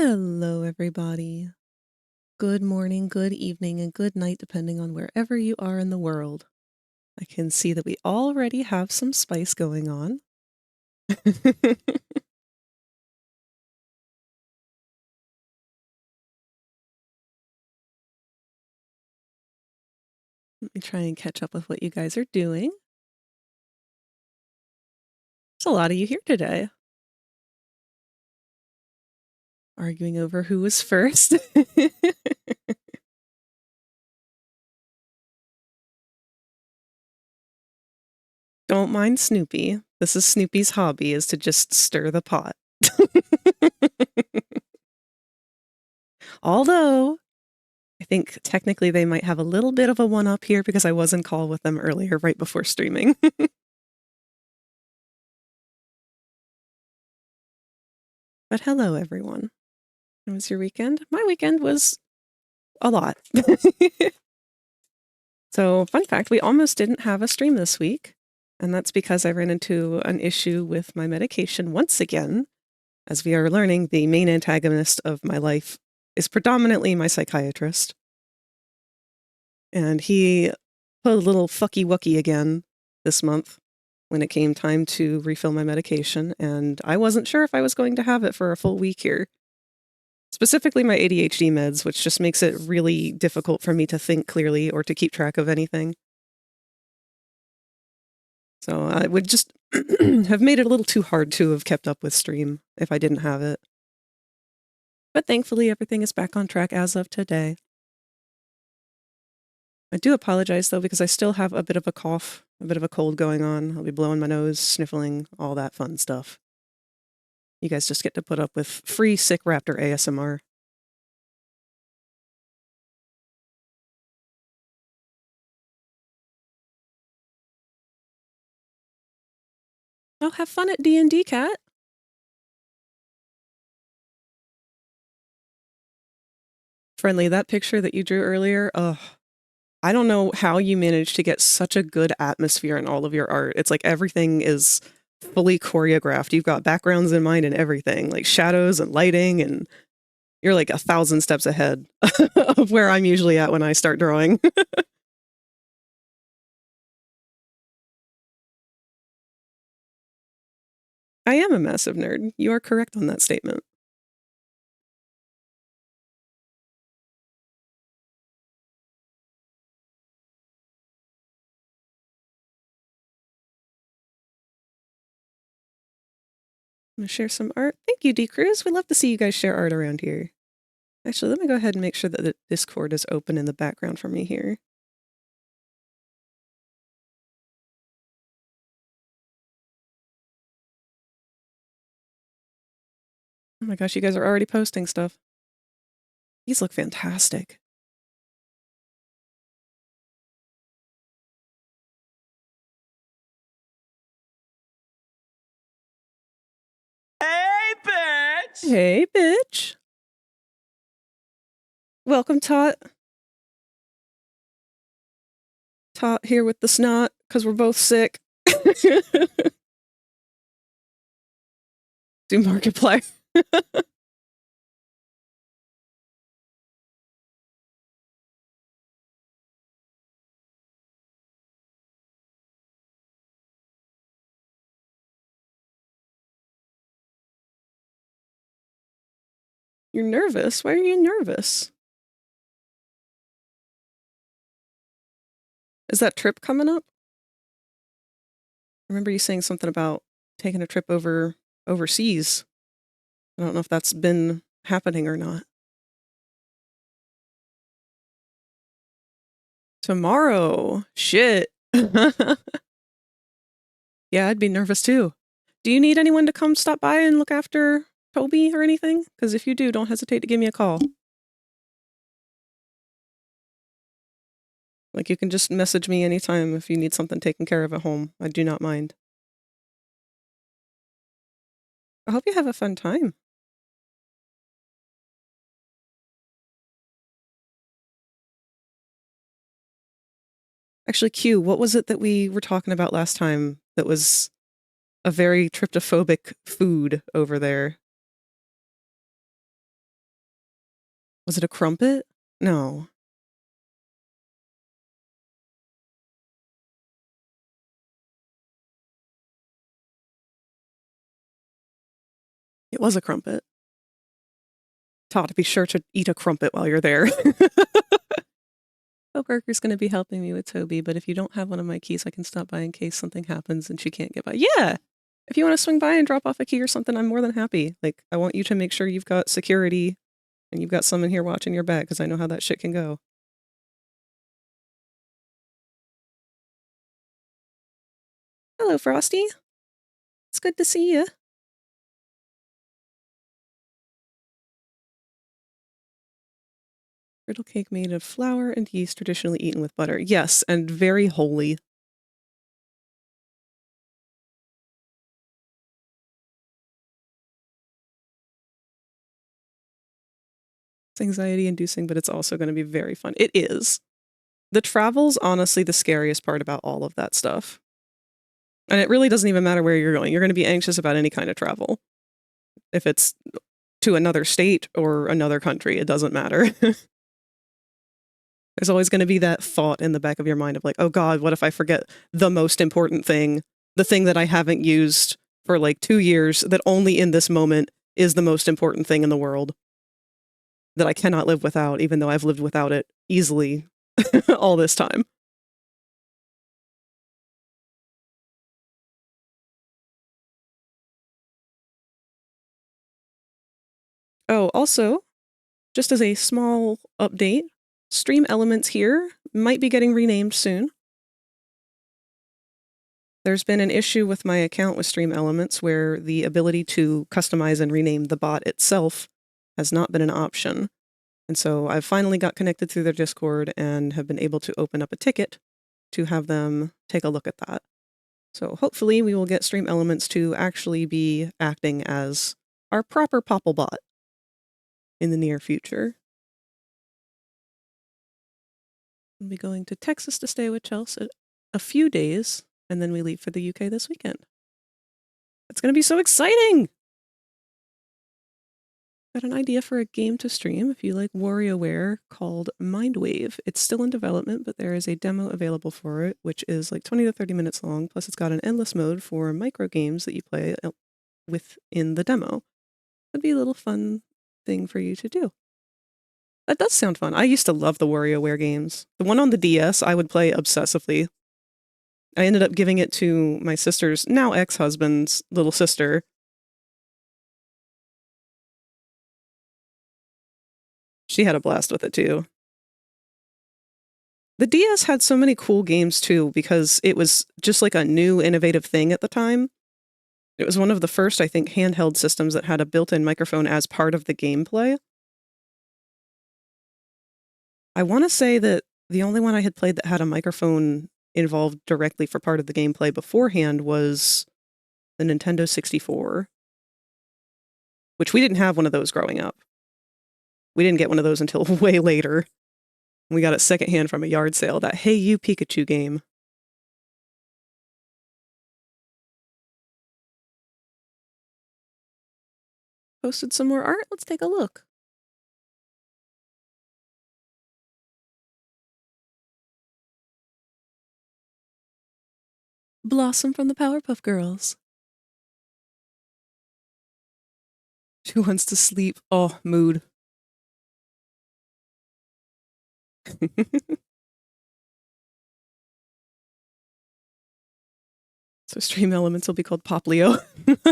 Hello, everybody. Good morning, good evening, and good night, depending on wherever you are in the world. I can see that we already have some spice going on. Let me try and catch up with what you guys are doing. There's a lot of you here today. Arguing over who was first. Don't mind Snoopy. This is Snoopy's hobby, is to just stir the pot. Although, I think technically they might have a little bit of a one-up here because I was in call with them earlier right before streaming. But hello, everyone. How was your weekend? My weekend was a lot. So, fun fact, we almost didn't have a stream this week, and that's because I ran into an issue with my medication once again. As we are learning, the main antagonist of my life is predominantly my psychiatrist. And he put a little fucky-wucky again this month when it came time to refill my medication, and I wasn't sure if I was going to have it for a full week here. Specifically my ADHD meds, which just makes it really difficult for me to think clearly or to keep track of anything. So I would just have made it a little too hard to have kept up with stream if I didn't have it. But thankfully, everything is back on track as of today. I do apologize, though, because I still have a bit of a cough, a bit of a cold going on. I'll be blowing my nose, sniffling, all that fun stuff. You guys just get to put up with free FragRaptor ASMR. Oh, have fun at D&D, Cat. Friendly, that picture that you drew earlier, I don't know how you managed to get such a good atmosphere in all of your art. It's like everything is fully choreographed. You've got backgrounds in mind and everything, like shadows and lighting, and you're like 1,000 steps ahead of where I'm usually at when I start drawing. I am a massive nerd. You are correct on that statement. I'm gonna share some art. Thank you, D. Cruz. We love to see you guys share art around here. Actually, let me go ahead and make sure that the Discord is open in the background for me here. Oh my gosh, you guys are already posting stuff. These look fantastic. Hey, bitch! Hey, bitch. Welcome, Tot. Tot here with the snot, because we're both sick. Do Markiplier. You're nervous? Why are you nervous? Is that trip coming up? I remember you saying something about taking a trip overseas. I don't know if that's been happening or not. Tomorrow. Shit. Yeah, I'd be nervous too. Do you need anyone to come stop by and look after Toby or anything? Because if you do, don't hesitate to give me a call. Like, you can just message me anytime if you need something taken care of at home. I do not mind. I hope you have a fun time. Actually, Q, what was it that we were talking about last time that was a very tryptophobic food over there? Was it a crumpet? No. It was a crumpet. Todd, be sure to eat a crumpet while you're there. Hope Parker's going to be helping me with Toby, but if you don't have one of my keys, I can stop by in case something happens and she can't get by. Yeah! If you want to swing by and drop off a key or something, I'm more than happy. Like, I want you to make sure you've got security and you've got someone here watching your back, because I know how that shit can go. Hello, Frosty. It's good to see you. Griddle cake made of flour and yeast, traditionally eaten with butter. Yes, and very holy. It's anxiety-inducing, but it's also going to be very fun. It is. The travel's honestly the scariest part about all of that stuff. And it really doesn't even matter where you're going. You're going to be anxious about any kind of travel. If it's to another state or another country, it doesn't matter. There's always going to be that thought in the back of your mind of like, oh God, what if I forget the most important thing? The thing that I haven't used for like 2 years, that only in this moment is the most important thing in the world. That I cannot live without, even though I've lived without it easily all this time. Oh, also, just as a small update, Stream Elements here might be getting renamed soon. There's been an issue with my account with Stream Elements where the ability to customize and rename the bot itself has not been an option. And so I've finally got connected through their Discord and have been able to open up a ticket to have them take a look at that. So hopefully we will get Stream Elements to actually be acting as our proper Popplebot in the near future. I'll be going to Texas to stay with Chelsea a few days, and then we leave for the UK this weekend. It's going to be so exciting! Got an idea for a game to stream if you like WarioWare called Mindwave. It's still in development, but there is a demo available for it, which is like 20 to 30 minutes long, plus it's got an endless mode for micro games that you play within the demo. That'd be a little fun thing for you to do. That does sound fun. I used to love the WarioWare games. The one on the DS I would play obsessively. I ended up giving it to my sister's, now ex-husband's, little sister. She had a blast with it too. The DS had so many cool games too, because it was just like a new, innovative thing at the time. It was one of the first, I think, handheld systems that had a built-in microphone as part of the gameplay. I want to say that the only one I had played that had a microphone involved directly for part of the gameplay beforehand was the Nintendo 64, which we didn't have one of those growing up. We didn't get one of those until way later. We got it secondhand from a yard sale, that Hey You Pikachu game. Posted some more art? Let's take a look. Blossom from the Powerpuff Girls. Who wants to sleep? Oh, mood. So Stream Elements will be called Poplio. Gonna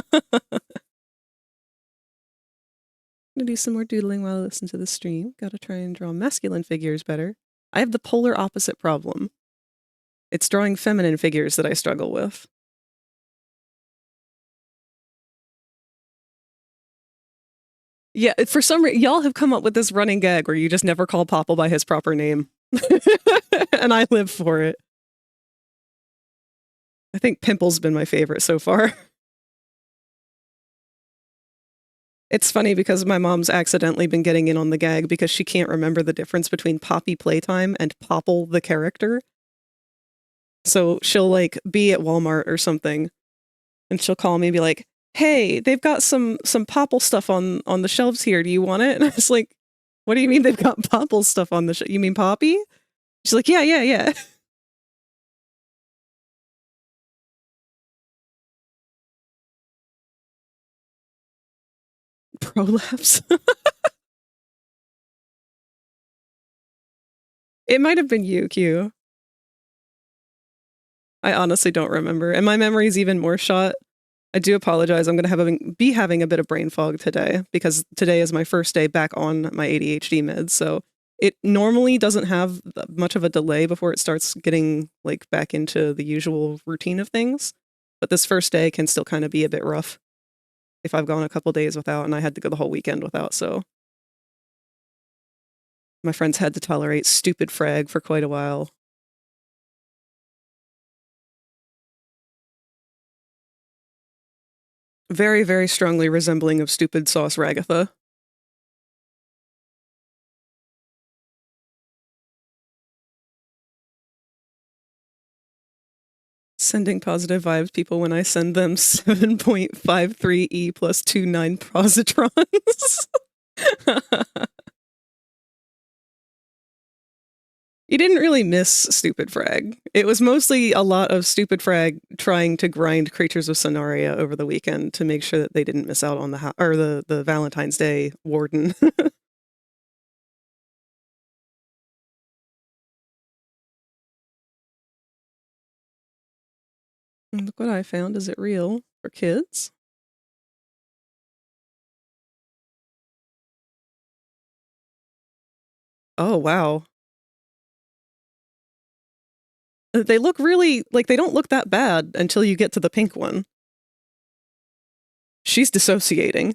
do some more doodling while I listen to the stream. Gotta try and draw masculine figures better. I have the polar opposite problem. It's drawing feminine figures that I struggle with. Yeah, for some reason, y'all have come up with this running gag where you just never call Popple by his proper name. And I live for it. I think Pimple's been my favorite so far. It's funny because my mom's accidentally been getting in on the gag because she can't remember the difference between Poppy Playtime and Popple the character. So she'll like be at Walmart or something and she'll call me and be like, hey, they've got some Popple stuff on the shelves here. Do you want it? And I was like, What do you mean they've got Popple stuff on the show? You mean Poppy? She's like, yeah. Prolapse. It might have been you, Q. I honestly don't remember. And my memory's even more shot. I do apologize. I'm going to be having a bit of brain fog today because today is my first day back on my ADHD meds. So it normally doesn't have much of a delay before it starts getting like back into the usual routine of things. But this first day can still kind of be a bit rough if I've gone a couple days without, and I had to go the whole weekend without. So my friends had to tolerate stupid frag for quite a while. Very, very strongly resembling of stupid sauce ragatha. Sending positive vibes people when I send them 7.53E plus 29 positrons. You didn't really miss Stupid Frag. It was mostly a lot of Stupid Frag trying to grind Creatures of Sonaria over the weekend to make sure that they didn't miss out on the Valentine's Day Warden. Look what I found. Is it real for kids? Oh, wow. They look really, like, they don't look that bad until you get to the pink one. She's dissociating.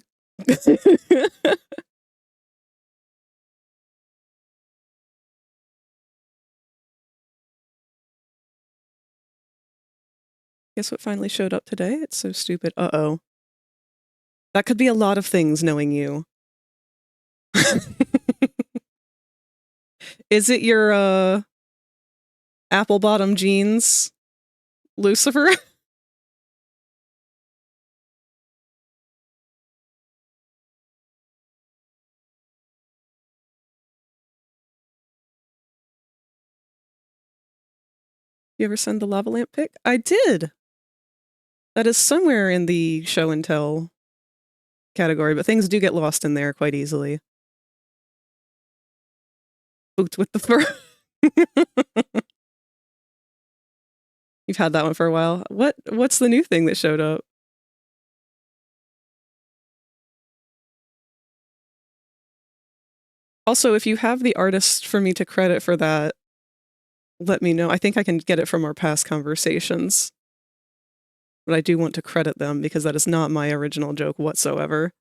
Guess what finally showed up today? It's so stupid. Uh-oh. That could be a lot of things, knowing you. Is it your, apple bottom jeans, Lucifer? You ever send the lava lamp pic? I did! That is somewhere in the show and tell category, but things do get lost in there quite easily. Boot with the fur. You've had that one for a while. What's the new thing that showed up? Also, if you have the artist for me to credit for that, let me know. I think I can get it from our past conversations. But I do want to credit them because that is not my original joke whatsoever.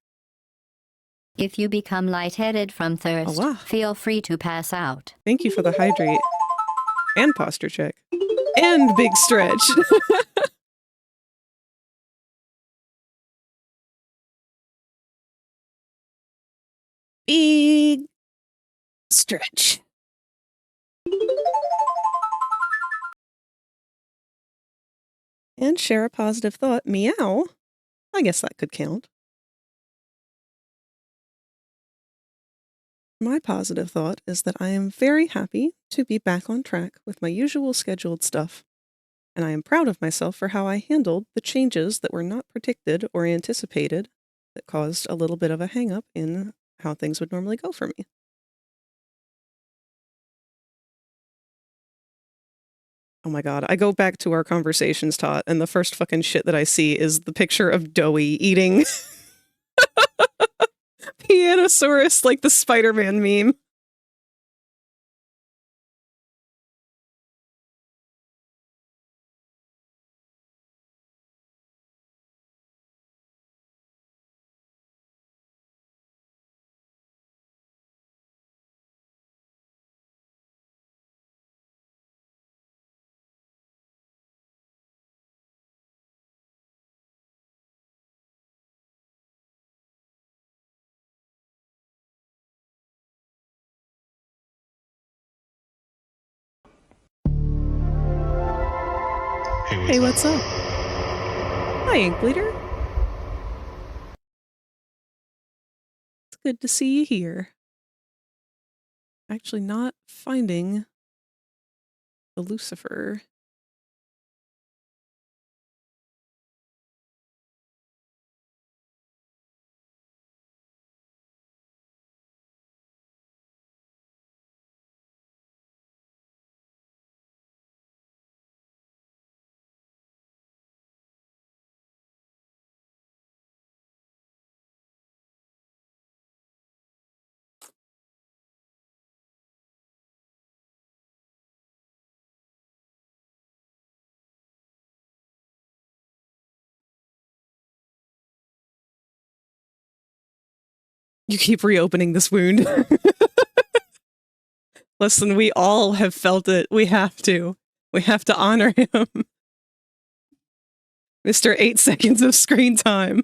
If you become lightheaded from thirst, feel free to pass out. Thank you for the hydrate. And posture check. And big stretch. Big stretch. And share a positive thought. Meow. I guess that could count. My positive thought is that I am very happy to be back on track with my usual scheduled stuff, and I am proud of myself for how I handled the changes that were not predicted or anticipated that caused a little bit of a hang-up in how things would normally go for me. Oh my god, I go back to our conversations, Tot, and the first fucking shit that I see is the picture of Doughy eating Pianosaurus like the Spider-Man meme. Hey, what's up? Hi, Inkbleeder. It's good to see you here. actually not finding the Lucifer. You keep reopening this wound. Listen, we all have felt it. We have to. We have to honor him. Mr. 8 seconds of screen time.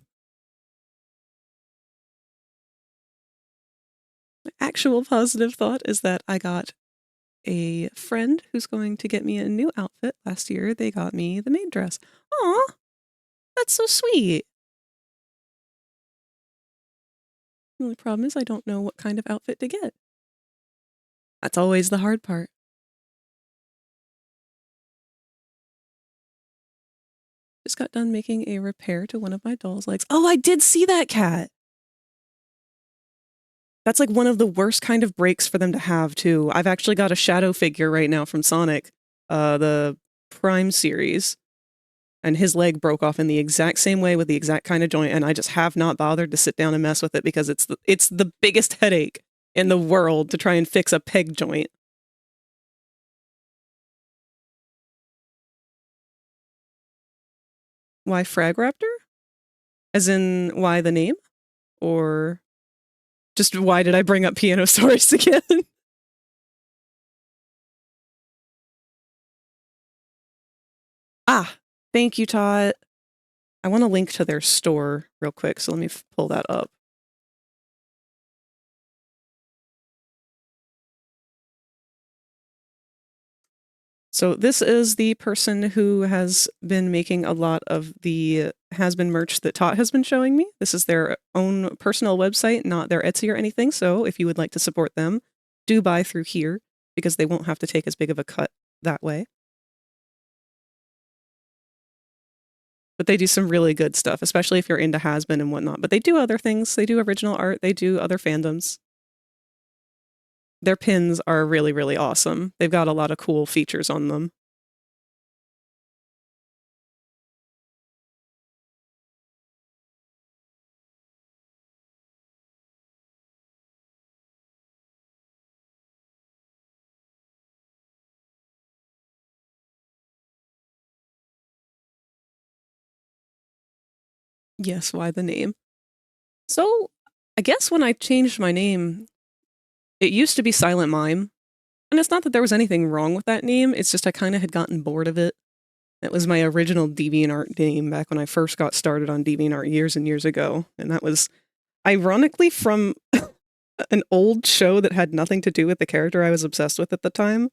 My actual positive thought is that I got a friend who's going to get me a new outfit. Last year, they got me the maid dress. Aw, that's so sweet. The only problem is I don't know what kind of outfit to get. That's always the hard part. Just got done making a repair to one of my doll's legs. Oh, I did see that cat! That's like one of the worst kind of breaks for them to have, too. I've actually got a shadow figure right now from Sonic, the Prime series, and his leg broke off in the exact same way with the exact kind of joint, and I just have not bothered to sit down and mess with it because it's the biggest headache in the world to try and fix a peg joint. Why FragRaptor? As in, why the name? Or just why did I bring up Pianosaurus again? Ah, thank you, Todd. I want to link to their store real quick, so let me pull that up. So this is the person who has been making a lot of the has-been merch that Tot has been showing me. This is their own personal website, not their Etsy or anything, so if you would like to support them, do buy through here, because they won't have to take as big of a cut that way. But they do some really good stuff, especially if you're into has-been and whatnot. But they do other things. They do original art. They do other fandoms. Their pins are really, really awesome. They've got a lot of cool features on them. Yes, why the name? So, I guess when I changed my name, it used to be Silent Mime. And it's not that there was anything wrong with that name, it's just I kind of had gotten bored of it. It was my original DeviantArt name back when I first got started on DeviantArt years and years ago. And that was, ironically, from an old show that had nothing to do with the character I was obsessed with at the time.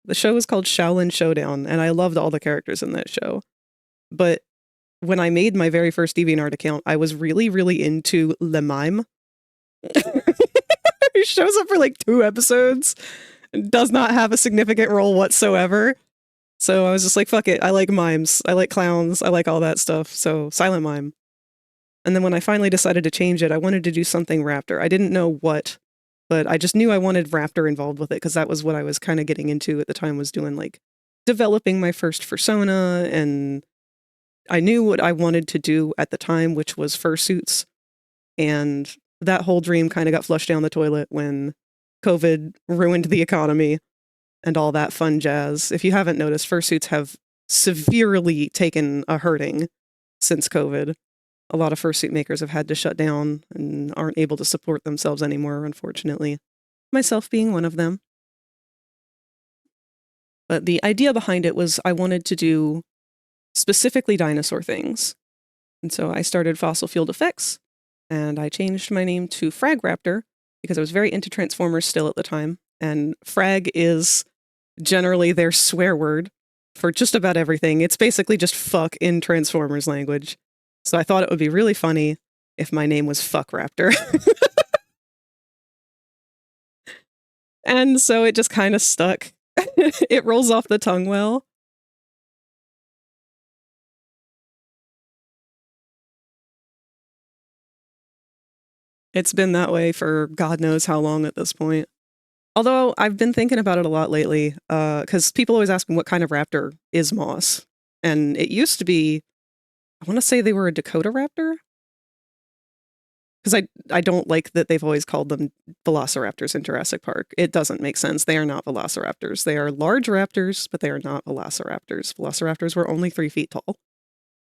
The show was called Shaolin Showdown, and I loved all the characters in that show. But when I made my very first DeviantArt account, I was really, really into Le Mime. He shows up for like 2 episodes, does not have a significant role whatsoever. So I was just like, fuck it, I like mimes, I like clowns, I like all that stuff, so Silent Mime. And then when I finally decided to change it, I wanted to do something Raptor. I didn't know what, but I just knew I wanted Raptor involved with it, because that was what I was kind of getting into at the time, was doing like developing my first persona, and I knew what I wanted to do at the time, which was fursuits. And that whole dream kind of got flushed down the toilet when COVID ruined the economy and all that fun jazz. If you haven't noticed, fursuits have severely taken a hurting since COVID. A lot of fursuit makers have had to shut down and aren't able to support themselves anymore, unfortunately. Myself being one of them. But the idea behind it was I wanted to do specifically dinosaur things. And so I started Fossil Field Effects, and I changed my name to FragRaptor because I was very into Transformers still at the time. And frag is generally their swear word for just about everything. It's basically just fuck in Transformers language. So I thought it would be really funny if my name was FuckRaptor. And so it just kind of stuck. It rolls off the tongue well. It's been that way for God knows how long at this point. Although I've been thinking about it a lot lately, because people always ask me what kind of raptor is moss. And it used to be, I want to say they were a Dakota raptor. Because I don't like that they've always called them velociraptors in Jurassic Park. It doesn't make sense. They are not velociraptors. They are large raptors, but they are not velociraptors. Velociraptors were only 3 feet tall.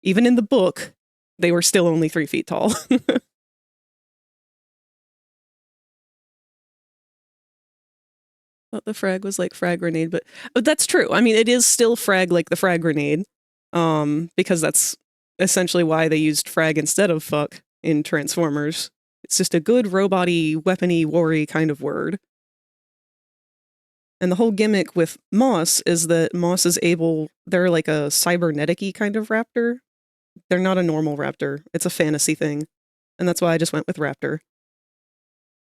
Even in the book, they were still only 3 feet tall. Thought the frag was like frag grenade, but that's true. I mean, it is still frag like the frag grenade, because that's essentially why they used frag instead of fuck in Transformers. It's just a good robot-y, weapon-y, war-y kind of word. And the whole gimmick with Moss is that Moss is able, they're like a cybernetic-y kind of raptor. They're not a normal raptor. It's a fantasy thing. And that's why I just went with raptor.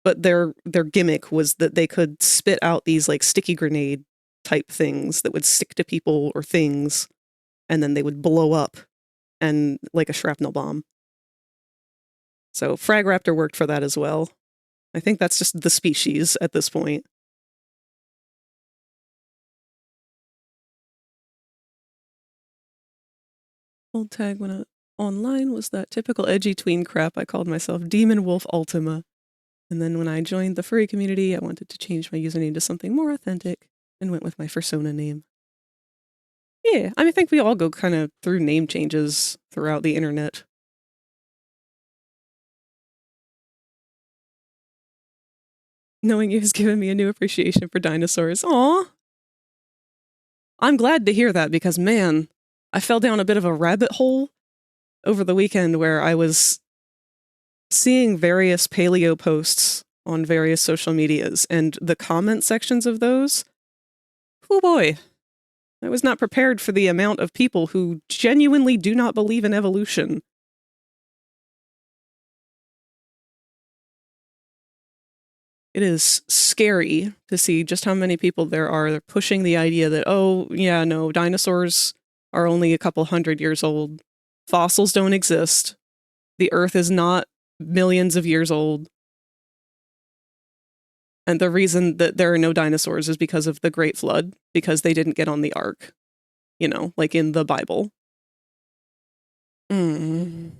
But their gimmick was that they could spit out these like sticky grenade type things that would stick to people or things, and then they would blow up and like a shrapnel bomb. So FragRaptor worked for that as well. I think that's just the species at this point. Old tag when online was that typical edgy tween crap. I called myself Demon Wolf Ultima. And then when I joined the furry community, I wanted to change my username to something more authentic and went with my persona name. Yeah, I mean, I think we all go kind of through name changes throughout the internet. Knowing you has given me a new appreciation for dinosaurs. Aw! I'm glad to hear that because, man, I fell down a bit of a rabbit hole over the weekend where I was seeing various paleo posts on various social medias, and the comment sections of those, oh boy, I was not prepared for the amount of people who genuinely do not believe in evolution. It is scary to see just how many people there are pushing the idea that, oh, yeah, no, dinosaurs are only a couple hundred years old. Fossils don't exist. The Earth is not millions of years old. And the reason that there are no dinosaurs is because of the Great Flood, because they didn't get on the ark. You know, like in the Bible. And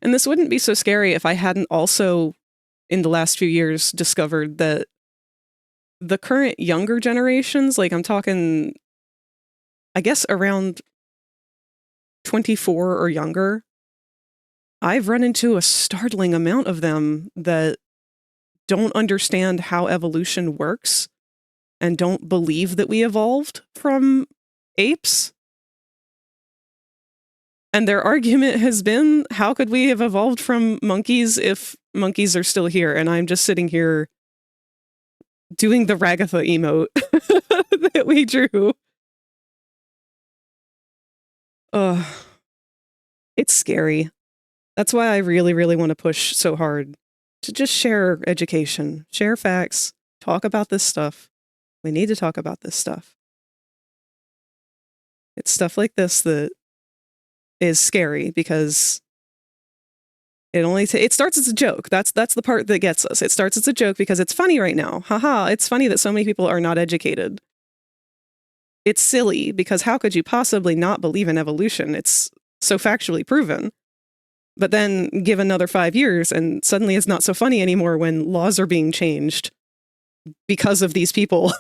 this wouldn't be so scary if I hadn't also, in the last few years, discovered that the current younger generations, like I'm talking, I guess around 24 or younger, I've run into a startling amount of them that don't understand how evolution works and don't believe that we evolved from apes. And their argument has been, how could we have evolved from monkeys if monkeys are still here? And I'm just sitting here doing the Ragatha emote that we drew. It's scary. That's why I really, really want to push so hard to just share education, share facts, talk about this stuff. We need to talk about this stuff. It's stuff like this that is scary because it starts as a joke. That's the part that gets us. It starts as a joke because it's funny right now. Haha, it's funny that so many people are not educated. It's silly because how could you possibly not believe in evolution? It's so factually proven. But then give another 5 years and suddenly it's not so funny anymore when laws are being changed because of these people.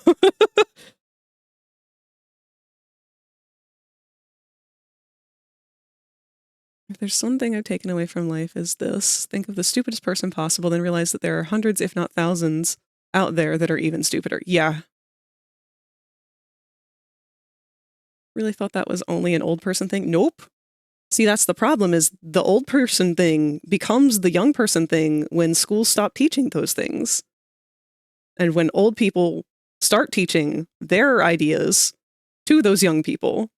If there's something I've taken away from life is this. Think of the stupidest person possible, then realize that there are hundreds, if not thousands, out there that are even stupider. Yeah. Really thought that was only an old person thing? Nope. See, that's the problem, is the old person thing becomes the young person thing when schools stop teaching those things. And when old people start teaching their ideas to those young people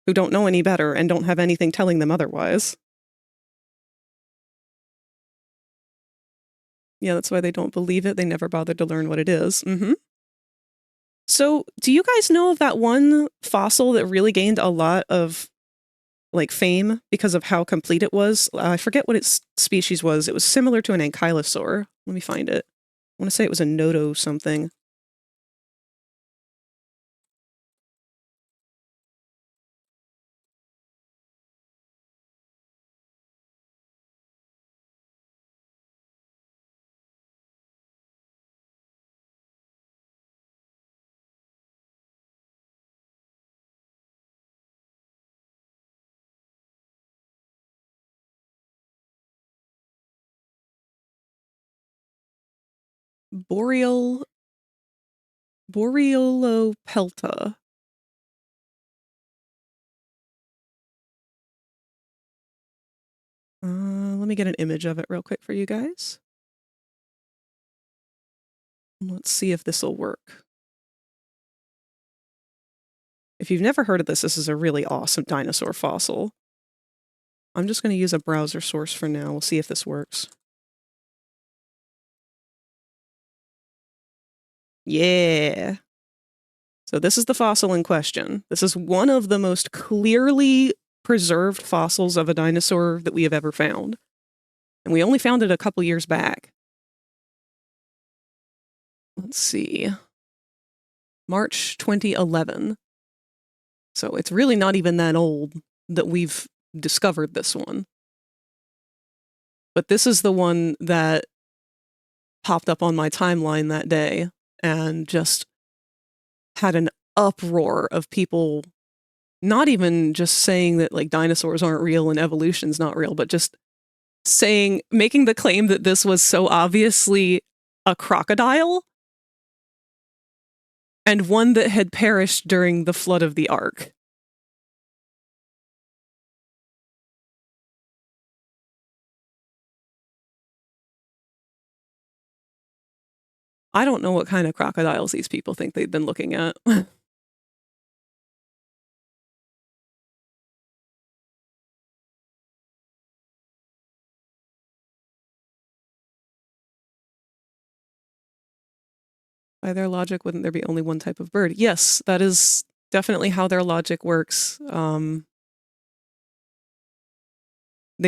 who don't know any better and don't have anything telling them otherwise. Yeah, that's why they don't believe it. They never bothered to learn what it is. So, do you guys know of that one fossil that really gained a lot of, like, fame because of how complete it was? I forget what its species was. It was similar to an ankylosaur. Let me find it. I want to say it was a nodo something. Boreolopelta. Let me get an image of it real quick for you guys. Let's see if this will work. If you've never heard of this, this is a really awesome dinosaur fossil. I'm just going to use a browser source for now. We'll see if this works. Yeah. So this is the fossil in question. This is one of the most clearly preserved fossils of a dinosaur that we have ever found. And we only found it a couple years back. Let's see. March 2011. So it's really not even that old that we've discovered this one. But this is the one that popped up on my timeline that day and just had an uproar of people not even just saying that, like, dinosaurs aren't real and evolution's not real, but just making the claim that this was so obviously a crocodile and one that had perished during the flood of the Ark. I don't know what kind of crocodiles these people think they've been looking at. By their logic, wouldn't there be only one type of bird? Yes, that is definitely how their logic works. They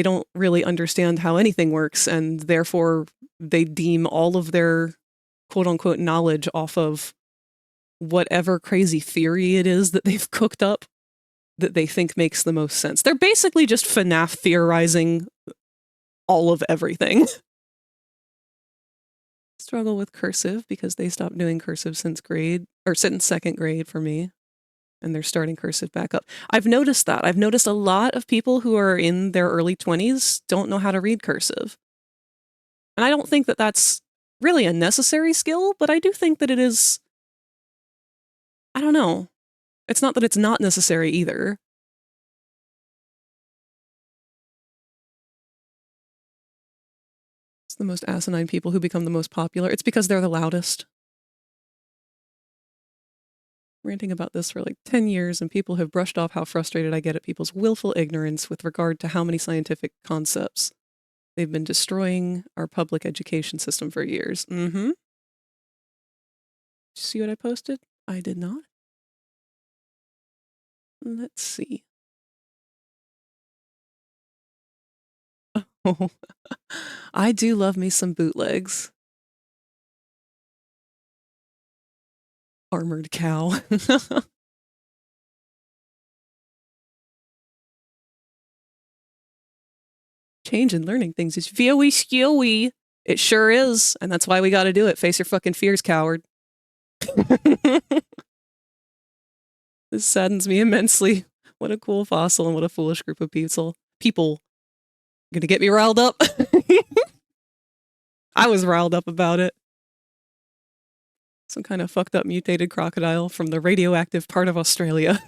don't really understand how anything works, and therefore they deem all of their quote-unquote knowledge off of whatever crazy theory it is that they've cooked up that they think makes the most sense. They're basically just FNAF theorizing all of everything. Struggle with cursive because they stopped doing cursive since second grade for me. And they're starting cursive back up. I've noticed that. I've noticed a lot of people who are in their early 20s don't know how to read cursive. And I don't think that that's really a necessary skill, but I do think that it is, I don't know. It's not that it's not necessary either. It's the most asinine people who become the most popular. It's because they're the loudest. Ranting about this for like 10 years, and people have brushed off how frustrated I get at people's willful ignorance with regard to how many scientific concepts. They've been destroying our public education system for years. Did you see what I posted? I did not. Let's see. Oh, I do love me some bootlegs. Armored cow. Change in learning things is very scary. It sure is, and that's why we gotta do it. Face your fucking fears, coward. This saddens me immensely. What a cool fossil and what a foolish group of people. Gonna get me riled up. I was riled up about it. Some kind of fucked up mutated crocodile from the radioactive part of Australia.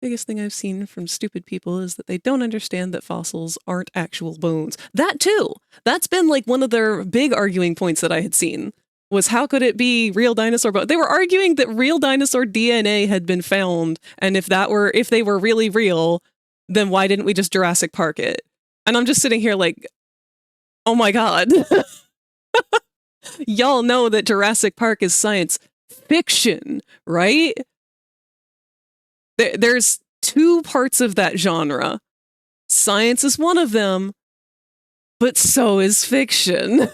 Biggest thing I've seen from stupid people is that they don't understand that fossils aren't actual bones. That too! That's been like one of their big arguing points that I had seen, was how could it be real dinosaur bones? They were arguing that real dinosaur DNA had been found, and if they were really real, then why didn't we just Jurassic Park it? And I'm just sitting here like, Oh my god. Y'all know that Jurassic Park is science fiction, right? There's two parts of that genre. Science is one of them, but so is fiction.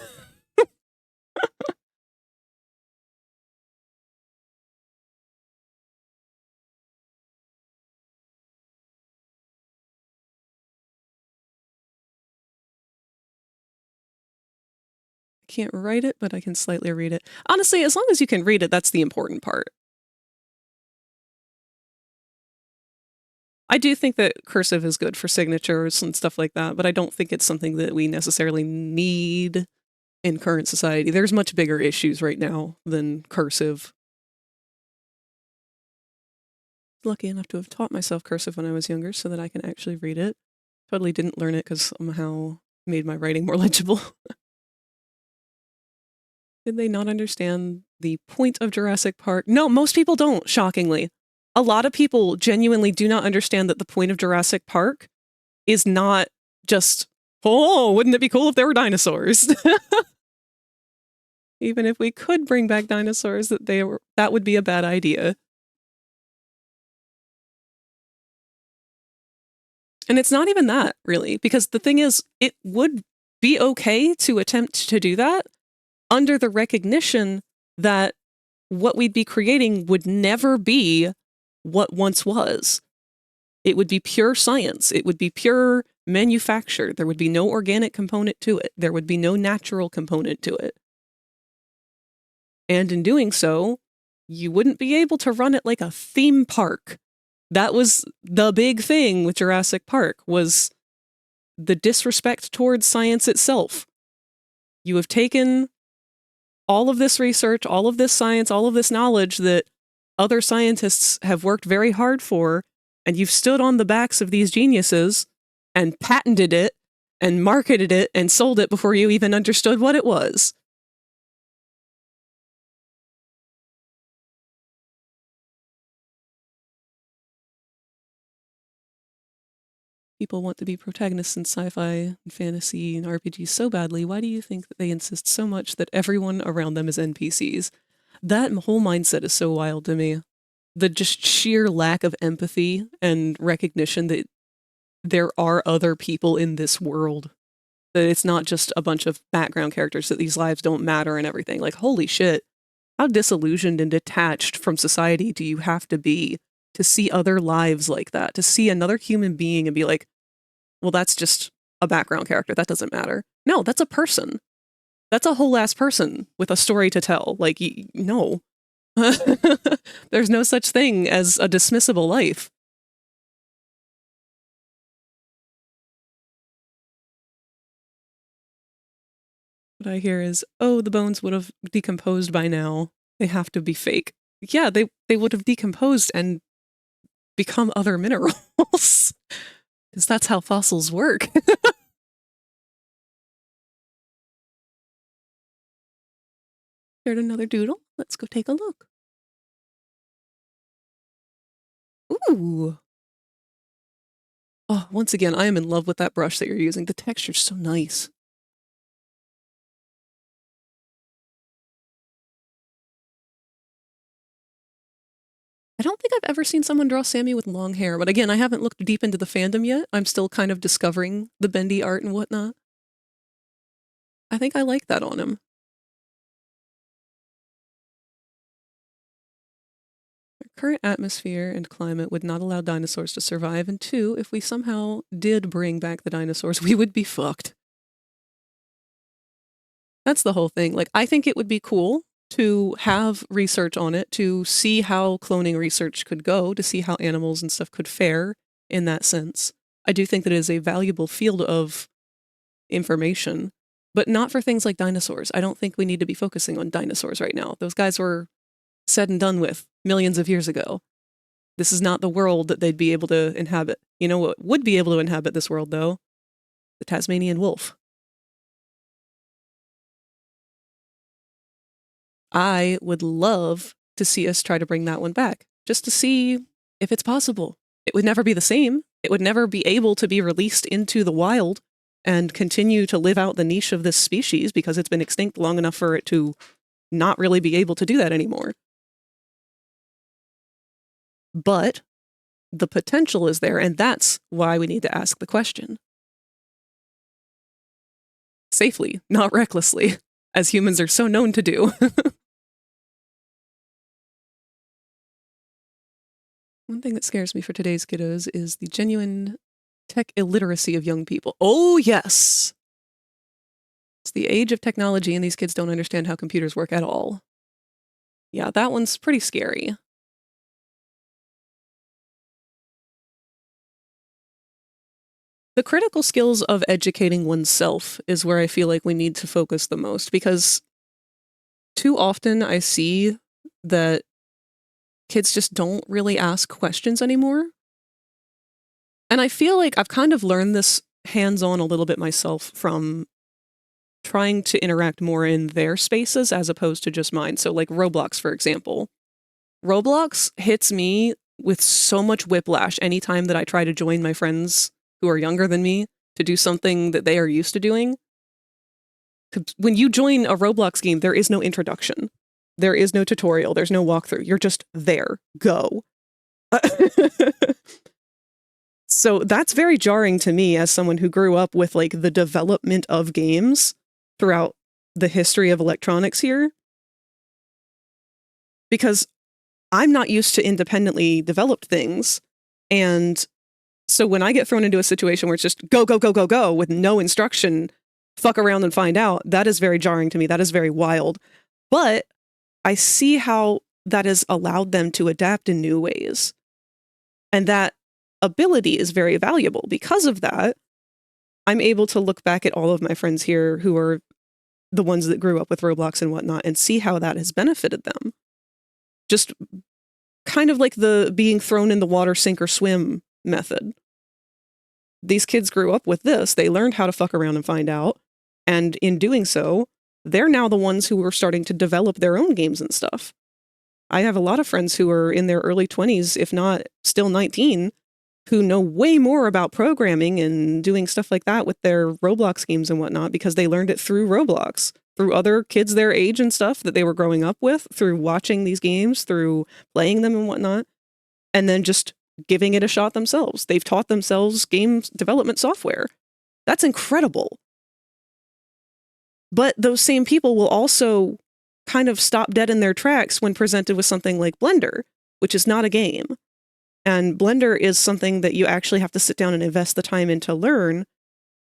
I can't write it, but I can slightly read it. Honestly, as long as you can read it, that's the important part. I do think that cursive is good for signatures and stuff like that, but I don't think it's something that we necessarily need in current society. There's much bigger issues right now than cursive. Lucky enough to have taught myself cursive when I was younger so that I can actually read it. Totally didn't learn it because somehow made my writing more legible. Did they not understand the point of Jurassic Park? No, most people don't, shockingly. A lot of people genuinely do not understand that the point of Jurassic Park is not just, oh, wouldn't it be cool if there were dinosaurs? Even if we could bring back dinosaurs, that would be a bad idea. And it's not even that, really, because the thing is, it would be okay to attempt to do that under the recognition that what we'd be creating would never be what once was. It would be pure science. It would be pure manufacture. There would be no organic component to it. There would be no natural component to it. And in doing so, you wouldn't be able to run it like a theme park. That was the big thing with Jurassic Park, was the disrespect towards science itself. You have taken all of this research, all of this science, all of this knowledge that other scientists have worked very hard for, and you've stood on the backs of these geniuses and patented it and marketed it and sold it before you even understood what it was. People want to be protagonists in sci-fi and fantasy and RPGs so badly. Why do you think that they insist so much that everyone around them is NPCs? That whole mindset is so wild to me. The just sheer lack of empathy and recognition that there are other people in this world. That it's not just a bunch of background characters, that these lives don't matter and everything. Like, holy shit. How disillusioned and detached from society do you have to be to see other lives like that? To see another human being and be like, well, that's just a background character. That doesn't matter. No, that's a person. That's a whole ass person with a story to tell. Like, no. There's no such thing as a dismissible life. What I hear is, oh, the bones would have decomposed by now. They have to be fake. Yeah, they would have decomposed and become other minerals. Because that's how fossils work. There's another doodle. Let's go take a look. Ooh. Oh, once again, I am in love with that brush that you're using. The texture's so nice. I don't think I've ever seen someone draw Sammy with long hair, but again, I haven't looked deep into the fandom yet. I'm still kind of discovering the bendy art and whatnot. I think I like that on him. Our current atmosphere and climate would not allow dinosaurs to survive, and two, if we somehow did bring back the dinosaurs, we would be fucked. That's the whole thing. Like, I think it would be cool to have research on it, to see how cloning research could go, to see how animals and stuff could fare in that sense. I do think that it is a valuable field of information, but not for things like dinosaurs. I don't think we need to be focusing on dinosaurs right now. Those guys were said and done with millions of years ago. This is not the world that they'd be able to inhabit. You know what would be able to inhabit this world, though? The Tasmanian wolf. I would love to see us try to bring that one back, just to see if it's possible. It would never be the same. It would never be able to be released into the wild and continue to live out the niche of this species because it's been extinct long enough for it to not really be able to do that anymore. But the potential is there, and that's why we need to ask the question. Safely, not recklessly, as humans are so known to do. One thing that scares me for today's kiddos is the genuine tech illiteracy of young people. Oh, yes! It's the age of technology, and these kids don't understand how computers work at all. Yeah, that one's pretty scary. The critical skills of educating oneself is where I feel like we need to focus the most, because too often I see that kids just don't really ask questions anymore. And I feel like I've kind of learned this hands-on a little bit myself from trying to interact more in their spaces as opposed to just mine. So like Roblox, for example. Roblox hits me with so much whiplash anytime that I try to join my friends who are younger than me to do something that they are used to doing. When you join a Roblox game, there is no introduction. There is no tutorial. There's no walkthrough. You're just there. Go. So that's very jarring to me as someone who grew up with like the development of games throughout the history of electronics here. Because I'm not used to independently developed things. And so when I get thrown into a situation where it's just go, go, go, go, go with no instruction, fuck around and find out, that is very jarring to me. That is very wild. But I see how that has allowed them to adapt in new ways. And that ability is very valuable. Because of that, I'm able to look back at all of my friends here who are the ones that grew up with Roblox and whatnot and see how that has benefited them. Just kind of like the being thrown in the water, sink or swim method. These kids grew up with this. They learned how to fuck around and find out. And in doing so, they're now the ones who are starting to develop their own games and stuff. I have a lot of friends who are in their early 20s, if not still 19, who know way more about programming and doing stuff like that with their Roblox games and whatnot because they learned it through Roblox, through other kids their age and stuff that they were growing up with, through watching these games, through playing them and whatnot, and then just giving it a shot themselves. They've taught themselves game development software. That's incredible. But those same people will also kind of stop dead in their tracks when presented with something like Blender, which is not a game. And Blender is something that you actually have to sit down and invest the time in to learn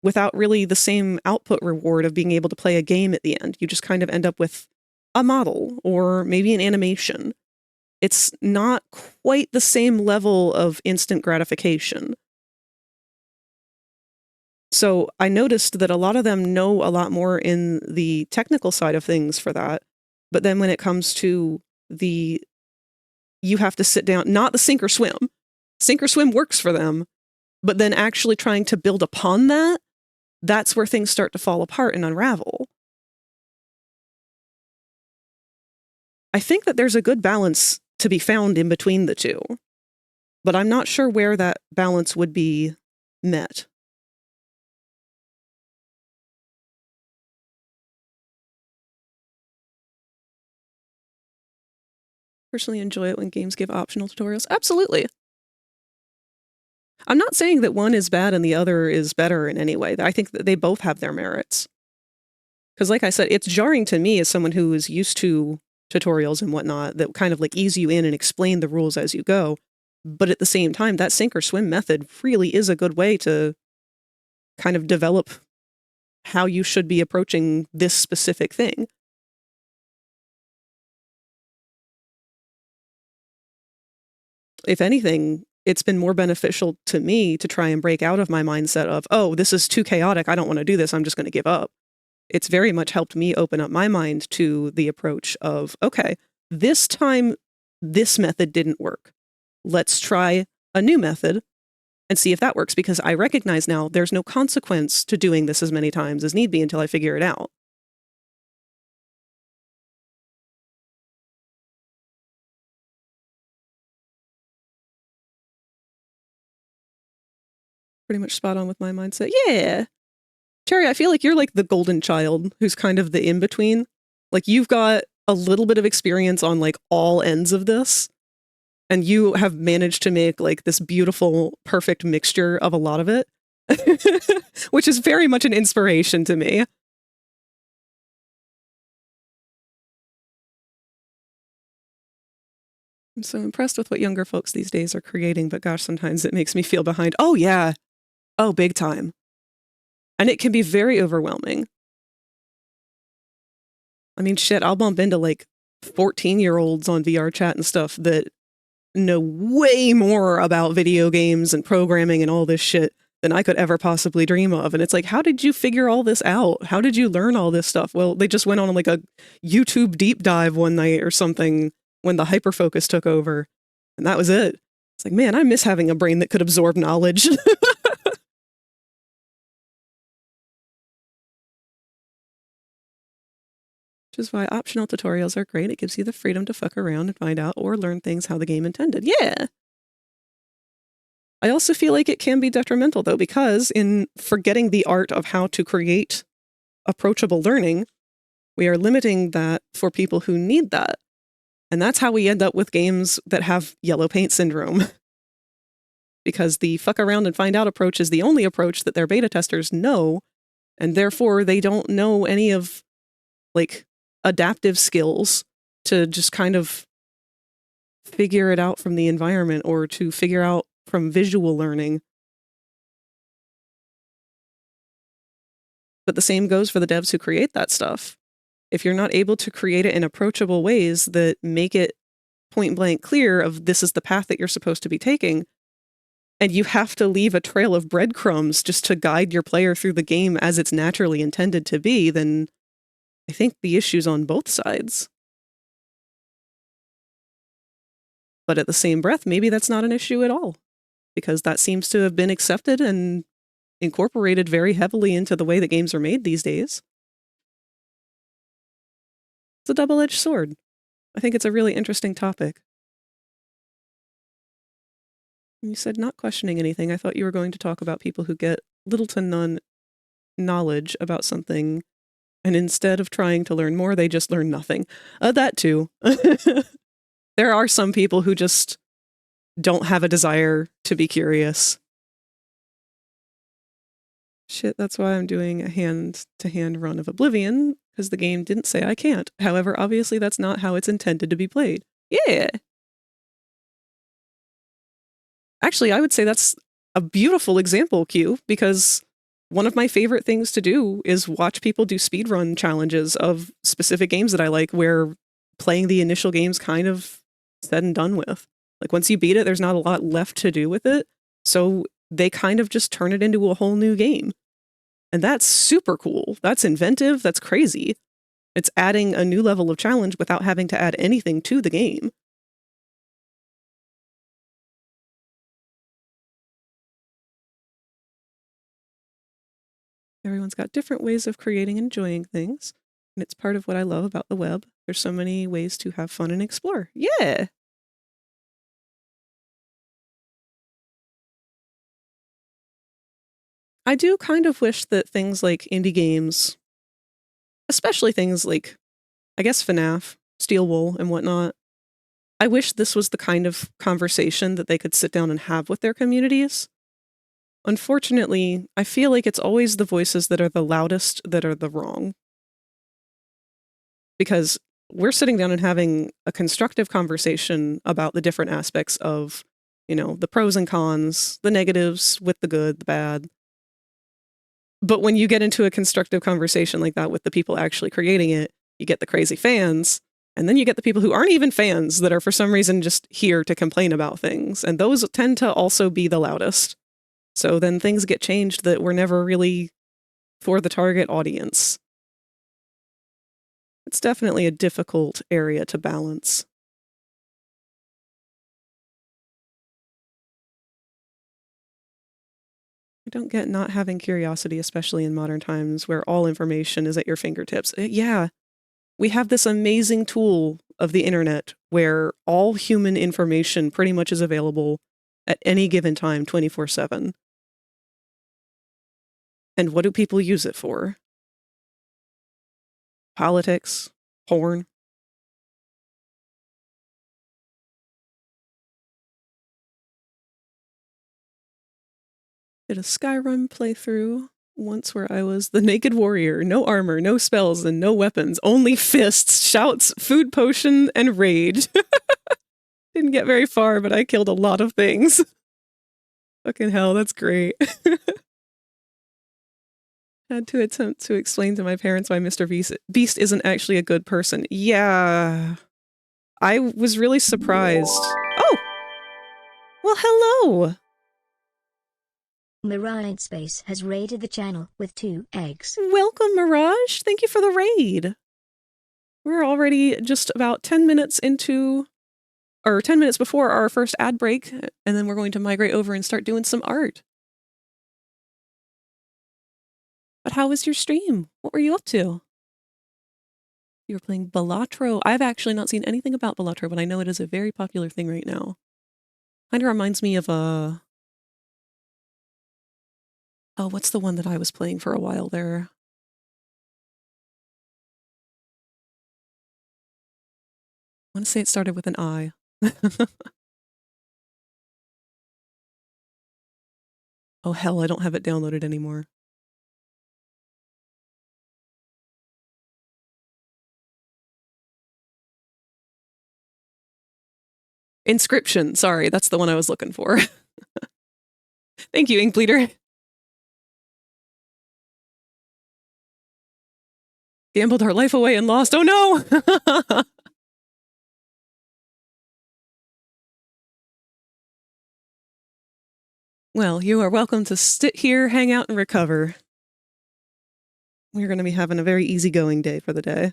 without really the same output reward of being able to play a game at the end. You just kind of end up with a model or maybe an animation. It's not quite the same level of instant gratification. So I noticed that a lot of them know a lot more in the technical side of things for that. But then when it comes to you have to sit down, not the sink or swim. Sink or swim works for them. But then actually trying to build upon that, that's where things start to fall apart and unravel. I think that there's a good balance to be found in between the two. But I'm not sure where that balance would be met. Personally enjoy it when games give optional tutorials. Absolutely. I'm not saying that one is bad and the other is better in any way. I think that they both have their merits. Because like I said, it's jarring to me as someone who is used to tutorials and whatnot that kind of like ease you in and explain the rules as you go. But at the same time, that sink or swim method really is a good way to kind of develop how you should be approaching this specific thing. If anything, it's been more beneficial to me to try and break out of my mindset of, oh, this is too chaotic, I don't want to do this, I'm just going to give up. It's very much helped me open up my mind to the approach of, okay, this time this method didn't work. Let's try a new method and see if that works, because I recognize now there's no consequence to doing this as many times as need be until I figure it out. Pretty much spot on with my mindset. Yeah. Cherry, I feel like you're like the golden child who's kind of the in-between. Like, you've got a little bit of experience on like all ends of this, and you have managed to make like this beautiful, perfect mixture of a lot of it, which is very much an inspiration to me. I'm so impressed with what younger folks these days are creating, but gosh, sometimes it makes me feel behind. Oh yeah. Oh, big time. And it can be very overwhelming. I mean, shit, I'll bump into like 14-year-olds on VR chat and stuff that know way more about video games and programming and all this shit than I could ever possibly dream of. And it's like, how did you figure all this out? How did you learn all this stuff? Well, they just went on like a YouTube deep dive one night or something when the hyperfocus took over. And that was it. It's like, man, I miss having a brain that could absorb knowledge. Which is why optional tutorials are great. It gives you the freedom to fuck around and find out or learn things how the game intended. Yeah! I also feel like it can be detrimental, though, because in forgetting the art of how to create approachable learning, we are limiting that for people who need that. And that's how we end up with games that have yellow paint syndrome. Because the fuck around and find out approach is the only approach that their beta testers know, and therefore they don't know any of, like, adaptive skills to just kind of figure it out from the environment or to figure out from visual learning. But the same goes for the devs who create that stuff. If you're not able to create it in approachable ways that make it point blank clear of this is the path that you're supposed to be taking, and you have to leave a trail of breadcrumbs just to guide your player through the game as it's naturally intended to be, then I think the issue's on both sides. But at the same breath, maybe that's not an issue at all, because that seems to have been accepted and incorporated very heavily into the way that games are made these days. It's a double-edged sword. I think it's a really interesting topic. You said not questioning anything. I thought you were going to talk about people who get little to none knowledge about something, and instead of trying to learn more, they just learn nothing. That too. There are some people who just don't have a desire to be curious. Shit, that's why I'm doing a hand-to-hand run of Oblivion, because the game didn't say I can't. However, obviously that's not how it's intended to be played. Yeah! Actually, I would say that's a beautiful example, Q, because one of my favorite things to do is watch people do speedrun challenges of specific games that I like, where playing the initial game's kind of said and done with. Like, once you beat it, there's not a lot left to do with it, so they kind of just turn it into a whole new game. And that's super cool. That's inventive. That's crazy. It's adding a new level of challenge without having to add anything to the game. Everyone's got different ways of creating and enjoying things, and it's part of what I love about the web. There's so many ways to have fun and explore. Yeah! I do kind of wish that things like indie games, especially things like, I guess, FNAF, Steel Wool, and whatnot, I wish this was the kind of conversation that they could sit down and have with their communities. Unfortunately, I feel like it's always the voices that are the loudest that are the wrong. Because we're sitting down and having a constructive conversation about the different aspects of, you know, the pros and cons, the negatives with the good, the bad. But when you get into a constructive conversation like that with the people actually creating it, you get the crazy fans, and then you get the people who aren't even fans that are for some reason just here to complain about things, and those tend to also be the loudest. So then things get changed that were never really for the target audience. It's definitely a difficult area to balance. I don't get not having curiosity, especially in modern times where all information is at your fingertips. Yeah, we have this amazing tool of the internet where all human information pretty much is available at any given time, 24/7. And what do people use it for? Politics? Porn? Did a Skyrim playthrough once where I was the naked warrior, no armor, no spells, and no weapons, only fists, shouts, food potion, and rage. Didn't get very far, but I killed a lot of things. Fucking hell, that's great. Had to attempt to explain to my parents why Mr. Beast isn't actually a good person. Yeah. I was really surprised. Oh! Well, hello! Mirage Space has raided the channel with 2 eggs. Welcome, Mirage. Thank you for the raid. We're already just about 10 minutes into, or 10 minutes before our first ad break, and then we're going to migrate over and start doing some art. But how was your stream? What were you up to? You were playing Balatro. I've actually not seen anything about Balatro, but I know it is a very popular thing right now. Kind of reminds me of a... Oh, what's the one that I was playing for a while there? I want to say it started with an I. Oh hell, I don't have it downloaded anymore. Inscription, sorry, that's the one I was looking for. Thank you, Inkbleeder. Gambled our life away and lost, oh no! Well, you are welcome to sit here, hang out, and recover. We're going to be having a very easygoing day for the day.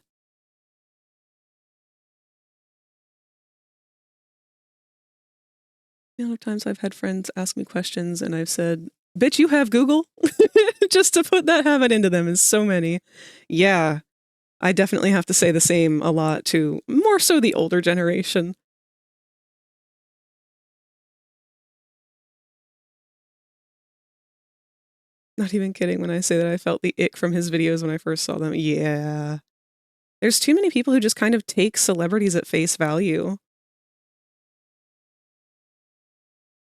The amount of times I've had friends ask me questions and I've said, bitch, you have Google? Just to put that habit into them is so many. Yeah, I definitely have to say the same a lot to more so the older generation. Not even kidding when I say that I felt the ick from his videos when I first saw them. Yeah. There's too many people who just kind of take celebrities at face value.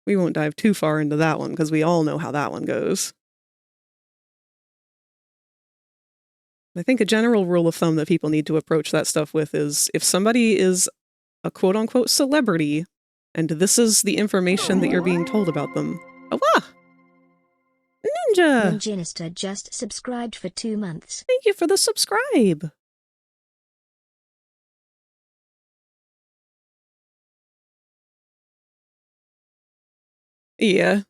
We won't dive too far into that one because we all know how that one goes. I think a general rule of thumb that people need to approach that stuff with is if somebody is a quote-unquote celebrity and this is the information that you're being told about them. Oh, wow! Ninja! Ninjinister just subscribed for 2 months. Thank you for the subscribe! Yeah.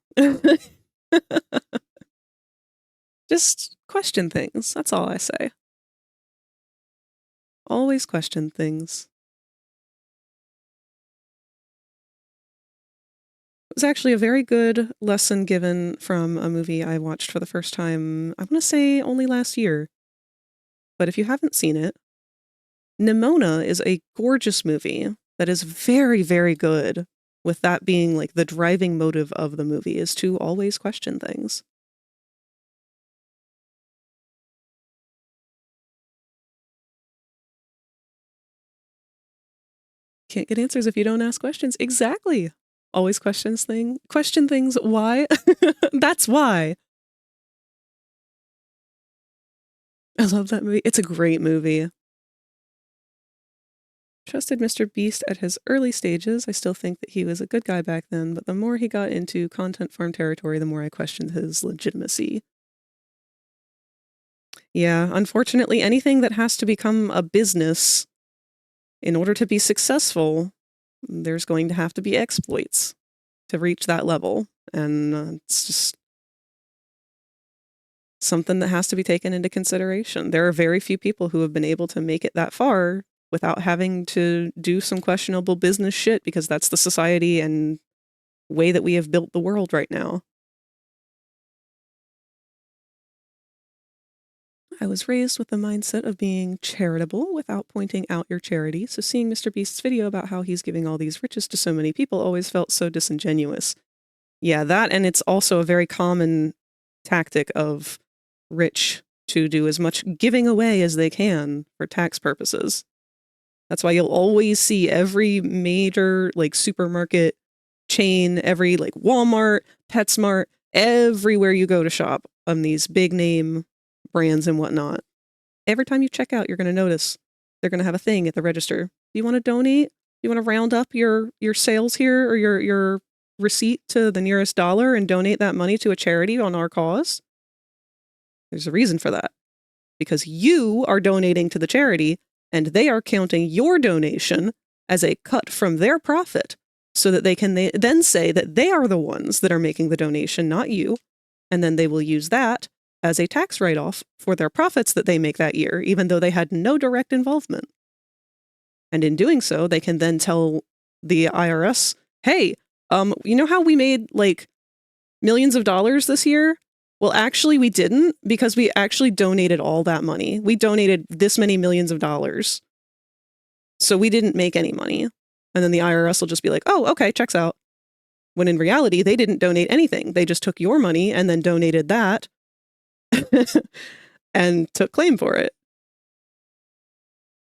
Just question things, that's all I say. Always question things. It was actually a very good lesson given from a movie I watched for the first time, I want to say only last year. But if you haven't seen it, Nimona is a gorgeous movie that is very, very good, with that being like the driving motive of the movie is to always question things. Can't get answers if you don't ask questions. Exactly. Always question things. Why? That's why. I love that movie. It's a great movie. Trusted Mr. Beast at his early stages. I still think that he was a good guy back then, but the more he got into content farm territory, the more I questioned his legitimacy. Yeah, unfortunately, anything that has to become a business in order to be successful, there's going to have to be exploits to reach that level. And it's just something that has to be taken into consideration. There are very few people who have been able to make it that far without having to do some questionable business shit, because that's the society and way that we have built the world right now. I was raised with the mindset of being charitable without pointing out your charity, so seeing Mr. Beast's video about how he's giving all these riches to so many people always felt so disingenuous. Yeah, that, and it's also a very common tactic of rich to do as much giving away as they can for tax purposes. That's why you'll always see every major like supermarket chain, every like Walmart, PetSmart, everywhere you go to shop on these big name brands and whatnot. Every time you check out, you're going to notice they're going to have a thing at the register. Do you want to donate? Do you want to round up your sales here or your receipt to the nearest dollar and donate that money to a charity on our cause? There's a reason for that. Because you are donating to the charity and they are counting your donation as a cut from their profit so that they can then say that they are the ones that are making the donation, not you. And then they will use that as a tax write-off for their profits that they make that year, even though they had no direct involvement. And in doing so, they can then tell the IRS, hey, you know how we made like millions of dollars this year? Well, actually, we didn't, because we actually donated all that money. We donated this many millions of dollars. So we didn't make any money. And then the IRS will just be like, oh, okay, checks out. When in reality, they didn't donate anything. They just took your money and then donated that and took claim for it.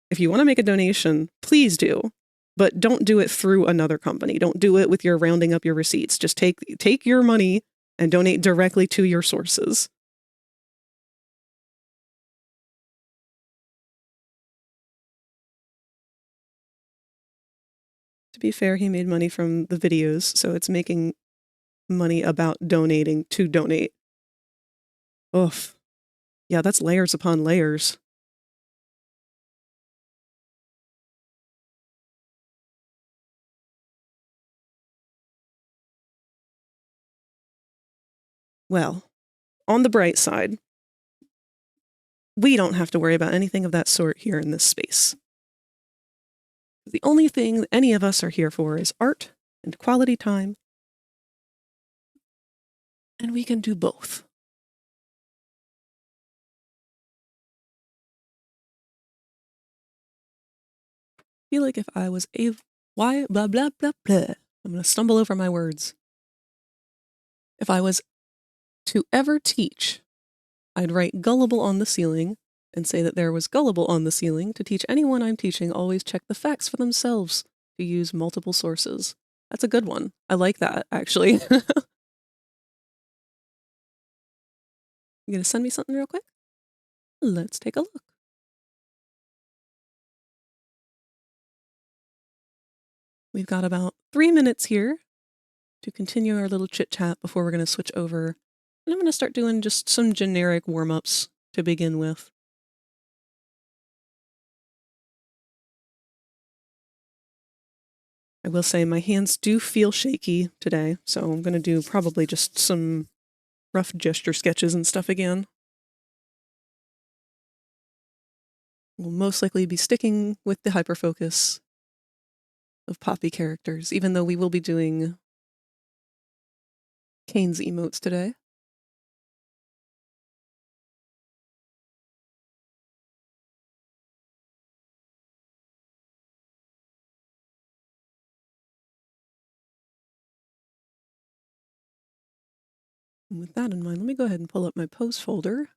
If you want to make a donation, please do. But don't do it through another company. Don't do it with your rounding up your receipts. Just take your money and donate directly to your sources. To be fair, he made money from the videos, so it's making money about donating to donate. Oof. Yeah, that's layers upon layers. Well, on the bright side, we don't have to worry about anything of that sort here in this space. The only thing any of us are here for is art and quality time. And we can do both. I feel like if I was why blah blah blah blah. I'm gonna stumble over my words. If I was to ever teach, I'd write gullible on the ceiling and say that there was gullible on the ceiling to teach anyone I'm teaching always check the facts for themselves to use multiple sources. That's a good one. I like that, actually. You gonna send me something real quick? Let's take a look. We've got about 3 minutes here to continue our little chit chat before we're going to switch over. And I'm going to start doing just some generic warm-ups to begin with. I will say my hands do feel shaky today, so I'm going to do probably just some rough gesture sketches and stuff again. We'll most likely be sticking with the hyperfocus of Poppy characters, even though we will be doing CAINE's emotes today. And with that in mind, let me go ahead and pull up my post folder.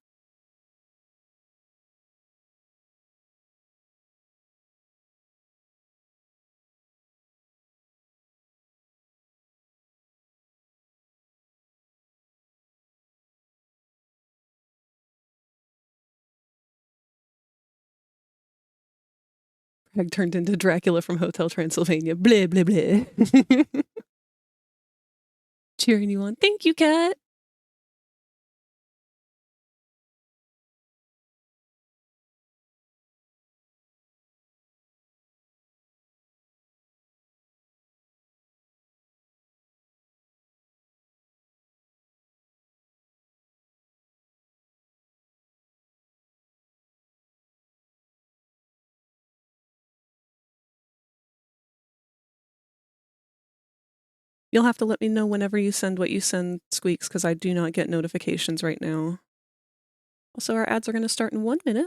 Greg turned into Dracula from Hotel Transylvania. Blah, blah, blah. Cheering you on. Thank you, Kat. You'll have to let me know whenever you send what you send, Squeaks, because I do not get notifications right now. Also, our ads are going to start in 1 minute.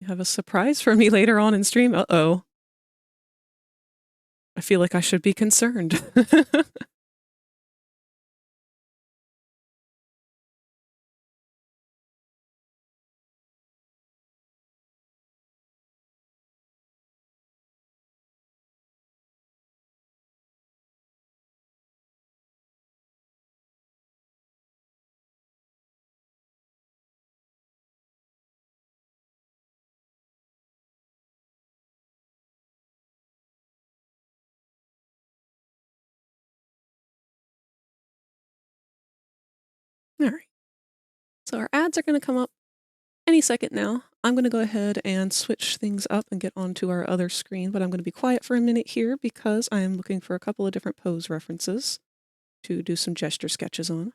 You have a surprise for me later on in stream. Uh-oh. I feel like I should be concerned. All right. So our ads are going to come up any second now. I'm going to go ahead and switch things up and get onto our other screen, but I'm going to be quiet for a minute here because I am looking for a couple of different pose references to do some gesture sketches on.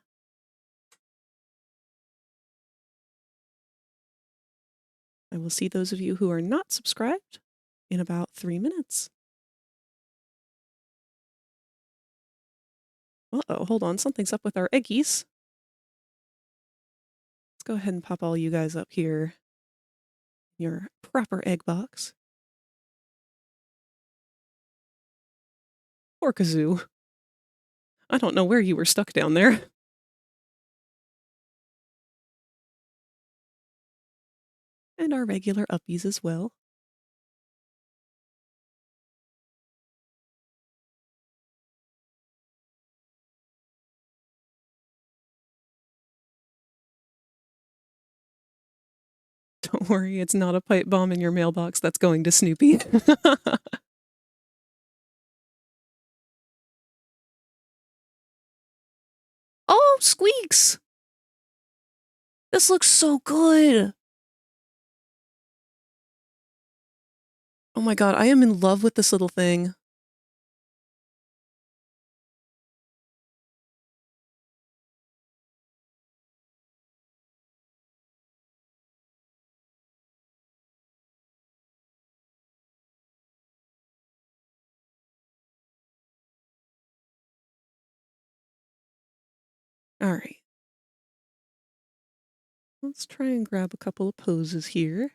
I will see those of you who are not subscribed in about 3 minutes. Uh-oh, hold on, something's up with our eggies. Let's go ahead and pop all you guys up here. Your proper egg box. Poor Kazoo. I don't know where you were stuck down there. And our regular uppies as well. Don't worry, it's not a pipe bomb in your mailbox that's going to Snoopy. Oh, Squeaks! This looks so good! Oh my god, I am in love with this little thing. Alright. Let's try and grab a couple of poses here.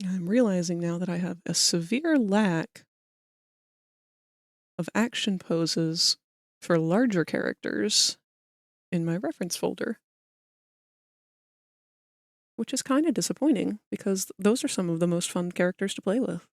I'm realizing now that I have a severe lack of action poses for larger characters in my reference folder. Which is kind of disappointing, because those are some of the most fun characters to play with.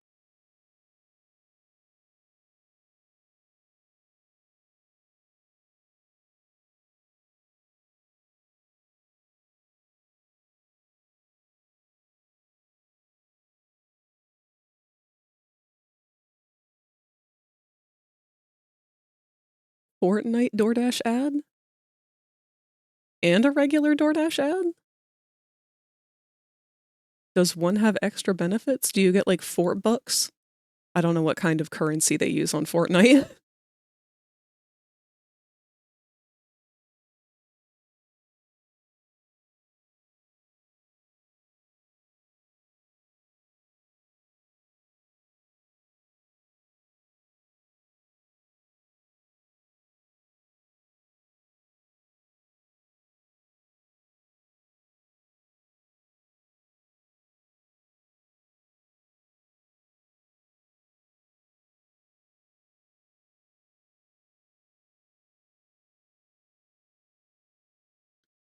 Fortnite DoorDash ad? And a regular DoorDash ad? Does one have extra benefits? Do you get like $4? I don't know what kind of currency they use on Fortnite.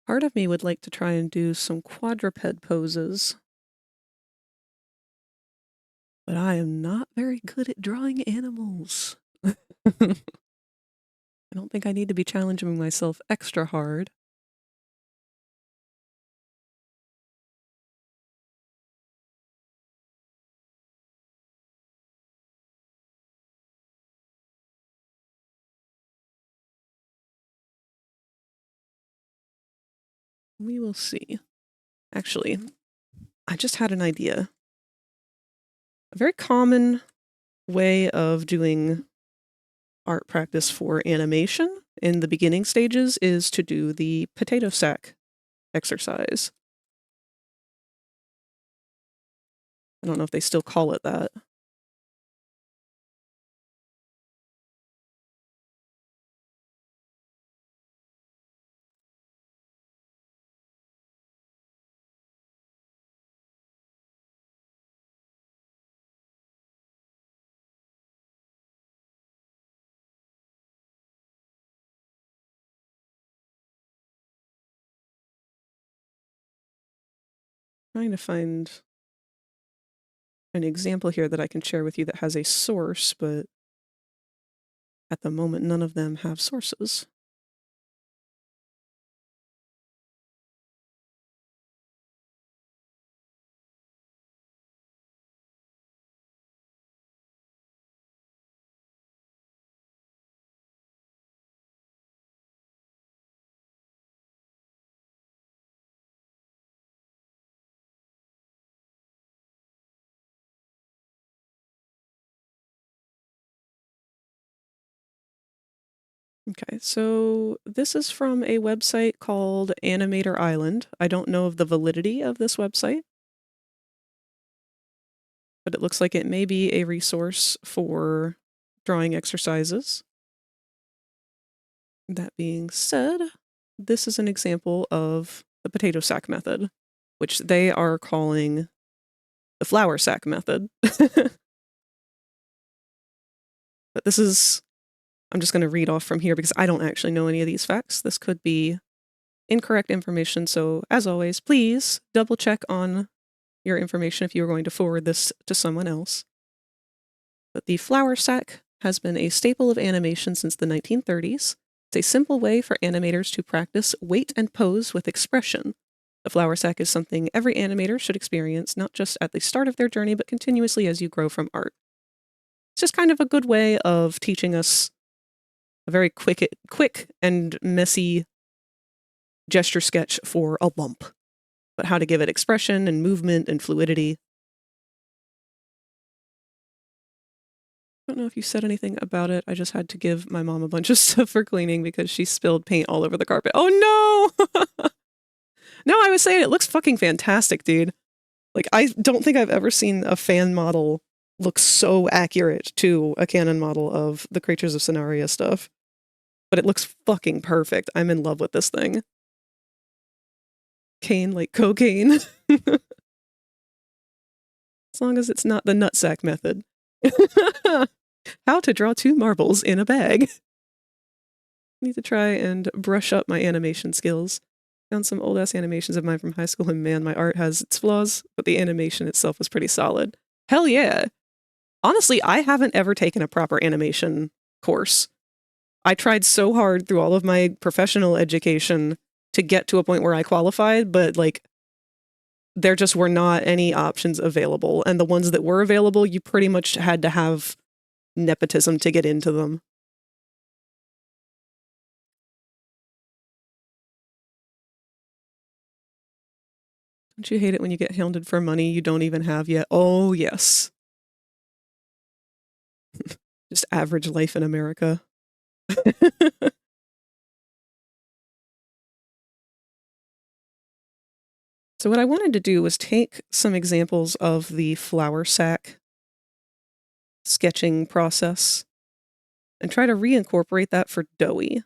Part of me would like to try and do some quadruped poses. But I am not very good at drawing animals. I don't think I need to be challenging myself extra hard. We will see. Actually, I just had an idea. A very common way of doing art practice for animation in the beginning stages is to do the potato sack exercise. I don't know if they still call it that. Trying to find an example here that I can share with you that has a source, but at the moment, none of them have sources. Okay, so this is from a website called Animator Island. I don't know of the validity of this website, but it looks like it may be a resource for drawing exercises. That being said, this is an example of the potato sack method, which they are calling the flour sack method. But this is, I'm just going to read off from here because I don't actually know any of these facts. This could be incorrect information. So as always, please double check on your information if you are going to forward this to someone else. But the flour sack has been a staple of animation since the 1930s. It's a simple way for animators to practice weight and pose with expression. The flour sack is something every animator should experience, not just at the start of their journey, but continuously as you grow from art. It's just kind of a good way of teaching us a very quick and messy gesture sketch for a lump, but how to give it expression and movement and fluidity. I don't know if you said anything about it. I just had to give my mom a bunch of stuff for cleaning because she spilled paint all over the carpet. Oh no! No, I was saying it looks fucking fantastic, dude. Like, I don't think I've ever seen a fan model look so accurate to a canon model of the Creatures of Scenaria stuff. But it looks fucking perfect. I'm in love with this thing. CAINE like cocaine. As long as it's not the nutsack method. How to draw 2 marbles in a bag. Need to try and brush up my animation skills. Found some old-ass animations of mine from high school, and man, my art has its flaws, but the animation itself was pretty solid. Hell yeah! Honestly, I haven't ever taken a proper animation course. I tried so hard through all of my professional education to get to a point where I qualified, but, like, there just were not any options available, and the ones that were available, you pretty much had to have nepotism to get into them. Don't you hate it when you get hounded for money you don't even have yet? Oh, yes. Just average life in America. So what I wanted to do was take some examples of the flour sack sketching process and try to reincorporate that for Doughy.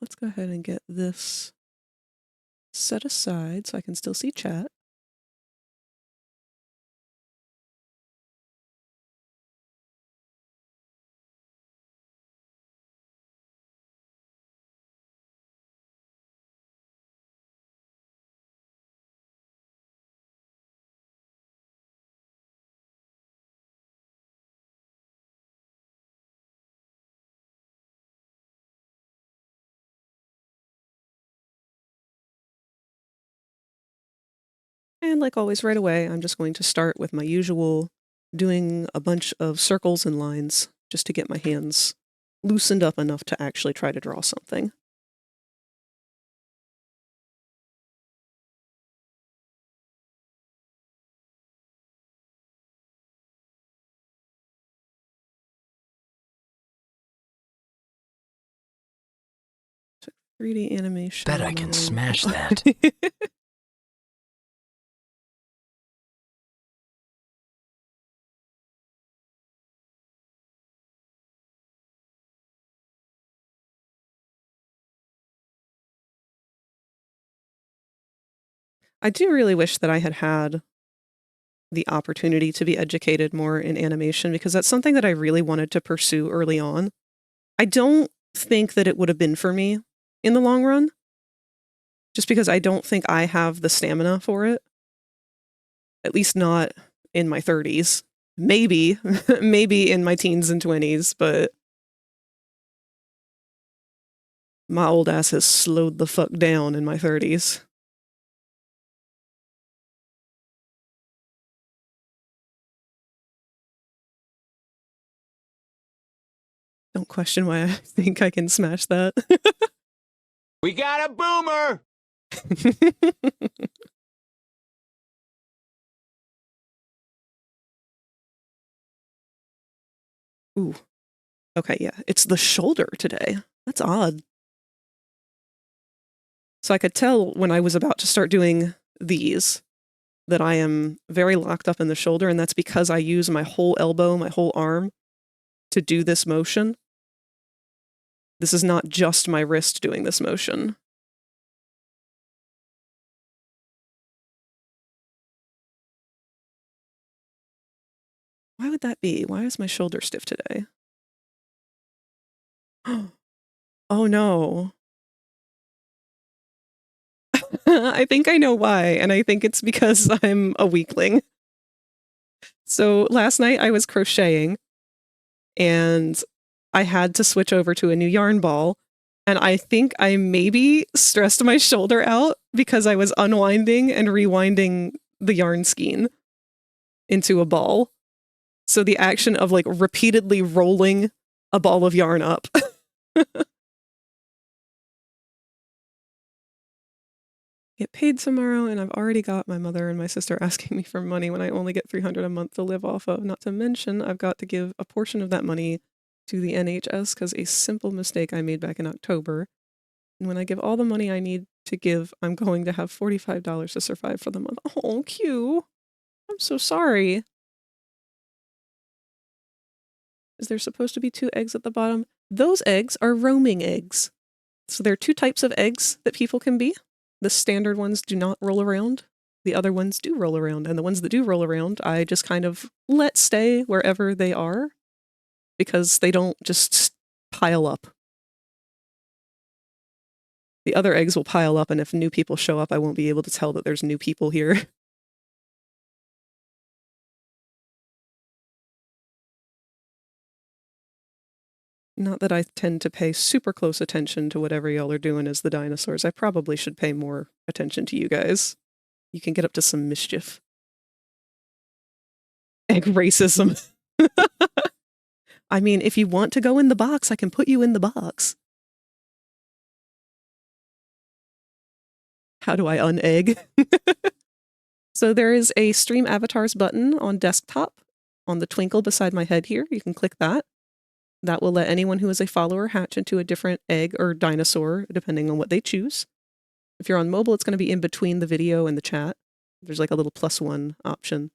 Let's go ahead and get this set aside so I can still see chat. And like always, right away, I'm just going to start with my usual doing a bunch of circles and lines just to get my hands loosened up enough to actually try to draw something. 3D animation. Bet I can smash that. I do really wish that I had had the opportunity to be educated more in animation, because that's something that I really wanted to pursue early on. I don't think that it would have been for me in the long run, just because I don't think I have the stamina for it. At least not in my 30s. Maybe, maybe in my teens and 20s, but my old ass has slowed the fuck down in my 30s. Don't question why I think I can smash that. We got a boomer! Ooh. Okay, yeah. It's the shoulder today. That's odd. So I could tell when I was about to start doing these that I am very locked up in the shoulder, and that's because I use my whole elbow, my whole arm to do this motion. This is not just my wrist doing this motion. Why would that be? Why is my shoulder stiff today? Oh no. I think I know why, and I think it's because I'm a weakling. So last night I was crocheting, and I had to switch over to a new yarn ball, and I think I maybe stressed my shoulder out because I was unwinding and rewinding the yarn skein into a ball. So the action of like repeatedly rolling a ball of yarn up. Get paid tomorrow, and I've already got my mother and my sister asking me for money when I only get $300 a month to live off of. Not to mention, I've got to give a portion of that money to the NHS because a simple mistake I made back in October. And when I give all the money I need to give, I'm going to have $45 to survive for the month. Oh, Q. I'm so sorry. Is there supposed to be 2 eggs at the bottom? Those eggs are roaming eggs. So there are 2 types of eggs that people can be. The standard ones do not roll around. The other ones do roll around. And the ones that do roll around, I just kind of let stay wherever they are because they don't just pile up. The other eggs will pile up, and if new people show up, I won't be able to tell that there's new people here. Not that I tend to pay super close attention to whatever y'all are doing as the dinosaurs. I probably should pay more attention to you guys. You can get up to some mischief. Egg racism. I mean, if you want to go in the box, I can put you in the box. How do I unegg? So there is a Stream Avatars button on desktop on the twinkle beside my head here. You can click that. That will let anyone who is a follower hatch into a different egg or dinosaur, depending on what they choose. If you're on mobile, it's going to be in between the video and the chat. There's like a little +1 option.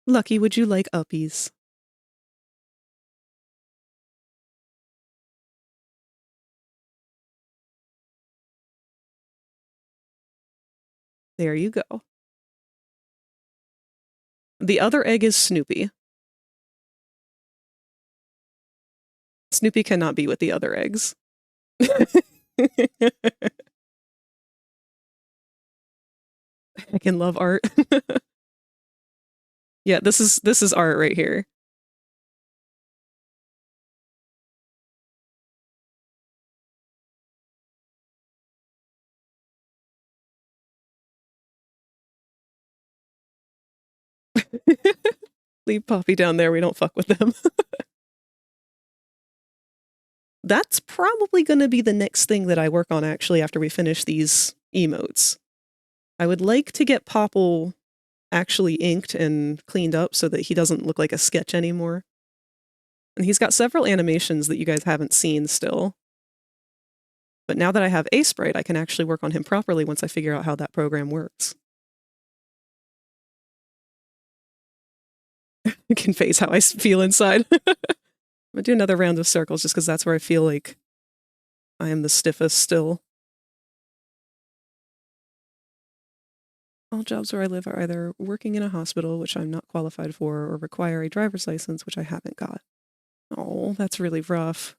Lucky, would you like uppies? There you go. The other egg is Snoopy. Snoopy cannot be with the other eggs. I can love art. Yeah, this is art right here. Leave Poppy down there, we don't fuck with them. That's probably going to be the next thing that I work on actually after we finish these emotes. I would like to get Popple actually inked and cleaned up so that he doesn't look like a sketch anymore. And he's got several animations that you guys haven't seen still. But now that I have Sprite, I can actually work on him properly once I figure out how that program works. I can face how I feel inside. I'm gonna do another round of circles just because that's where I feel like I am the stiffest still. All jobs where I live are either working in a hospital, which I'm not qualified for, or require a driver's license, which I haven't got. Oh, that's really rough.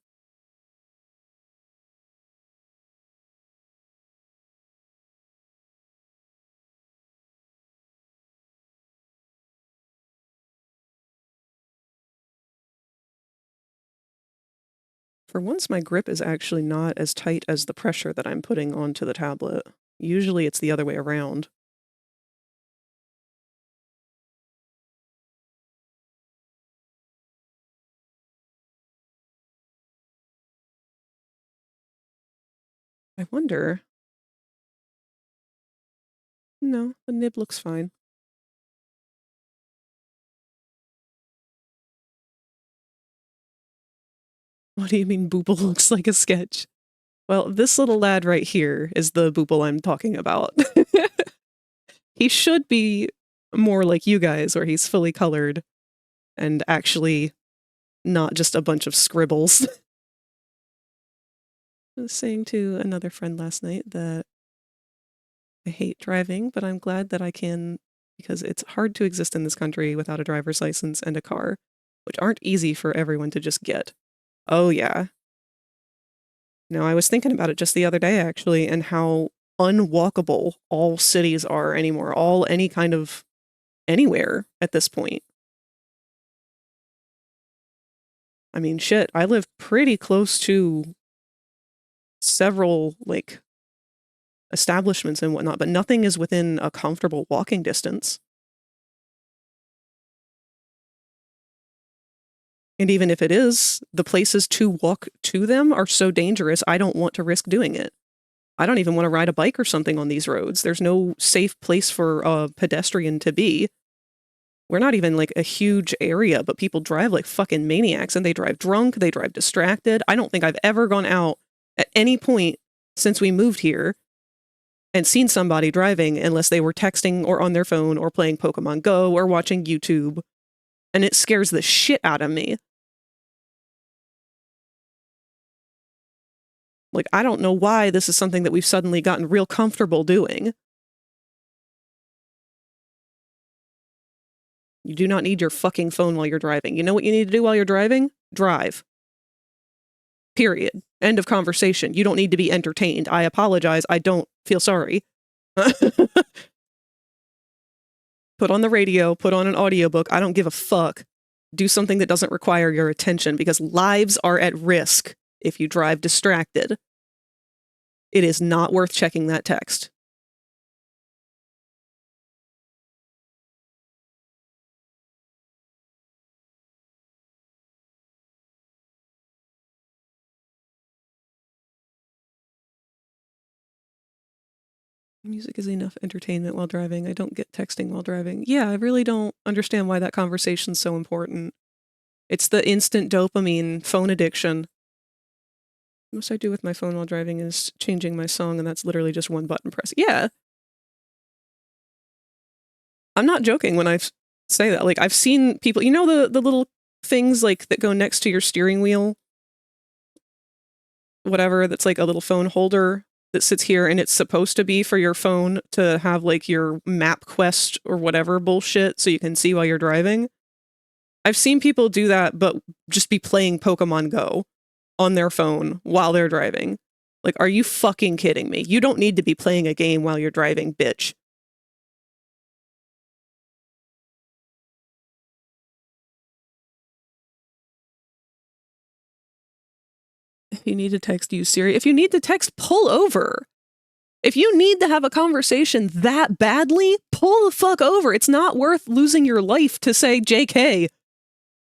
For once, my grip is actually not as tight as the pressure that I'm putting onto the tablet. Usually it's the other way around. I wonder... No, the nib looks fine. What do you mean Boople looks like a sketch? Well, this little lad right here is the Boople I'm talking about. He should be more like you guys, where he's fully colored and actually not just a bunch of scribbles. I was saying to another friend last night that I hate driving, but I'm glad that I can, because it's hard to exist in this country without a driver's license and a car, which aren't easy for everyone to just get. Oh yeah. No, I was thinking about it just the other day, actually, and how unwalkable all cities are anymore, any kind of anywhere at this point. I mean, shit, I live pretty close to several, like, establishments and whatnot, but nothing is within a comfortable walking distance. And even if it is, the places to walk to them are so dangerous, I don't want to risk doing it. I don't even want to ride a bike or something on these roads. There's no safe place for a pedestrian to be. We're not even like a huge area, but people drive like fucking maniacs, and they drive drunk, they drive distracted. I don't think I've ever gone out at any point since we moved here and seen somebody driving unless they were texting or on their phone or playing Pokemon Go or watching YouTube. And it scares the shit out of me. Like, I don't know why this is something that we've suddenly gotten real comfortable doing. You do not need your fucking phone while you're driving. You know what you need to do while you're driving? Drive. Period. End of conversation. You don't need to be entertained. I apologize. I don't feel sorry. Put on the radio, put on an audiobook. I don't give a fuck. Do something that doesn't require your attention, because lives are at risk if you drive distracted. It is not worth checking that text. Music is enough entertainment while driving. I don't get texting while driving. Yeah, I really don't understand why that conversation's so important. It's the instant dopamine phone addiction. Most I do with my phone while driving is changing my song, and that's literally just one button press. Yeah. I'm not joking when I say that. Like, I've seen people, you know, the little things like that go next to your steering wheel? Whatever, that's like a little phone holder that sits here, and it's supposed to be for your phone to have like your map quest or whatever bullshit so you can see while you're driving. I've seen people do that, but just be playing Pokemon Go on their phone while they're driving. Like, are you fucking kidding me? You don't need to be playing a game while you're driving, bitch. If you need to text, use Siri. If you need to text, pull over. If you need to have a conversation that badly, pull the fuck over. It's not worth losing your life to say JK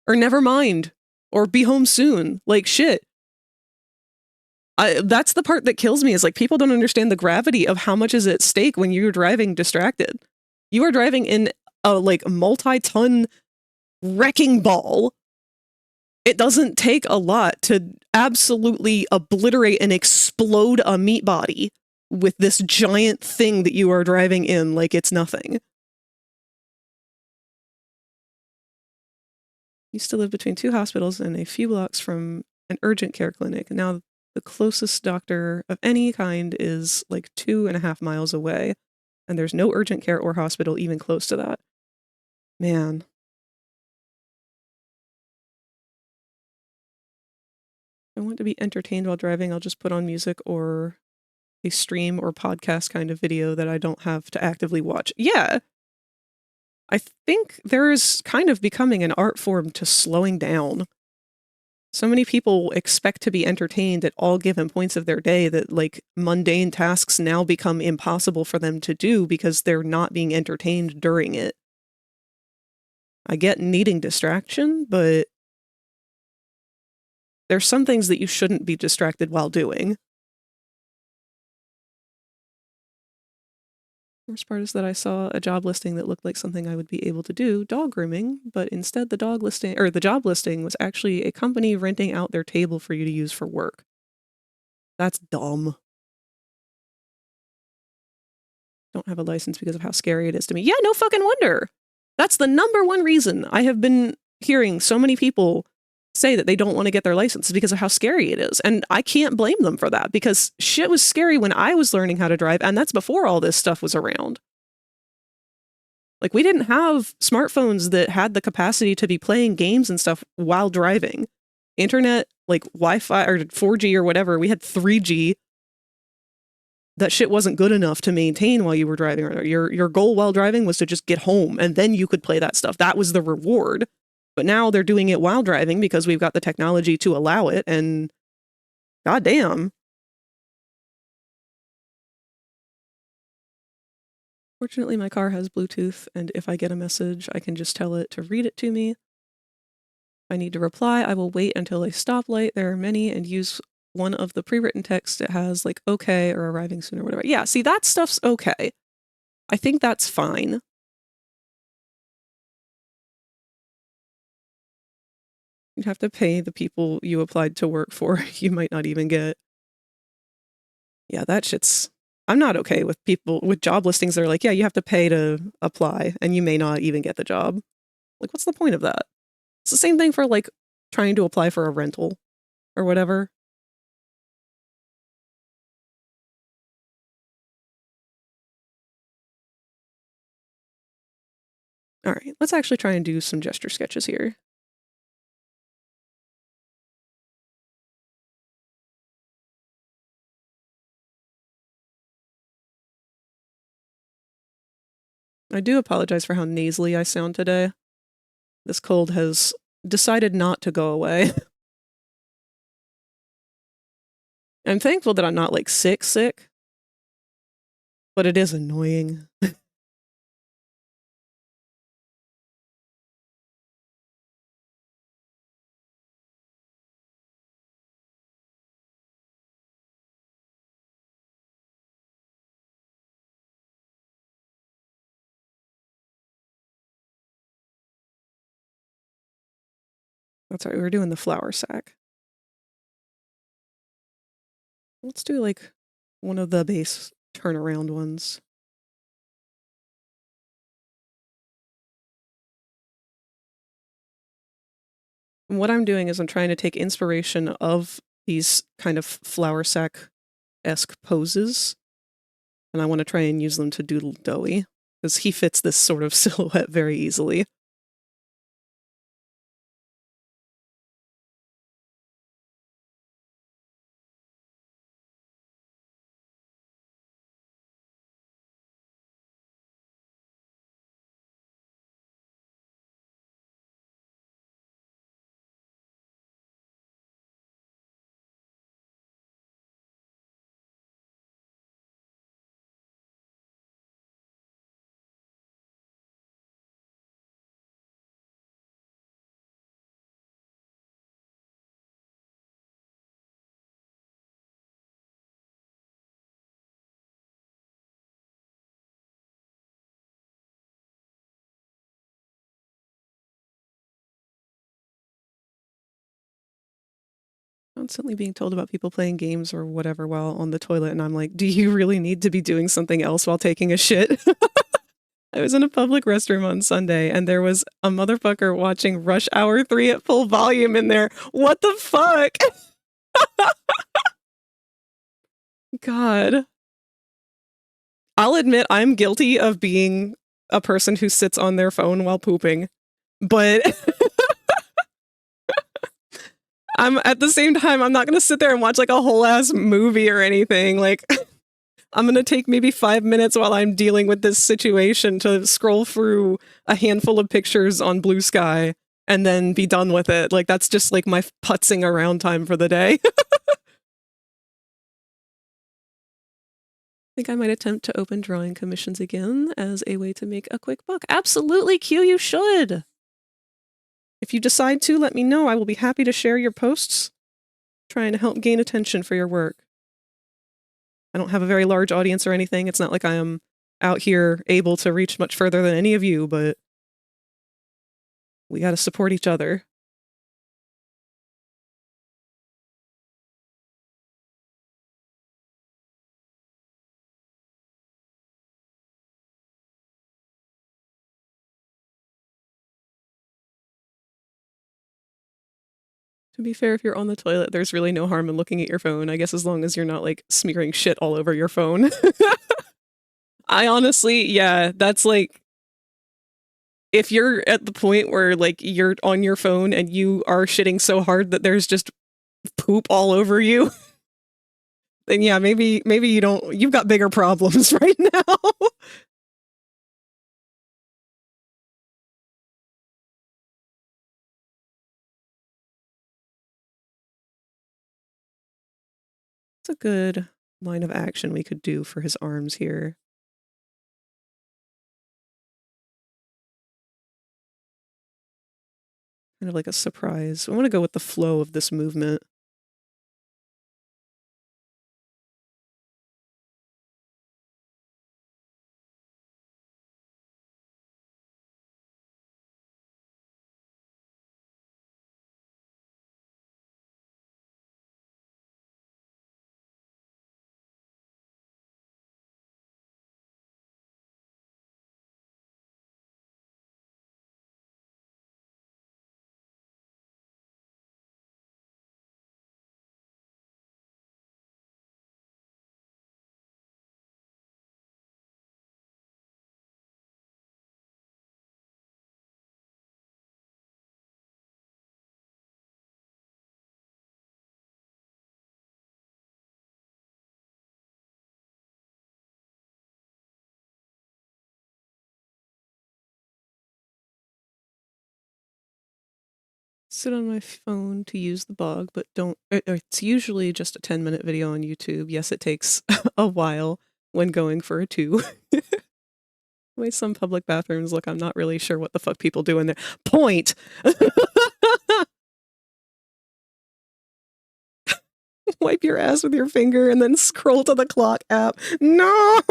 or never mind or be home soon. Like, shit. That's the part that kills me, is like people don't understand the gravity of how much is at stake when you're driving distracted. You are driving in a like multi-ton wrecking ball. It doesn't take a lot to absolutely obliterate and explode a meat body with this giant thing that you are driving in like it's nothing. Used to live between 2 hospitals and a few blocks from an urgent care clinic. Now the closest doctor of any kind is like 2.5 miles away, and there's no urgent care or hospital even close to that. Man. If I want to be entertained while driving, I'll just put on music or a stream or podcast kind of video that I don't have to actively watch. Yeah. I think there is kind of becoming an art form to slowing down. So many people expect to be entertained at all given points of their day that like mundane tasks now become impossible for them to do because they're not being entertained during it. I get needing distraction, but there's some things that you shouldn't be distracted while doing. Worst part is that I saw a job listing that looked like something I would be able to do, dog grooming, but instead the job listing was actually a company renting out their table for you to use for work. That's dumb. Don't have a license because of how scary it is to me. Yeah, no fucking wonder. That's the #1 reason I have been hearing so many people say that they don't want to get their license, because of how scary it is. And I can't blame them for that, because shit was scary when I was learning how to drive, and that's before all this stuff was around. Like, we didn't have smartphones that had the capacity to be playing games and stuff while driving. Internet, like Wi-Fi or 4G or whatever, we had 3G. That shit wasn't good enough to maintain while you were driving. Your goal while driving was to just get home, and then you could play that stuff. That was the reward. But now they're doing it while driving because we've got the technology to allow it, and goddamn. Fortunately, my car has Bluetooth, and if I get a message, I can just tell it to read it to me. If I need to reply, I will wait until a stoplight, there are many, and use one of the pre-written texts that has like okay or arriving soon or whatever. Yeah, see, that stuff's okay. I think that's fine. You'd have to pay the people you applied to work for. You might not even get. Yeah, that shit's... I'm not okay with people with job listings that are like, yeah, you have to pay to apply, and you may not even get the job. Like, what's the point of that? It's the same thing for like trying to apply for a rental or whatever. All right, let's actually try and do some gesture sketches here. I do apologize for how nasally I sound today. This cold has decided not to go away. I'm thankful that I'm not like sick, but it is annoying. That's right, we were doing the flour sack. Let's do like one of the base turnaround ones. And what I'm doing is I'm trying to take inspiration of these kind of flour sack-esque poses, and I want to try and use them to doodle Doughy, because he fits this sort of silhouette very easily. constantly being told about people playing games or whatever while on the toilet, and I'm like, do you really need to be doing something else while taking a shit? I was in a public restroom on Sunday, and there was a motherfucker watching Rush Hour 3 at full volume in there. What the fuck? God. I'll admit I'm guilty of being a person who sits on their phone while pooping, but I'm at the same time, I'm not gonna sit there and watch like a whole ass movie or anything. Like, I'm gonna take maybe 5 minutes while I'm dealing with this situation to scroll through a handful of pictures on Blue Sky and then be done with it. Like, that's just like my putzing around time for the day. I think I might attempt to open drawing commissions again as a way to make a quick buck. Absolutely, Q, you should! If you decide to, let me know. I will be happy to share your posts, trying to help gain attention for your work. I don't have a very large audience or anything. It's not like I am out here able to reach much further than any of you, but we gotta support each other. To be fair, if you're on the toilet, there's really no harm in looking at your phone. I guess as long as you're not, like, smearing shit all over your phone. I honestly, yeah, that's like... If you're at the point where, like, you're on your phone and you are shitting so hard that there's just poop all over you, then yeah, maybe you don't... You've got bigger problems right now. It's a good line of action we could do for his arms here. Kind of like a surprise. I want to go with the flow of this movement. Sit on my phone to use the bog, but don't... It's usually just a 10-minute video on YouTube. Yes, it takes a while when going for a 2. The way some public bathrooms look, I'm not really sure what the fuck people do in there. Point! Wipe your ass with your finger and then scroll to the clock app. No!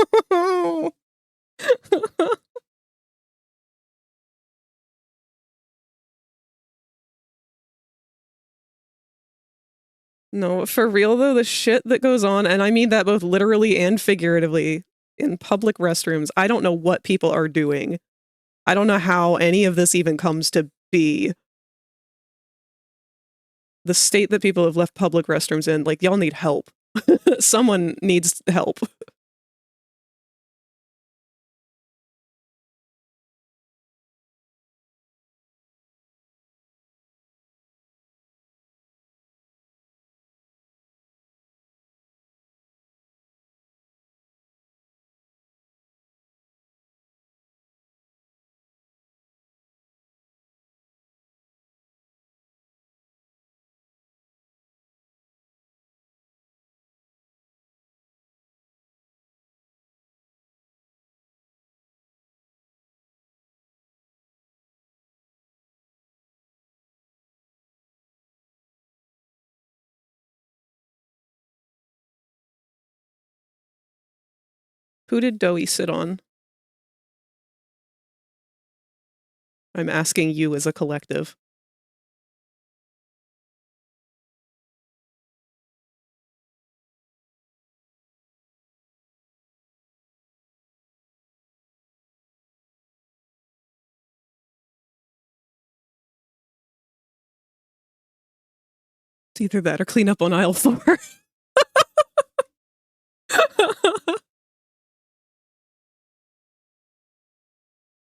No, for real though, the shit that goes on, and I mean that both literally and figuratively, in public restrooms, I don't know what people are doing. I don't know how any of this even comes to be. The state that people have left public restrooms in, like, y'all need help. Someone needs help. Who did Doey sit on? I'm asking you as a collective. It's either that or clean up on aisle 4.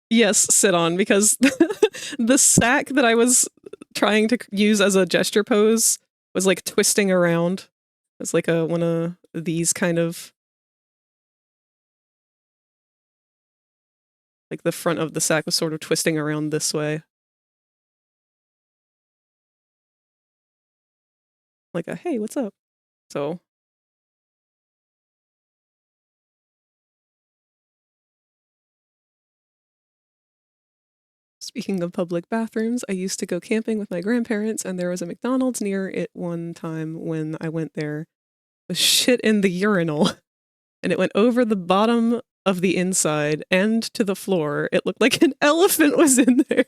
Yes, sit on, because the sack that I was trying to use as a gesture pose was like twisting around. It's like one of these kind of, like the front of the sack was sort of twisting around this way. Like a, hey, what's up? So. Speaking of public bathrooms, I used to go camping with my grandparents, and there was a McDonald's near it one time when I went there. The shit in the urinal, and it went over the bottom of the inside and to the floor. It looked like an elephant was in there.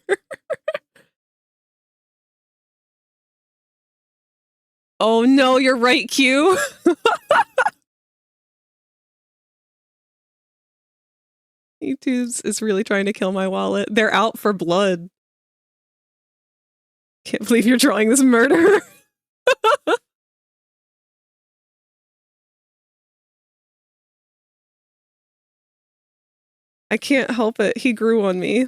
Oh no, you're right, Q. YouTube's is really trying to kill my wallet. They're out for blood. Can't believe you're drawing this murder. I can't help it. He grew on me.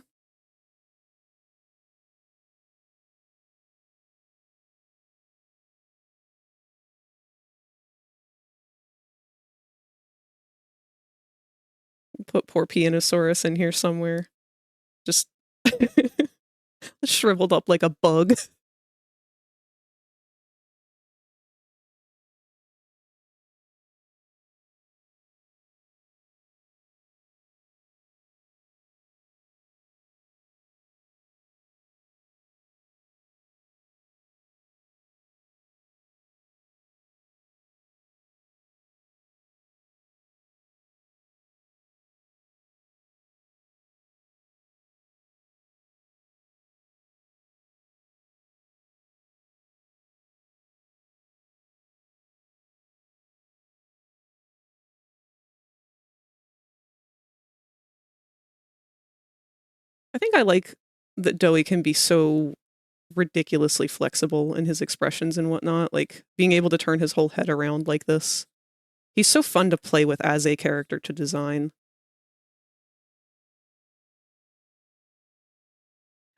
Put poor Pianosaurus in here somewhere. Just shriveled up like a bug. I think I like that Doey can be so ridiculously flexible in his expressions and whatnot, like being able to turn his whole head around like this. He's so fun to play with as a character to design.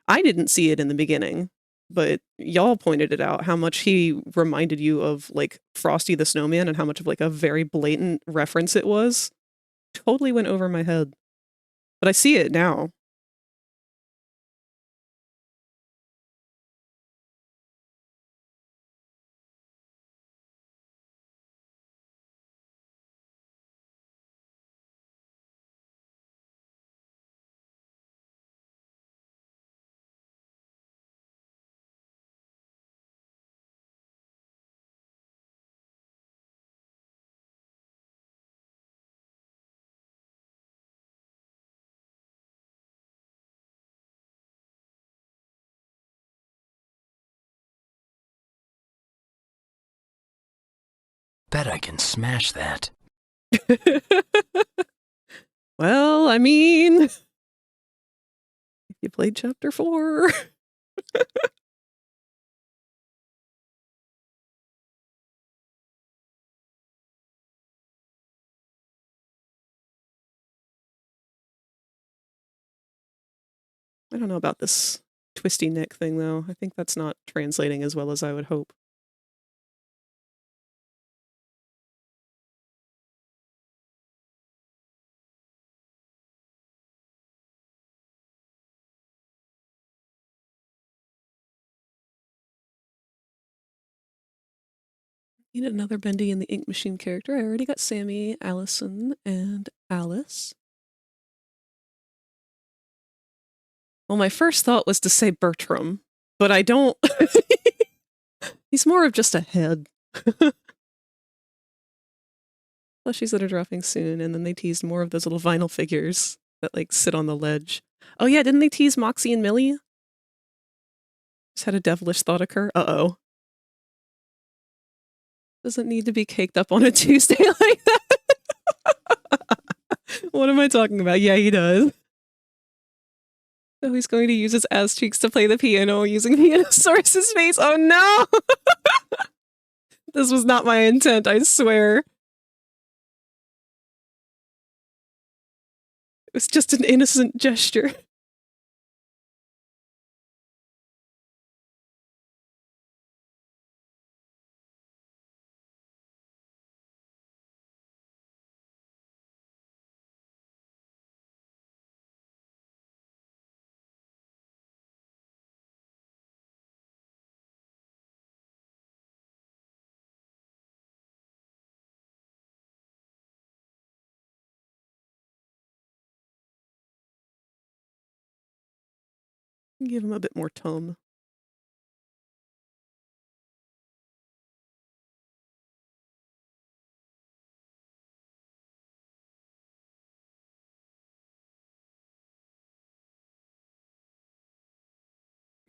I didn't see it in the beginning, but y'all pointed it out, how much he reminded you of like Frosty the Snowman and how much of like a very blatant reference it was. Totally went over my head. But I see it now. Bet I can smash that. Well, I mean, if you played chapter 4. I don't know about this twisty neck thing, though. I think that's not translating as well as I would hope. Need another Bendy in the Ink Machine character. I already got Sammy, Allison, and Alice. Well, my first thought was to say Bertram, but I don't. He's more of just a head. Plushies that are dropping soon, and then they teased more of those little vinyl figures that like sit on the ledge. Oh yeah, didn't they tease Moxie and Millie? Just had a devilish thought occur. Uh-oh. Doesn't need to be caked up on a Tuesday like that. What am I talking about? Yeah, he does. So he's going to use his ass cheeks to play the piano using Pianosaurus's face. Oh no! This was not my intent, I swear. It was just an innocent gesture. Give him a bit more tone.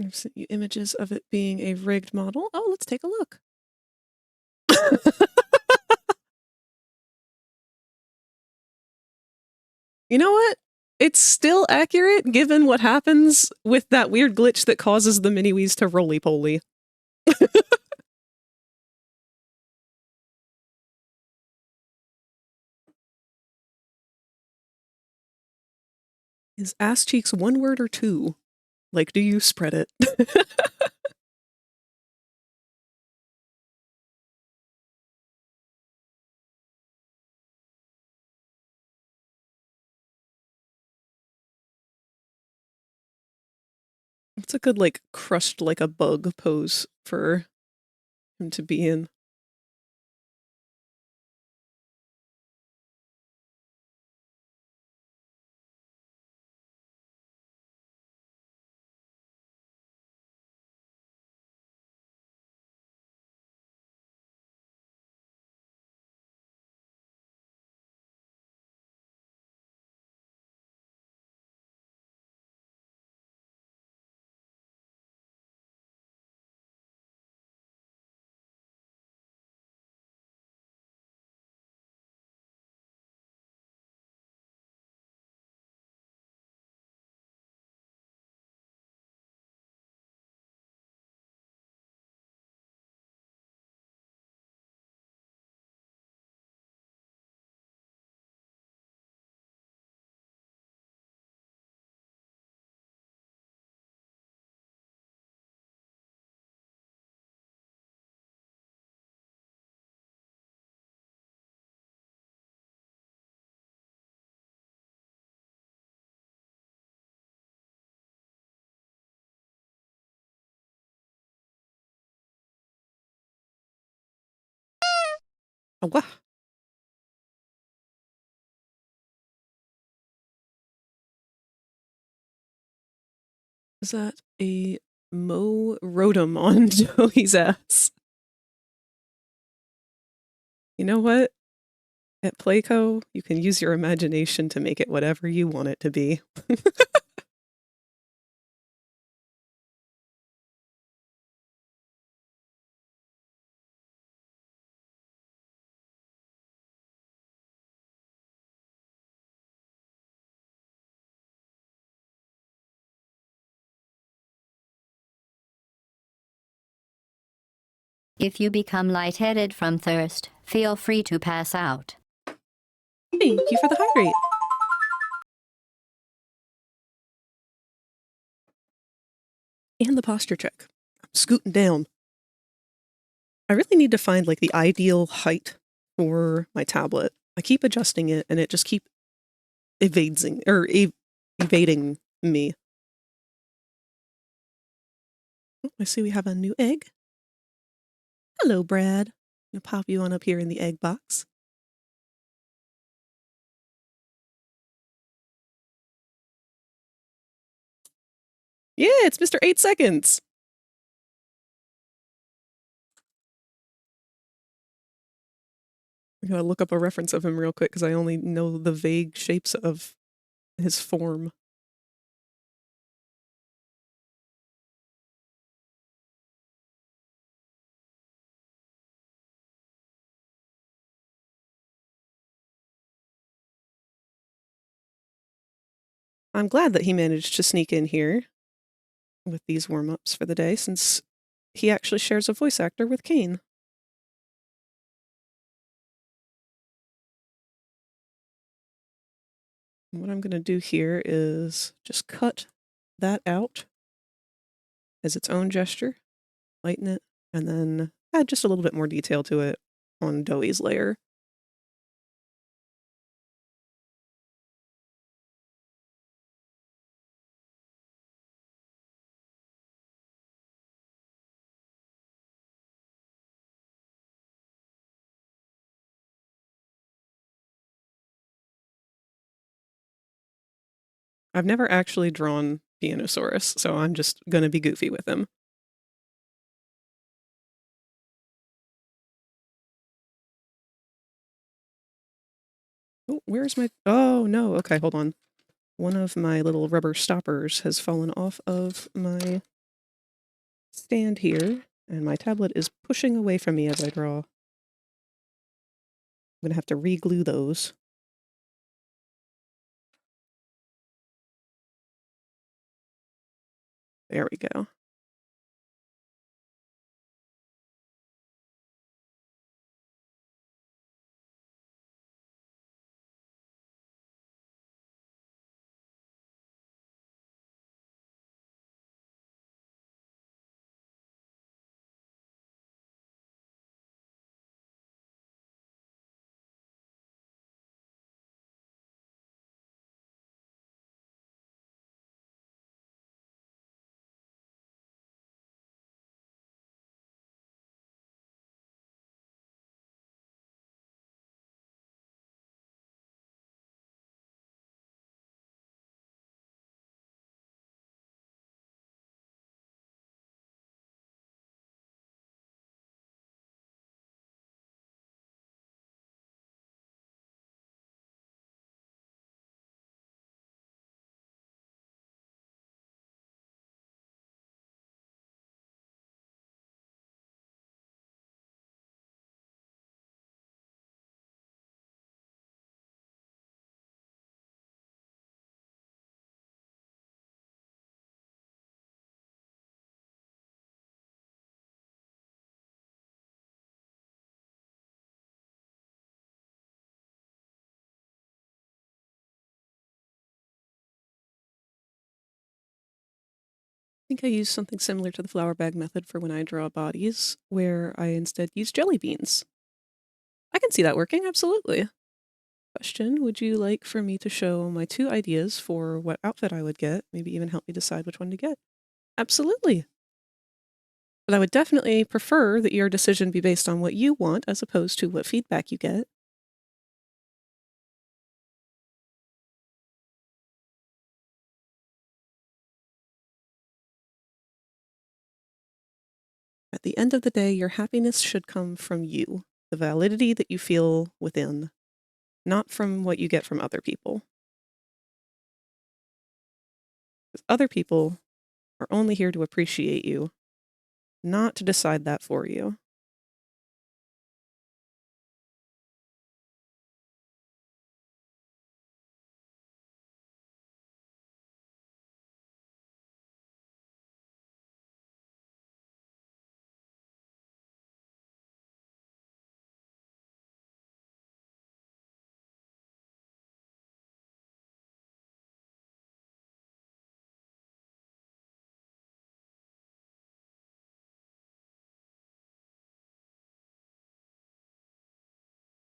I've sent you images of it being a rigged model. Oh, let's take a look. You know what? It's still accurate given what happens with that weird glitch that causes the mini-Wiis to roly-poly. Is ass cheeks one word or two? Like, do you spread it? It's a good, like, crushed like a bug pose for him to be in. Oh, wow. Is that a Mo Rotom on Joey's ass? You know what? At Playco, you can use your imagination to make it whatever you want it to be. If you become lightheaded from thirst, feel free to pass out. Thank you for the hydrate. And the posture check. I'm scooting down. I really need to find like the ideal height for my tablet. I keep adjusting it and it just keeps evading me. Oh, I see we have a new egg. Hello, Brad. I'm gonna pop you on up here in the egg box. Yeah, it's Mr. 8 Seconds. I gotta look up a reference of him real quick because I only know the vague shapes of his form. I'm glad that he managed to sneak in here with these warm-ups for the day, since he actually shares a voice actor with CAINE. What I'm going to do here is just cut that out as its own gesture, lighten it, and then add just a little bit more detail to it on Doughy's layer. I've never actually drawn Pianosaurus, so I'm just gonna be goofy with him. Oh, where's my... Oh, no. Okay, hold on. One of my little rubber stoppers has fallen off of my stand here, and my tablet is pushing away from me as I draw. I'm gonna have to re-glue those. There we go. I think I use something similar to the flower bag method for when I draw bodies, where I instead use jelly beans. I can see that working, absolutely. Question, would you like for me to show my 2 ideas for what outfit I would get? Maybe even help me decide which one to get? Absolutely. But I would definitely prefer that your decision be based on what you want as opposed to what feedback you get. At the end of the day, your happiness should come from you, the validity that you feel within, not from what you get from other people. 'Cause other people are only here to appreciate you, not to decide that for you.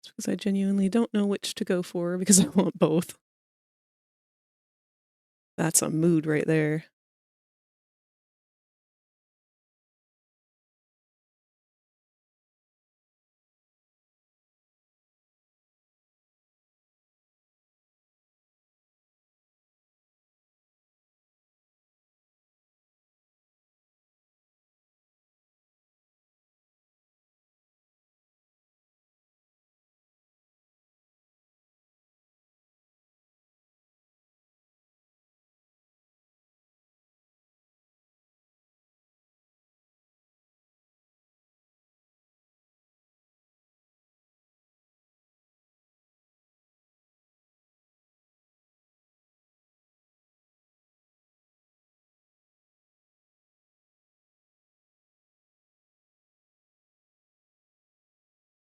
It's because I genuinely don't know which to go for because I want both. That's a mood right there.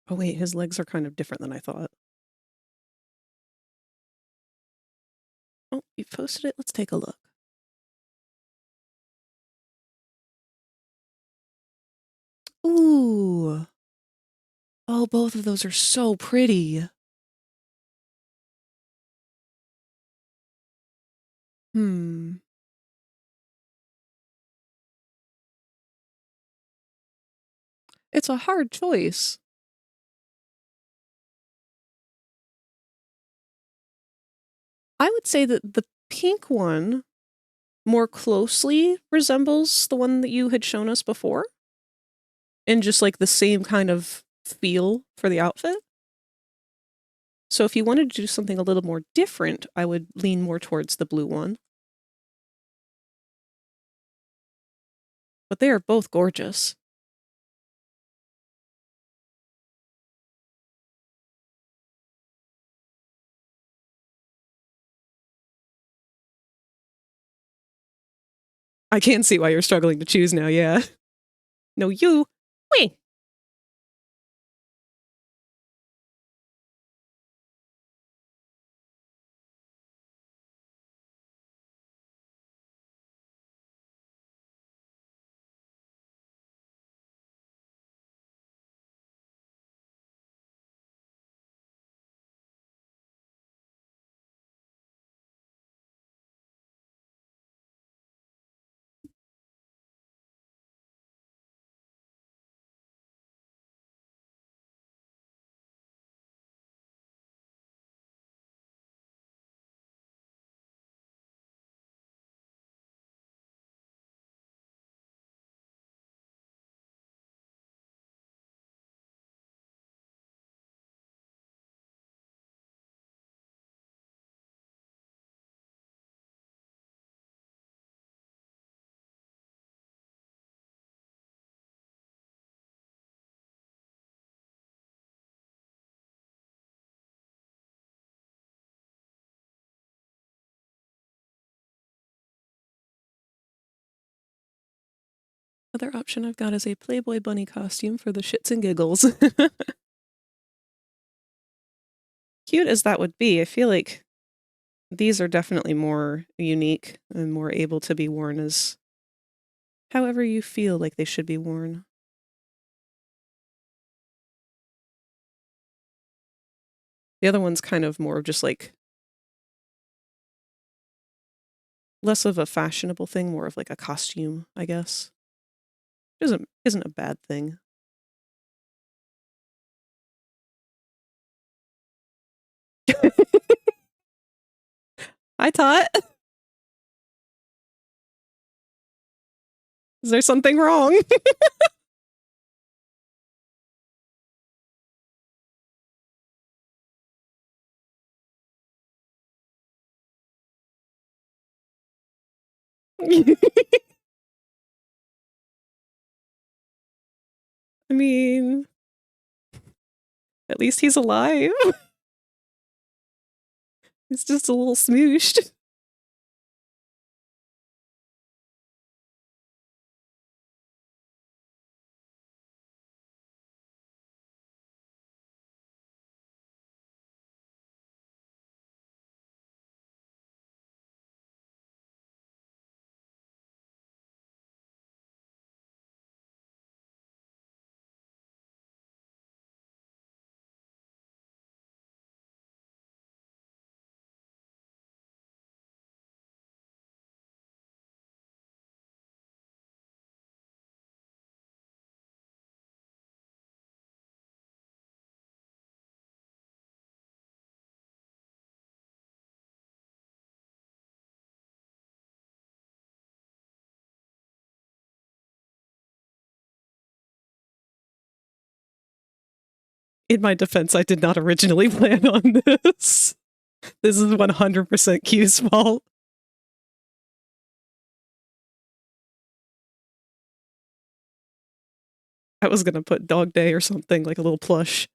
Oh wait, his legs are kind of different than I thought. posted it. Let's take a look. Ooh. Oh, both of those are so pretty. Hmm. It's a hard choice. I would say that the pink one more closely resembles the one that you had shown us before. And just like the same kind of feel for the outfit. So if you wanted to do something a little more different, I would lean more towards the blue one. But they are both gorgeous. I can see why you're struggling to choose now, yeah. No, you. Wait. Other option I've got is a Playboy bunny costume for the shits and giggles. Cute as that would be, I feel like these are definitely more unique and more able to be worn as however you feel like they should be worn. The other one's kind of more of just like less of a fashionable thing, more of like a costume, I guess. Isn't a bad thing. Hi, Tot. Is there something wrong? I mean, at least he's alive. He's just a little smooshed. In my defense, I did not originally plan on this. This is 100% Q's fault. I was gonna put Dog Day or something, like a little plush.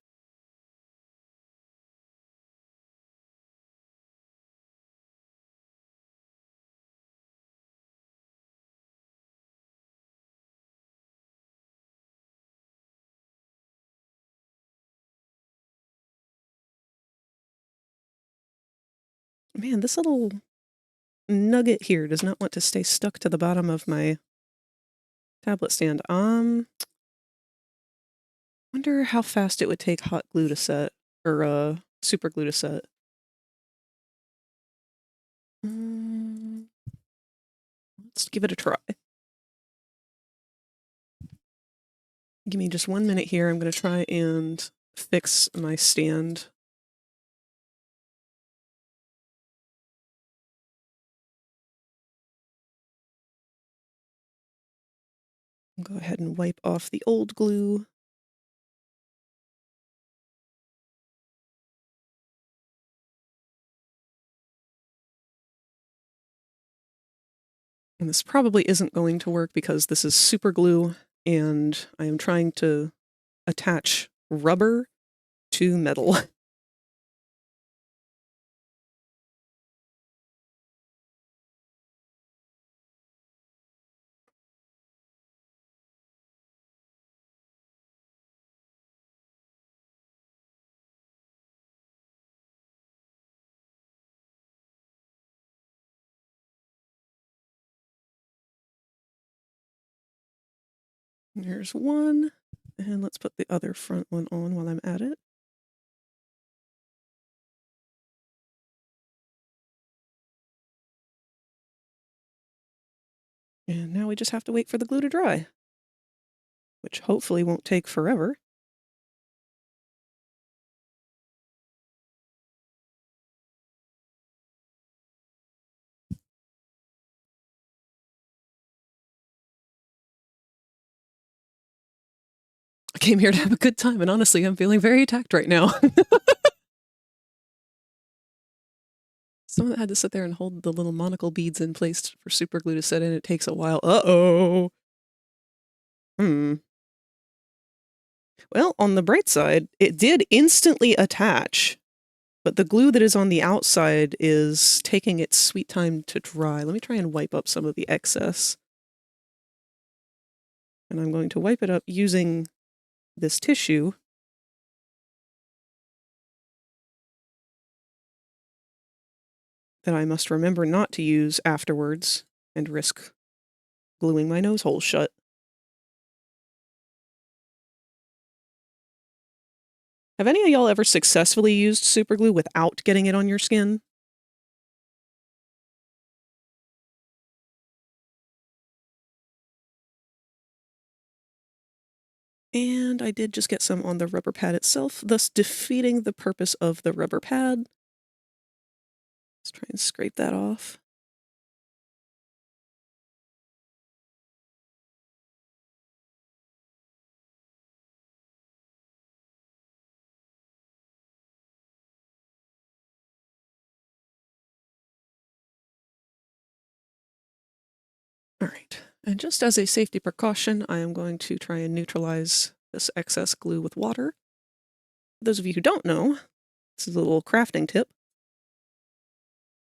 Man, this little nugget here does not want to stay stuck to the bottom of my tablet stand. Wonder how fast it would take hot glue to set, or super glue to set. Let's give it a try. Give me just 1 minute here. I'm going to try and fix my stand. I'll go ahead and wipe off the old glue. And this probably isn't going to work because this is super glue and I am trying to attach rubber to metal. There's one, and let's put the other front one on while I'm at it. And now we just have to wait for the glue to dry, which hopefully won't take forever. I came here to have a good time, and honestly, I'm feeling very attacked right now. Someone had to sit there and hold the little monocle beads in place for super glue to set in. It takes a while. Uh-oh. Well, on the bright side, it did instantly attach, but the glue that is on the outside is taking its sweet time to dry. Let me try and wipe up some of the excess. And I'm going to wipe it up using this tissue. That I must remember not to use afterwards and risk gluing my nose hole shut. Have any of y'all ever successfully used super glue without getting it on your skin? And I did just get some on the rubber pad itself, thus defeating the purpose of the rubber pad. Let's try and scrape that off. All right, and just as a safety precaution, I am going to try and neutralize this excess glue with water. For those of you who don't know, this is a little crafting tip.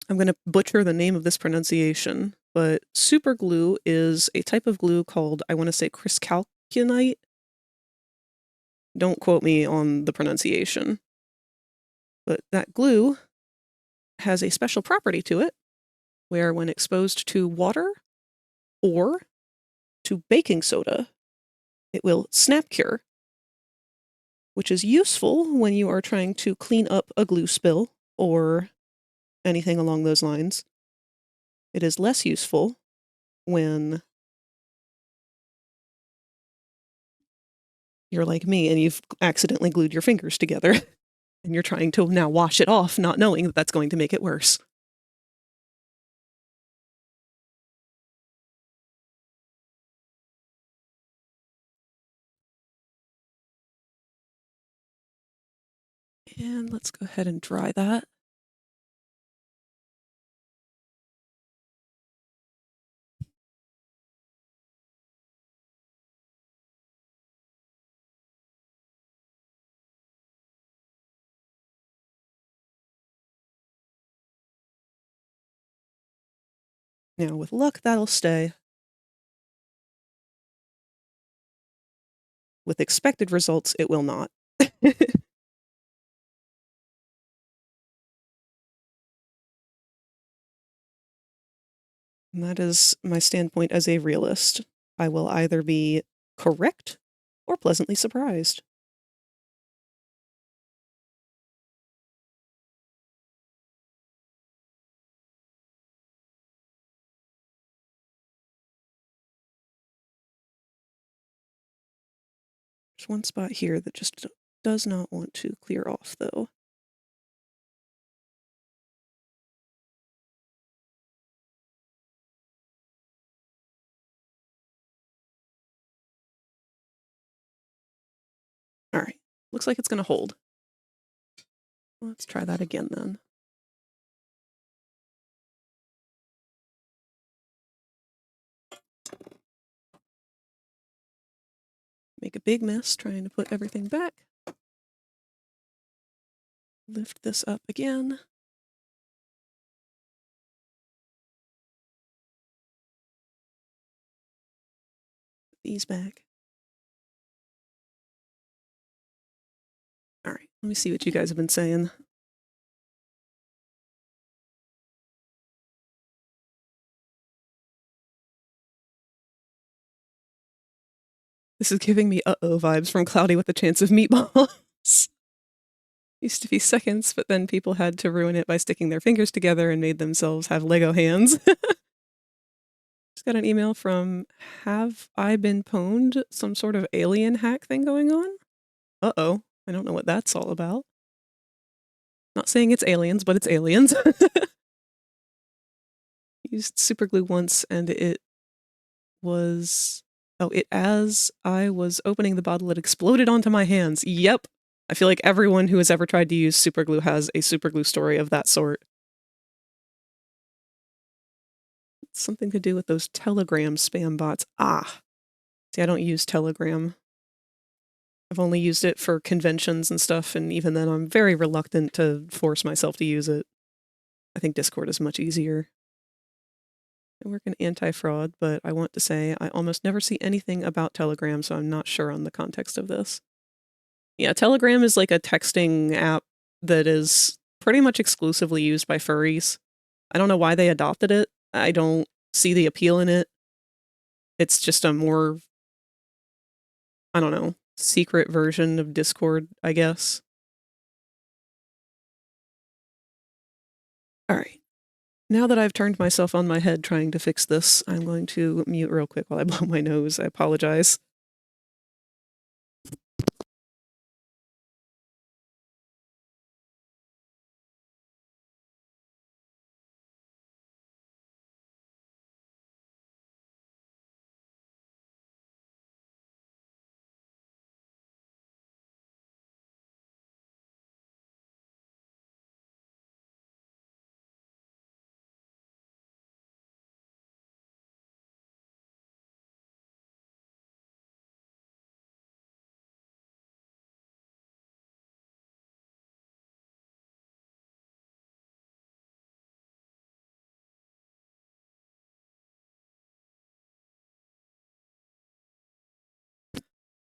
I'm going to butcher the name of this pronunciation, but super glue is a type of glue called, I want to say, crystallinite. Don't quote me on the pronunciation. But that glue has a special property to it, where when exposed to water or to baking soda, it will snap cure, which is useful when you are trying to clean up a glue spill or anything along those lines. It is less useful when you're like me and you've accidentally glued your fingers together and you're trying to now wash it off, not knowing that that's going to make it worse. And let's go ahead and dry that. Now, with luck, that'll stay. With expected results, it will not. And that is my standpoint as a realist. I will either be correct or pleasantly surprised. There's one spot here that just does not want to clear off, though. All right, looks like it's going to hold. Let's try that again then. Make a big mess trying to put everything back. Lift this up again. These back. All right, let me see what you guys have been saying. This is giving me uh-oh vibes from Cloudy with a Chance of Meatballs. Used to be seconds, but then people had to ruin it by sticking their fingers together and made themselves have Lego hands. Just got an email from Have I Been Pwned? Some sort of alien hack thing going on? Uh-oh. I don't know what that's all about. Not saying it's aliens, but it's aliens. Used super glue once and it was... Oh, as I was opening the bottle, it exploded onto my hands. Yep. I feel like everyone who has ever tried to use super glue has a super glue story of that sort. It's something to do with those Telegram spam bots. Ah. See, I don't use Telegram. I've only used it for conventions and stuff, and even then I'm very reluctant to force myself to use it. I think Discord is much easier. I work in anti-fraud, but I want to say I almost never see anything about Telegram, so I'm not sure on the context of this. Yeah, Telegram is like a texting app that is pretty much exclusively used by furries. I don't know why they adopted it. I don't see the appeal in it. It's just a more, I don't know, secret version of Discord, I guess. All right. Now that I've turned myself on my head trying to fix this, I'm going to mute real quick while I blow my nose. I apologize.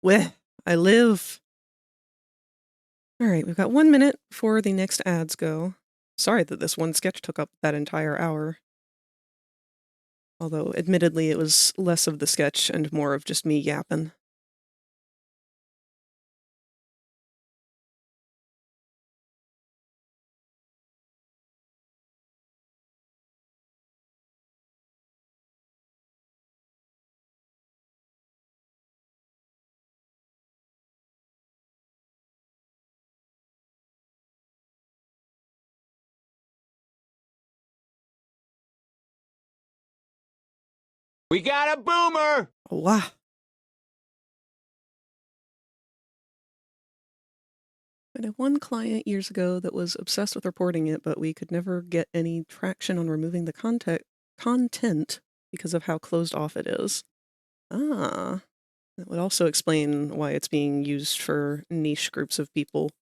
Weh, I live. All right, we've got 1 minute before the next ads go. Sorry that this one sketch took up that entire hour. Although, admittedly, it was less of the sketch and more of just me yapping. We got a boomer! Wow. I had one client years ago that was obsessed with reporting it, but we could never get any traction on removing the content because of how closed off it is. Ah, that would also explain why it's being used for niche groups of people.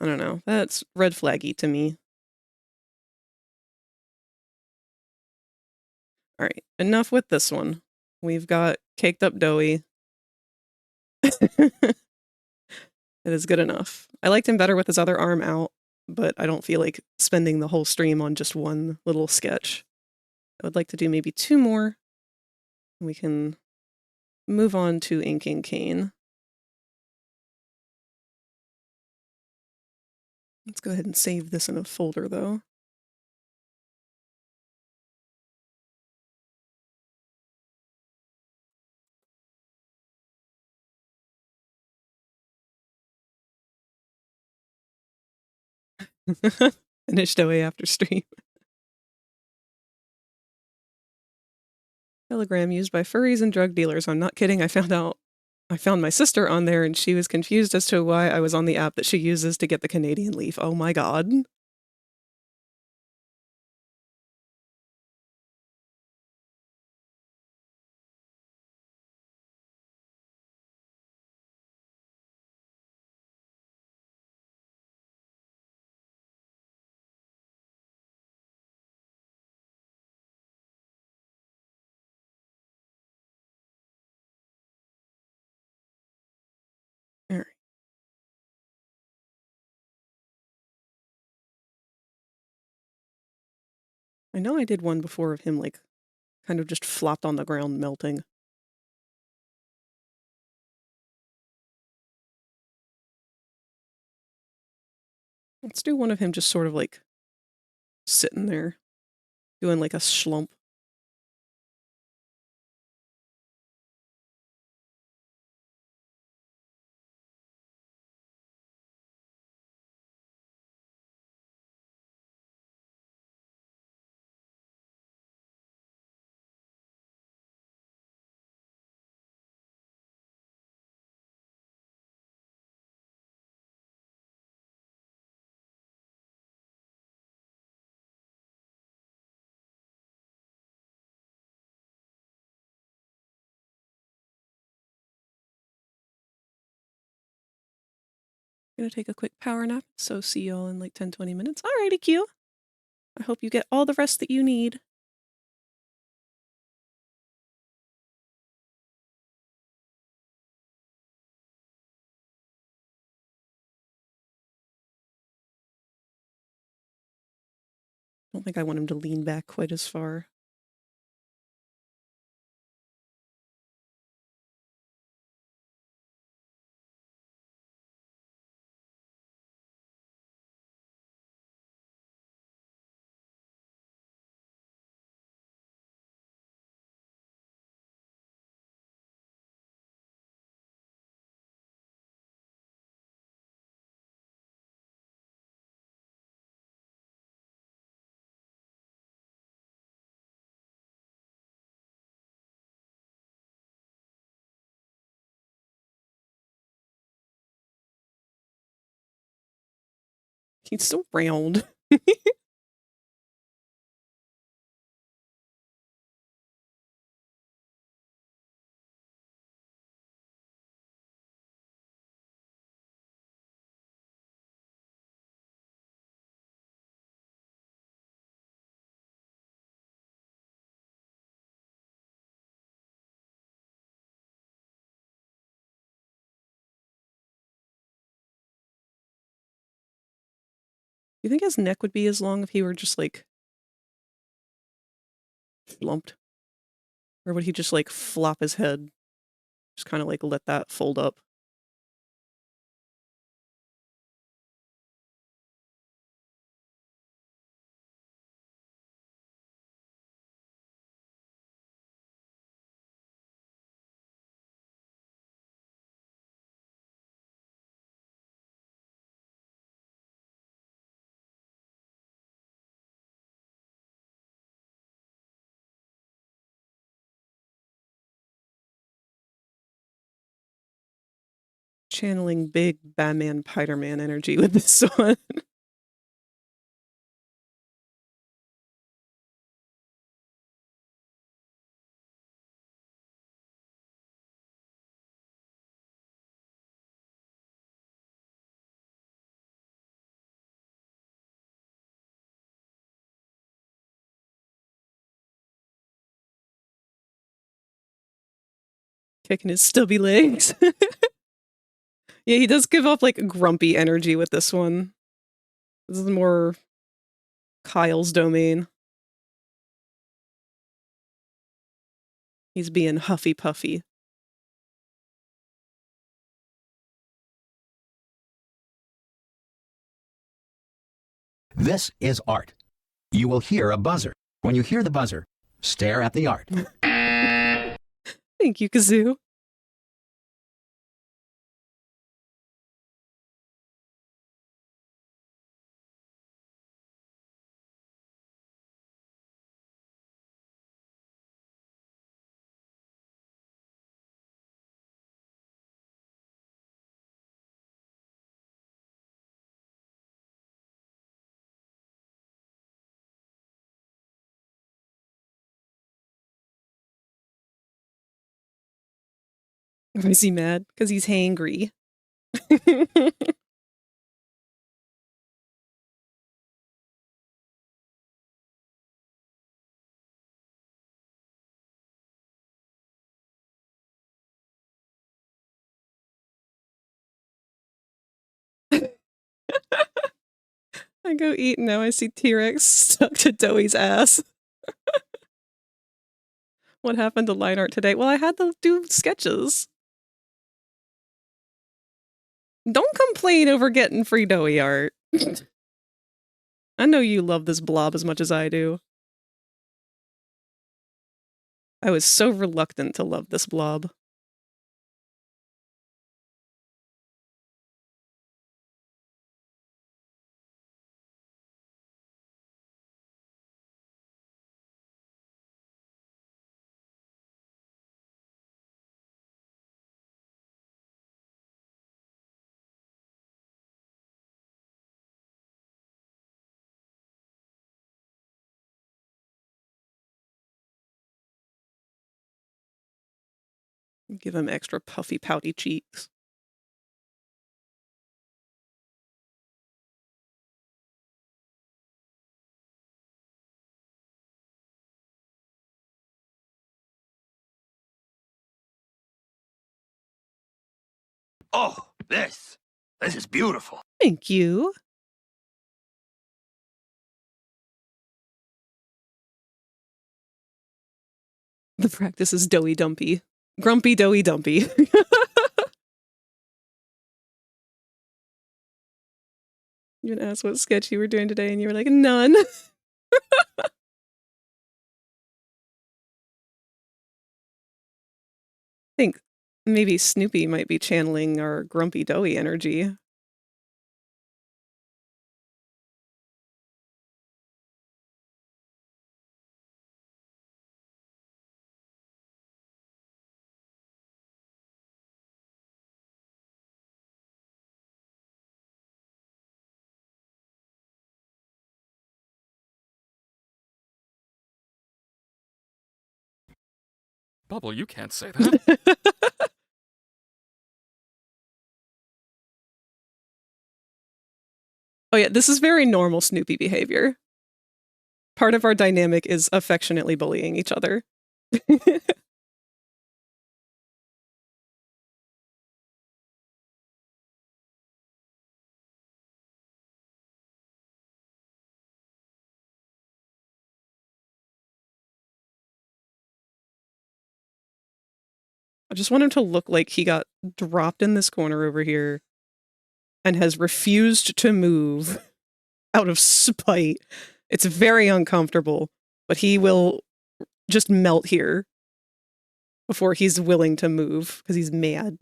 I don't know. That's red flaggy to me. All right, enough with this one. We've got Caked Up Doughy. It is good enough. I liked him better with his other arm out, but I don't feel like spending the whole stream on just one little sketch. I would like to do maybe 2 more. We can move on to inking CAINE. Let's go ahead and save this in a folder, though. Finished away after stream. Telegram used by furries and drug dealers. I'm not kidding. I found my sister on there and she was confused as to why I was on the app that she uses to get the Canadian leaf. Oh my god. All right. I know I did one before of him, like, kind of just flopped on the ground melting. Let's do one of him just sort of like sitting there, doing like a schlump. Gonna take a quick power nap, so see y'all in like 10-20 minutes. Alrighty, Q. I hope you get all the rest that you need. Don't think I want him to lean back quite as far. He's so round. You think his neck would be as long if he were just like lumped? Or would he just like flop his head? Just kind of like let that fold up? Channeling big Batman Spider-Man energy with this one. Kicking his stubby legs. Yeah, he does give off like grumpy energy with this one. This is more Kyle's domain. He's being huffy puffy. This is art. You will hear a buzzer. When you hear the buzzer, stare at the art. Thank you, Kazoo. Why is he mad? Because he's hangry. I go eat and now I see T-Rex stuck to Doey's ass. What happened to line art today? Well, I had to do sketches. Don't complain over getting free Doey art. I know you love this blob as much as I do. I was so reluctant to love this blob. Give him extra puffy, pouty cheeks. Oh, this is beautiful. Thank you. The practice is Doey Dumpy. Grumpy Doey Dumpy. You asked what sketch you were doing today, and you were like, none. I think maybe Snoopy might be channeling our grumpy Doey energy. Bubble, you can't say that. Oh yeah, this is very normal Snoopy behavior. Part of our dynamic is affectionately bullying each other. I just want him to look like he got dropped in this corner over here and has refused to move out of spite. It's very uncomfortable, but he will just melt here before he's willing to move because he's mad.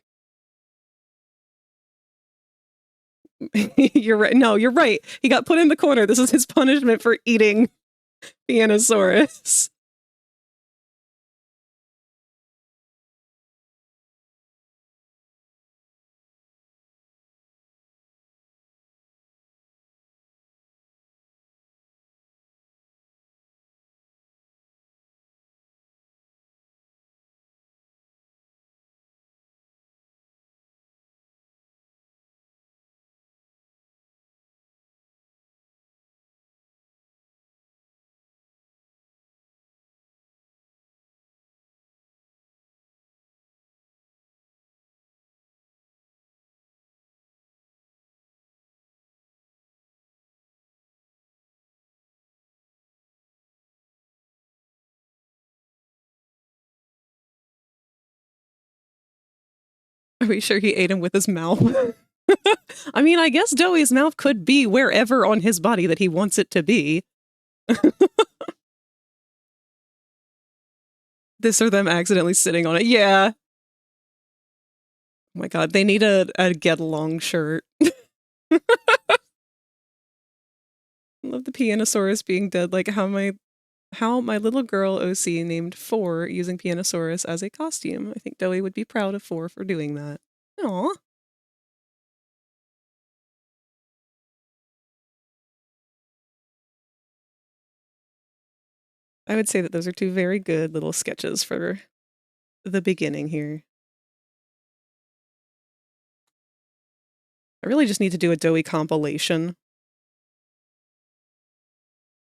You're right. No, you're right. He got put in the corner. This is his punishment for eating the Anasaurus. Are we sure he ate him with his mouth? I mean, I guess Doey's mouth could be wherever on his body that he wants it to be. This or them accidentally sitting on it. Yeah. Oh my god, they need a get along shirt. I love the Pianosaurus being dead. Like how my little girl OC named 4 using Pianosaurus as a costume. I think Doey would be proud of 4 for doing that. Aww. I would say that those are 2 very good little sketches for the beginning here. I really just need to do a Doey compilation.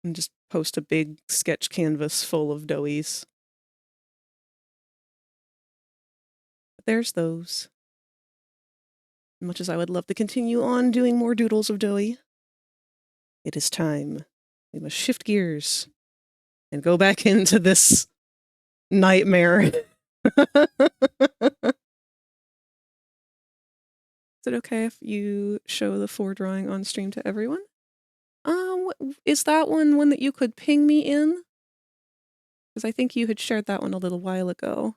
And just post a big sketch canvas full of Doeys. But there's those. As much as I would love to continue on doing more doodles of Doey, it is time. We must shift gears and go back into this nightmare. Is it okay if you show the 4 drawing on stream to everyone? Is that one that you could ping me in? Because I think you had shared that one a little while ago.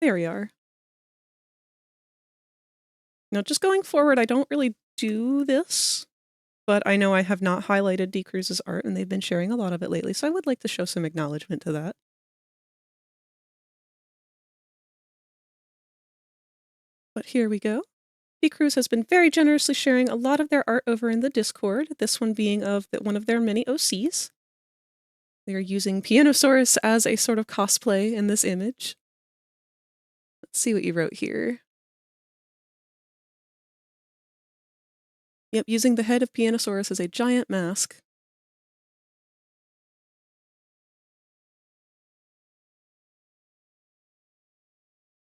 There we are. Now, just going forward, I don't really do this, but I know I have not highlighted D. Cruz's art, and they've been sharing a lot of it lately, so I would like to show some acknowledgement to that. But here we go. D. Cruz has been very generously sharing a lot of their art over in the Discord, this one being of one of their many OCs. They are using Pianosaurus as a sort of cosplay in this image. Let's see what you wrote here. Yep, using the head of Pianosaurus as a giant mask.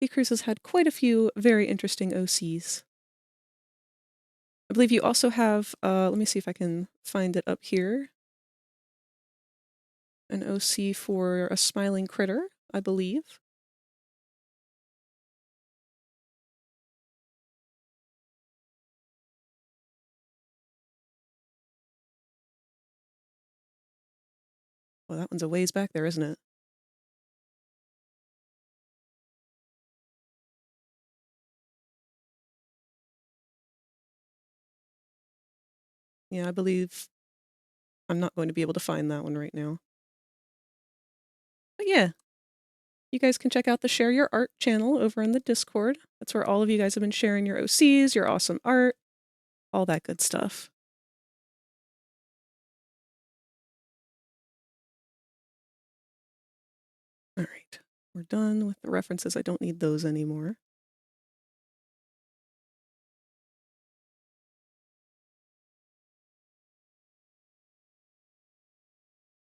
D. Cruz has had quite a few very interesting OCs. I believe you also have, let me see if I can find it up here. An OC for a smiling critter, I believe. Well, that one's a ways back there, isn't it? Yeah, I believe I'm not going to be able to find that one right now. But yeah, you guys can check out the Share Your Art channel over in the Discord. That's where all of you guys have been sharing your OCs, your awesome art, all that good stuff. All right, we're done with the references. I don't need those anymore.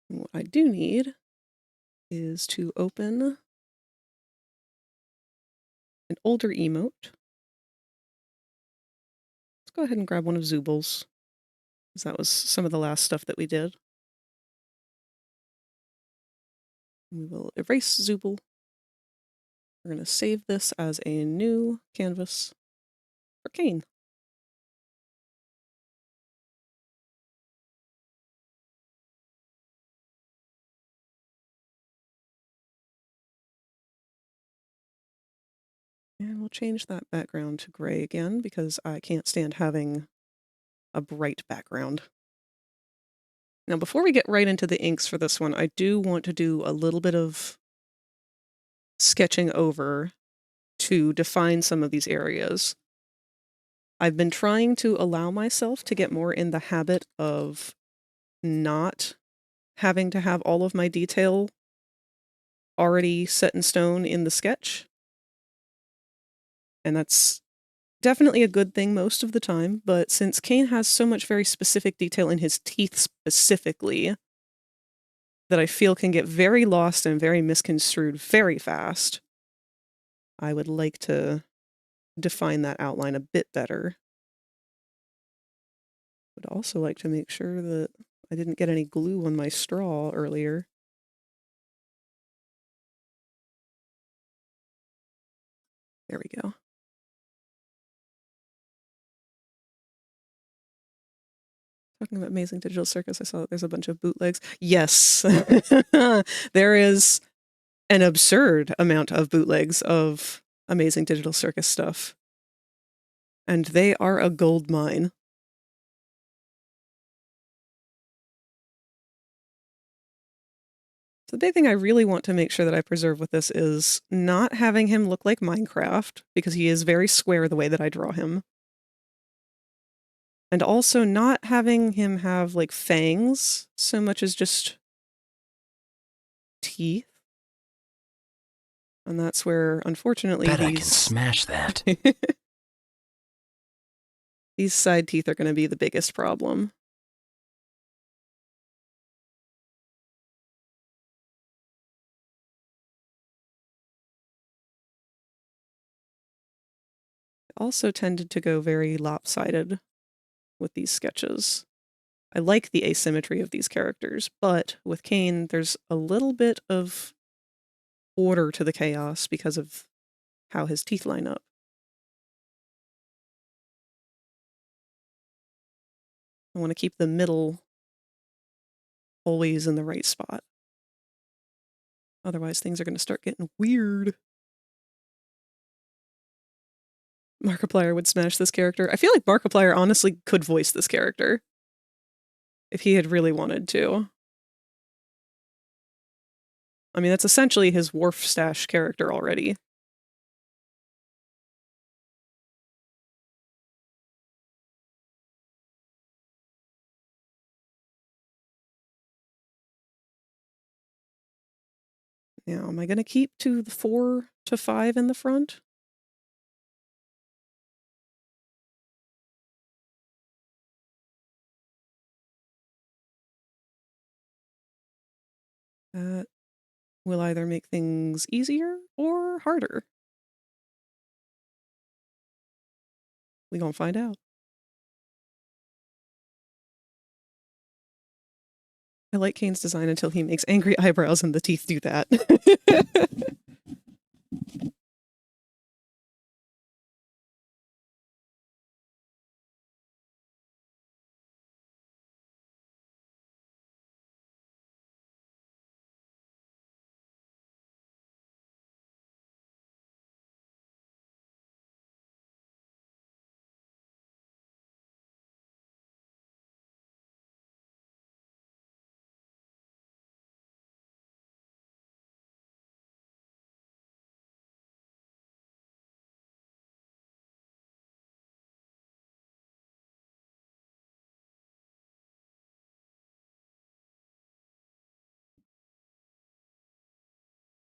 And what I do need is to open an older emote. Let's go ahead and grab one of Zubal's, because that was some of the last stuff that we did. We will erase Zubal. We're going to save this as a new canvas for CAINE. And we'll change that background to gray again, because I can't stand having a bright background. Now, before we get right into the inks for this one, I do want to do a little bit of sketching over to define some of these areas. I've been trying to allow myself to get more in the habit of not having to have all of my detail already set in stone in the sketch. And that's definitely a good thing most of the time, but since CAINE has so much very specific detail in his teeth specifically that I feel can get very lost and very misconstrued very fast, I would like to define that outline a bit better. Would also like to make sure that I didn't get any glue on my straw earlier. There we go. Talking about Amazing Digital Circus, I saw that there's a bunch of bootlegs. Yes, there is an absurd amount of bootlegs of Amazing Digital Circus stuff. And they are a gold mine. So the big thing I really want to make sure that I preserve with this is not having him look like Minecraft, because he is very square the way that I draw him. And also not having him have, like, fangs so much as just teeth. And that's where, unfortunately, Bet I can smash that. these side teeth are going to be the biggest problem. I also tended to go very lopsided with these sketches. I like the asymmetry of these characters, but with CAINE, there's a little bit of order to the chaos because of how his teeth line up. I want to keep the middle always in the right spot. Otherwise, things are going to start getting weird. Markiplier would smash this character. I feel like Markiplier honestly could voice this character if he had really wanted to. I mean, that's essentially his Wharf Stash character already. Now, am I going to keep to the 4 to 5 in the front? That will either make things easier or harder. We gonna find out. I like CAINE's design until he makes angry eyebrows and the teeth do that.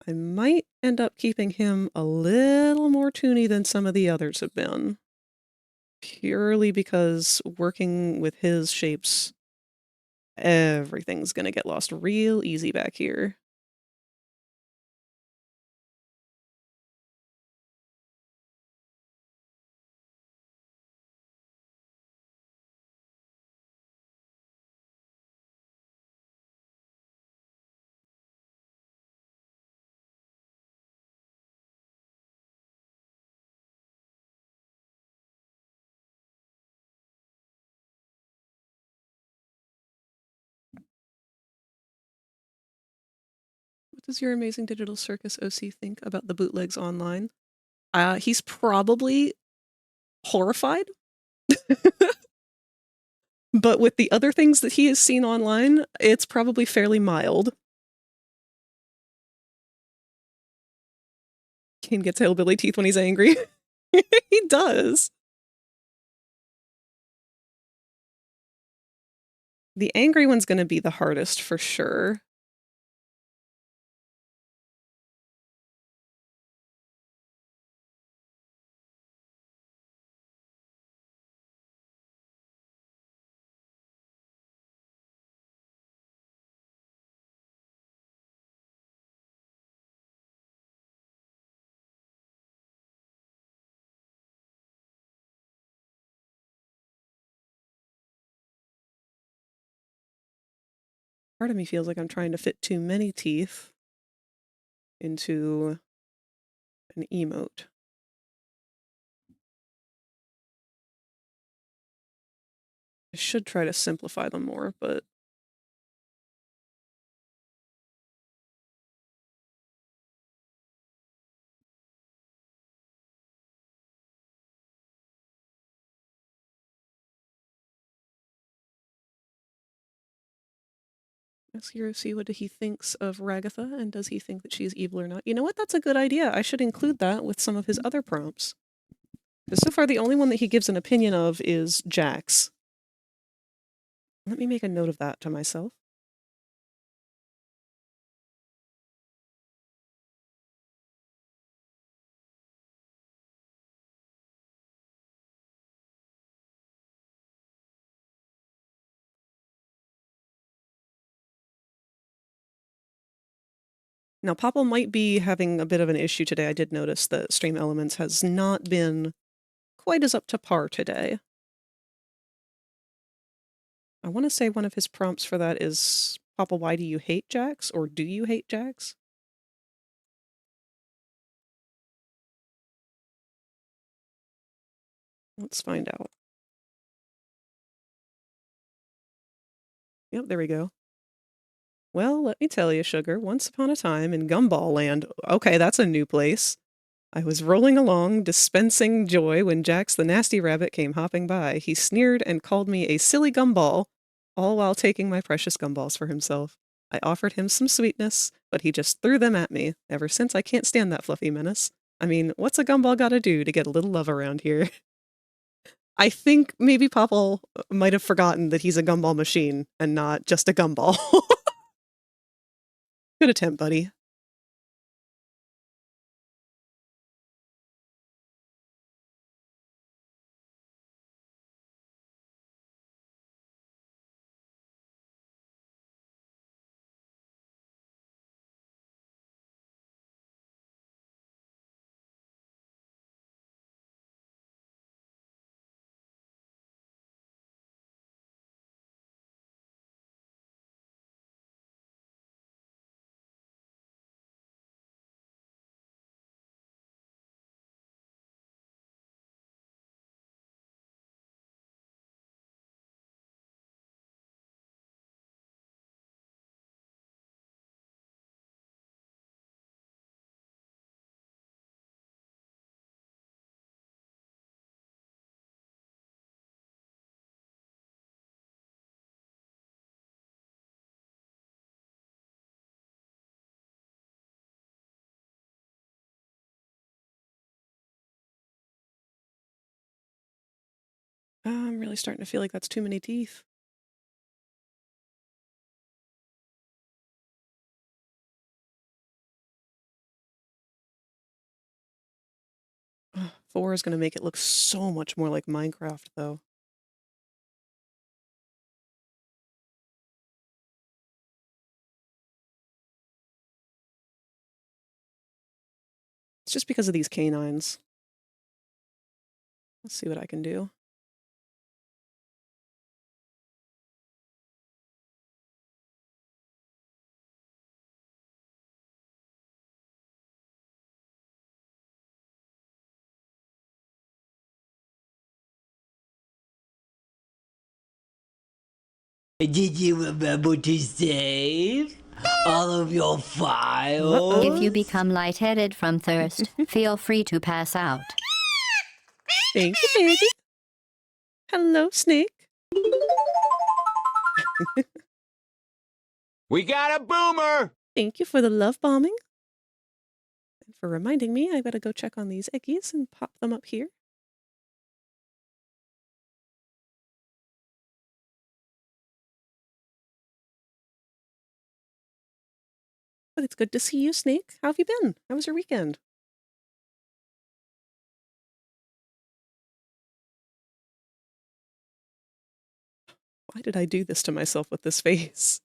I might end up keeping him a little more toony than some of the others have been. Purely because working with his shapes, everything's gonna get lost real easy back here. What does your Amazing Digital Circus OC think about the bootlegs online? He's probably horrified. But with the other things that he has seen online, it's probably fairly mild. CAINE gets hillbilly teeth when he's angry. He does. The angry one's gonna be the hardest for sure. Part of me feels like I'm trying to fit too many teeth into an emote. I should try to simplify them more, but ask Hiroshi what he thinks of Ragatha, and does he think that she's evil or not? You know what? That's a good idea. I should include that with some of his other prompts. Because so far the only one that he gives an opinion of is Jax. Let me make a note of that to myself. Now, Popple might be having a bit of an issue today. I did notice that Stream Elements has not been quite as up to par today. I want to say one of his prompts for that is, Popple, why do you hate Jax? Or do you hate Jax? Let's find out. Yep, there we go. Well, let me tell you, Sugar, once upon a time in Gumball Land, okay, that's a new place. I was rolling along, dispensing joy when Jax the nasty rabbit came hopping by. He sneered and called me a silly gumball, all while taking my precious gumballs for himself. I offered him some sweetness, but he just threw them at me. Ever since, I can't stand that fluffy menace. I mean, what's a gumball gotta do to get a little love around here? I think maybe Popple might have forgotten that he's a gumball machine and not just a gumball. Good attempt, buddy. I'm really starting to feel like that's too many teeth. Ugh, 4 is going to make it look so much more like Minecraft, though. It's just because of these canines. Let's see what I can do. Did you remember to save all of your files? If you become lightheaded from thirst, feel free to pass out. Thank you, baby. Hello, Snake. We got a boomer! Thank you for the love bombing. And for reminding me, I gotta go check on these eggies and pop them up here. But it's good to see you, Snake. How have you been? How was your weekend? Why did I do this to myself with this face?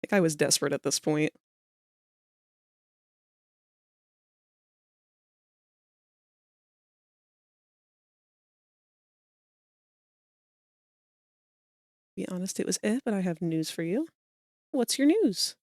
I think I was desperate at this point. Be honest, it was but I have news for you. What's your news?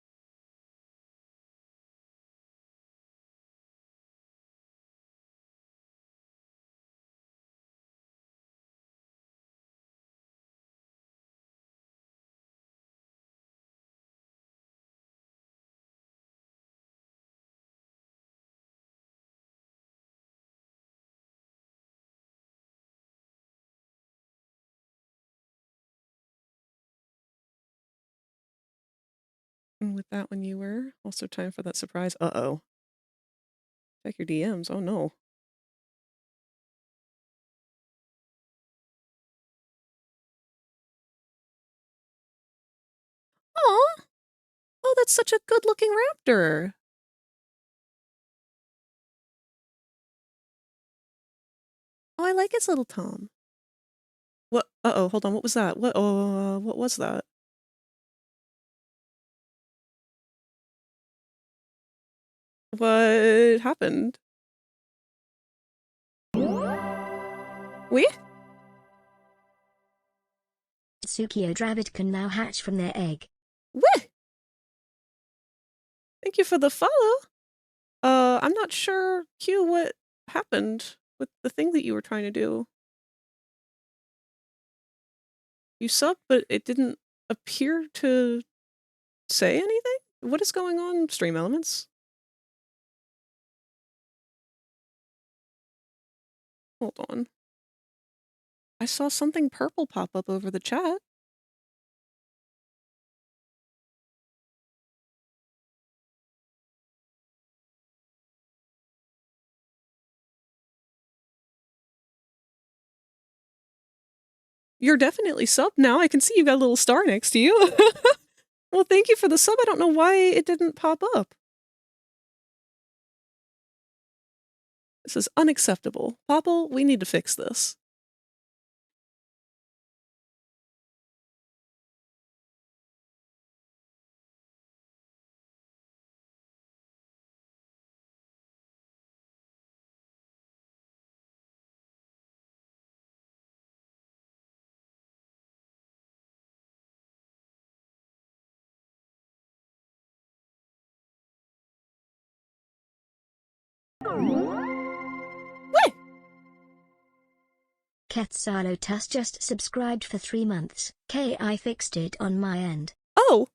And with that one you were. Also time for that surprise. Uh-oh. Check your DMs. Oh no. Aw! Oh, that's such a good-looking raptor. Oh, I like his little Tom. What? Uh-oh, hold on. What was that? What was that? What happened? We? Tsukio Dravid can now hatch from their egg. What? Thank you for the follow. I'm not sure, Q, what happened with the thing that you were trying to do. You subbed, but it didn't appear to say anything? What is going on, Stream Elements? Hold on. I saw something purple pop up over the chat. You're definitely subbed now. I can see you got a little star next to you. Well, thank you for the sub. I don't know why it didn't pop up. This is unacceptable. Popple, we need to fix this. What? Quetzalotus just subscribed for 3 months. I fixed it on my end. Oh,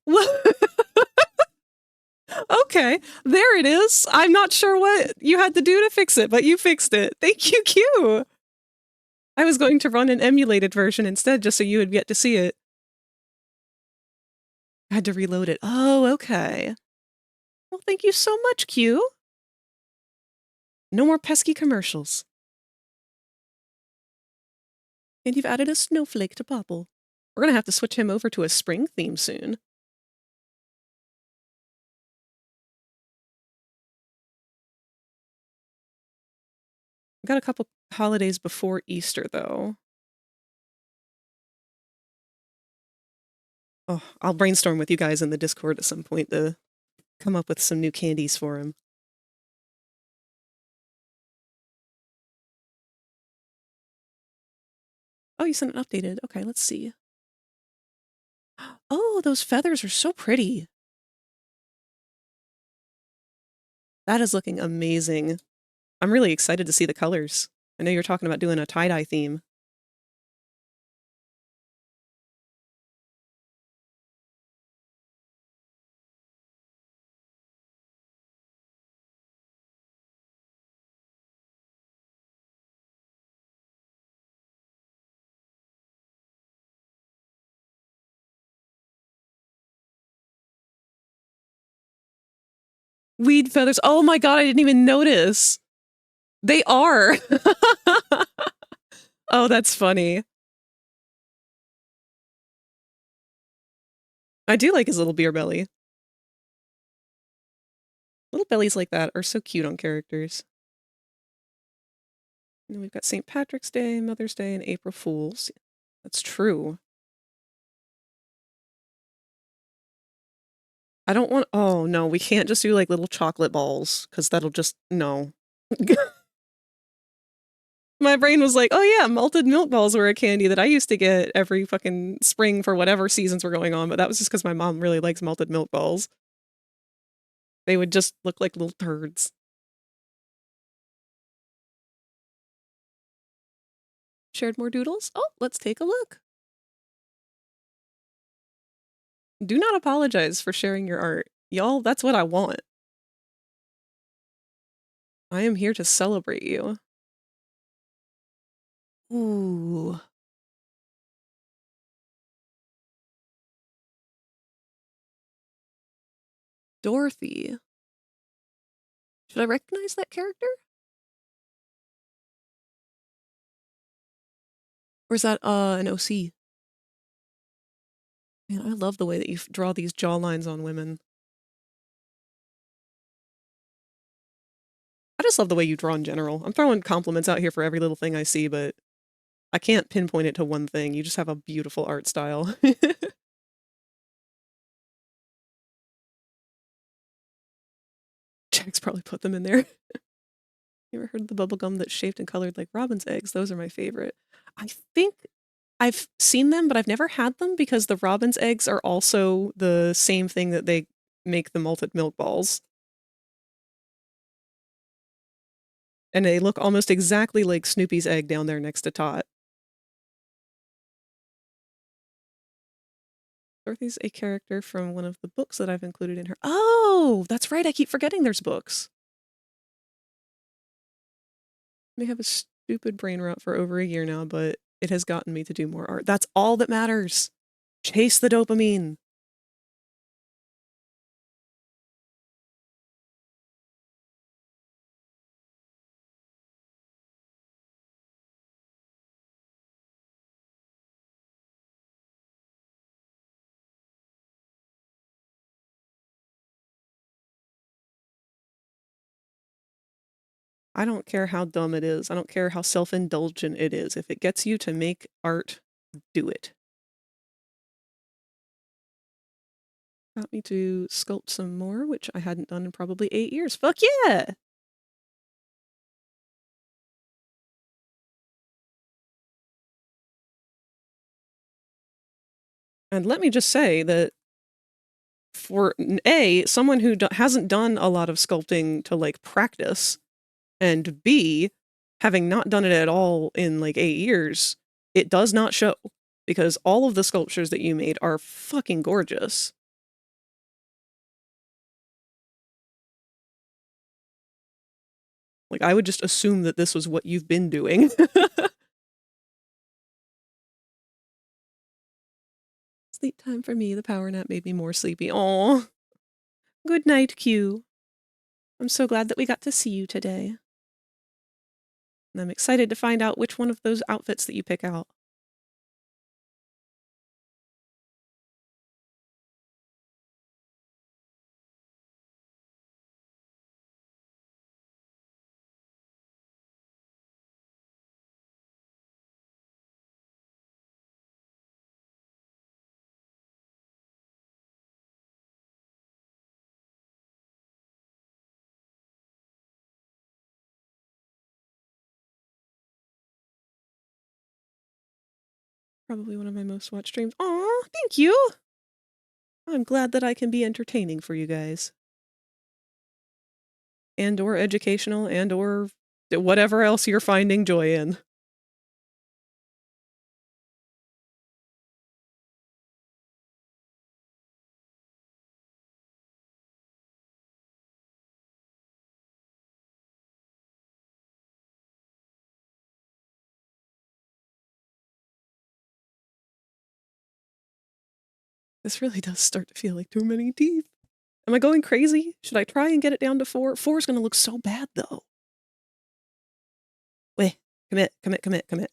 okay, there it is. I'm not sure what you had to do to fix it, but you fixed it. Thank you, Q. I was going to run an emulated version instead just so you would get to see it. I had to reload it. Oh, okay. Well, thank you so much, Q. No more pesky commercials. And you've added a snowflake to Popple. We're gonna have to switch him over to a spring theme soon. We've got a couple holidays before Easter, though. Oh, I'll brainstorm with you guys in the Discord at some point to come up with some new candies for him. Oh, you sent it updated. Okay, let's see. Oh, those feathers are so pretty. That is looking amazing. I'm really excited to see the colors. I know you're talking about doing a tie-dye theme. Weed feathers. Oh my god, I didn't even notice. They are. Oh, that's funny. I do like his little beer belly. Little bellies like that are so cute on characters. And then we've got St. Patrick's Day, Mother's Day, and April Fools. That's true. I don't want... Oh, no, we can't just do, like, little chocolate balls, because that'll just... No. My brain was like, oh yeah, malted milk balls were a candy that I used to get every fucking spring for whatever seasons were going on, but that was just because my mom really likes malted milk balls. They would just look like little turds. Shared more doodles? Oh, let's take a look. Do not apologize for sharing your art. Y'all, that's what I want. I am here to celebrate you. Ooh. Dorothy. Should I recognize that character? Or is that, an OC? Man, I love the way that you draw these jawlines on women. I just love the way you draw in general. I'm throwing compliments out here for every little thing I see, but I can't pinpoint it to one thing. You just have a beautiful art style. Jack's probably put them in there. You ever heard of the bubblegum that's shaped and colored like robin's eggs? Those are my favorite. I think I've seen them, but I've never had them because the robin's eggs are also the same thing that they make the malted milk balls. And they look almost exactly like Snoopy's egg down there next to Tot. Dorothy's a character from one of the books that I've included in her. Oh, that's right. I keep forgetting there's books. I may have a stupid brain rot for over a year now, but it has gotten me to do more art. That's all that matters. Chase the dopamine. I don't care how dumb it is. I don't care how self-indulgent it is. If it gets you to make art, do it. Got me to sculpt some more, which I hadn't done in probably 8 years. Fuck yeah! And let me just say that for A, someone who hasn't done a lot of sculpting to like practice, and B, having not done it at all in like 8 years, it does not show because all of the sculptures that you made are fucking gorgeous. Like, I would just assume that this was what you've been doing. Sleep time for me. The power nap made me more sleepy. Aw. Good night, Q. I'm so glad that we got to see you today. And I'm excited to find out which one of those outfits that you pick out. Probably one of my most watched streams. Aw, thank you! I'm glad that I can be entertaining for you guys. And or educational and or whatever else you're finding joy in. This really does start to feel like too many teeth. Am I going crazy? Should I try and get it down to 4? 4 is gonna look so bad, though. Wait, commit, commit, commit, commit.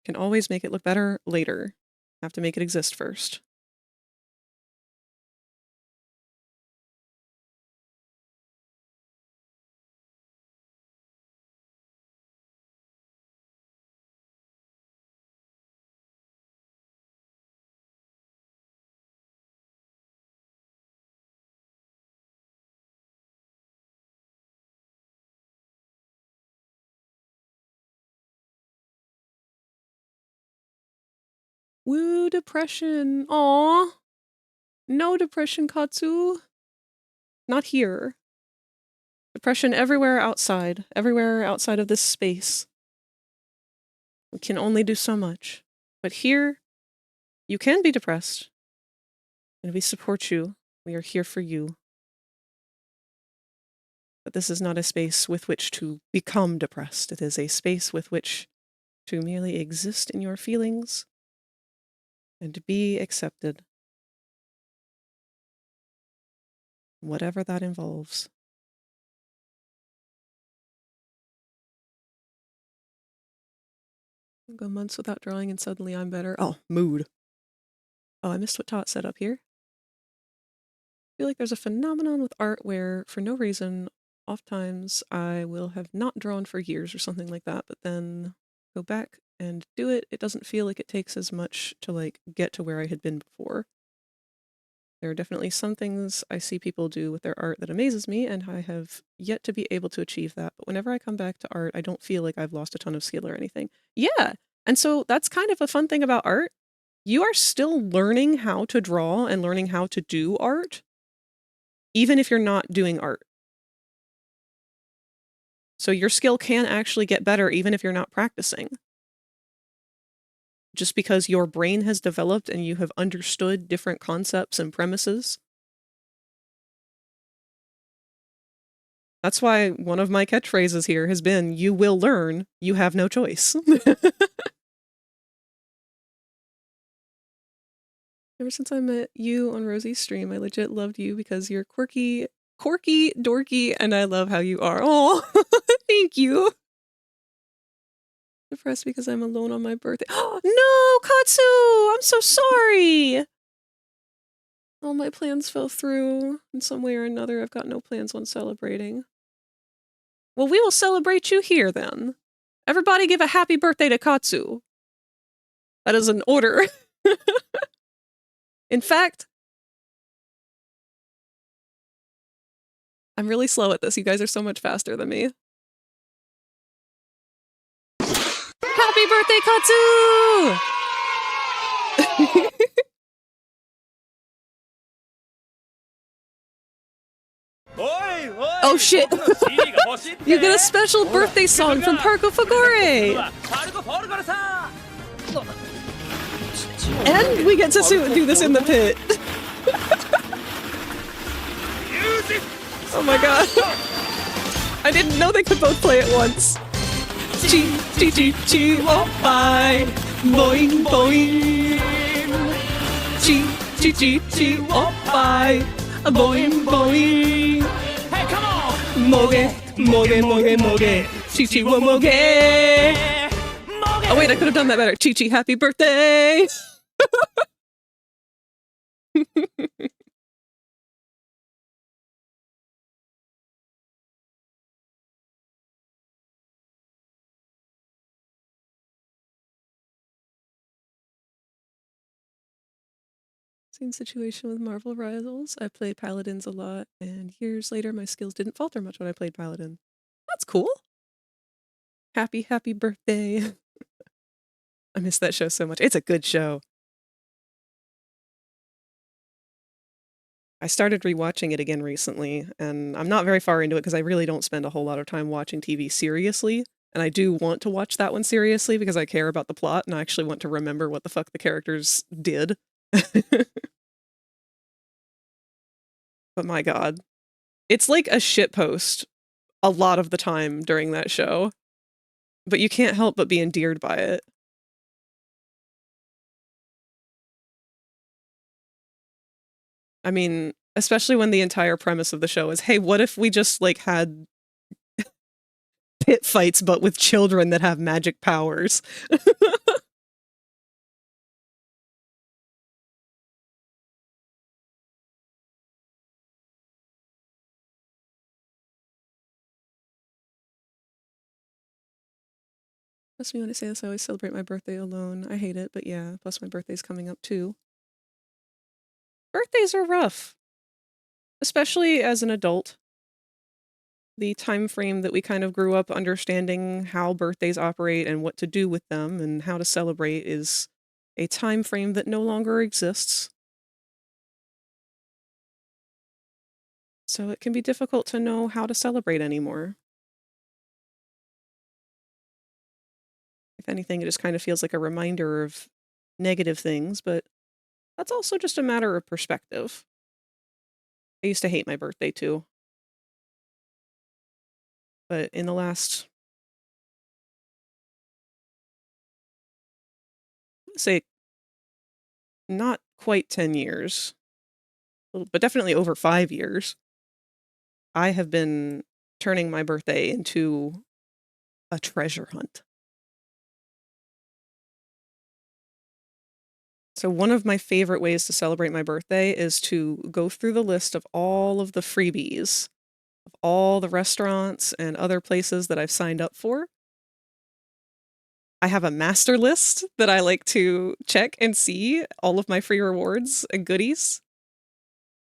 Can always make it look better later. Have to make it exist first. Woo, depression. Aw. No depression, Katsu. Not here. Depression everywhere outside of this space. We can only do so much. But here, you can be depressed. And we support you. We are here for you. But this is not a space with which to become depressed. It is a space with which to merely exist in your feelings and to be accepted. Whatever that involves. I'll go months without drawing and suddenly I'm better. Oh, mood. Oh, I missed what Tot said up here. I feel like there's a phenomenon with art where, for no reason, oftentimes I will have not drawn for years or something like that, but then go back and do it. It doesn't feel like it takes as much to, like, get to where I had been before. There are definitely some things I see people do with their art that amazes me, and I have yet to be able to achieve that. But whenever I come back to art, I don't feel like I've lost a ton of skill or anything. Yeah, and so that's kind of a fun thing about art. You are still learning how to draw and learning how to do art, even if you're not doing art. So your skill can actually get better even if you're not practicing. Just because your brain has developed and you have understood different concepts and premises. That's why one of my catchphrases here has been, you will learn, you have no choice. Ever since I met you on Rosie's stream, I legit loved you because you're quirky, dorky, and I love how you are. Oh, thank you. Depressed because I'm alone on my birthday. No, Katsu! I'm so sorry! All my plans fell through in some way or another. I've got no plans on celebrating. Well, we will celebrate you here, then. Everybody give a happy birthday to Katsu. That is an order. In fact, I'm really slow at this. You guys are so much faster than me. Happy birthday, Katsu! Oh shit! You get a special birthday song from Parco Fagore! And we get to do this in the pit! Oh my god. I didn't know they could both play at once. Chi-chi-chi-chi-oh-bye. Boing boing. Chi-chi-chi-chi-oh-bye. Boing boing. Hey, come on! Moge, moge, moge, moge. Chi-chi wo moge. Oh wait, I could have done that better. Chi-chi, happy birthday! Same situation with Marvel Rivals. I played Paladins a lot, and years later my skills didn't falter much when I played Paladin. That's cool! Happy, happy birthday! I miss that show so much. It's a good show. I started rewatching it again recently, and I'm not very far into it because I really don't spend a whole lot of time watching TV seriously. And I do want to watch that one seriously because I care about the plot and I actually want to remember what the fuck the characters did. But my god. It's like a shitpost a lot of the time during that show. But you can't help but be endeared by it. I mean, especially when the entire premise of the show is, hey, what if we just, like, had pit fights but with children that have magic powers? Trust me when I say this, I always celebrate my birthday alone. I hate it, but yeah, plus my birthday's coming up too. Birthdays are rough. Especially as an adult. The time frame that we kind of grew up understanding how birthdays operate and what to do with them and how to celebrate is a time frame that no longer exists. So it can be difficult to know how to celebrate anymore. If anything, it just kind of feels like a reminder of negative things, but that's also just a matter of perspective. I used to hate my birthday too. But in the last, say, not quite 10 years, but definitely over 5 years, I have been turning my birthday into a treasure hunt. So one of my favorite ways to celebrate my birthday is to go through the list of all of the freebies, of all the restaurants and other places that I've signed up for. I have a master list that I like to check and see all of my free rewards and goodies.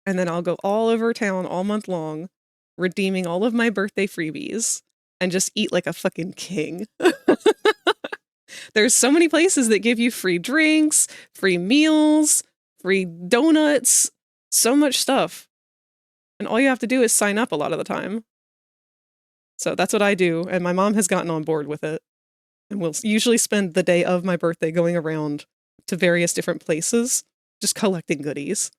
And then I'll go all over town all month long, redeeming all of my birthday freebies and just eat like a fucking king. There's so many places that give you free drinks, free meals, free donuts, so much stuff. And all you have to do is sign up a lot of the time. So that's what I do, and my mom has gotten on board with it. And we'll usually spend the day of my birthday going around to various different places, just collecting goodies.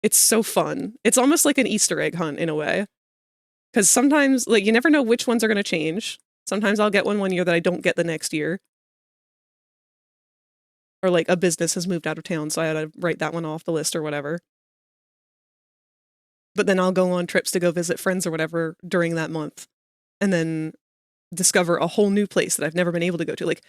It's so fun. It's almost like an Easter egg hunt in a way. Because sometimes, like, you never know which ones are going to change. Sometimes I'll get one year that I don't get the next year. Or like a business has moved out of town, so I had to write that one off the list or whatever. But then I'll go on trips to go visit friends or whatever during that month. And then discover a whole new place that I've never been able to go to. Like,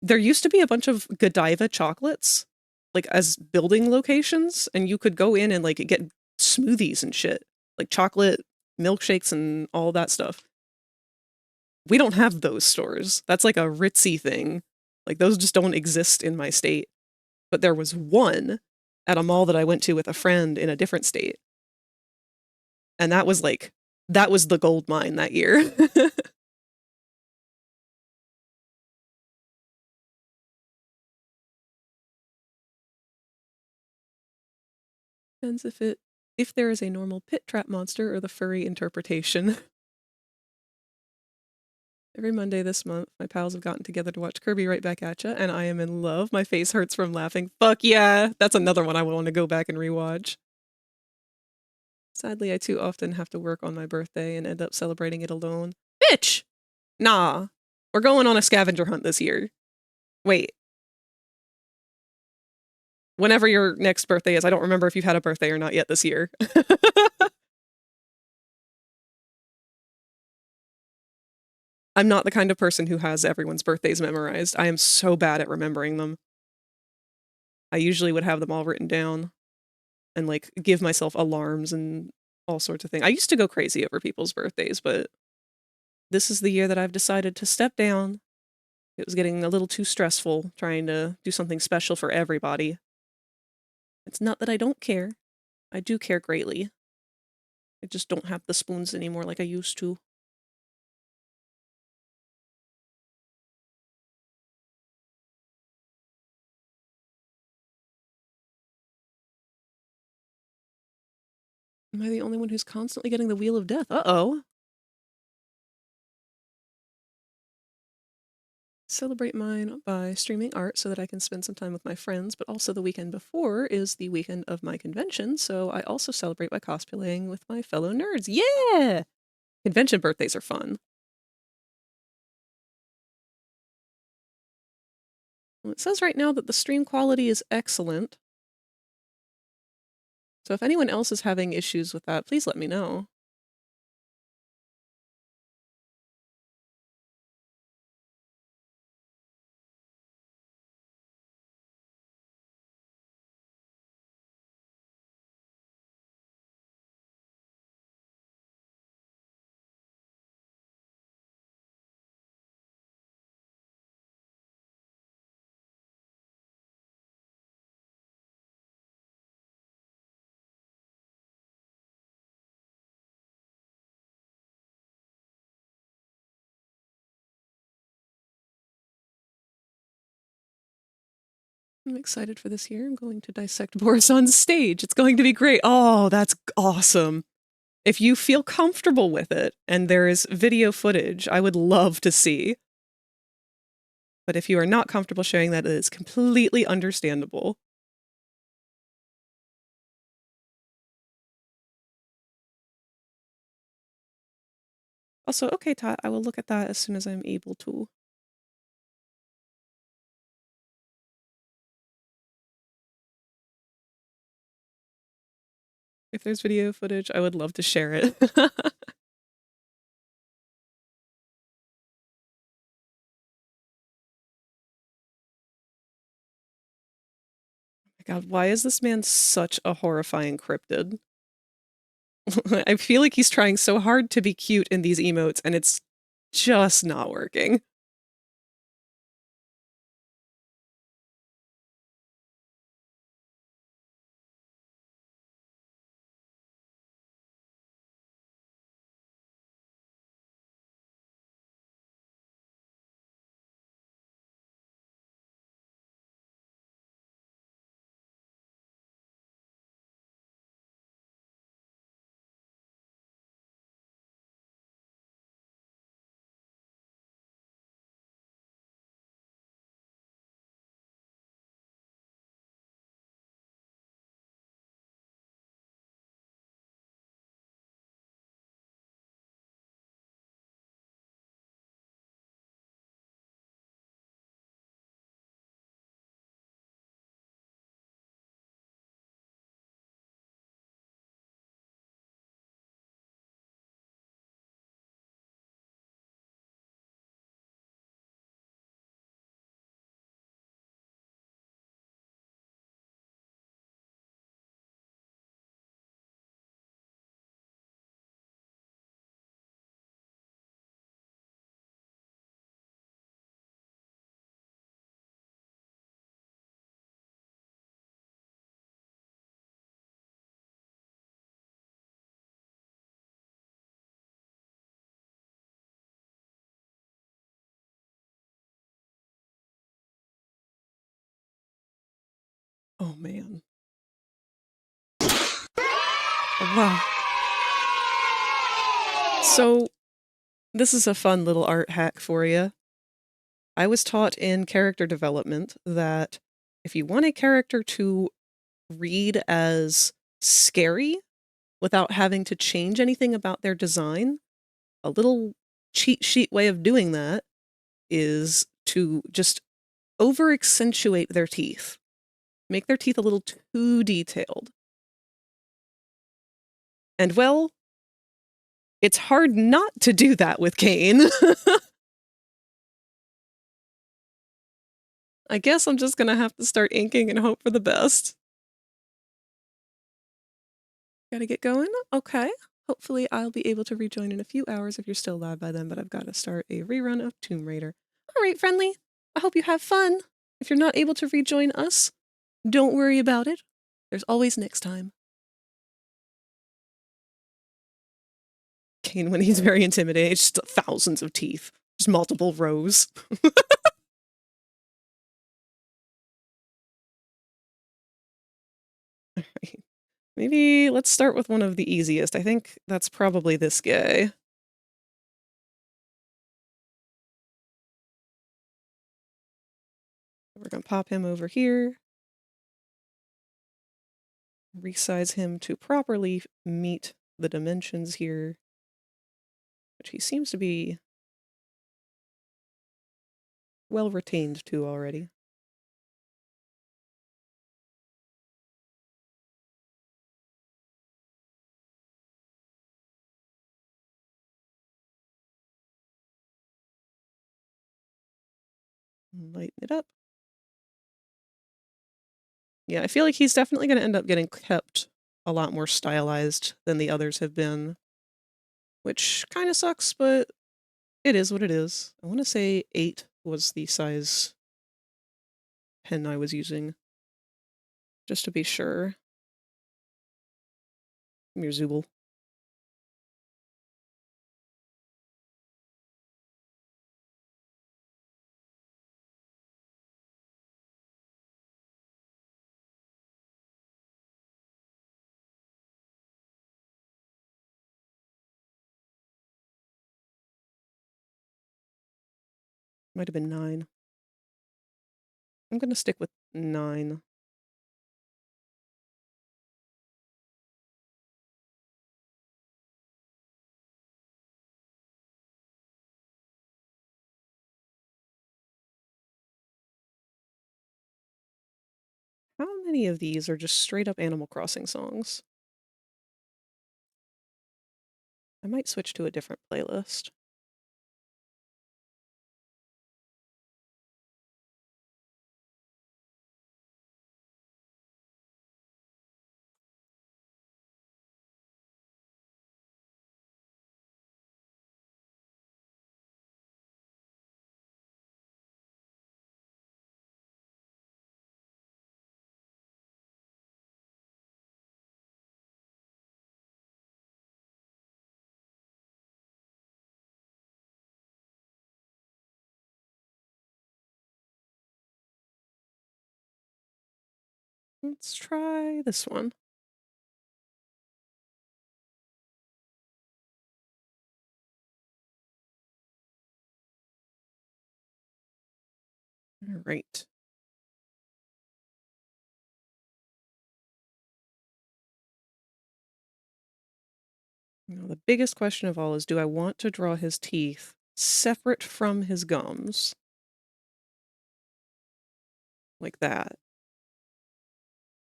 there used to be a bunch of Godiva chocolates, like, as building locations, and you could go in and, like, get smoothies and shit. Like, chocolate milkshakes and all that stuff. We don't have those stores. That's like a ritzy thing. Like, those just don't exist in my state. But there was one at a mall that I went to with a friend in a different state. And that was the gold mine that year. Depends if there is a normal pit trap monster or the furry interpretation. Every Monday this month, my pals have gotten together to watch Kirby Right Back At Ya, and I am in love. My face hurts from laughing. Fuck yeah! That's another one I want to go back and rewatch. Sadly, I too often have to work on my birthday and end up celebrating it alone. Bitch! Nah. We're going on a scavenger hunt this year. Wait. Whenever your next birthday is, I don't remember if you've had a birthday or not yet this year. I'm not the kind of person who has everyone's birthdays memorized. I am so bad at remembering them. I usually would have them all written down and, like, give myself alarms and all sorts of things. I used to go crazy over people's birthdays, but this is the year that I've decided to step down. It was getting a little too stressful trying to do something special for everybody. It's not that I don't care. I do care greatly. I just don't have the spoons anymore like I used to. Am I the only one who's constantly getting the Wheel of Death? Uh-oh. Celebrate mine by streaming art so that I can spend some time with my friends, but also the weekend before is the weekend of my convention, so I also celebrate by cosplaying with my fellow nerds. Yeah! Convention birthdays are fun. Well, it says right now that the stream quality is excellent. So if anyone else is having issues with that, please let me know. I'm excited for this year. I'm going to dissect Boris on stage. It's going to be great. Oh, that's awesome. If you feel comfortable with it and there is video footage, I would love to see. But if you are not comfortable sharing that, it is completely understandable. Also, okay, Tot, I will look at that as soon as I'm able to. If there's video footage, I would love to share it. Oh my god, why is this man such a horrifying cryptid? I feel like he's trying so hard to be cute in these emotes, and it's just not working. Oh man. Wow. So, this is a fun little art hack for you. I was taught in character development that if you want a character to read as scary without having to change anything about their design, a little cheat sheet way of doing that is to just over accentuate their teeth. Make their teeth a little too detailed. And well, it's hard not to do that with CAINE. I guess I'm just gonna have to start inking and hope for the best. Gotta get going? Okay. Hopefully I'll be able to rejoin in a few hours if you're still live by then, but I've got to start a rerun of Tomb Raider. All right, friendly. I hope you have fun. If you're not able to rejoin us, don't worry about it. There's always next time. CAINE, when he's very intimidating, it's just thousands of teeth. Just multiple rows. All right. Maybe let's start with one of the easiest. I think that's probably this guy. We're going to pop him over here. Resize him to properly meet the dimensions here, which he seems to be well retained to already. Lighten it up. Yeah, I feel like he's definitely going to end up getting kept a lot more stylized than the others have been, which kind of sucks, but it is what it is. I want to say 8 was the size pen I was using, just to be sure. Come here, Zooble. Might have been 9. I'm going to stick with 9. How many of these are just straight up Animal Crossing songs? I might switch to a different playlist. Let's try this one. All right. Now, the biggest question of all is, do I want to draw his teeth separate from his gums? Like that?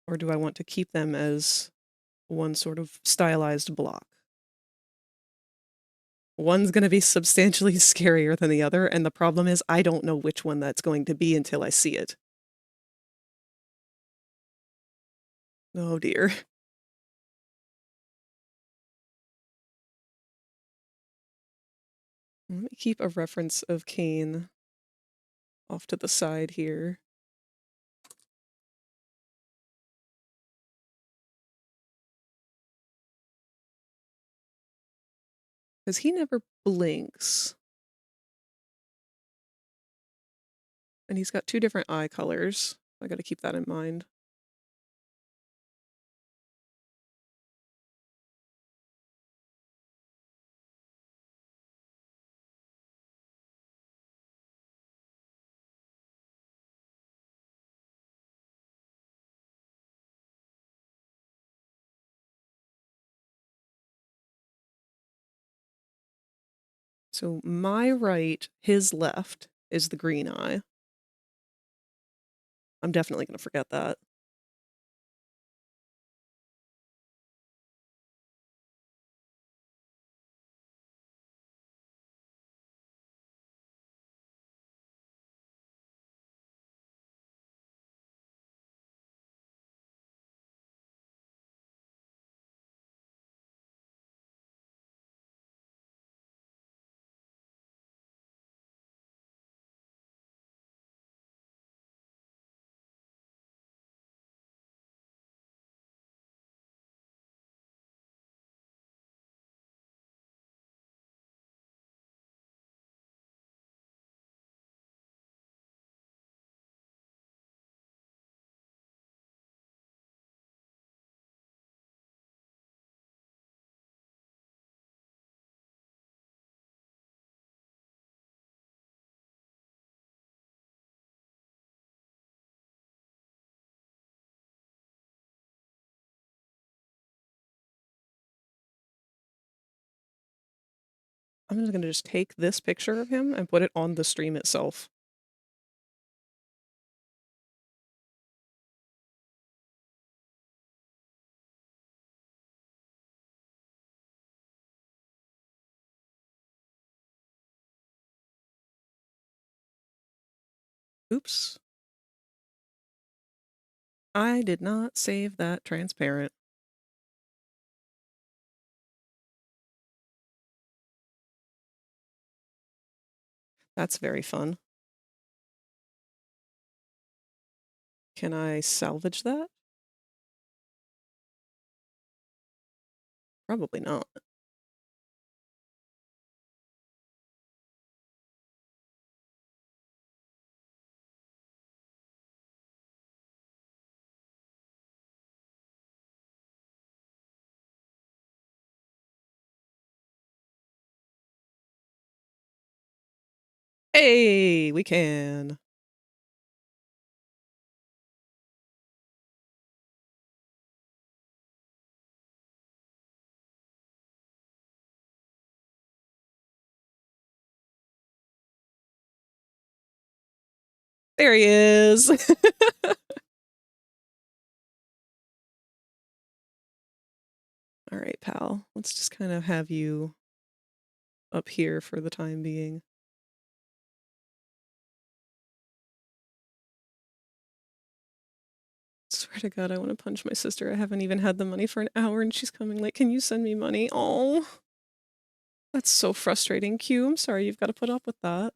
Or do I want to keep them as one sort of stylized block? One's going to be substantially scarier than the other, and the problem is I don't know which one that's going to be until I see it. Oh dear. Let me keep a reference of CAINE off to the side here. Because he never blinks. And he's got 2 different eye colors. I gotta keep that in mind. So my right, his left, is the green eye. I'm definitely going to forget that. I'm just going to take this picture of him and put it on the stream itself. Oops. I did not save that transparent. That's very fun. Can I salvage that? Probably not. Hey, we can. There he is. All right, pal. Let's just kind of have you up here for the time being. Swear to God, I want to punch my sister. I haven't even had the money for an hour and she's coming like, can you send me money? Oh, that's so frustrating. Q, I'm sorry you've got to put up with that.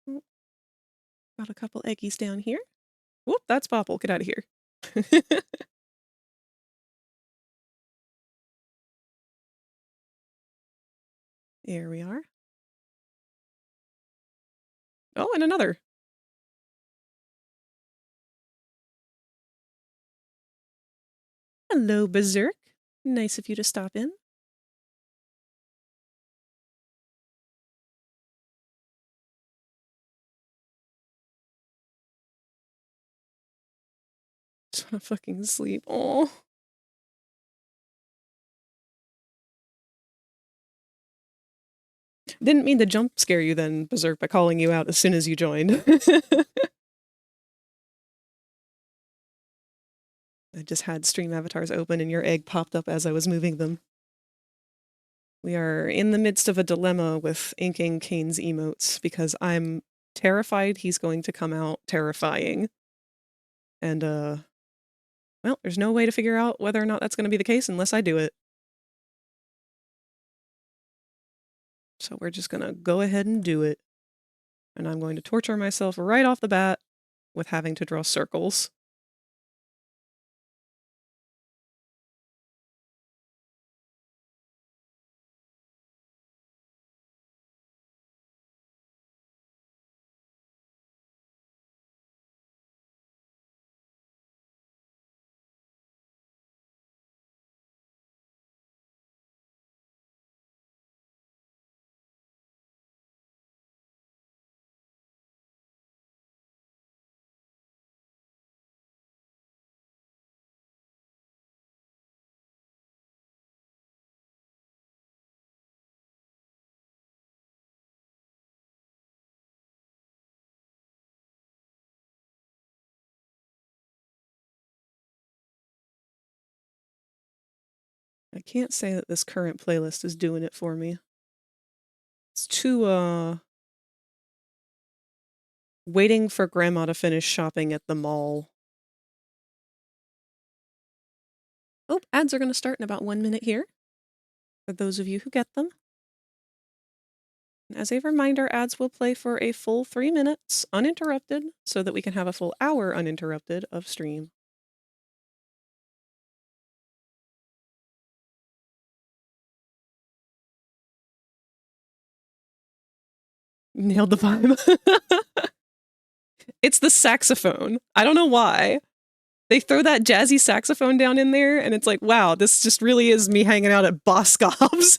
Oh, got a couple eggies down here. Whoop, that's Popple. Get out of here. Here we are. Oh, and another. Hello, Berserk. Nice of you to stop in. Just wanna fucking sleep. Oh. Didn't mean to jump scare you then, Berserk, by calling you out as soon as you joined. I just had stream avatars open and your egg popped up as I was moving them. We are in the midst of a dilemma with inking CAINE's emotes because I'm terrified he's going to come out terrifying. And, well, there's no way to figure out whether or not that's going to be the case unless I do it. So we're just going to go ahead and do it. And I'm going to torture myself right off the bat with having to draw circles. I can't say that this current playlist is doing it for me. It's too, waiting for grandma to finish shopping at the mall. Oh, ads are going to start in about 1 minute here, for those of you who get them. And as a reminder, ads will play for a full 3 minutes, uninterrupted, so that we can have a full hour uninterrupted of stream. Nailed the vibe. It's the saxophone. I don't know why. They throw that jazzy saxophone down in there, and it's like, wow, this just really is me hanging out at Boscov's.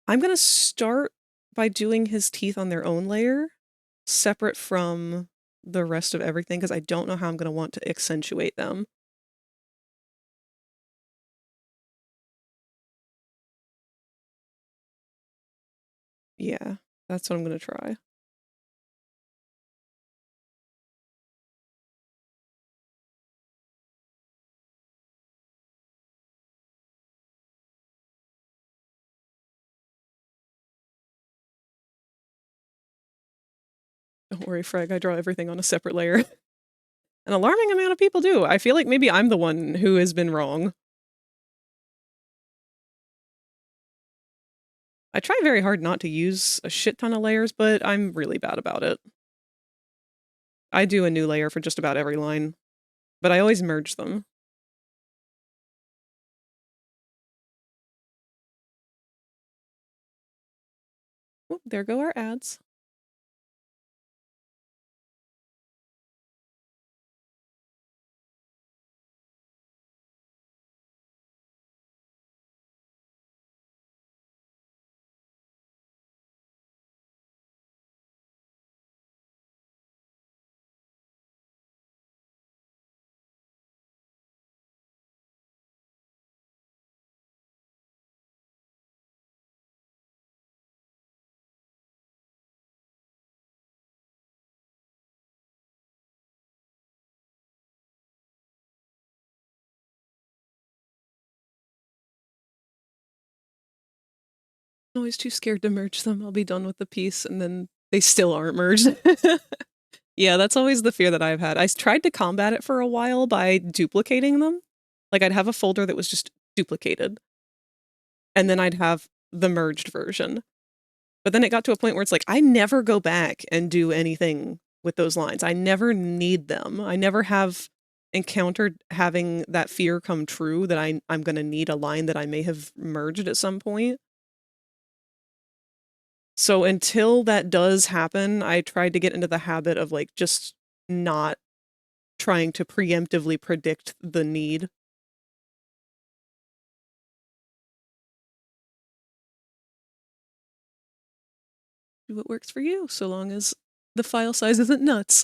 I'm gonna start by doing his teeth on their own layer, separate from the rest of everything, because I don't know how I'm gonna want to accentuate them. Yeah, that's what I'm gonna try. Don't worry, Frag, I draw everything on a separate layer. An alarming amount of people do. I feel like maybe I'm the one who has been wrong. I try very hard not to use a shit ton of layers, but I'm really bad about it. I do a new layer for just about every line, but I always merge them. Oh, there go our ads. I'm always too scared to merge them. I'll be done with the piece and then they still aren't merged. Yeah, that's always the fear that I've had. I tried to combat it for a while by duplicating them. Like, I'd have a folder that was just duplicated. And then I'd have the merged version. But then it got to a point where it's like, I never go back and do anything with those lines. I never need them. I never have encountered having that fear come true that I'm going to need a line that I may have merged at some point. So until that does happen, I tried to get into the habit of like just not trying to preemptively predict the need. Do what works for you, so long as the file size isn't nuts.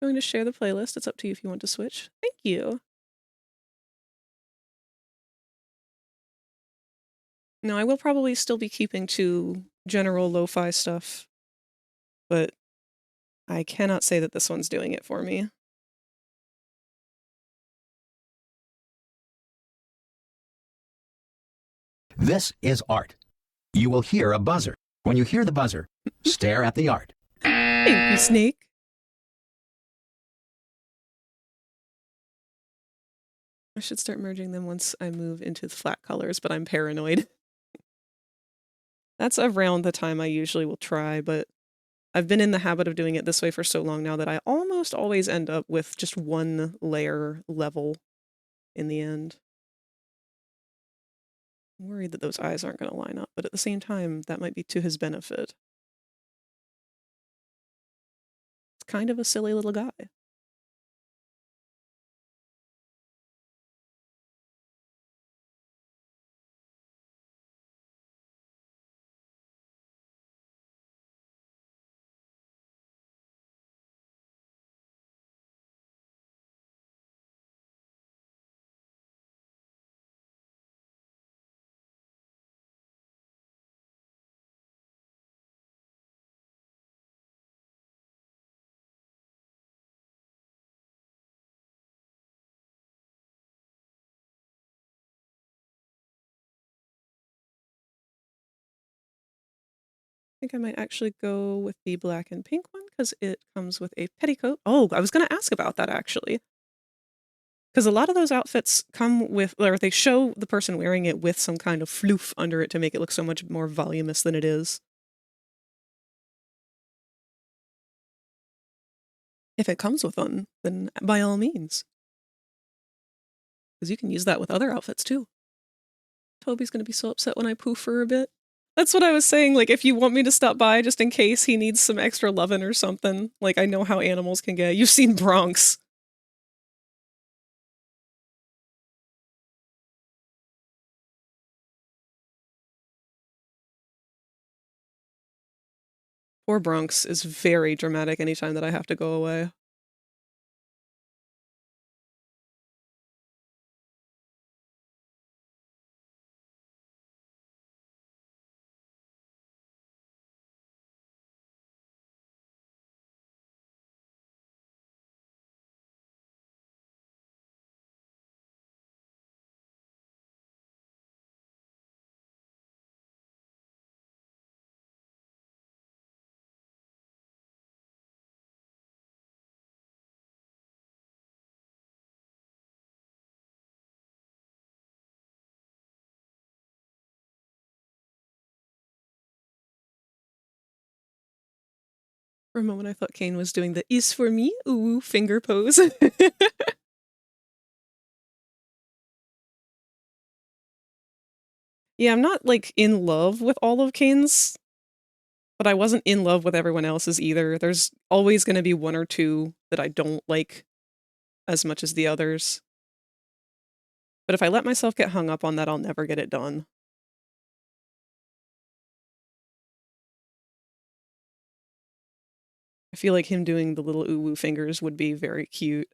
Going to share the playlist. It's up to you if you want to switch. Thank you. No, I will probably still be keeping to general lo-fi stuff, but I cannot say that this one's doing it for me. This is art. You will hear a buzzer. When you hear the buzzer, stare at the art. Thank you, Snake. I should start merging them once I move into the flat colors, but I'm paranoid. That's around the time I usually will try, but I've been in the habit of doing it this way for so long now that I almost always end up with just one layer level in the end. I'm worried that those eyes aren't going to line up, but at the same time, that might be to his benefit. It's kind of a silly little guy. I think I might actually go with the black and pink one because it comes with a petticoat. Oh, I was going to ask about that actually. Because a lot of those outfits come with, or they show the person wearing it with some kind of floof under it to make it look so much more voluminous than it is. If it comes with one, then by all means. Because you can use that with other outfits too. Toby's going to be so upset when I poof for a bit. That's what I was saying, like, if you want me to stop by just in case he needs some extra lovin' or something. Like, I know how animals can get. You've seen Bronx. Poor Bronx is very dramatic anytime that I have to go away. For a moment I thought CAINE was doing the "is for me" ooh finger pose. Yeah, I'm not, like, in love with all of CAINE's, but I wasn't in love with everyone else's either. There's always gonna be one or two that I don't like as much as the others. But if I let myself get hung up on that, I'll never get it done. I feel like him doing the little ooh woo fingers would be very cute.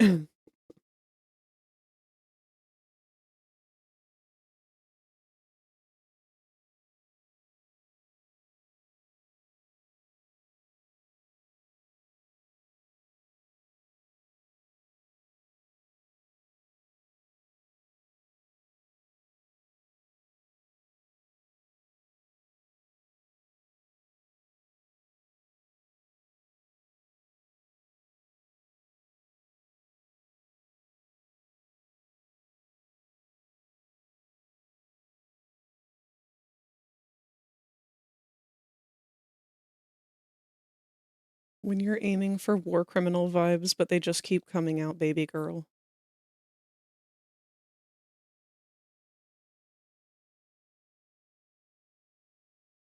When you're aiming for war criminal vibes, but they just keep coming out, baby girl.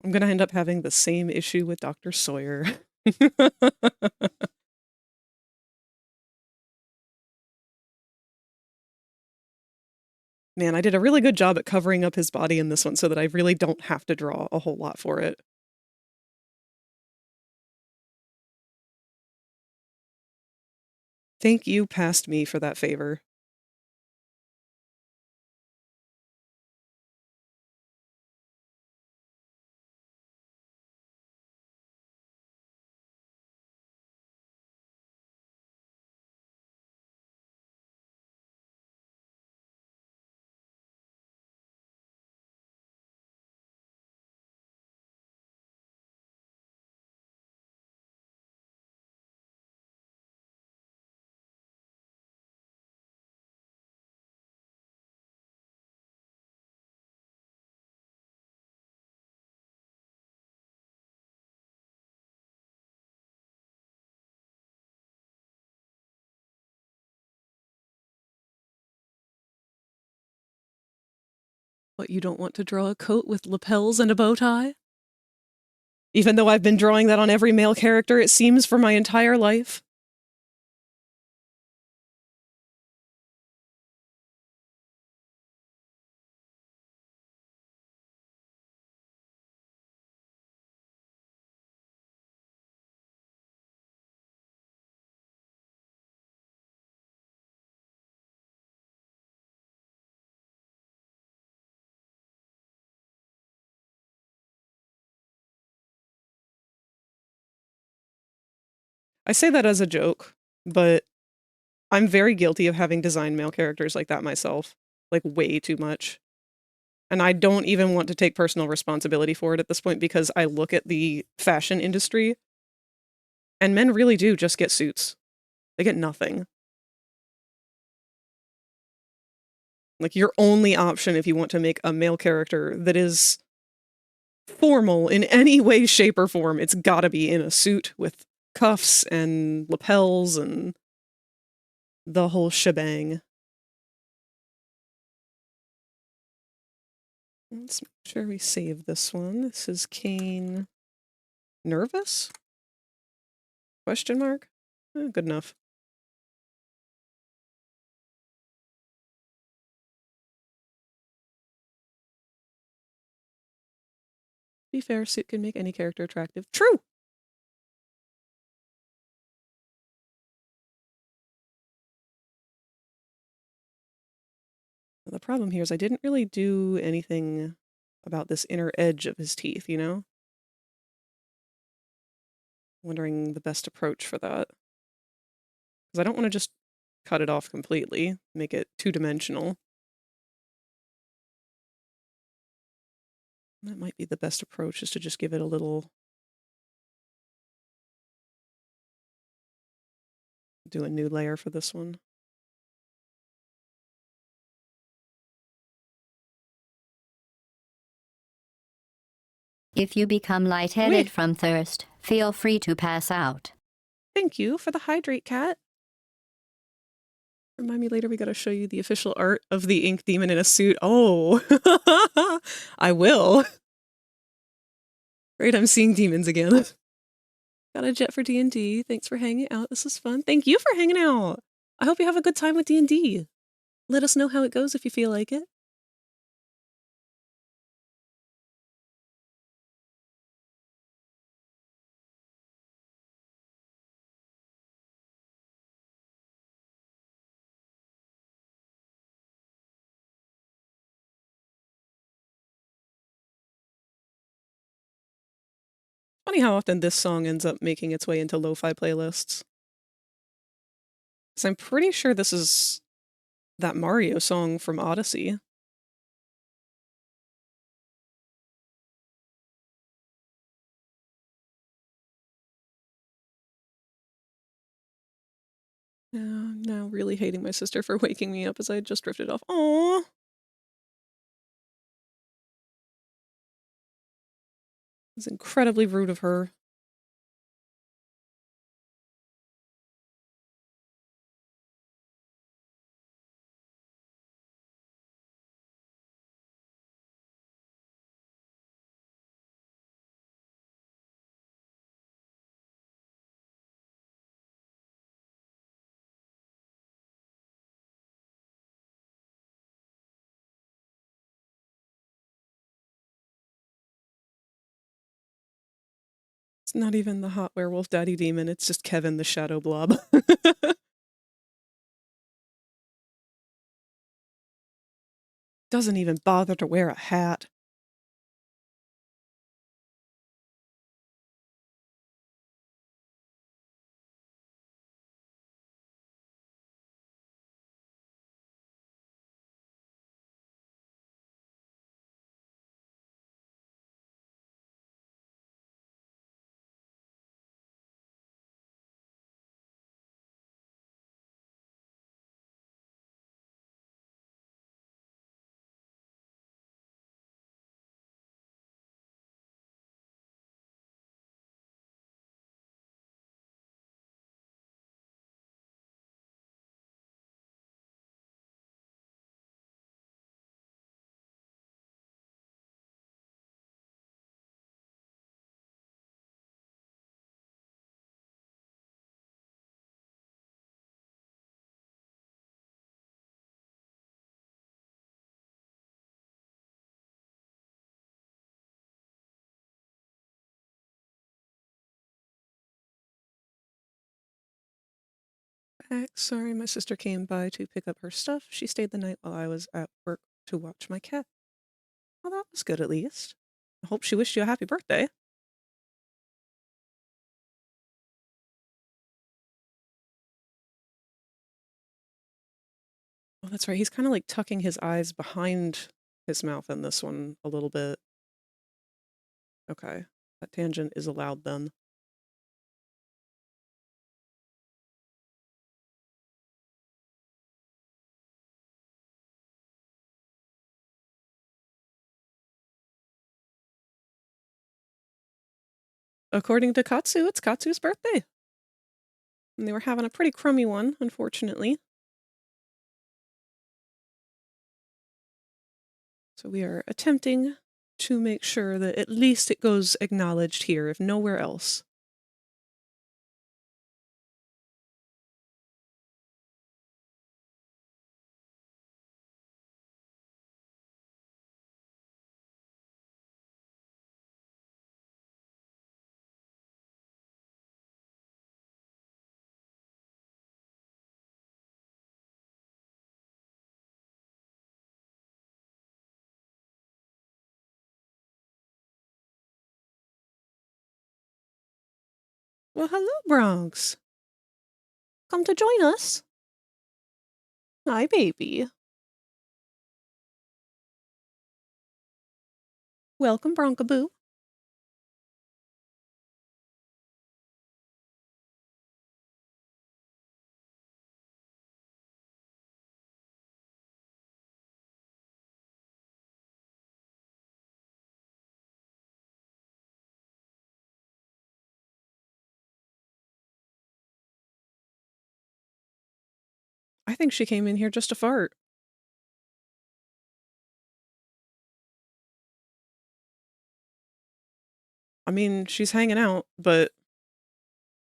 I'm gonna end up having the same issue with Dr. Sawyer. Man, I did a really good job at covering up his body in this one so that I really don't have to draw a whole lot for it. Thank you, past me, for that favor. What, you don't want to draw a coat with lapels and a bow tie? Even though I've been drawing that on every male character, it seems, for my entire life. I say that as a joke, but I'm very guilty of having designed male characters like that myself. Like, way too much. And I don't even want to take personal responsibility for it at this point because I look at the fashion industry and men really do just get suits. They get nothing. Like, your only option if you want to make a male character that is formal in any way, shape, or form, it's gotta be in a suit with cuffs and lapels and the whole shebang. Let's make sure we save this one. This is CAINE. Nervous? Question mark? Good enough. Be fair, suit can make any character attractive. True! The problem here is I didn't really do anything about this inner edge of his teeth, you know? Wondering the best approach for that. Because I don't want to just cut it off completely, make it two-dimensional. That might be the best approach, is to just give it a little... do a new layer for this one. If you become lightheaded from thirst, feel free to pass out. Thank you for the hydrate, cat. Remind me later, we gotta show you the official art of the ink demon in a suit. Oh, I will. Great, I'm seeing demons again. Got a jet for D&D. Thanks for hanging out. This is fun. Thank you for hanging out. I hope you have a good time with D&D. Let us know how it goes if you feel like it. Funny how often this song ends up making its way into lo-fi playlists. Because I'm pretty sure this is that Mario song from Odyssey. Now really hating my sister for waking me up as I had just drifted off. Aww. It was incredibly rude of her. It's not even the hot werewolf daddy demon, it's just Kevin the shadow blob. Doesn't even bother to wear a hat. Sorry, my sister came by to pick up her stuff. She stayed the night while I was at work to watch my cat. Well, that was good at least. I hope she wished you a happy birthday. Oh, that's right. He's kind of like tucking his eyes behind his mouth in this one a little bit. Okay, that tangent is allowed then. According to Katsu, it's Katsu's birthday. And they were having a pretty crummy one, unfortunately. So we are attempting to make sure that at least it goes acknowledged here, if nowhere else. Well, hello, Bronx. Come to join us. Hi, baby. Welcome, Bronkaboo. I think she came in here just to fart. I mean, she's hanging out, but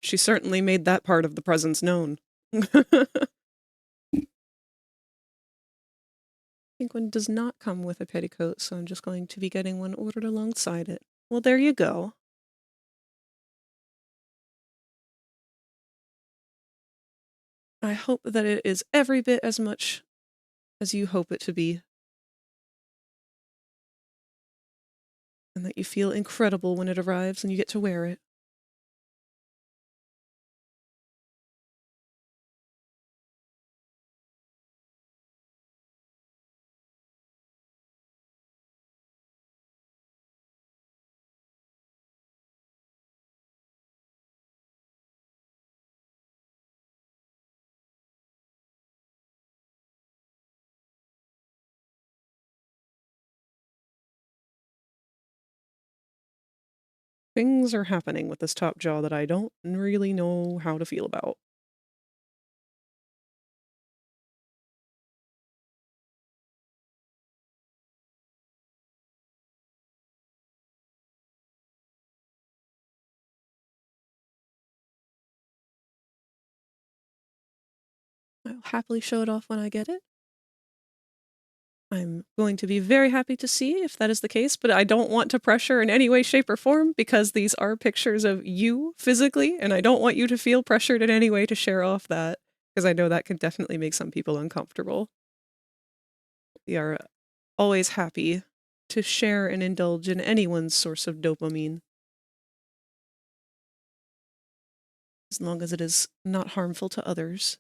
she certainly made that part of the presence known. Penguin does not come with a petticoat, so I'm just going to be getting one ordered alongside it. Well, there you go. I hope that it is every bit as much as you hope it to be. And that you feel incredible when it arrives and you get to wear it. Things are happening with this top jaw that I don't really know how to feel about. I'll happily show it off when I get it. I'm going to be very happy to see if that is the case, but I don't want to pressure in any way, shape, or form because these are pictures of you physically, and I don't want you to feel pressured in any way to share off that, because I know that can definitely make some people uncomfortable. We are always happy to share and indulge in anyone's source of dopamine, as long as it is not harmful to others.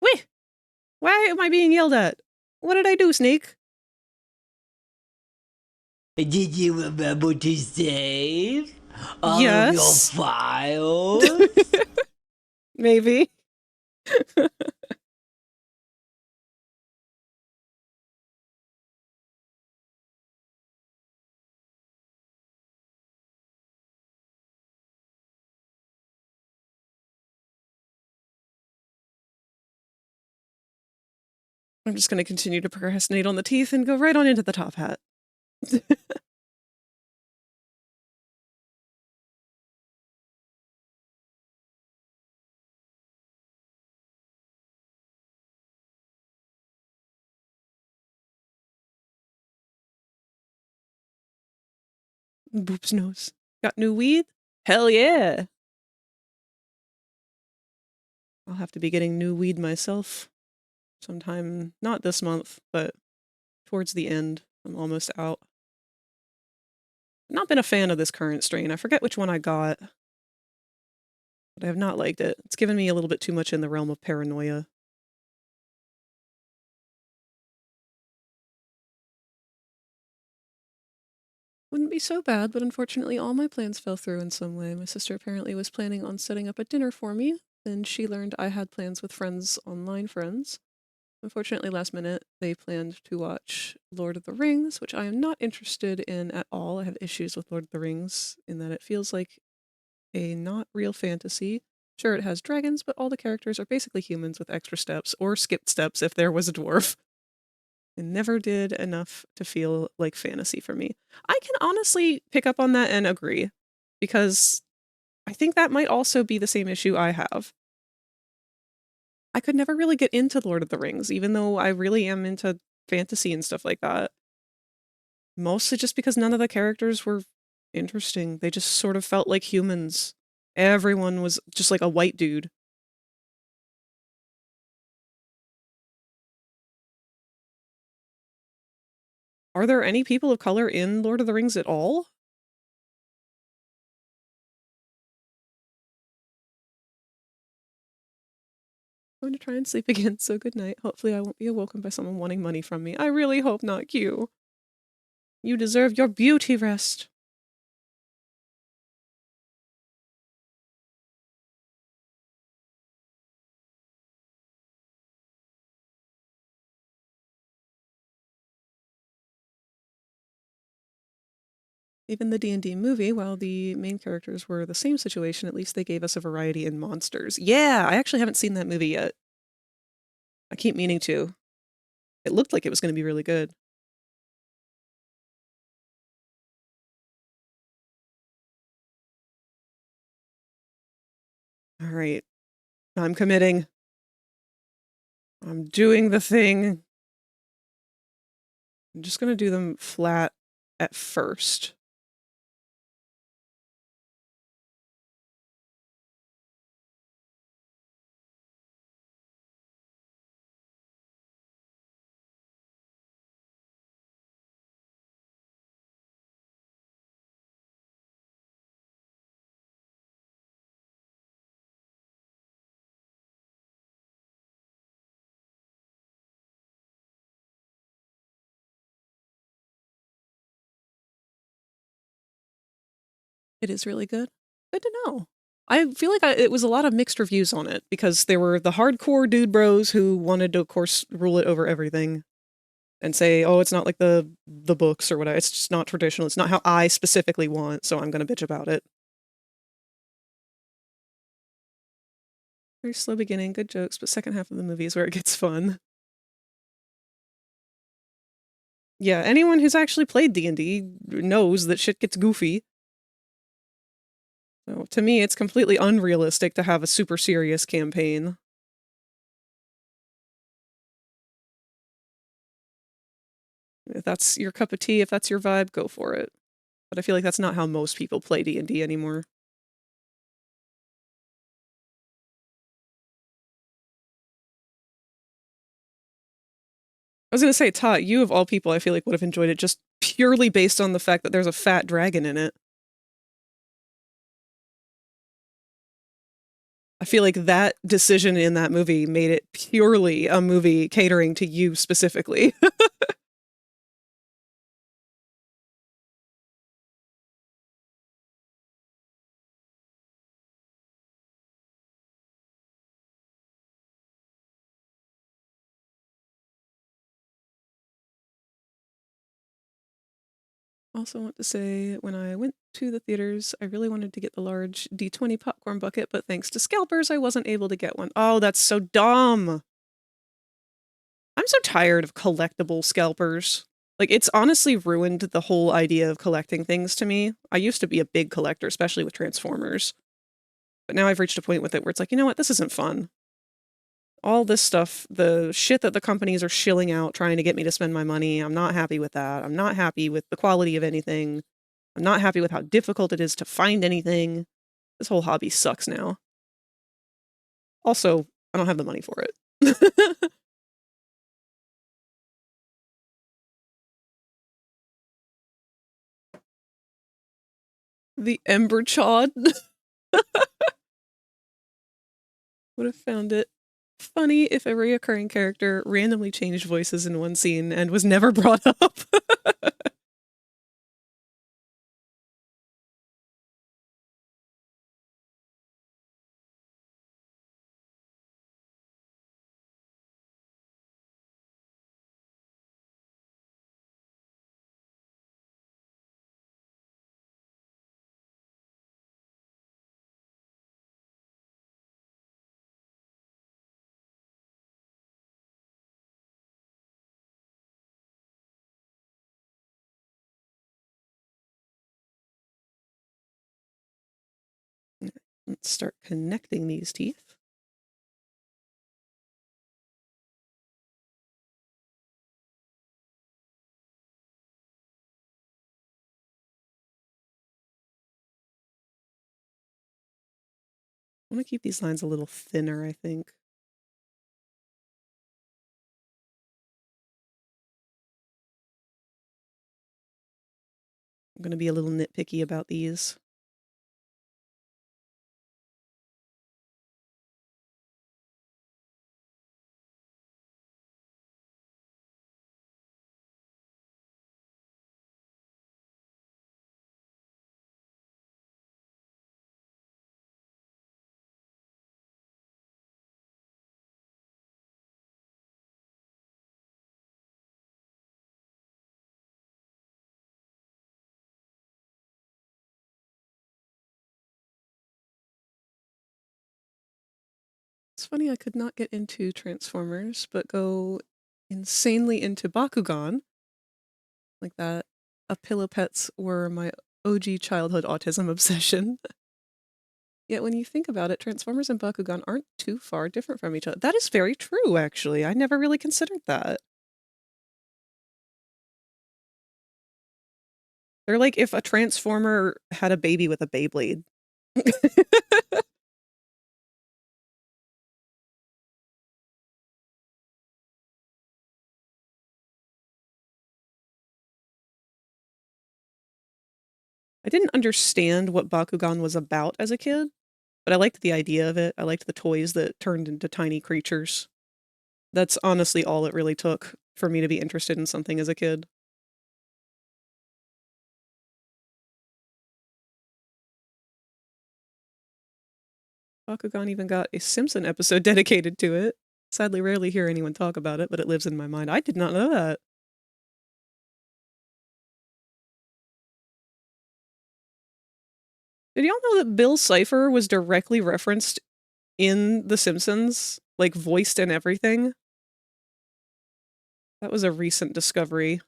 Wait! Why am I being yelled at? What did I do, Snake? Did you remember to save all of your Yes. files? Maybe. I'm just going to continue to procrastinate on the teeth and go right on into the top hat. Boop's nose. Got new weed? Hell yeah! I'll have to be getting new weed myself sometime, not this month, but towards the end. I'm almost out. Not been a fan of this current strain. I forget which one I got, but I have not liked it. It's given me a little bit too much in the realm of paranoia. Wouldn't be so bad, but unfortunately all my plans fell through in some way. My sister apparently was planning on setting up a dinner for me, and she learned I had plans with friends, online friends. Unfortunately, last minute, they planned to watch Lord of the Rings, which I am not interested in at all. I have issues with Lord of the Rings in that it feels like a not real fantasy. Sure, it has dragons, but all the characters are basically humans with extra steps, or skipped steps if there was a dwarf. It never did enough to feel like fantasy for me. I can honestly pick up on that and agree, because I think that might also be the same issue I have. I could never really get into Lord of the Rings, even though I really am into fantasy and stuff like that. Mostly just because none of the characters were interesting. They just sort of felt like humans. Everyone was just like a white dude. Are there any people of color in Lord of the Rings at all? I'm going to try and sleep again, so good night. Hopefully I won't be awoken by someone wanting money from me. I really hope not, Q. You deserve your beauty rest. Even the D&D movie, while the main characters were the same situation, at least they gave us a variety in monsters. Yeah, I actually haven't seen that movie yet. I keep meaning to. It looked like it was going to be really good. All right. I'm committing. I'm doing the thing. I'm just going to do them flat at first. It is really good. Good to know. I feel like it was a lot of mixed reviews on it, because there were the hardcore dude bros who wanted to, of course, rule it over everything and say, oh, it's not like the books or whatever. It's just not traditional. It's not how I specifically want, so I'm going to bitch about it. Very slow beginning, good jokes, but second half of the movie is where it gets fun. Yeah, anyone who's actually played D&D knows that shit gets goofy. So to me, it's completely unrealistic to have a super serious campaign. If that's your cup of tea, if that's your vibe, go for it. But I feel like that's not how most people play D&D anymore. I was gonna say, Tot, you of all people, I feel like would have enjoyed it just purely based on the fact that there's a fat dragon in it. I feel like that decision in that movie made it purely a movie catering to you specifically. Also want to say, when I went to the theaters, I really wanted to get the large D20 popcorn bucket, but thanks to scalpers, I wasn't able to get one. Oh, that's so dumb. I'm so tired of collectible scalpers. Like, it's honestly ruined the whole idea of collecting things to me. I used to be a big collector, especially with Transformers. But now I've reached a point with it where it's like, you know what, this isn't fun. All this stuff, the shit that the companies are shilling out trying to get me to spend my money, I'm not happy with that. I'm not happy with the quality of anything. I'm not happy with how difficult it is to find anything. This whole hobby sucks now. Also, I don't have the money for it. The Ember Chod. Would have found it funny if a reoccurring character randomly changed voices in one scene and was never brought up. Let's start connecting these teeth. I want to keep these lines a little thinner, I think. I'm going to be a little nitpicky about these. It's funny I could not get into Transformers, but go insanely into Bakugan. Like that. Pillow pets were my OG childhood autism obsession. Yet when you think about it, Transformers and Bakugan aren't too far different from each other. That is very true, actually. I never really considered that. They're like if a Transformer had a baby with a Beyblade. I didn't understand what Bakugan was about as a kid, but I liked the idea of it. I liked the toys that turned into tiny creatures. That's honestly all it really took for me to be interested in something as a kid. Bakugan even got a Simpson episode dedicated to it. Sadly, rarely hear anyone talk about it, but it lives in my mind. I did not know that. Did y'all know that Bill Cipher was directly referenced in The Simpsons, like voiced and everything. That was a recent discovery.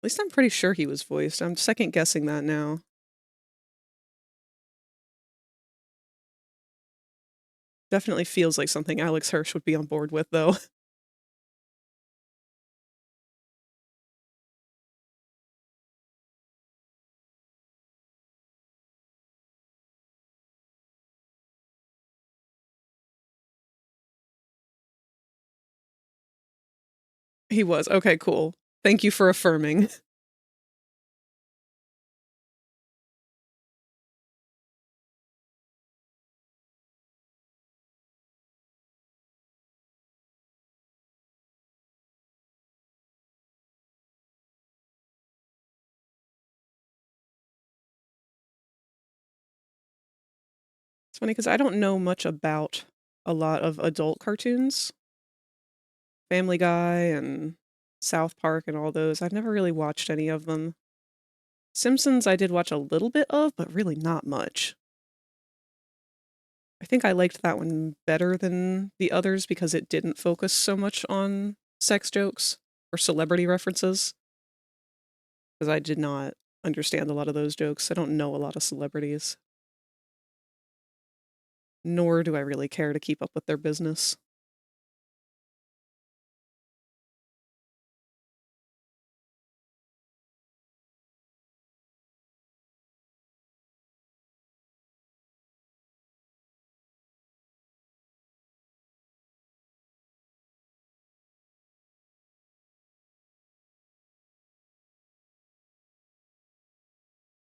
At least I'm pretty sure he was voiced. I'm second guessing that now. Definitely feels like something Alex Hirsch would be on board with, though. He was. Okay, cool. Thank you for affirming. It's funny because I don't know much about a lot of adult cartoons. Family Guy and South Park and all those. I've never really watched any of them. Simpsons I did watch a little bit of, but really not much. I think I liked that one better than the others because it didn't focus so much on sex jokes or celebrity references. Because I did not understand a lot of those jokes. I don't know a lot of celebrities. Nor do I really care to keep up with their business.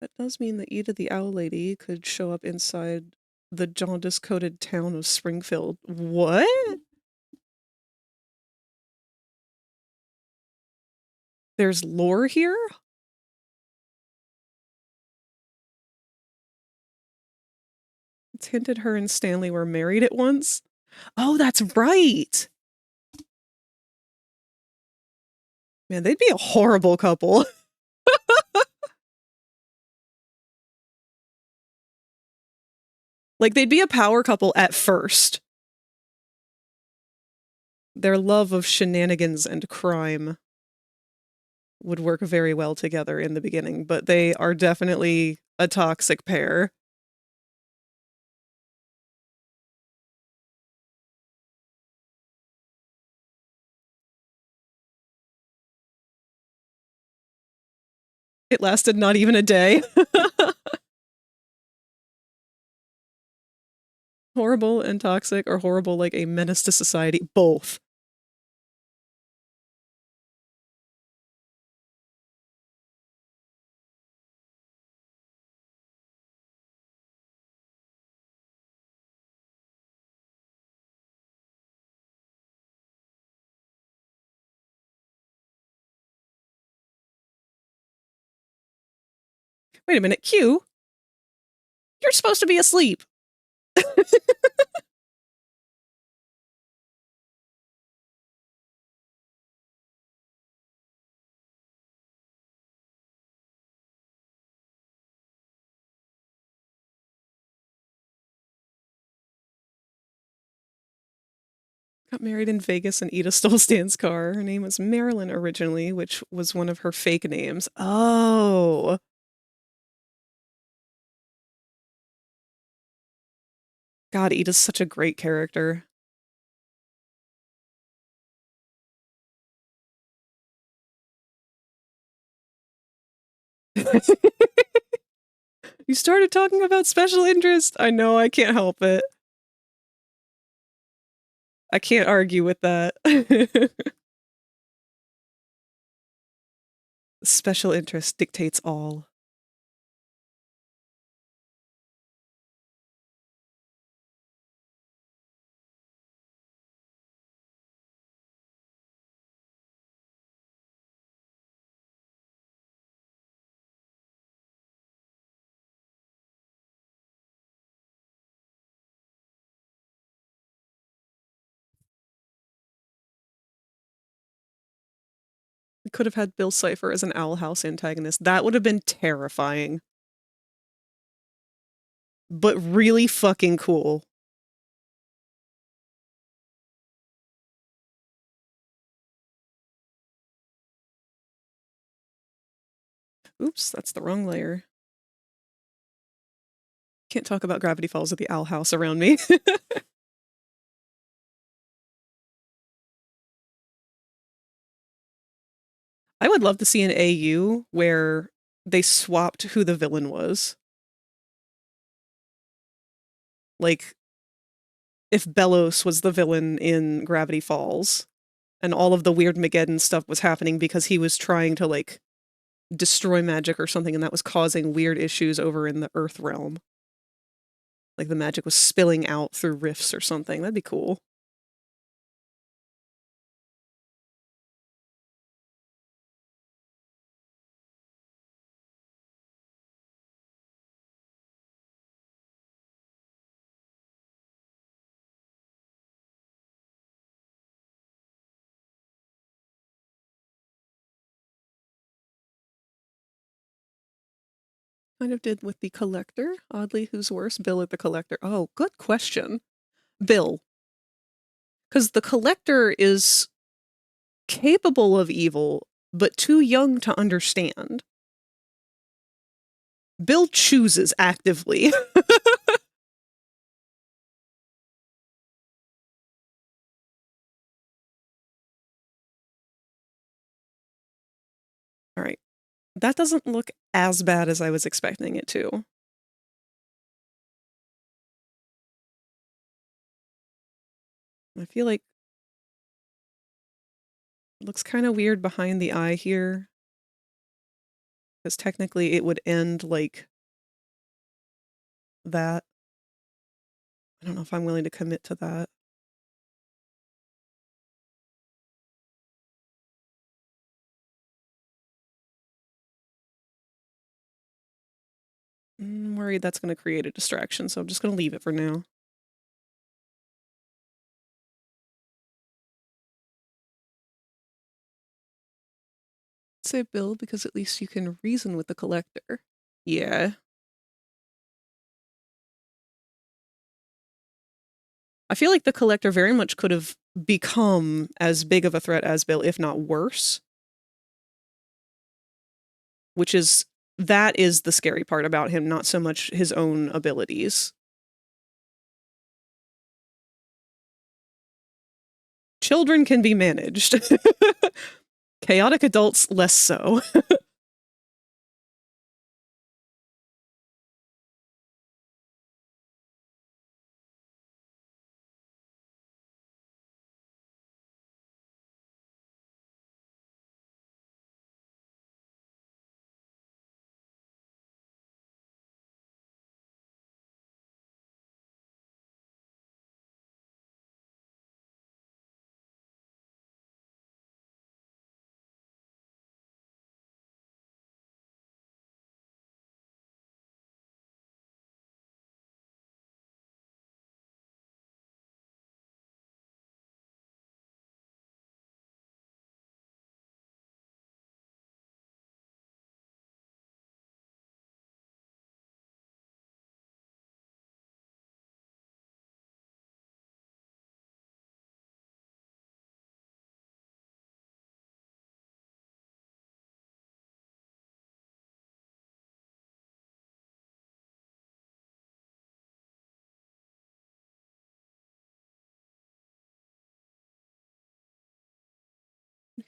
That does mean that Eda the Owl Lady could show up inside the jaundice-coated town of Springfield. What? There's lore here? It's hinted her and Stanley were married at once. Oh, that's right! Man, they'd be a horrible couple. Like, they'd be a power couple at first. Their love of shenanigans and crime would work very well together in the beginning, but they are definitely a toxic pair. It lasted not even a day. Horrible and toxic, or horrible like a menace to society? Both. Wait a minute, Q? You're supposed to be asleep. Got married in Vegas and Eda stole Stan's car. Her name was Marilyn originally, which was one of her fake names. Oh. God, Eda's such a great character. You started talking about special interest. I know, I can't help it. I can't argue with that. Special interest dictates all. Could have had Bill Cipher as an Owl House antagonist. That would have been terrifying. But really fucking cool. Oops, that's the wrong layer. Can't talk about Gravity Falls with the Owl House around me. I would love to see an AU where they swapped who the villain was. Like, if Bellows was the villain in Gravity Falls, and all of the weird Mageddon stuff was happening because he was trying to, like, destroy magic or something, and that was causing weird issues over in the Earth realm. Like, the magic was spilling out through rifts or something. That'd be cool. Kind of did with the Collector. Oddly, who's worse, Bill or the Collector? Oh, good question. Bill. Because the Collector is capable of evil, but too young to understand. Bill chooses actively. All right. That doesn't look as bad as I was expecting it to. I feel like it looks kind of weird behind the eye here. Because technically it would end like that. I don't know if I'm willing to commit to that. I'm worried that's going to create a distraction, so I'm just going to leave it for now. Say Bill, because at least you can reason with the Collector. Yeah. I feel like the Collector very much could have become as big of a threat as Bill, if not worse. Which is, that is the scary part about him, not so much his own abilities. Children can be managed. Chaotic adults, less so.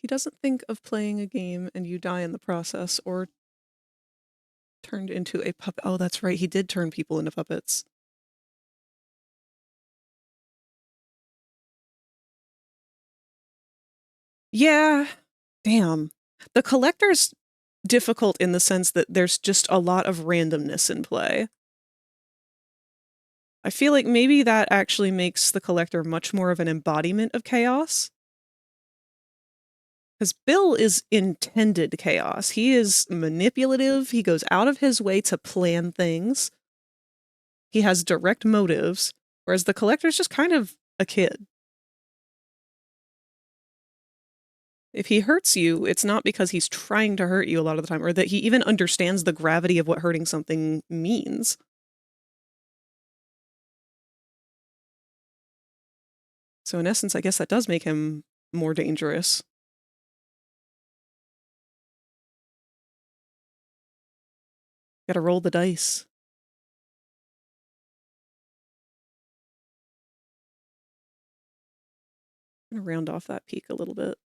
He doesn't think of playing a game and you die in the process, or turned into a puppet. Oh, that's right, he did turn people into puppets. Yeah, damn. The Collector's difficult in the sense that there's just a lot of randomness in play. I feel like maybe that actually makes the Collector much more of an embodiment of chaos. Because Bill is intended chaos. He is manipulative. He goes out of his way to plan things. He has direct motives, whereas the Collector's just kind of a kid. If he hurts you, it's not because he's trying to hurt you a lot of the time, or that he even understands the gravity of what hurting something means. So in essence, I guess that does make him more dangerous. Gotta roll the dice. I'm gonna round off that peak a little bit.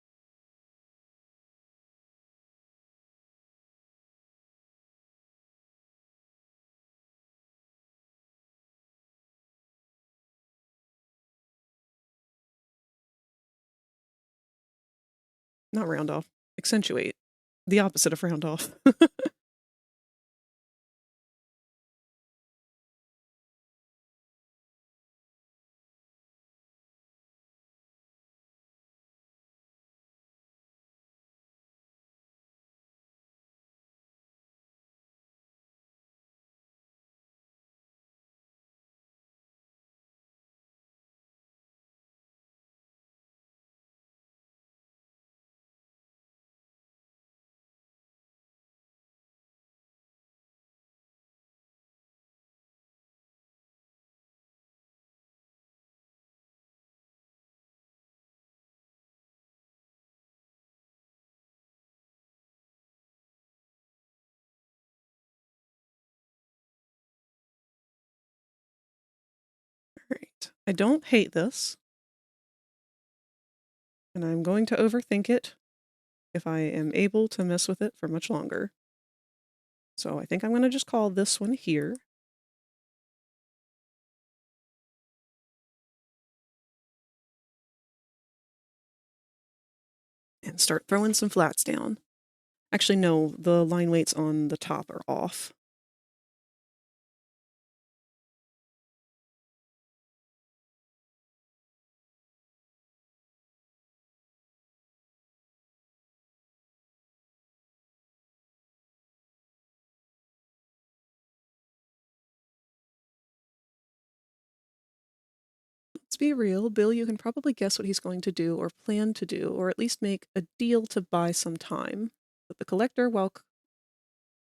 Not round off. Accentuate. The opposite of round off. Alright. I don't hate this. And I'm going to overthink it if I am able to mess with it for much longer. So I think I'm going to just call this one here. And start throwing some flats down. Actually, no, the line weights on the top are off. Let's be real, Bill, you can probably guess what he's going to do or plan to do, or at least make a deal to buy some time. But the collector, while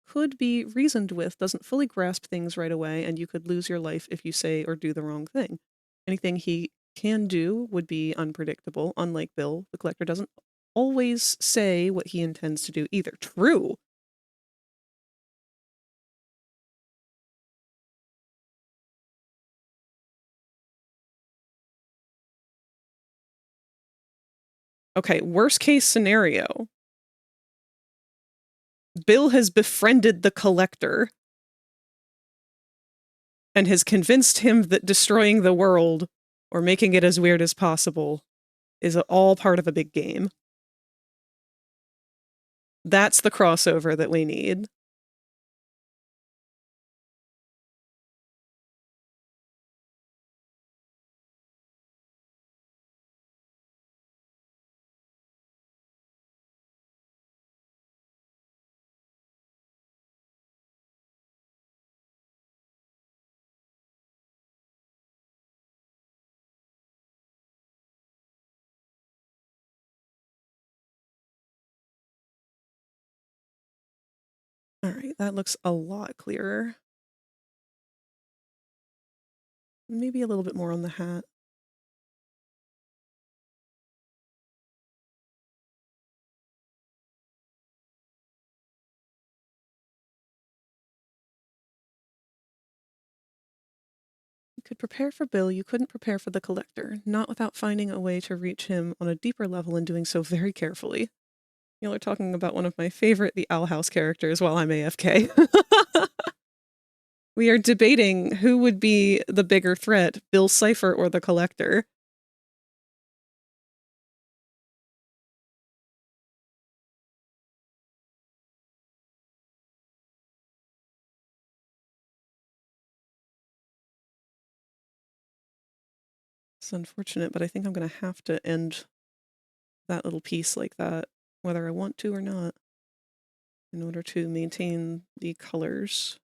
could be reasoned with, doesn't fully grasp things right away, and you could lose your life if you say or do the wrong thing. Anything he can do would be unpredictable. Unlike Bill, the collector doesn't always say what he intends to do either. True. Okay, worst case scenario. Bill has befriended the collector and has convinced him that destroying the world or making it as weird as possible is all part of a big game. That's the crossover that we need. All right, that looks a lot clearer. Maybe a little bit more on the hat. You could prepare for Bill, you couldn't prepare for the collector, not without finding a way to reach him on a deeper level and doing so very carefully. Y'all are talking about one of my favorite The Owl House characters while I'm AFK. We are debating who would be the bigger threat, Bill Cipher or the collector. It's unfortunate, but I think I'm going to have to end that little piece like that, whether I want to or not, in order to maintain the colors.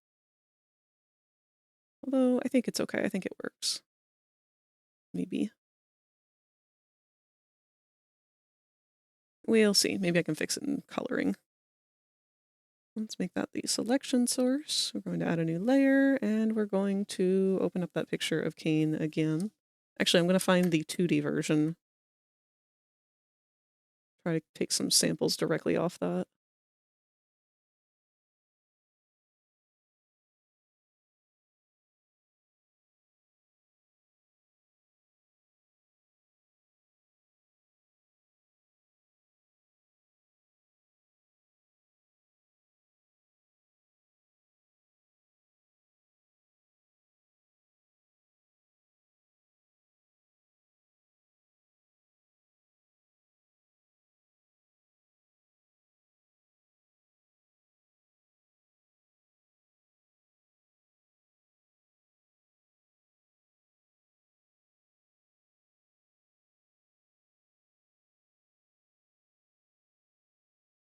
Although, I think it's okay. I think it works. Maybe. We'll see. Maybe I can fix it in coloring. Let's make that the selection source. We're going to add a new layer, and we're going to open up that picture of CAINE again. Actually, I'm going to find the 2D version. Try to take some samples directly off that.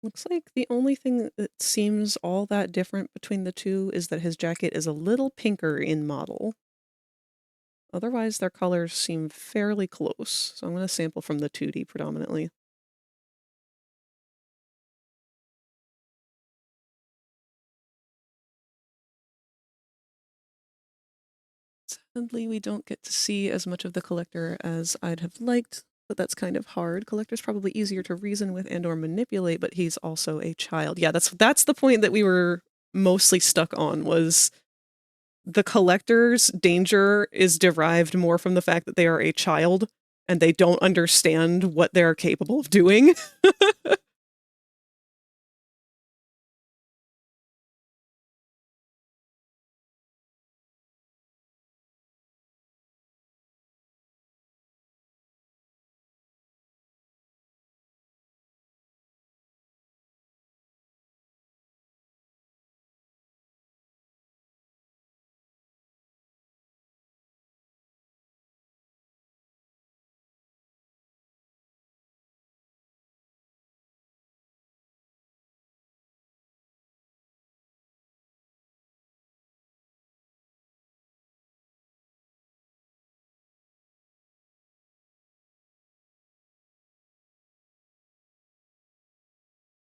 Looks like the only thing that seems all that different between the two is that his jacket is a little pinker in model. Otherwise, their colors seem fairly close, so I'm going to sample from the 2D predominantly. Sadly, we don't get to see as much of the collector as I'd have liked, but that's kind of hard. Collector's probably easier to reason with and or manipulate, but he's also a child. Yeah, that's the point that we were mostly stuck on, was the collector's danger is derived more from the fact that they are a child and they don't understand what they're capable of doing.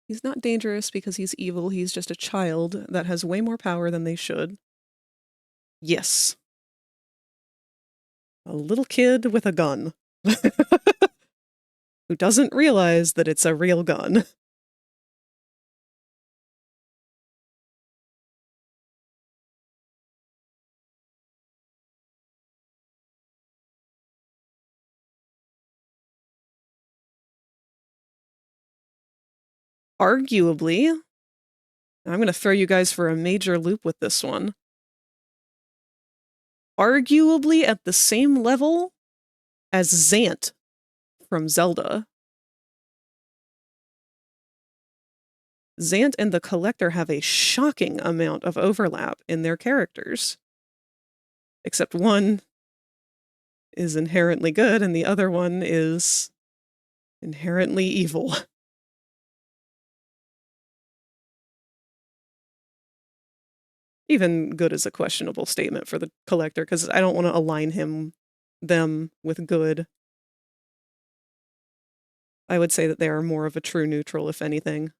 He's not dangerous because he's evil, he's just a child that has way more power than they should. Yes. A little kid with a gun. Who doesn't realize that it's a real gun. Arguably, I'm going to throw you guys for a major loop with this one. Arguably at the same level as Zant from Zelda. Zant and the Collector have a shocking amount of overlap in their characters. Except one is inherently good and the other one is inherently evil. Even good is a questionable statement for the Collector, because I don't want to align them with good. I would say that they are more of a true neutral, if anything.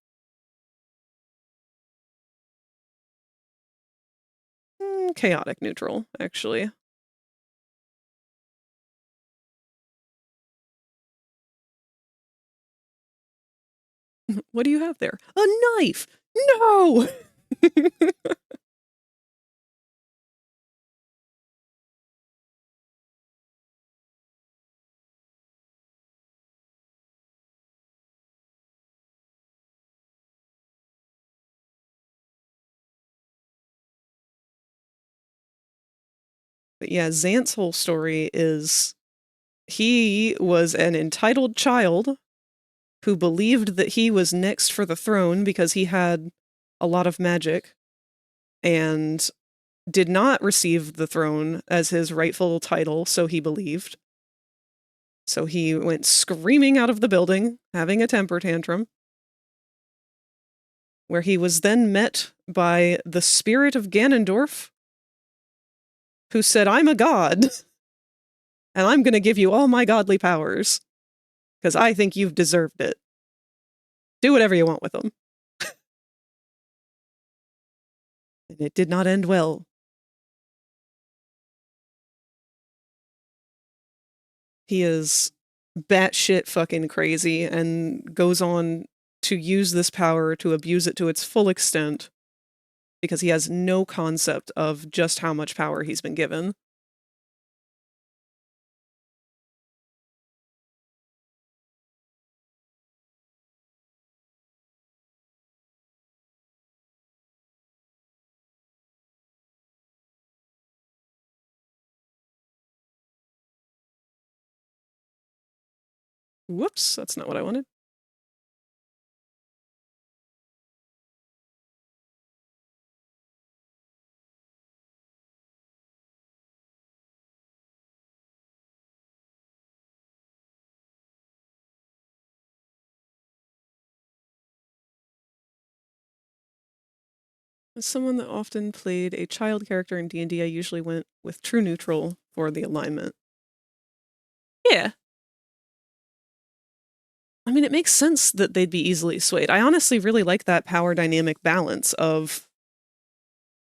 Chaotic neutral, actually. What do you have there? A knife! No! But yeah, Zant's whole story is he was an entitled child who believed that he was next for the throne because he had a lot of magic and did not receive the throne as his rightful title, so he believed. So he went screaming out of the building, having a temper tantrum, where he was then met by the spirit of Ganondorf, who said, "I'm a god, and I'm going to give you all my godly powers, because I think you've deserved it." Do whatever you want with them. And it did not end well. He is batshit fucking crazy and goes on to use this power to abuse it to its full extent because he has no concept of just how much power he's been given. Whoops, that's not what I wanted. As someone that often played a child character in D&D, I usually went with true neutral for the alignment. Yeah. I mean, it makes sense that they'd be easily swayed. I honestly really like that power dynamic balance of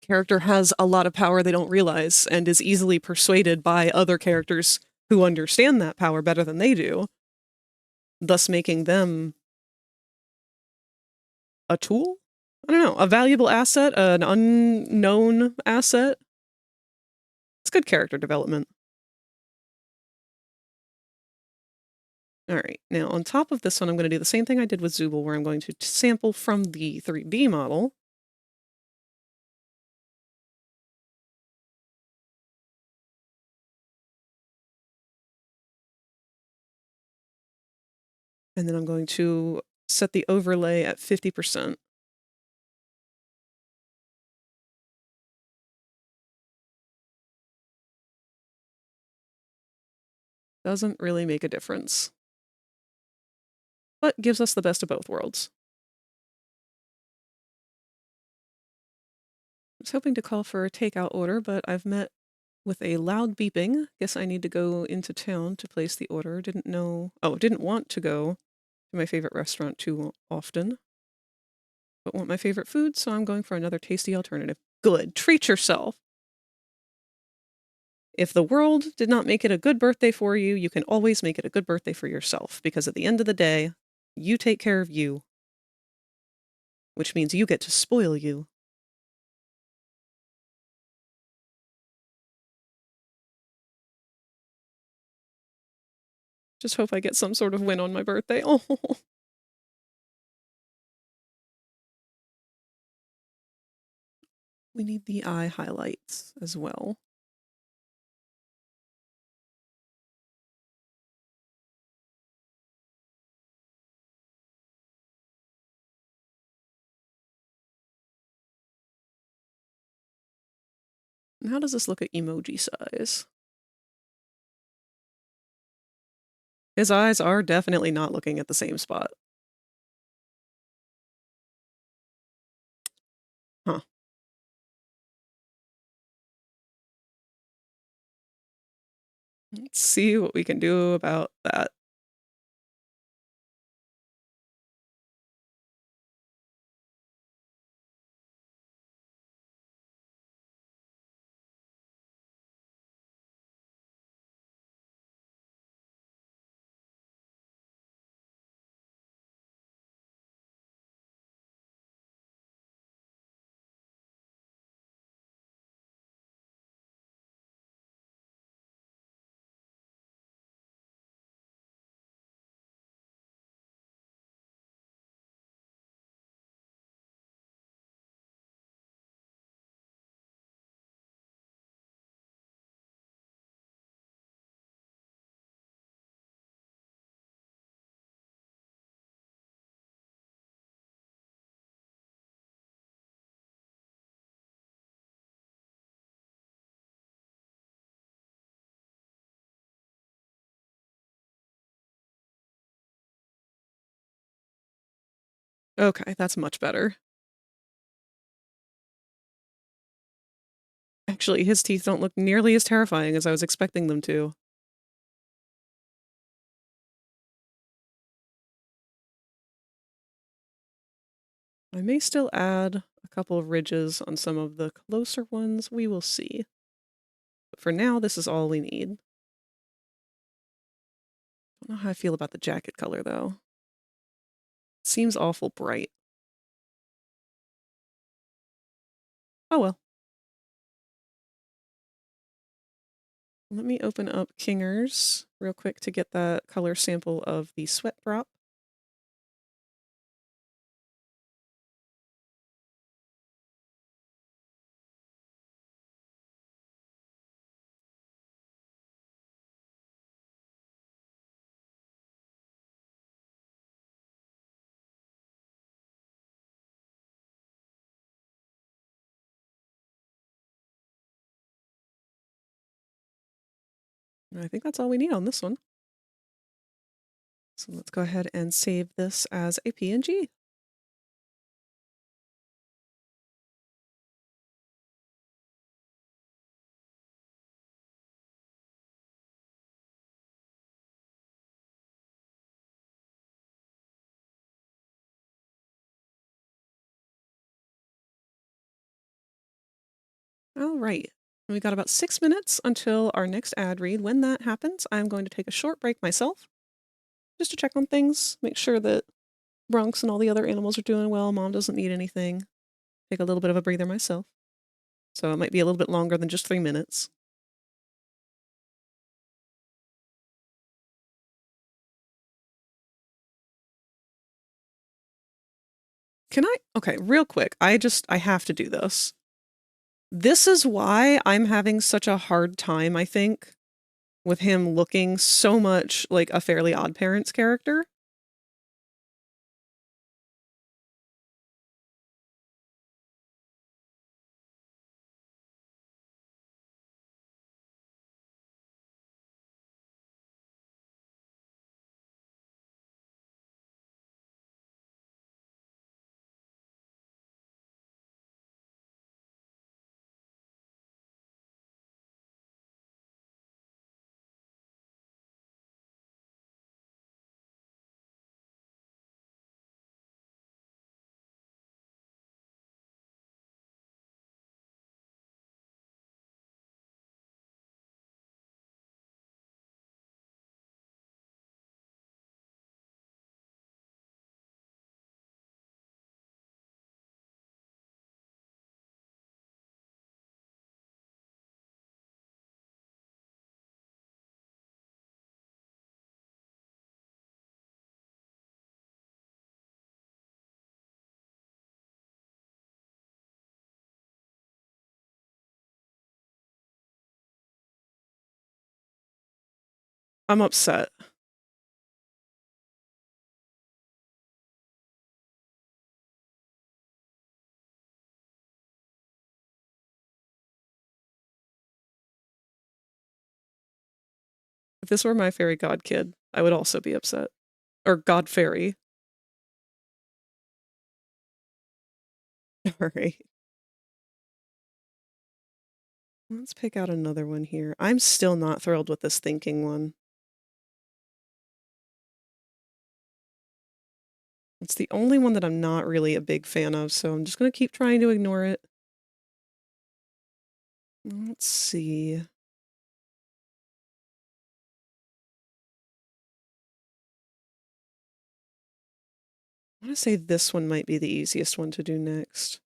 character has a lot of power they don't realize and is easily persuaded by other characters who understand that power better than they do, thus making them a tool? I don't know, a valuable asset, an unknown asset. It's good character development. All right, now on top of this one, I'm going to do the same thing I did with Zubul, where I'm going to sample from the 3D model. And then I'm going to set the overlay at 50%. Doesn't really make a difference, but gives us the best of both worlds. I was hoping to call for a takeout order, but I've met with a loud beeping. Guess I need to go into town to place the order. Didn't want to go to my favorite restaurant too often, but want my favorite food, so I'm going for another tasty alternative. Good. Treat yourself. If the world did not make it a good birthday for you, you can always make it a good birthday for yourself, because at the end of the day, you take care of you, which means you get to spoil you. Just hope I get some sort of win on my birthday. Oh. We need the eye highlights as well. And how does this look at emoji size? His eyes are definitely not looking at the same spot. Huh. Let's see what we can do about that. Okay, that's much better. Actually, his teeth don't look nearly as terrifying as I was expecting them to. I may still add a couple of ridges on some of the closer ones. We will see. But for now, this is all we need. I don't know how I feel about the jacket color, though. It seems awful bright. Oh well. Let me open up Kingers real quick to get that color sample of the sweat prop. I think that's all we need on this one. So let's go ahead and save this as a PNG. All right. We got about 6 minutes until our next ad read. When that happens, I'm going to take a short break myself just to check on things, make sure that Bronx and all the other animals are doing well. Mom doesn't need anything. Take a little bit of a breather myself. So it might be a little bit longer than just 3 minutes. Can I? Okay, real quick. I have to do this. This is why I'm having such a hard time, I think, with him looking so much like a Fairly Odd Parents character. I'm upset. If this were my fairy god kid, I would also be upset. Or god fairy. All right. Let's pick out another one here. I'm still not thrilled with this thinking one. It's the only one that I'm not really a big fan of, so I'm just going to keep trying to ignore it. Let's see. I want to say this one might be the easiest one to do next.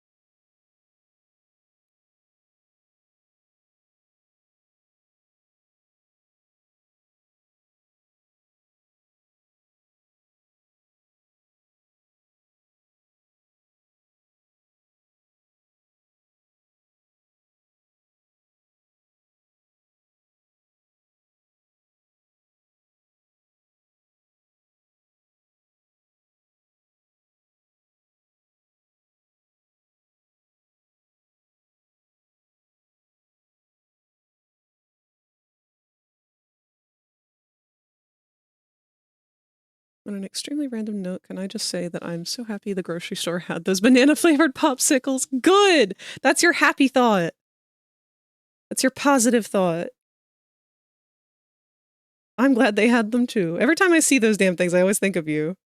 On an extremely random note, can I just say that I'm so happy the grocery store had those banana-flavored popsicles? Good! That's your happy thought. That's your positive thought. I'm glad they had them too. Every time I see those damn things, I always think of you.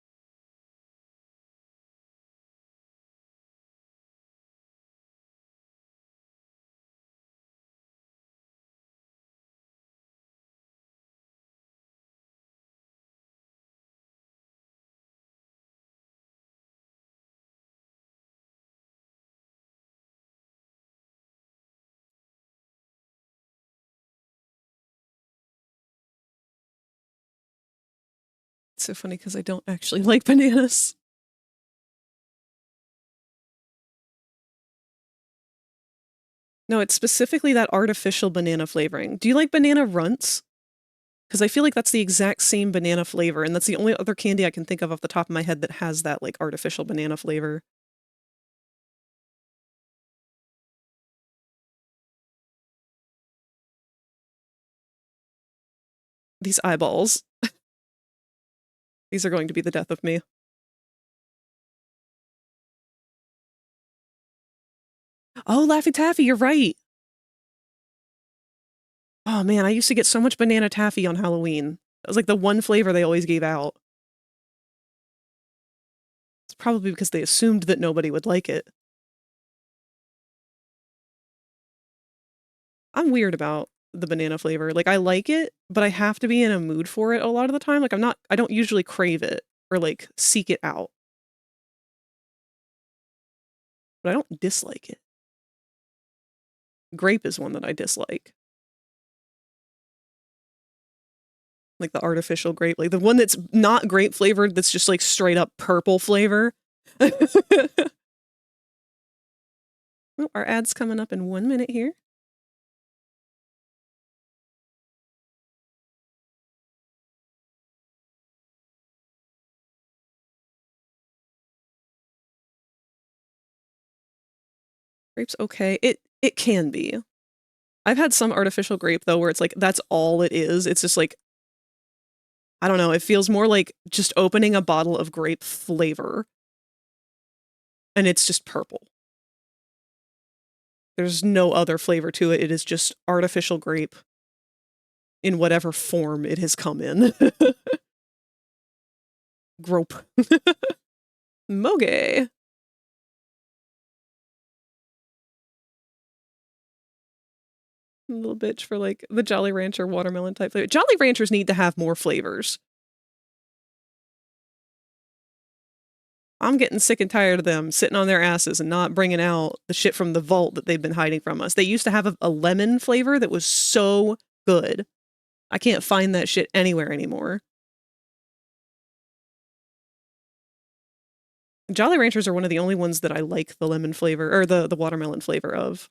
It's so funny because I don't actually like bananas. No, it's specifically that artificial banana flavoring. Do you like banana runts? Because I feel like that's the exact same banana flavor, and that's the only other candy I can think of off the top of my head that has that, like, artificial banana flavor. These eyeballs. These are going to be the death of me. Oh, Laffy Taffy, you're right! Oh man, I used to get so much banana taffy on Halloween. That was like the one flavor they always gave out. It's probably because they assumed that nobody would like it. I'm weird about the banana flavor. Like, I like it, but I have to be in a mood for it a lot of the time. Like, I don't usually crave it or, like, seek it out. But I don't dislike it. Grape is one that I dislike. Like the artificial grape, like the one that's not grape flavored, that's just like straight up purple flavor. Oh, our ad's coming up in 1 minute here. Grape's okay. It can be. I've had some artificial grape though where it's like that's all it is. It's just like, I don't know, it feels more like just opening a bottle of grape flavor. And it's just purple. There's no other flavor to it. It is just artificial grape in whatever form it has come in. Grope. Moge. Little bitch for like the Jolly Rancher watermelon type flavor. Jolly Ranchers need to have more flavors. I'm getting sick and tired of them sitting on their asses and not bringing out the shit from the vault that they've been hiding from us. They used to have a lemon flavor that was so good. I can't find that shit anywhere anymore. Jolly Ranchers are one of the only ones that I like the lemon flavor, or the watermelon flavor of.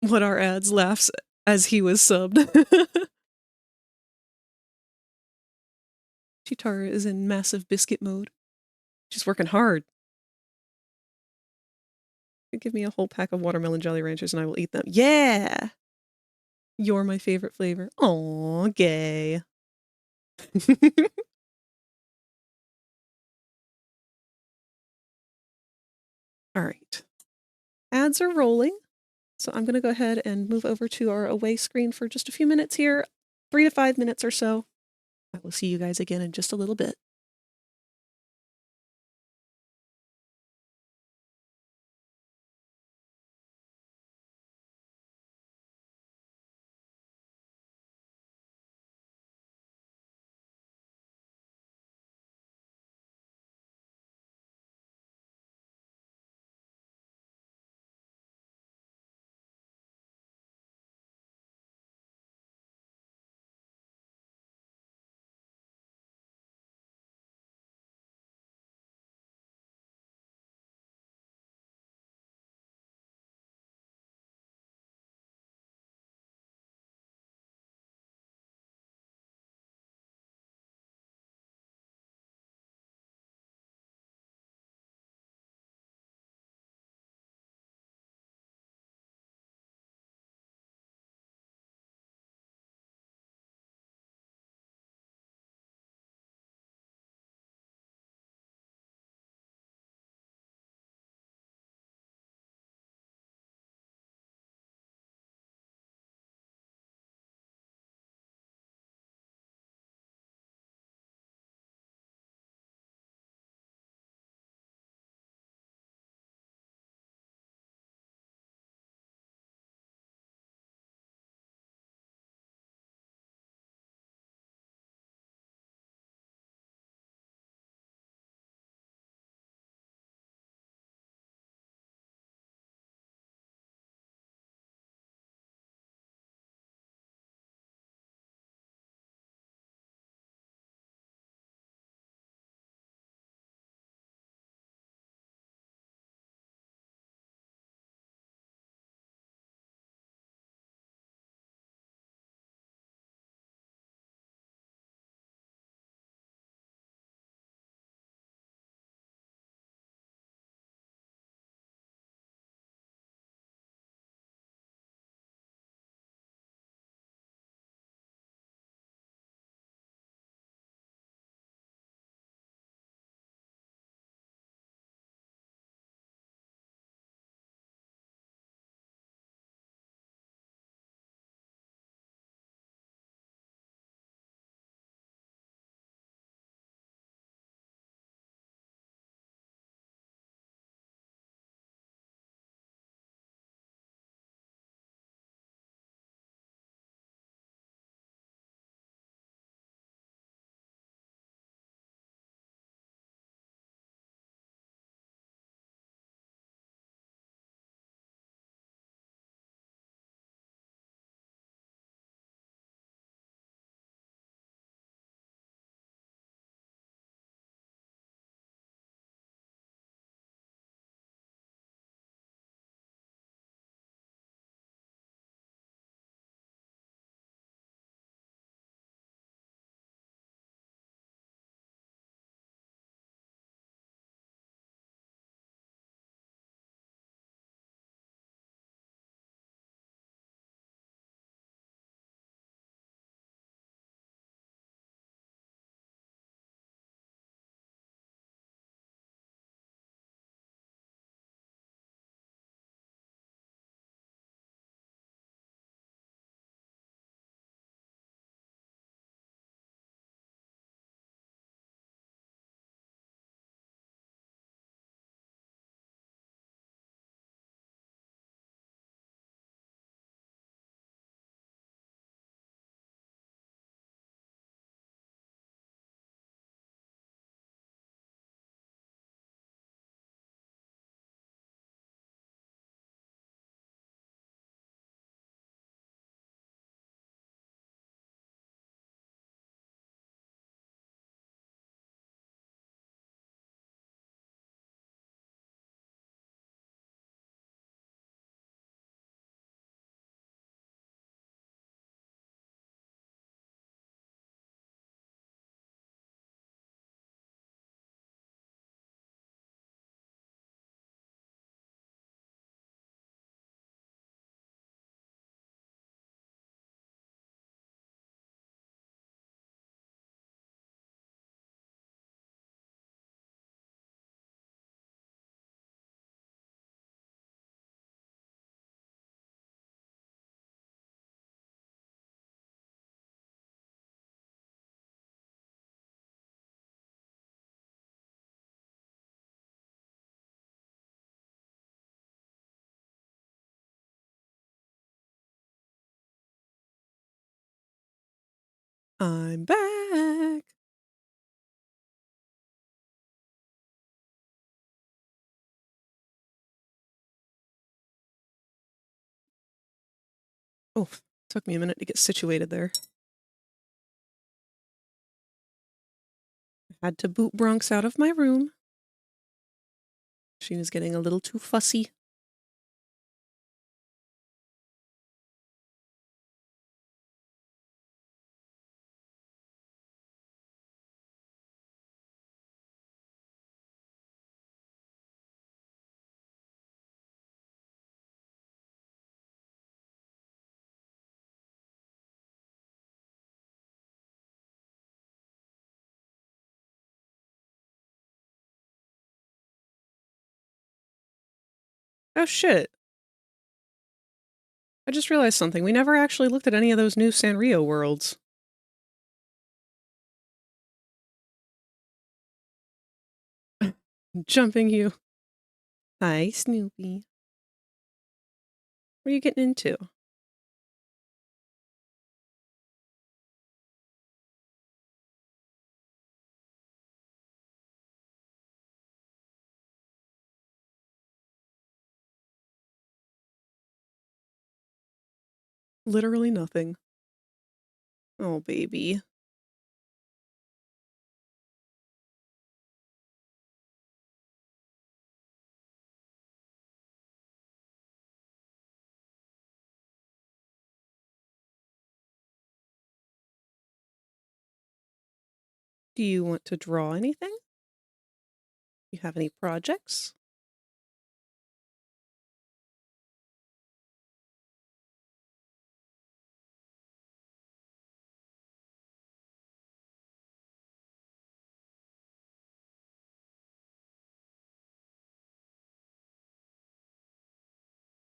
What our ads laughs as he was subbed. Chitara is in massive biscuit mode. She's working hard. Give me a whole pack of watermelon Jolly Ranchers and I will eat them. Yeah! You're my favorite flavor. Aw, gay. All right. Ads are rolling. So I'm going to go ahead and move over to our away screen for just a few minutes here. 3 to 5 minutes or so. I will see you guys again in just a little bit. I'm back. Oh, took me a minute to get situated there. I had to boot Bronx out of my room. She was getting a little too fussy. Oh shit. I just realized something. We never actually looked at any of those new Sanrio worlds. Jumping you. Hi, Snoopy. What are you getting into? Literally nothing. Oh, baby. Do you want to draw anything? You have any projects?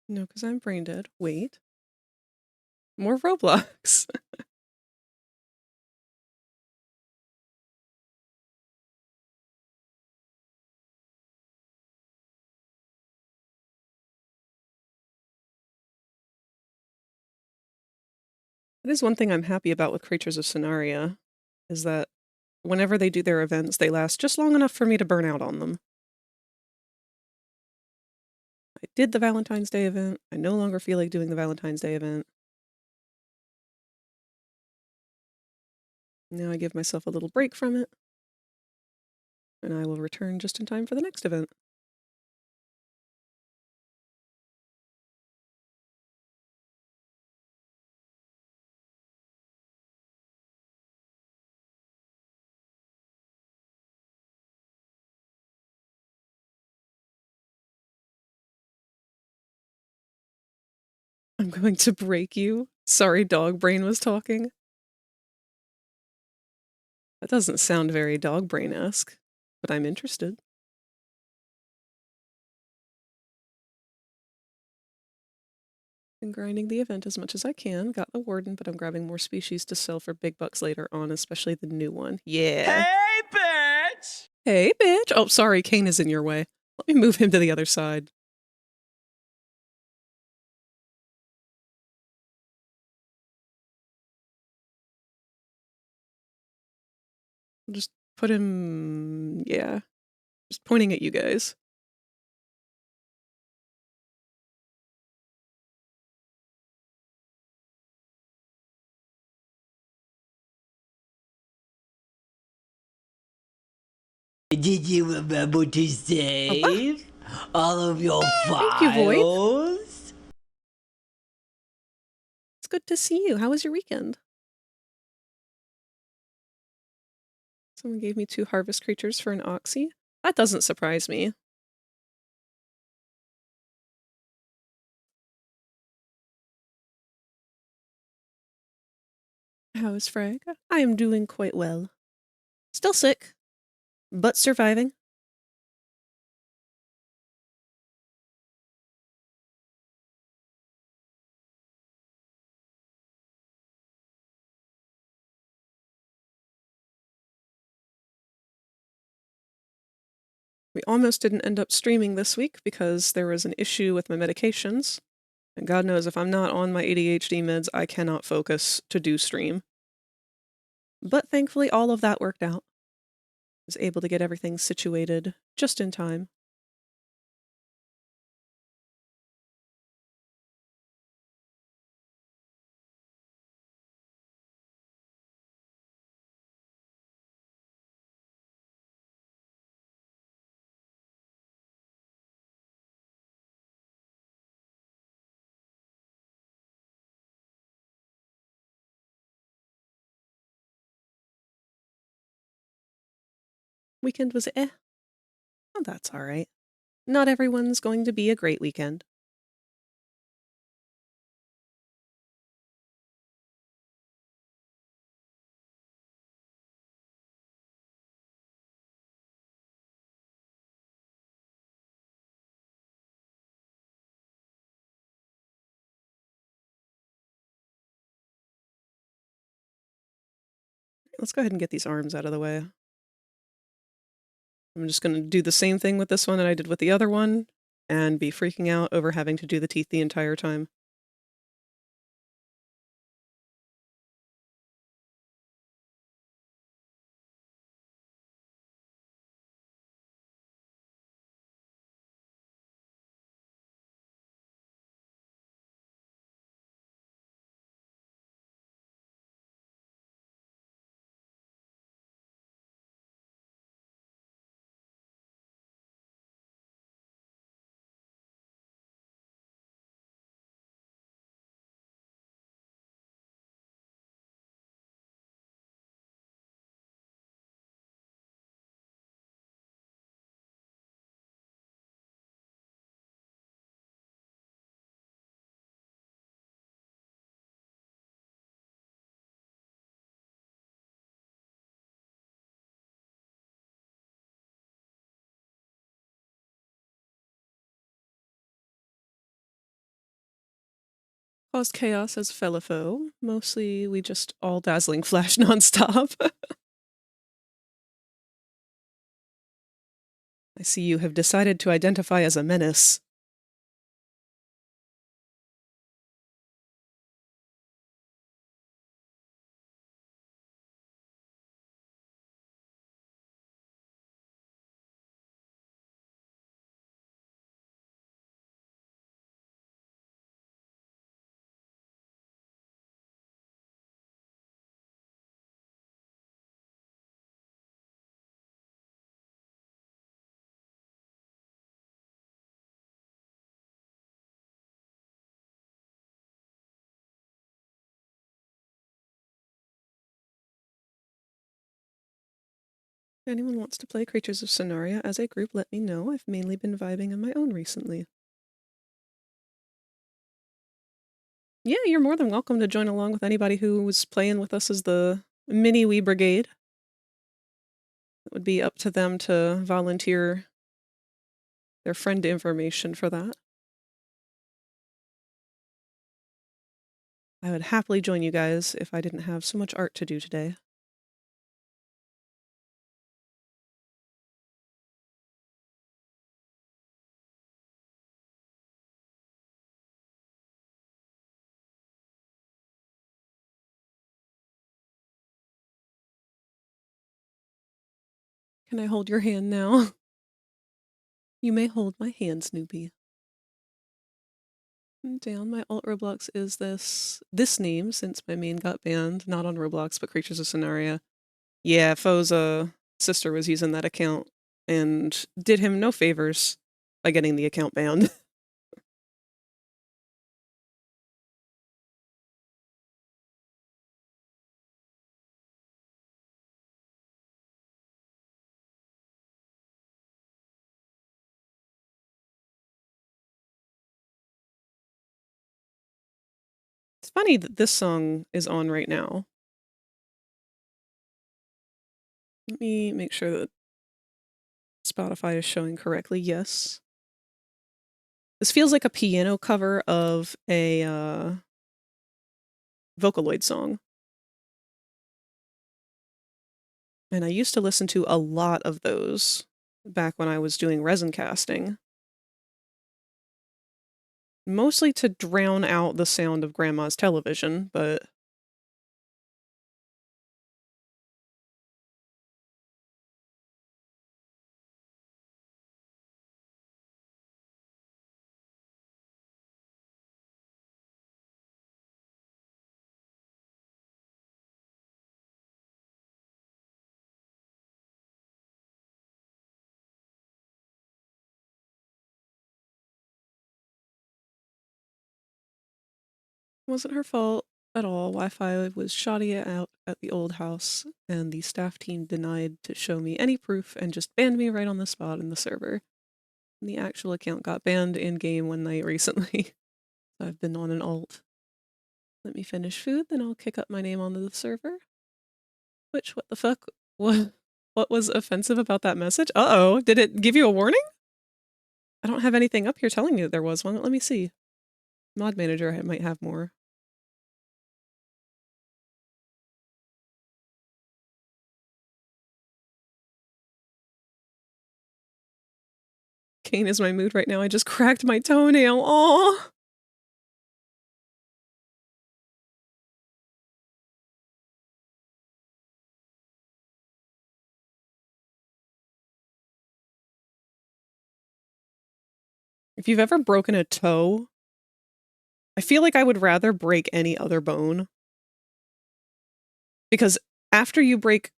No, because I'm brain dead. Wait. More Roblox. That is one thing I'm happy about with Creatures of Scenaria, is that whenever they do their events, they last just long enough for me to burn out on them. I did the Valentine's Day event. I no longer feel like doing the Valentine's Day event. Now I give myself a little break from it. And I will return just in time for the next event. I'm going to break you. Sorry, dog brain was talking. That doesn't sound very dog brain-esque, but I'm interested. Been grinding the event as much as I can. Got the warden, but I'm grabbing more species to sell for big bucks later on, especially the new one. Yeah. Hey, bitch! Hey, bitch! Oh, sorry, CAINE is in your way. Let me move him to the other side. I'll just put him... yeah. Just pointing at you guys. Did you remember to save all of your Thank you, Void. files? It's good to see you. How was your weekend? Someone gave me 2 harvest creatures for an oxy. That doesn't surprise me. How is Frag? I am doing quite well. Still sick, but surviving. We almost didn't end up streaming this week because there was an issue with my medications. And God knows if I'm not on my ADHD meds, I cannot focus to do stream. But thankfully, all of that worked out. I was able to get everything situated just in time. Weekend was eh. Oh, that's all right. Not everyone's going to be a great weekend. Let's go ahead and get these arms out of the way. I'm just going to do the same thing with this one that I did with the other one and be freaking out over having to do the teeth the entire time. Caused chaos as Felifo. Mostly we just all dazzling flash nonstop. I see you have decided to identify as a menace. If anyone wants to play Creatures of Sonaria as a group, let me know. I've mainly been vibing on my own recently. Yeah, you're more than welcome to join along with anybody who was playing with us as the mini Wee Brigade. It would be up to them to volunteer their friend information for that. I would happily join you guys if I didn't have so much art to do today. Can I hold your hand now? You may hold my hand, Snoopy. Down, my alt Roblox is this name, since my main got banned, not on Roblox, but Creatures of Sonaria. Yeah, Foe's sister was using that account and did him no favors by getting the account banned. It's funny that this song is on right now. Let me make sure that Spotify is showing correctly. Yes. This feels like a piano cover of a Vocaloid song. And I used to listen to a lot of those back when I was doing resin casting. Mostly to drown out the sound of Grandma's television, but It wasn't her fault at all. Wi-Fi was shoddy out at the old house, and the staff team denied to show me any proof and just banned me right on the spot in the server. And the actual account got banned in-game one night recently. So I've been on an alt. Let me finish food, then I'll kick up my name onto the server. Which, what the fuck? What was offensive about that message? Uh-oh, did it give you a warning? I don't have anything up here telling me that there was one. Let me see. Mod manager, I might have more. CAINE is my mood right now. I just cracked my toenail. Aww. If you've ever broken a toe, I feel like I would rather break any other bone. Because after you break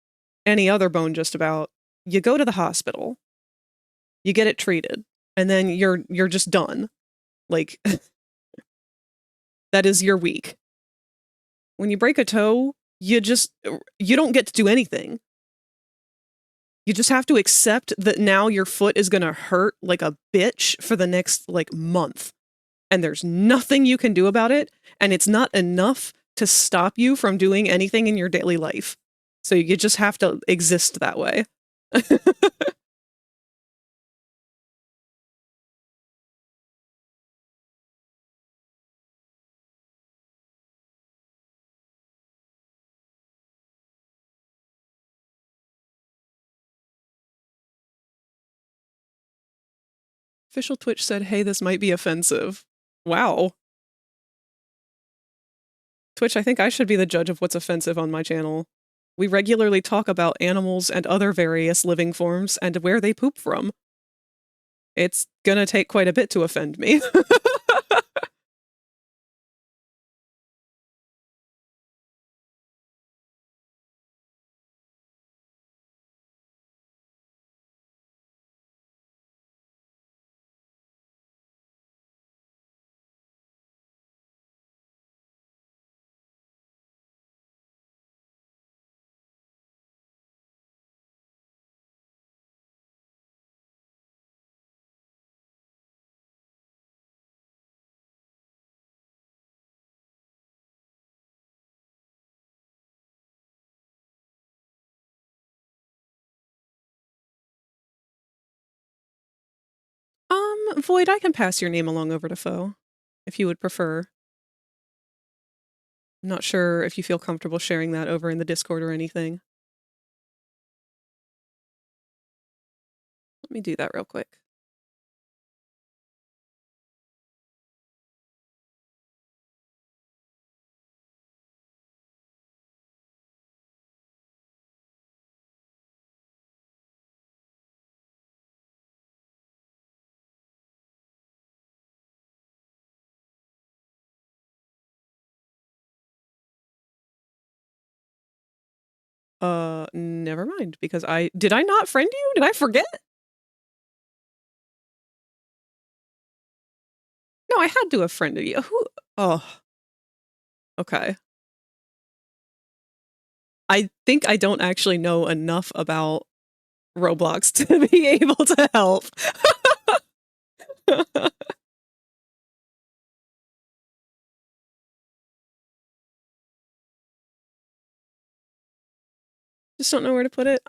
any other bone just about, you go to the hospital, you get it treated, and then you're just done. Like, that is your week. When you break a toe, you don't get to do anything. You just have to accept that now your foot is gonna hurt like a bitch for the next, like, month. And there's nothing you can do about it, and it's not enough to stop you from doing anything in your daily life. So you just have to exist that way. Official Twitch said, hey, this might be offensive. Wow. Twitch, I think I should be the judge of what's offensive on my channel. We regularly talk about animals and other various living forms and where they poop from. It's gonna take quite a bit to offend me. Void, I can pass your name along over to Foe, if you would prefer. I'm not sure if you feel comfortable sharing that over in the Discord or anything. Let me do that real quick. Never mind, because did I not friend you? Did I forget? No, I had to have friended you. Oh. Okay. I think I don't actually know enough about Roblox to be able to help. Just don't know where to put it.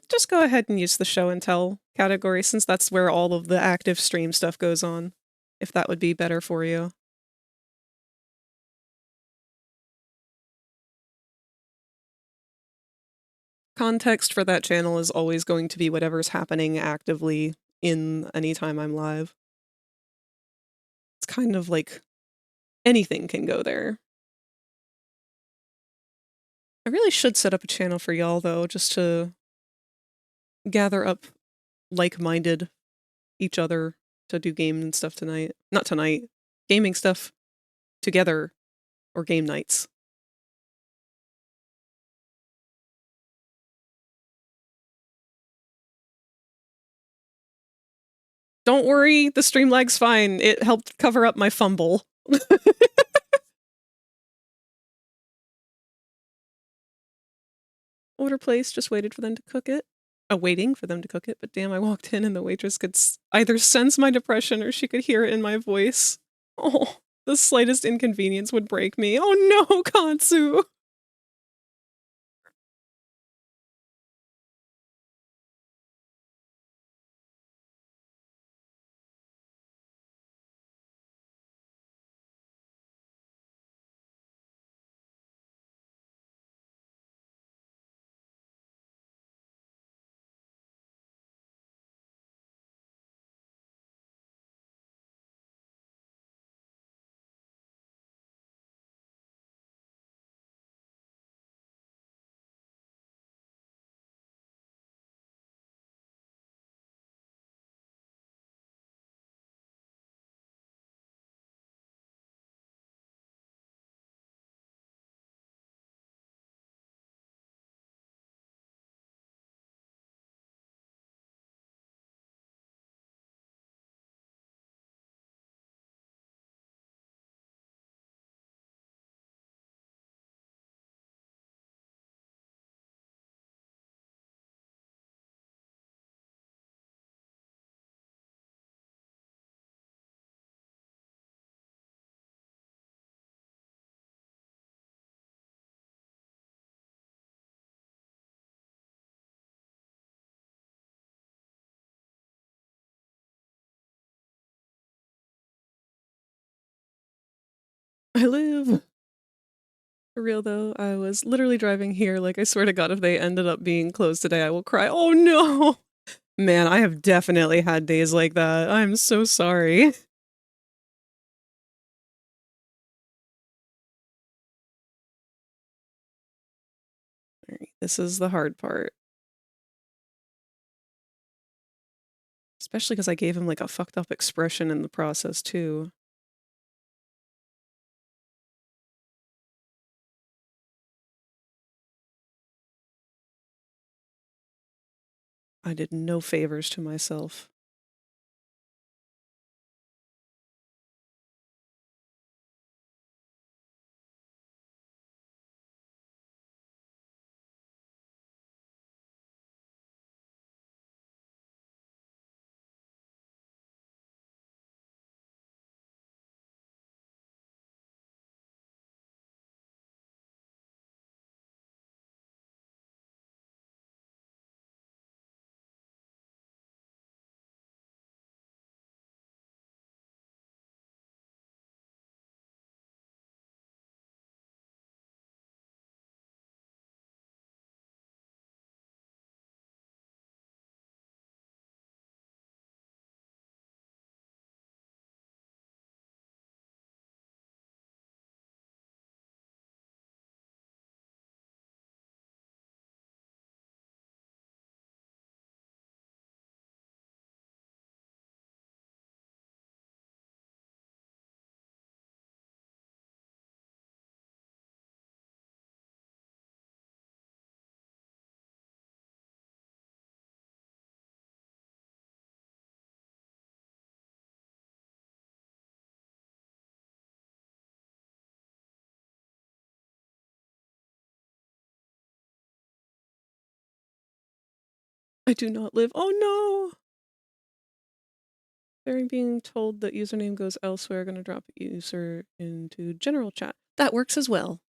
Just go ahead and use the show and tell category, since that's where all of the active stream stuff goes on, if that would be better for you. Context for that channel is always going to be whatever's happening actively in any time I'm live. It's kind of like anything can go there. I really should set up a channel for y'all, though, just to gather up like-minded each other to do game and stuff tonight. Not tonight. Gaming stuff together, or game nights. Don't worry, the stream lag's fine. It helped cover up my fumble. Order placed, just waited for them to cook it. Waiting for them to cook it, but damn, I walked in and the waitress could either sense my depression or she could hear it in my voice. Oh, the slightest inconvenience would break me. Oh no, Kansu! I live. For real though, I was literally driving here, like I swear to God if they ended up being closed today, I will cry. Oh no! Man, I have definitely had days like that. I'm so sorry. Alright, this is the hard part. Especially because I gave him like a fucked up expression in the process too. I did no favors to myself. I do not live. Oh no! Bearing being told that username goes elsewhere, gonna drop user into general chat. That works as well.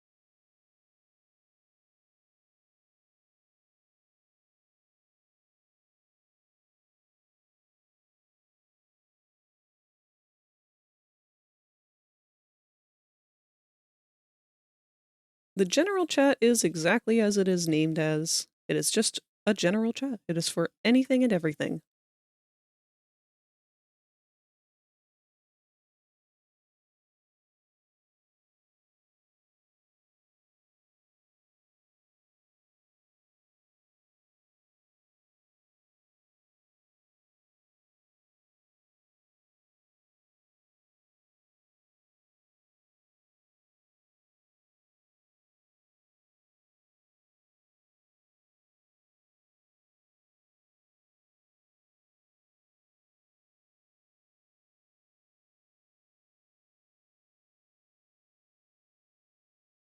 The general chat is exactly as it is named as. It is just a general chat. It is for anything and everything.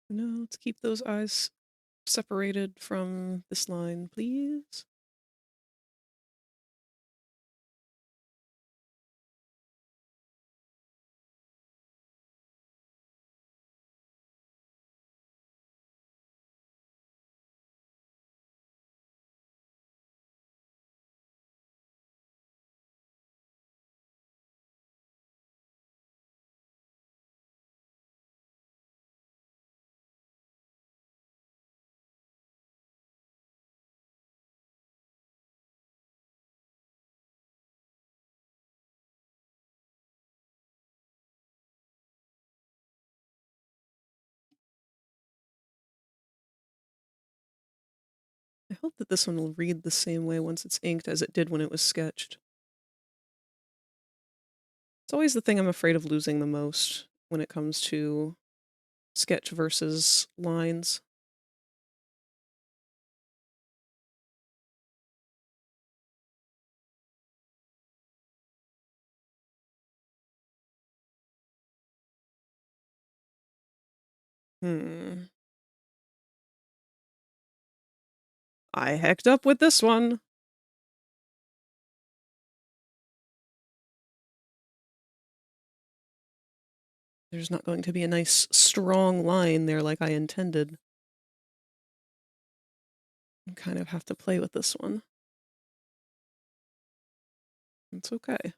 No, let's keep those eyes separated from this line, please. I hope that this one will read the same way once it's inked as it did when it was sketched. It's always the thing I'm afraid of losing the most when it comes to sketch versus lines. I hecked up with this one. There's not going to be a nice strong line there like I intended. I kind of have to play with this one. It's okay.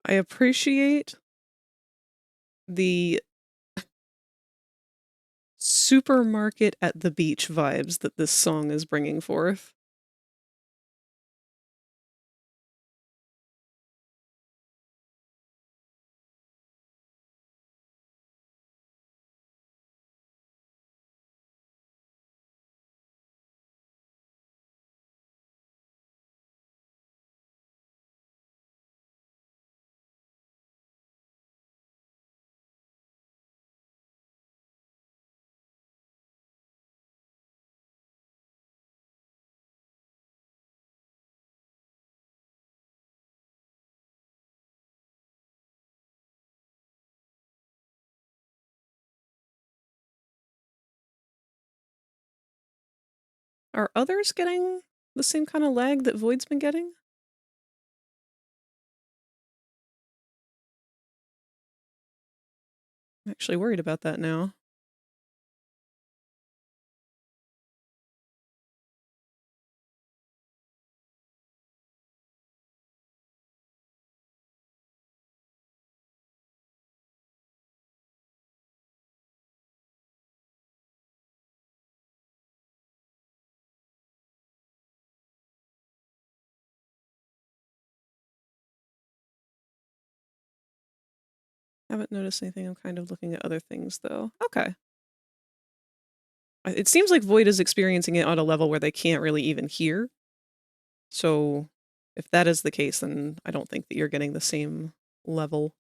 I appreciate the supermarket at the beach vibes that this song is bringing forth. Are others getting the same kind of lag that Void's been getting? I'm actually worried about that now. Haven't noticed anything. I'm kind of looking at other things, though. Okay. It seems like Void is experiencing it on a level where they can't really even hear. So if that is the case, then I don't think that you're getting the same level.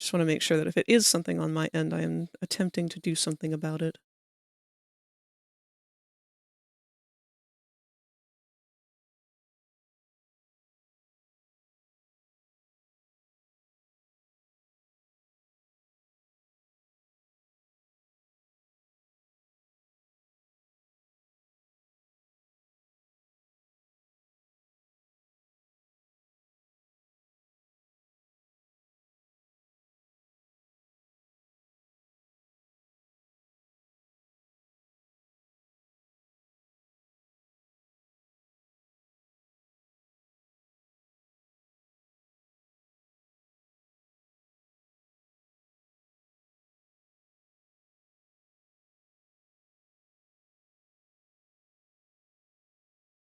Just want to make sure that if it is something on my end, I am attempting to do something about it.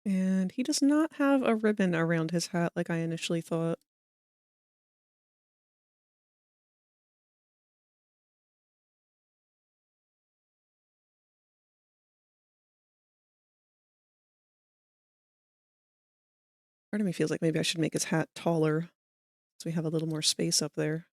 And he does not have a ribbon around his hat like I initially thought. Part of me feels like maybe I should make his hat taller so we have a little more space up there.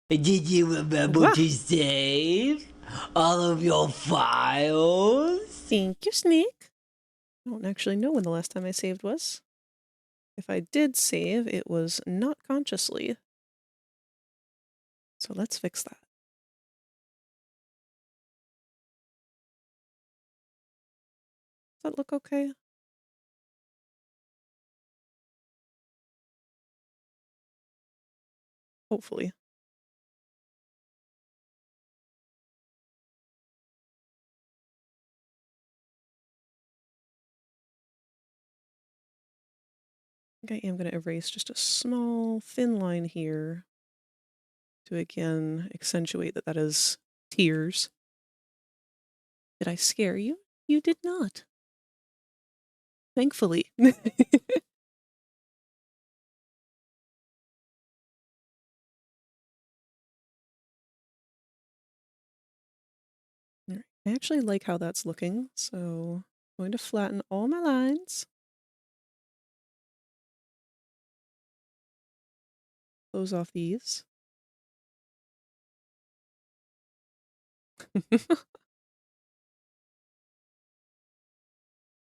Did you remember to save all of your files? Thank you, Snake. I don't actually know when the last time I saved was. If I did save, it was not consciously. So let's fix that. Does that look okay? Hopefully. I think I am going to erase just a small thin line here to again accentuate that that is tears. Did I scare you? You did not. Thankfully. Alright, I actually like how that's looking, so I'm going to flatten all my lines. Close off these.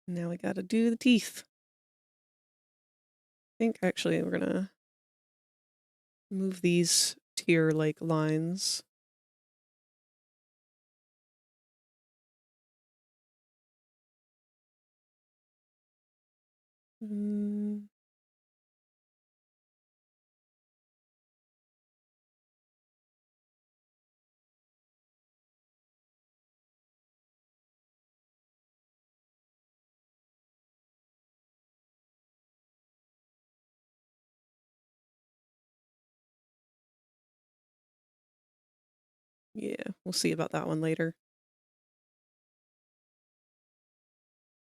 Now we gotta do the teeth. I think actually we're gonna move these tear-like lines. Mm. Yeah, we'll see about that one later.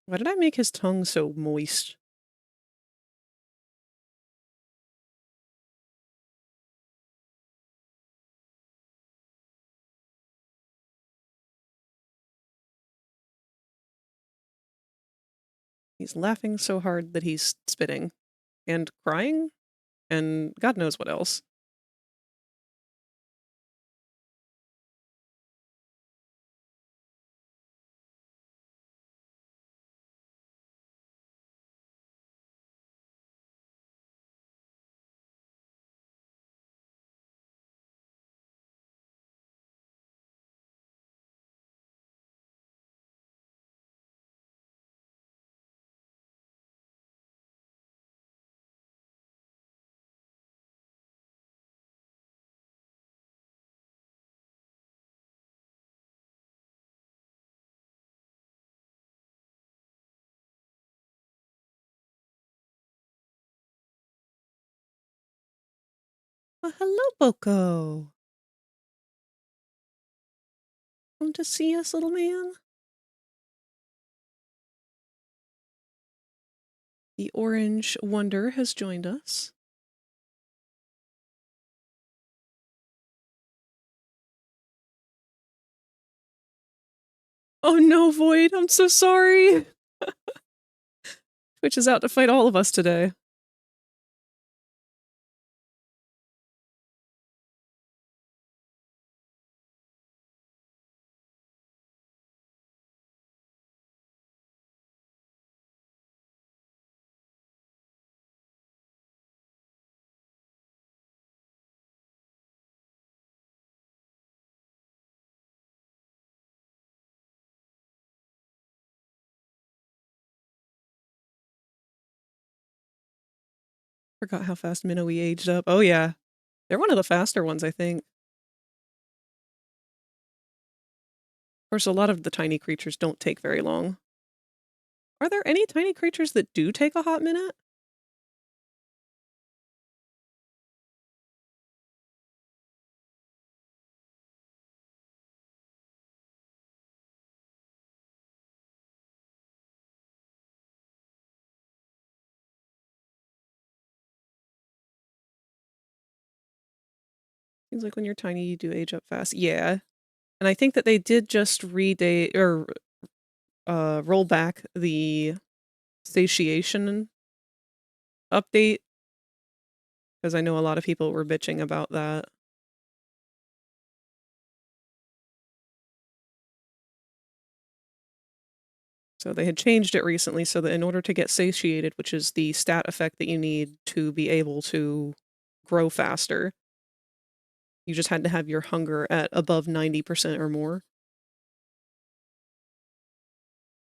Why did I make his tongue so moist? He's laughing so hard that he's spitting. And crying? And God knows what else. Well, hello, Boko. Come to see us, little man? The Orange Wonder has joined us. Oh no, Void, I'm so sorry. Twitch is out to fight all of us today. forgot how fast Minnow aged up. Oh yeah. They're one of the faster ones, I think. Of course, a lot of the tiny creatures don't take very long. Are there any tiny creatures that do take a hot minute? Seems like when you're tiny, you do age up fast. Yeah. And I think that they did just roll back the satiation update, because I know a lot of people were bitching about that. So they had changed it recently so that in order to get satiated, which is the stat effect that you need to be able to grow faster, you just had to have your hunger at above 90% or more.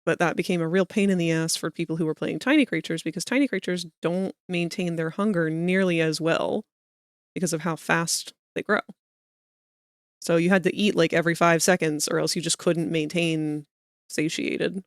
But that became a real pain in the ass for people who were playing tiny creatures, because tiny creatures don't maintain their hunger nearly as well because of how fast they grow. So you had to eat like every 5 seconds or else you just couldn't maintain satiated.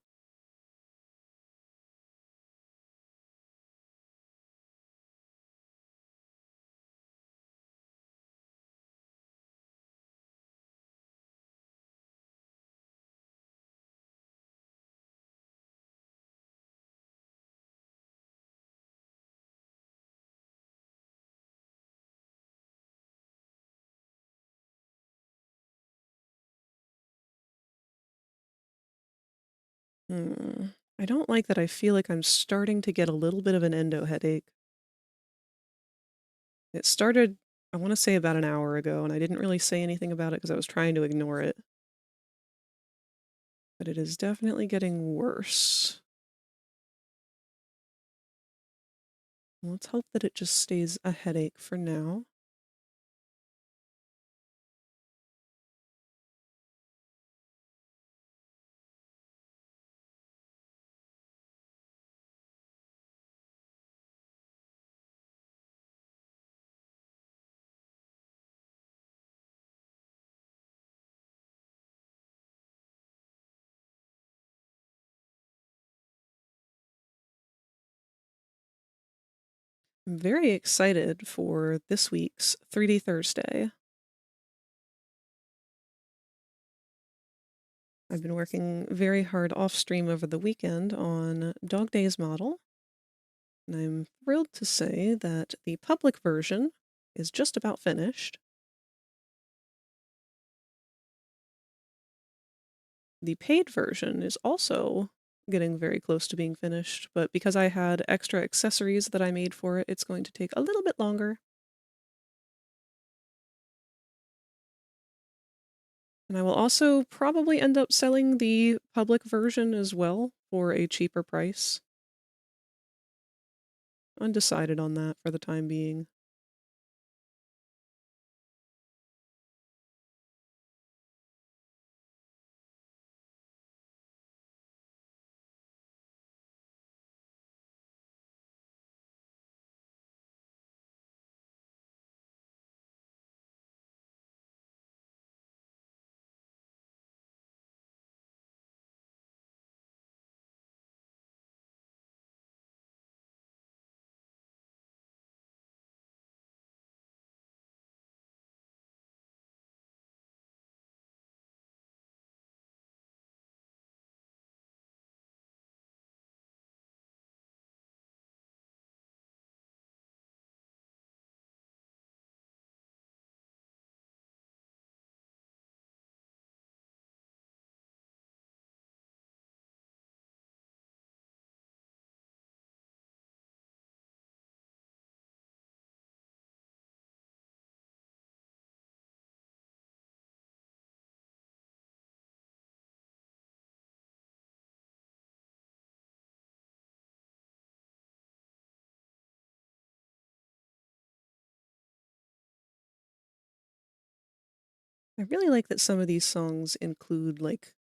I don't like that I feel like I'm starting to get a little bit of an endo headache. It started, I want to say about an hour ago, and I didn't really say anything about it because I was trying to ignore it. But it is definitely getting worse. Let's hope that it just stays a headache for now. I'm very excited for this week's 3D Thursday. I've been working very hard off stream over the weekend on Dog Days model, and I'm thrilled to say that the public version is just about finished. The paid version is also getting very close to being finished, but because I had extra accessories that I made for it, it's going to take a little bit longer. And I will also probably end up selling the public version as well for a cheaper price. Undecided on that for the time being. I really like that some of these songs include, like,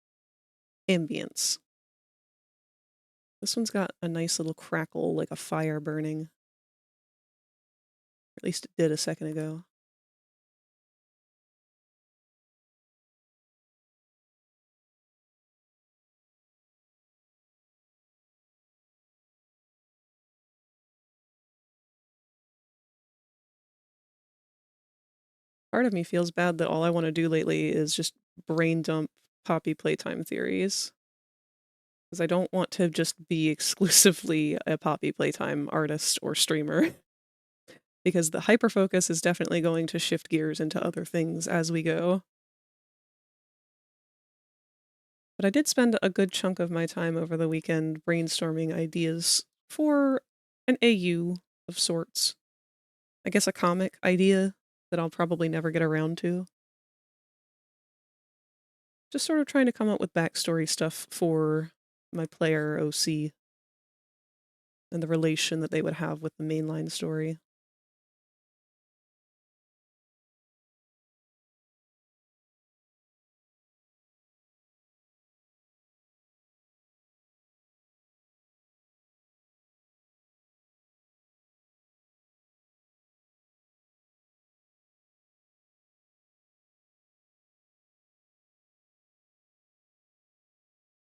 ambience. This one's got a nice little crackle, like a fire burning. At least it did a second ago. Part of me feels bad that all I want to do lately is just brain dump Poppy playtime theories. Because I don't want to just be exclusively a Poppy playtime artist or streamer. Because the hyperfocus is definitely going to shift gears into other things as we go. But I did spend a good chunk of my time over the weekend brainstorming ideas for an AU of sorts. I guess a comic idea that I'll probably never get around to. Just sort of trying to come up with backstory stuff for my player OC and the relation that they would have with the mainline story.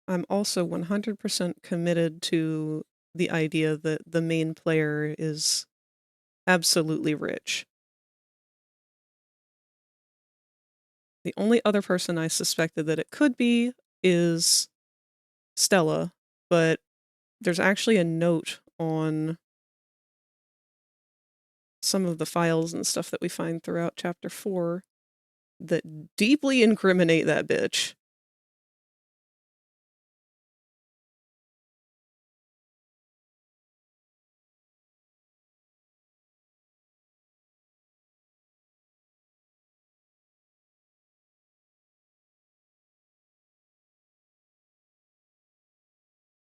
I'm also 100% committed to the idea that the main player is absolutely rich. The only other person I suspected that it could be is Stella, but there's actually a note on some of the files and stuff that we find throughout Chapter 4 that deeply incriminate that bitch.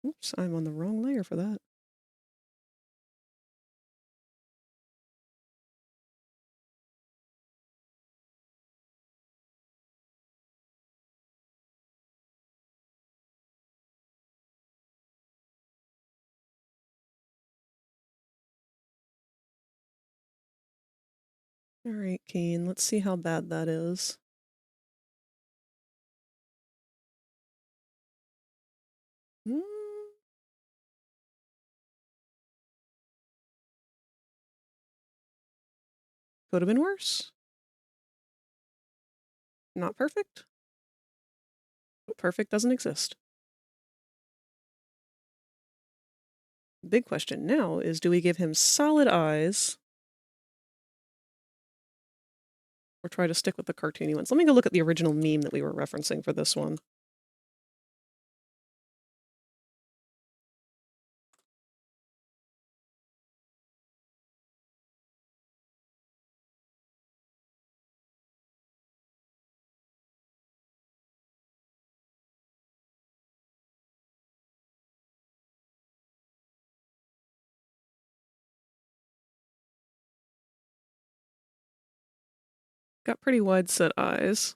Oops, I'm on the wrong layer for that. Alright, CAINE, let's see how bad that is. Hmm. Could have been worse. Not perfect. But perfect doesn't exist. The big question now is, do we give him solid eyes or try to stick with the cartoony ones? Let me go look at the original meme that we were referencing for this one. Got pretty wide set eyes.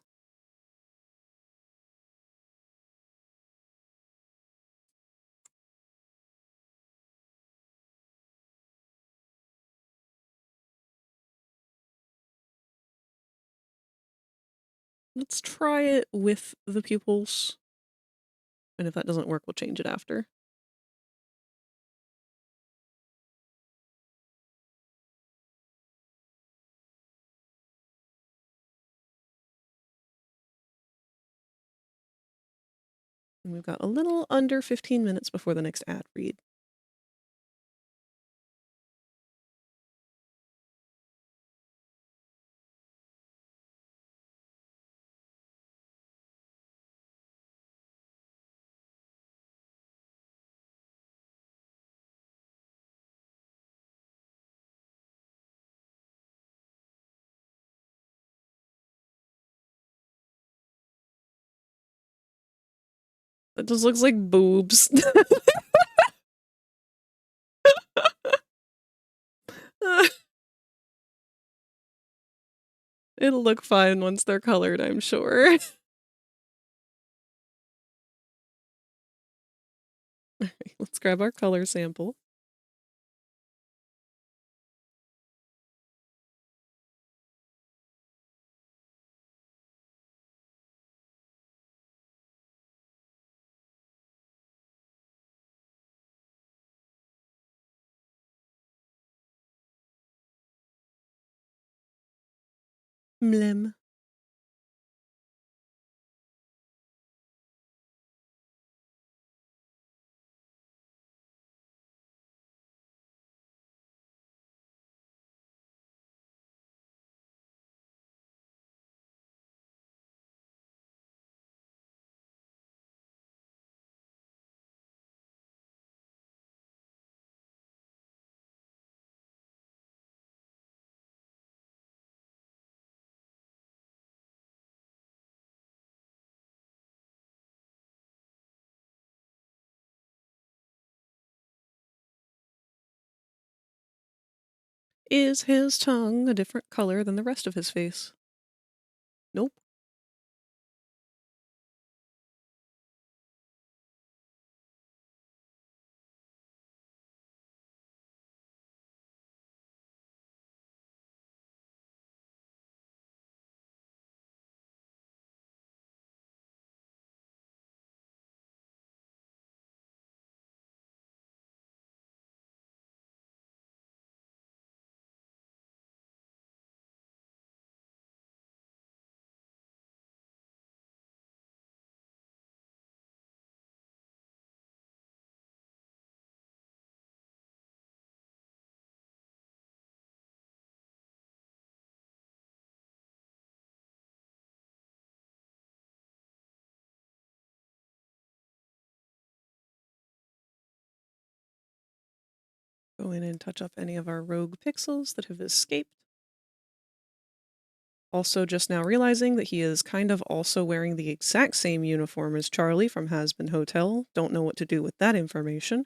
Let's try it with the pupils. And if that doesn't work, we'll change it after. And we've got a little under 15 minutes before the next ad read. That just looks like boobs. It'll look fine once they're colored, I'm sure. Alright, let's grab our color sample. Mlem. Is his tongue a different color than the rest of his face? Nope. Go in and touch up any of our rogue pixels that have escaped. Also just now realizing that he is kind of also wearing the exact same uniform as Charlie from Hazbin Hotel. Don't know what to do with that information.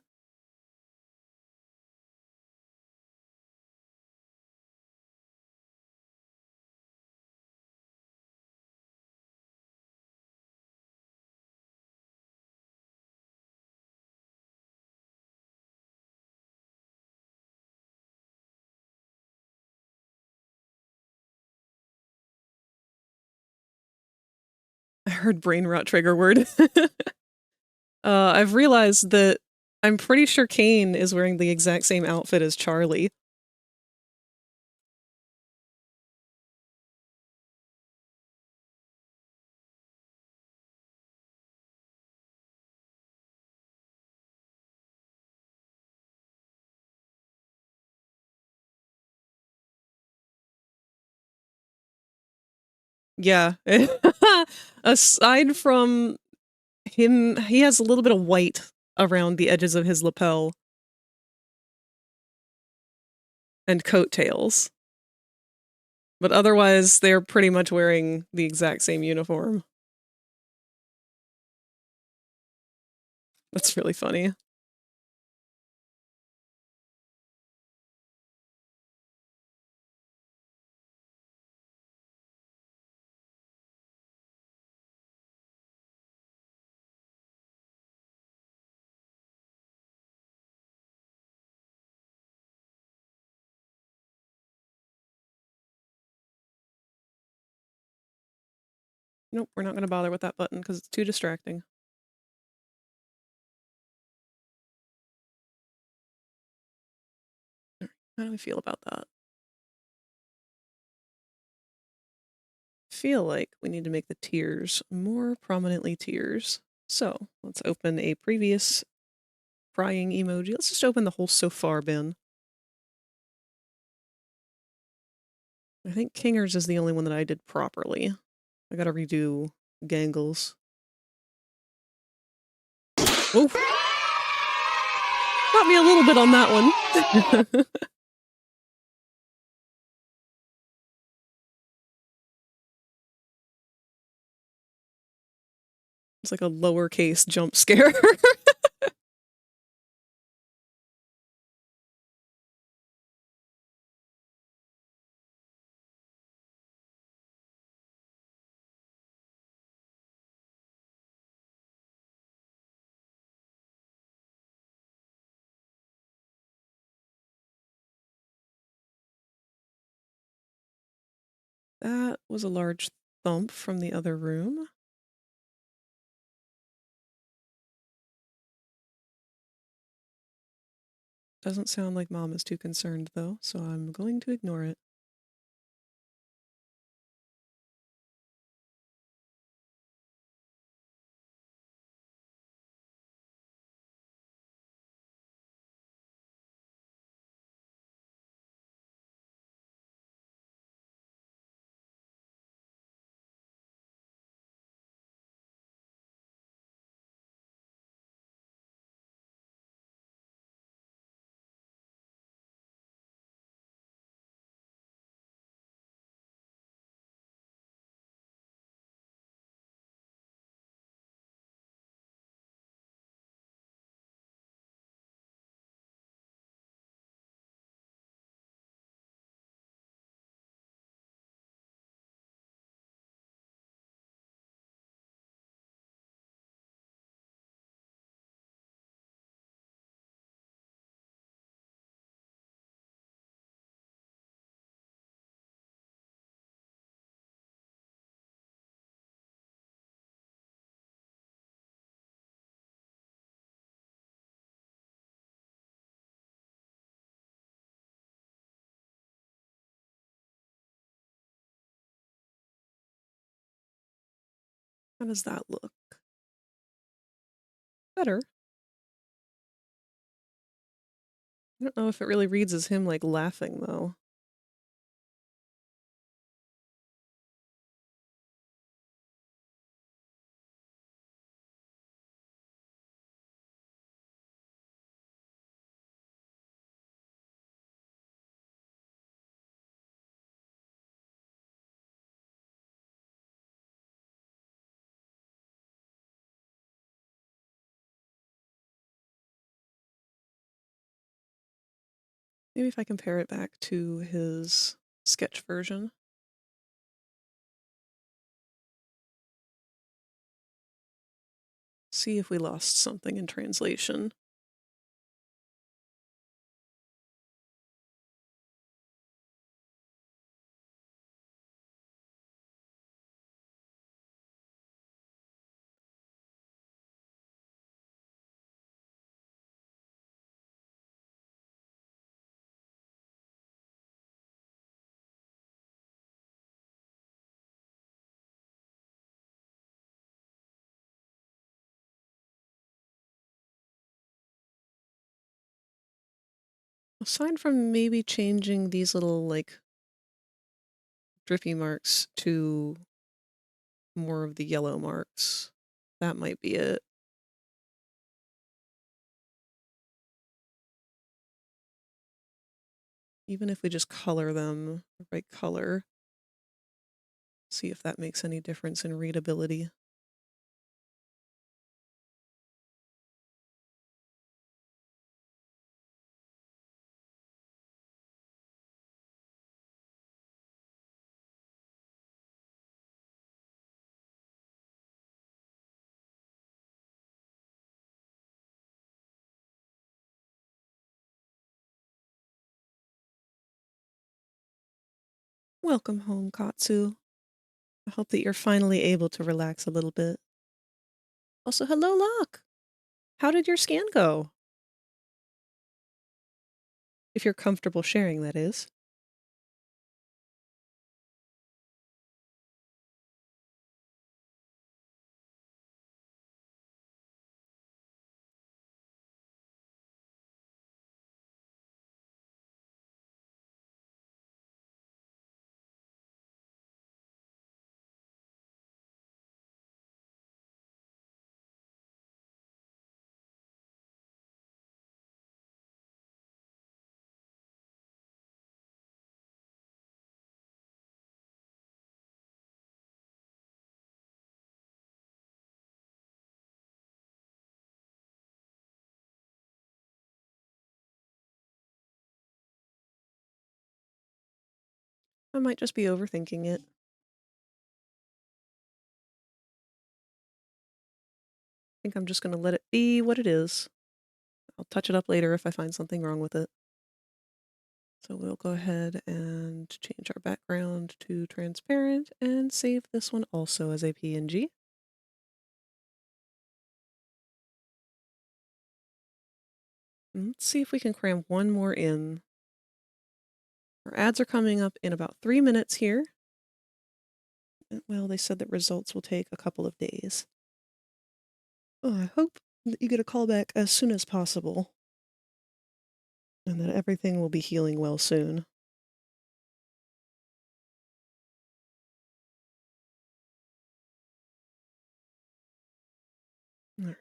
I heard brain rot trigger word. I've realized that I'm pretty sure CAINE is wearing the exact same outfit as Charlie. Yeah. Aside from him, he has a little bit of white around the edges of his lapel. And coattails. But otherwise, they're pretty much wearing the exact same uniform. That's really funny. Nope, we're not going to bother with that button because it's too distracting. How do I feel about that? Feel like we need to make the tiers more prominently tiers. So let's open a previous crying emoji. Let's just open the whole so far bin. I think Kingers is the only one that I did properly. I gotta redo Gangles. Oof. Got me a little bit on that one. It's like a lowercase jump scare. That was a large thump from the other room. Doesn't sound like Mom is too concerned, though, so I'm going to ignore it. How does that look? Better. I don't know if it really reads as him, like, laughing, though. Maybe if I compare it back to his sketch version. See if we lost something in translation. Aside from maybe changing these little, like, drippy marks to more of the yellow marks, that might be it. Even if we just color them the right color, see if that makes any difference in readability. Welcome home, Katsu. I hope that you're finally able to relax a little bit. Also, hello, Locke! How did your scan go? If you're comfortable sharing, that is. I might just be overthinking it. I think I'm just going to let it be what it is. I'll touch it up later if I find something wrong with it. So we'll go ahead and change our background to transparent and save this one also as a PNG. And let's see if we can cram one more in. Our ads are coming up in about 3 minutes here. Well, they said that results will take a couple of days. Oh, I hope that you get a call back as soon as possible. And that everything will be healing well soon. All right.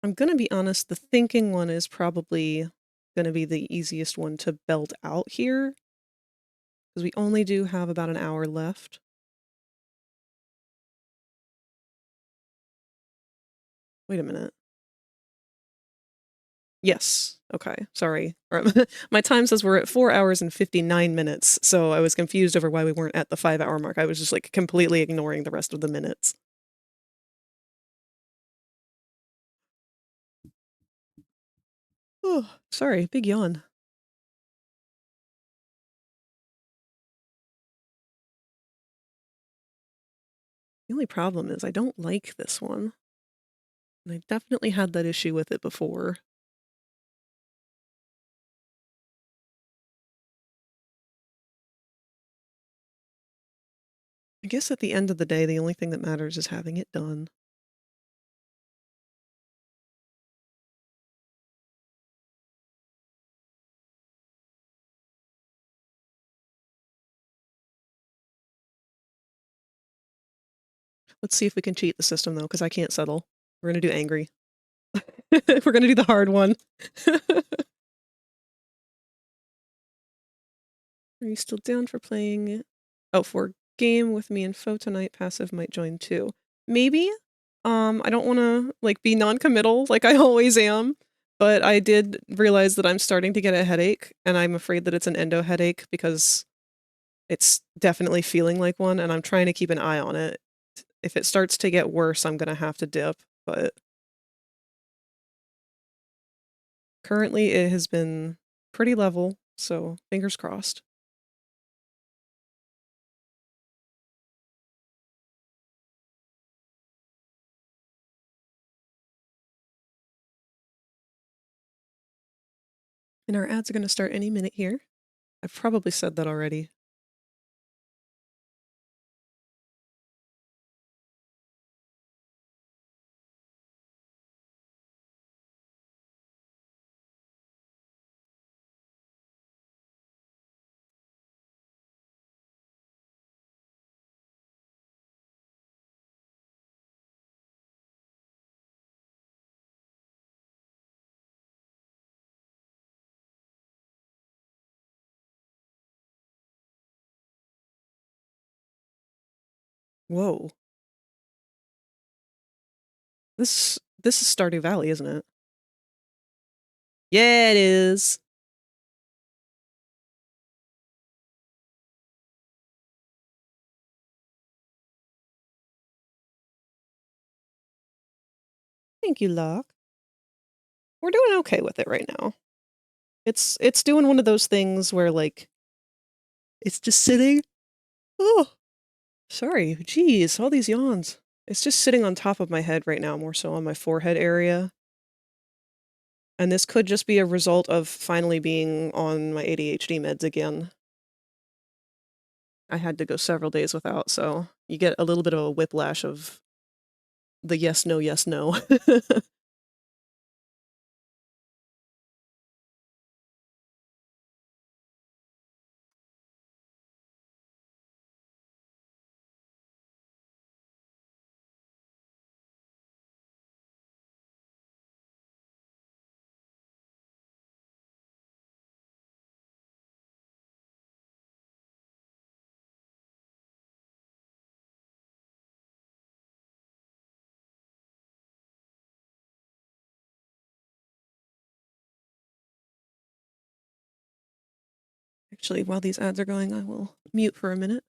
I'm going to be honest, the thinking one is probably going to be the easiest one to belt out here. Because we only do have about an hour left. Wait a minute. Yes. Okay. Sorry. My time says we're at 4 hours and 59 minutes, so I was confused over why we weren't at the 5-hour mark. I was just like completely ignoring the rest of the minutes. Oh, sorry. Big yawn. The only problem is I don't like this one. And I definitely had that issue with it before. I guess at the end of the day, the only thing that matters is having it done. Let's see if we can cheat the system, though, because I can't settle. We're gonna do angry. We're gonna do the hard one. Are you still down for playing? Oh, for game with me and Foe tonight, passive might join too. Maybe. I don't want to like be non-committal like I always am, but I did realize that I'm starting to get a headache, and I'm afraid that it's an endo headache because it's definitely feeling like one, and I'm trying to keep an eye on it. If it starts to get worse, I'm gonna have to dip, but currently it has been pretty level, so fingers crossed. And our ads are going to start any minute here. I've probably said that already. Whoa. This is Stardew Valley, isn't it? Yeah, it is. Thank you, Locke. We're doing okay with it right now. It's doing one of those things where like it's just sitting. Oh, sorry. Jeez, all these yawns. It's just sitting on top of my head right now, more so on my forehead area. And this could just be a result of finally being on my ADHD meds again. I had to go several days without, so you get a little bit of a whiplash of the yes, no, yes, no. Actually, while these ads are going, I will mute for a minute.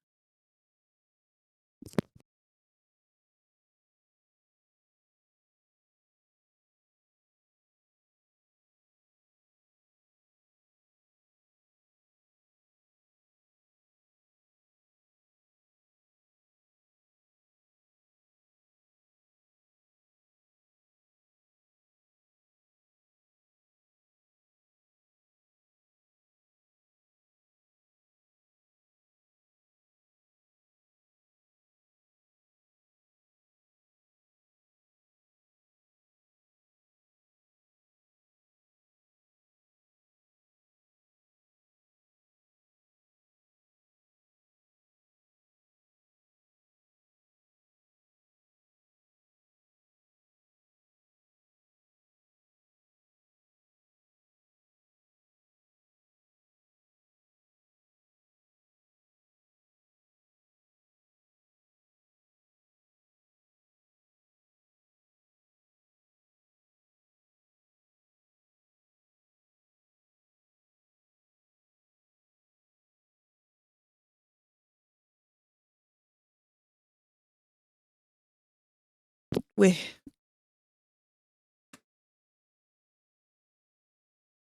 Wait.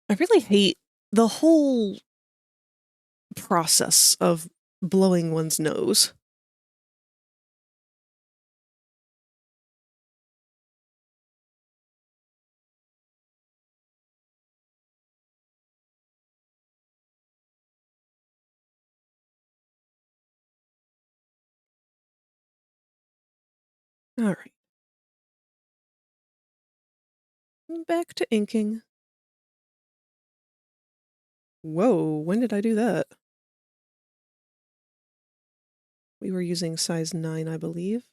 I really hate the whole process of blowing one's nose. All right. Back to inking. Whoa, when did I do that? We were using size 9, I believe.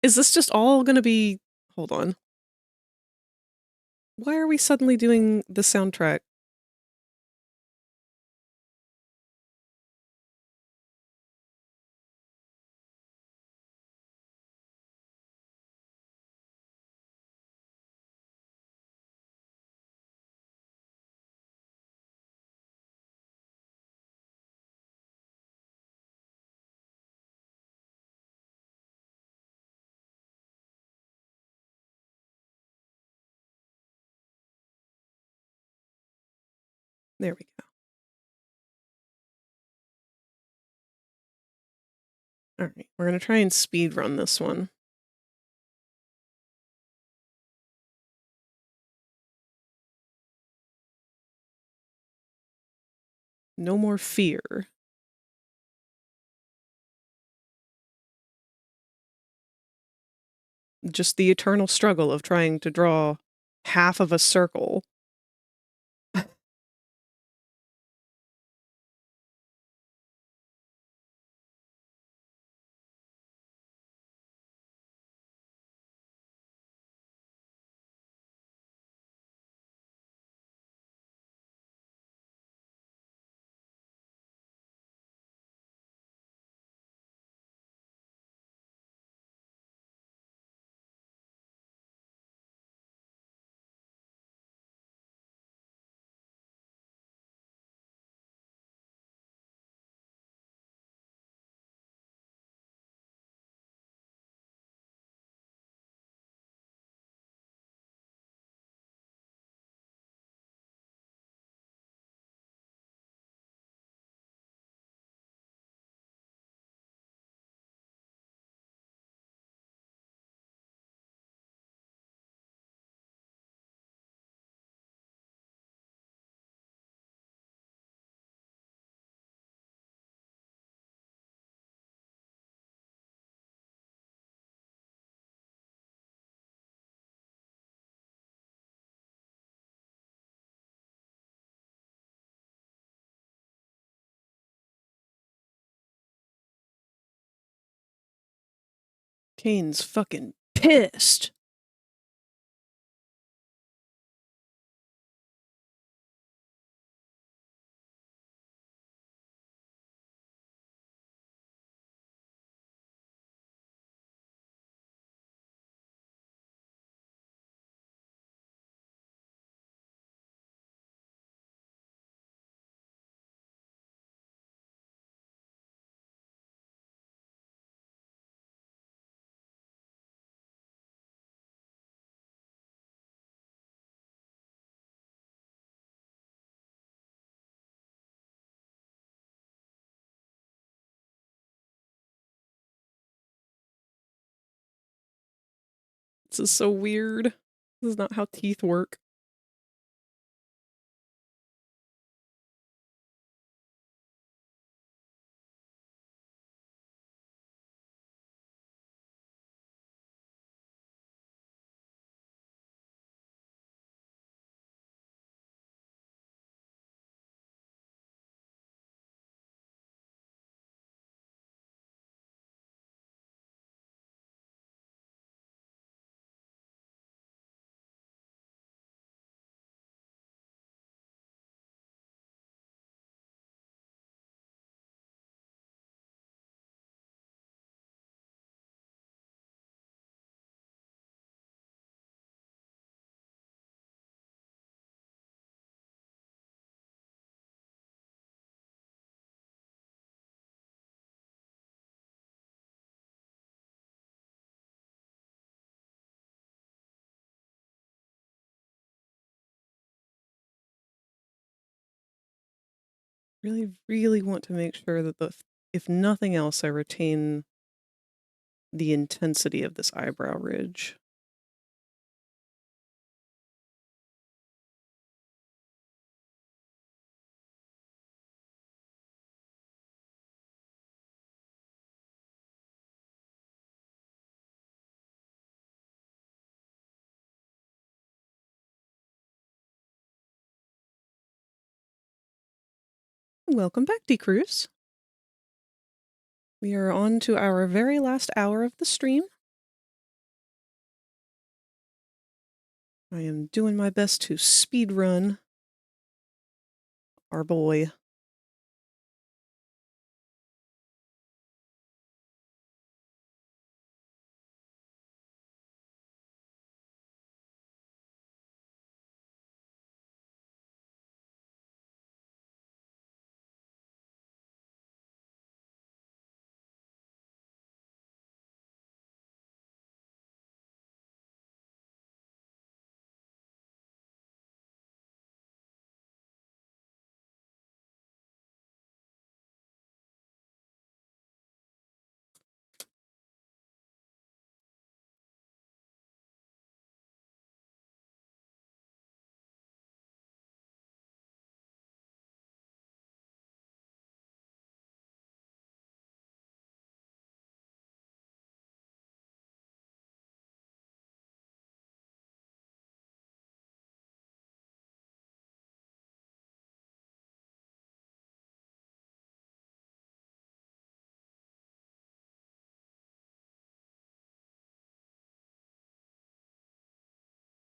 Is this just all gonna be... Hold on. Why are we suddenly doing the soundtrack? There we go. All right, we're gonna try and speed run this one. No more fear. Just the eternal struggle of trying to draw half of a circle. Kane's fucking pissed. This is so weird. This is not how teeth work. Really, really want to make sure that if nothing else, I retain the intensity of this eyebrow ridge. Welcome back, D-Cruz. We are on to our very last hour of the stream. I am doing my best to speed run our boy.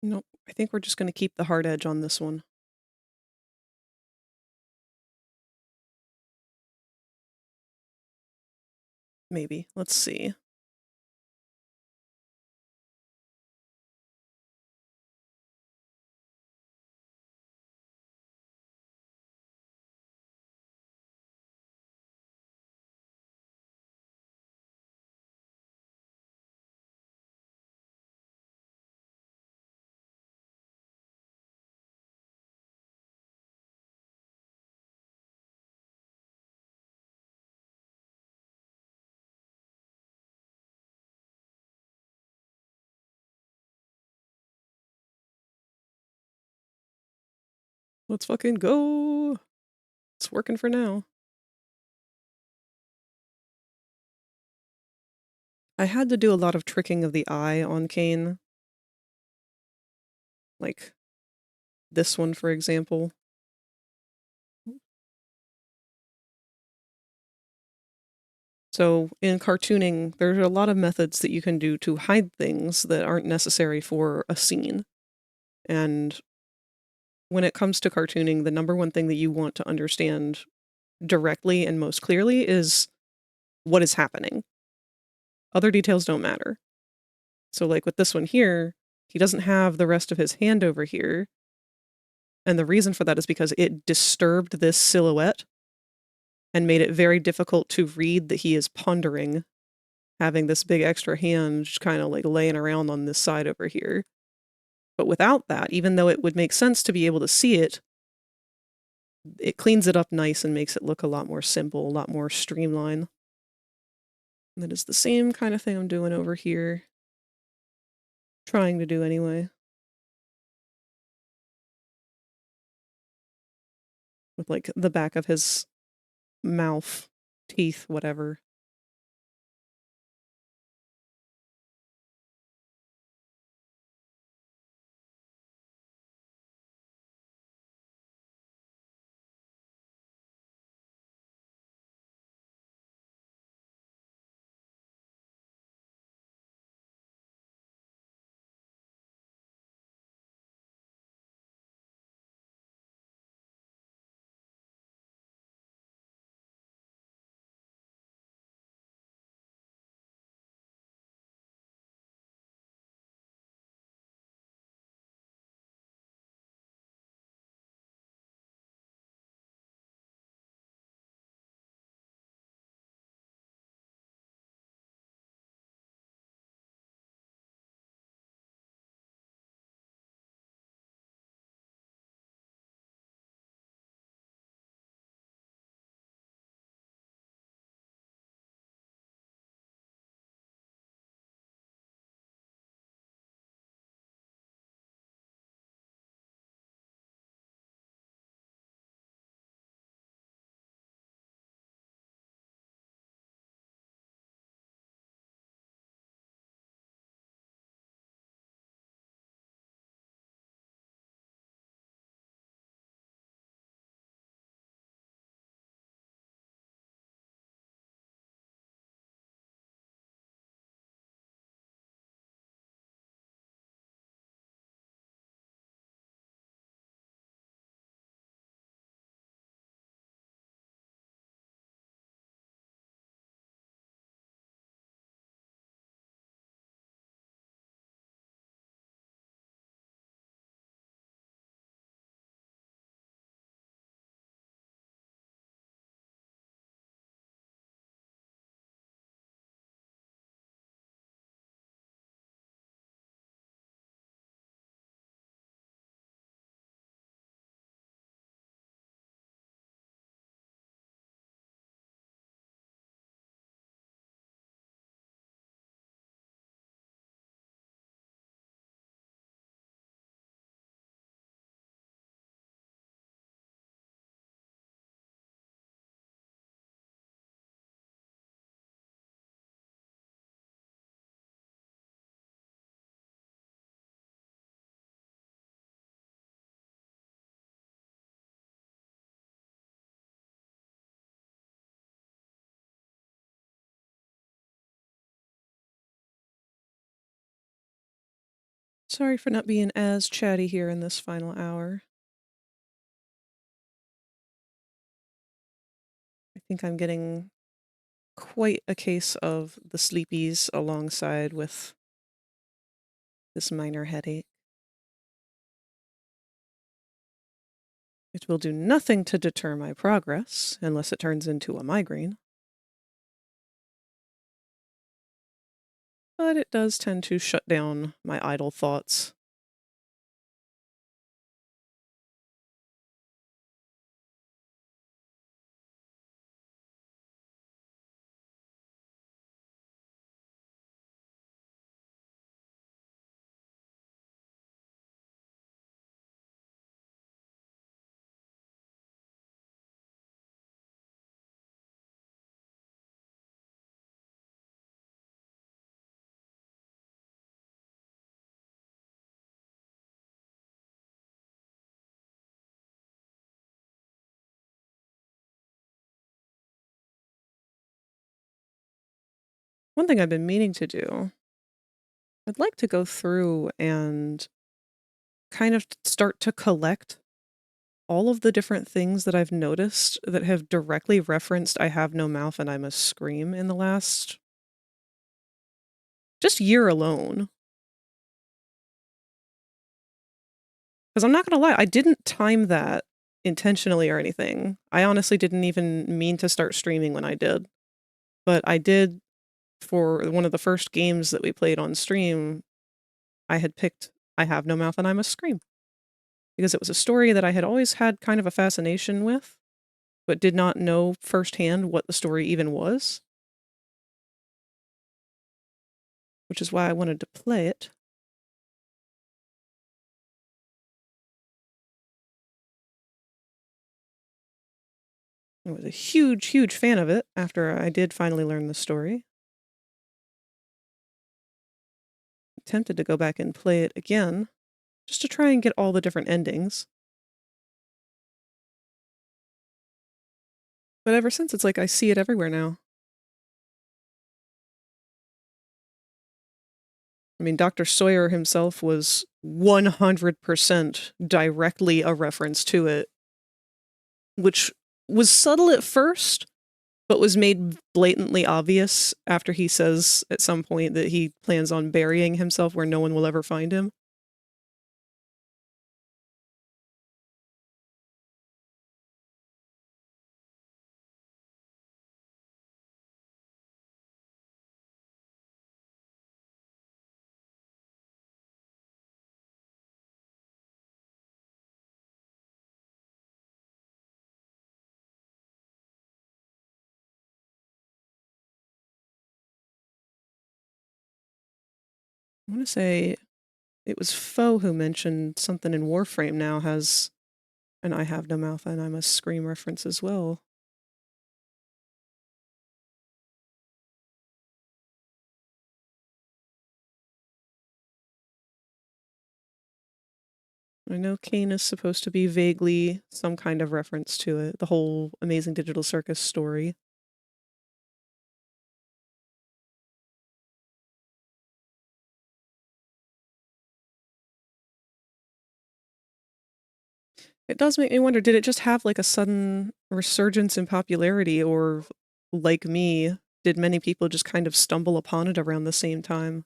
Nope, I think we're just going to keep the hard edge on this one. Maybe. Let's see. Let's fucking go. It's working for now. I had to do a lot of tricking of the eye on CAINE. Like this one, for example. So in cartooning, there's a lot of methods that you can do to hide things that aren't necessary for a scene. And when it comes to cartooning, the number one thing that you want to understand directly and most clearly is what is happening. Other details don't matter. So like with this one here, he doesn't have the rest of his hand over here. And the reason for that is because it disturbed this silhouette and made it very difficult to read that he is pondering, having this big extra hand just kind of like laying around on this side over here. But without that, even though it would make sense to be able to see it, it cleans it up nice and makes it look a lot more simple, a lot more streamlined. And that is the same kind of thing I'm doing over here. Trying to do anyway. With like the back of his mouth, teeth, whatever. Sorry for not being as chatty here in this final hour. I think I'm getting quite a case of the sleepies alongside with this minor headache. It will do nothing to deter my progress, unless it turns into a migraine. But it does tend to shut down my idle thoughts. One thing I've been meaning to do, I'd like to go through and kind of start to collect all of the different things that I've noticed that have directly referenced I have no mouth and I must scream in the last just year alone. Because I'm not gonna lie, I didn't time that intentionally or anything. I honestly didn't even mean to start streaming when I did. But I did, for one of the first games that we played on stream, I had picked I Have No Mouth and I Must Scream. Because it was a story that I had always had kind of a fascination with, but did not know firsthand what the story even was. Which is why I wanted to play it. I was a huge, huge fan of it after I did finally learn the story. Tempted to go back and play it again, just to try and get all the different endings. But ever since, it's like I see it everywhere now. I mean, Dr. Sawyer himself was 100% directly a reference to it, which was subtle at first, but was made blatantly obvious after he says at some point that he plans on burying himself where no one will ever find him. I want to say it was Foe who mentioned something in Warframe now has an I Have No Mouth and I Must Scream reference as well. I know CAINE is supposed to be vaguely some kind of reference to it, the whole Amazing Digital Circus story. It does make me wonder, did it just have like a sudden resurgence in popularity, or like me, did many people just kind of stumble upon it around the same time?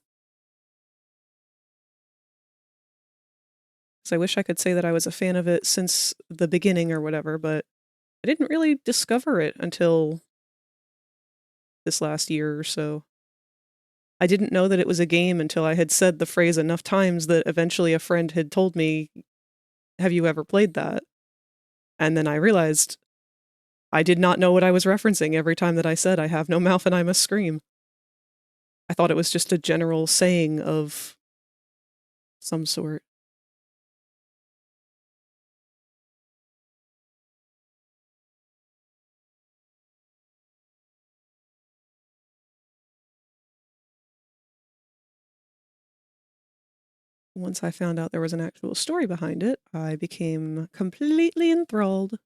So I wish I could say that I was a fan of it since the beginning or whatever, but I didn't really discover it until this last year or so. I didn't know that it was a game until I had said the phrase enough times that eventually a friend had told me, "Have you ever played that?" And then I realized I did not know what I was referencing every time that I said, "I have no mouth and I must scream." I thought it was just a general saying of some sort. Once I found out there was an actual story behind it, I became completely enthralled.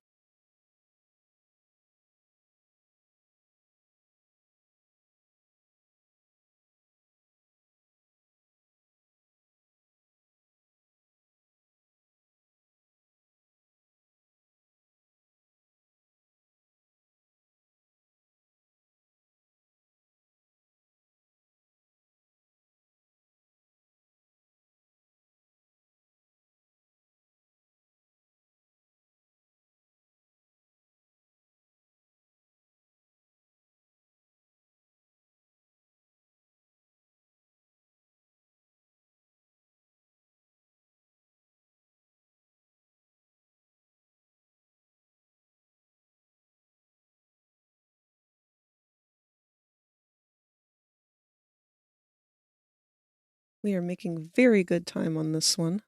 We are making very good time on this one.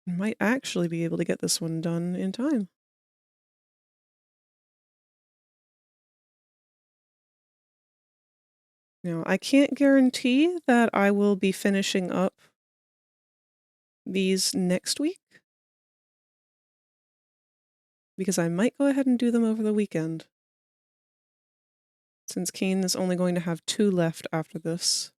Might actually be able to get this one done in time. Now, I can't guarantee that I will be finishing up these next week, because I might go ahead and do them over the weekend, since CAINE is only going to have 2 left after this.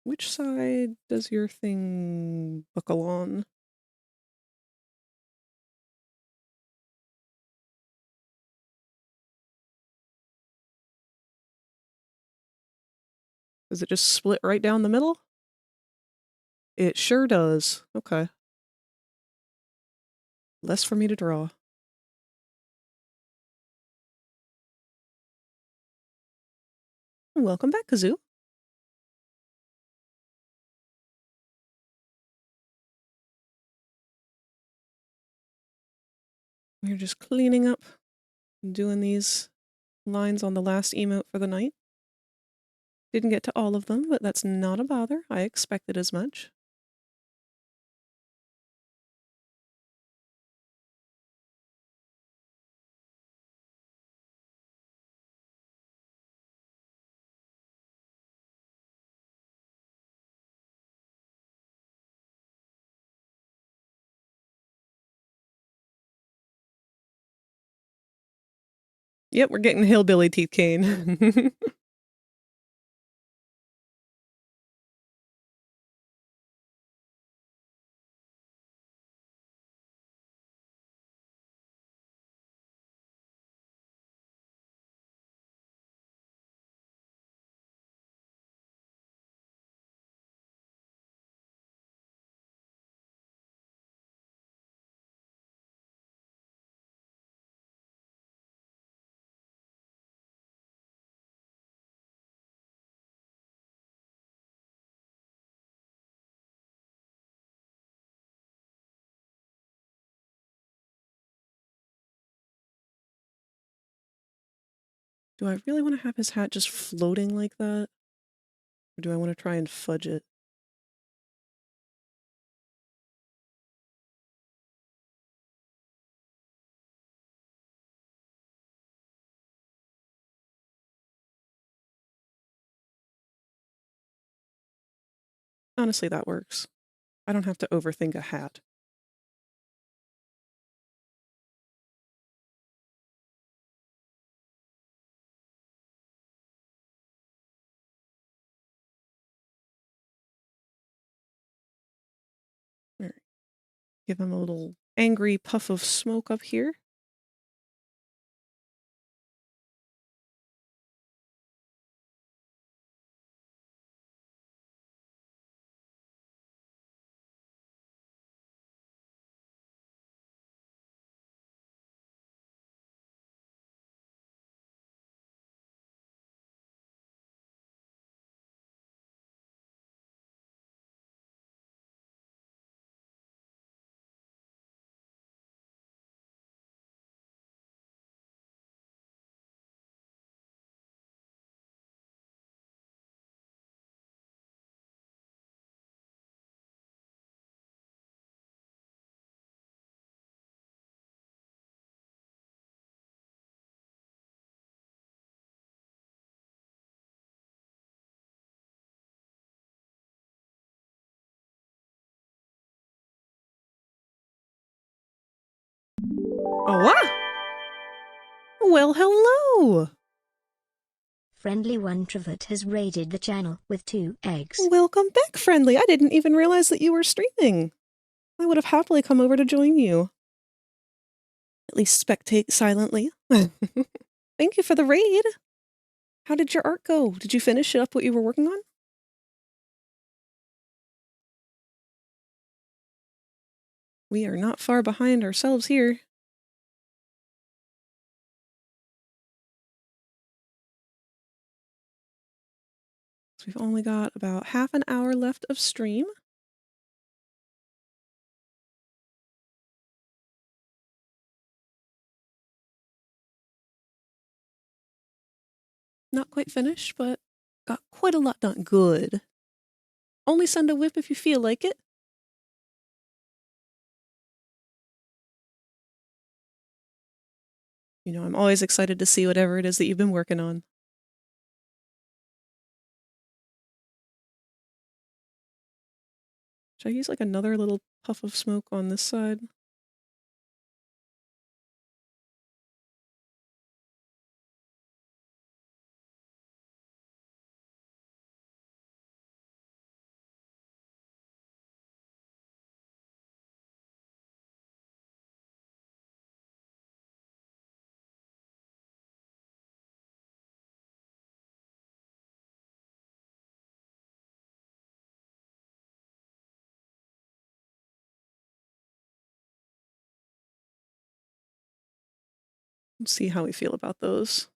Which side does your thing buckle on? Does it just split right down the middle? It sure does. Okay. Less for me to draw. Welcome back, Kazoo. We're just cleaning up, doing these lines on the last emote for the night. Didn't get to all of them, but that's not a bother. I expected as much. Yep, we're getting hillbilly teeth cane. Do I really want to have his hat just floating like that? Or do I want to try and fudge it? Honestly, that works. I don't have to overthink a hat. All right. Give him a little angry puff of smoke up here. Oh, wow! Well, hello! Friendly One Travert has raided the channel with 2 eggs. Welcome back, Friendly. I didn't even realize that you were streaming. I would have happily come over to join you. At least spectate silently. Thank you for the raid. How did your art go? Did you finish up what you were working on? We are not far behind ourselves here. So we've only got about half an hour left of stream. Not quite finished, but got quite a lot done. Good. Only send a whip if you feel like it. You know, I'm always excited to see whatever it is that you've been working on. Should I use like another little puff of smoke on this side? Let's see how we feel about those.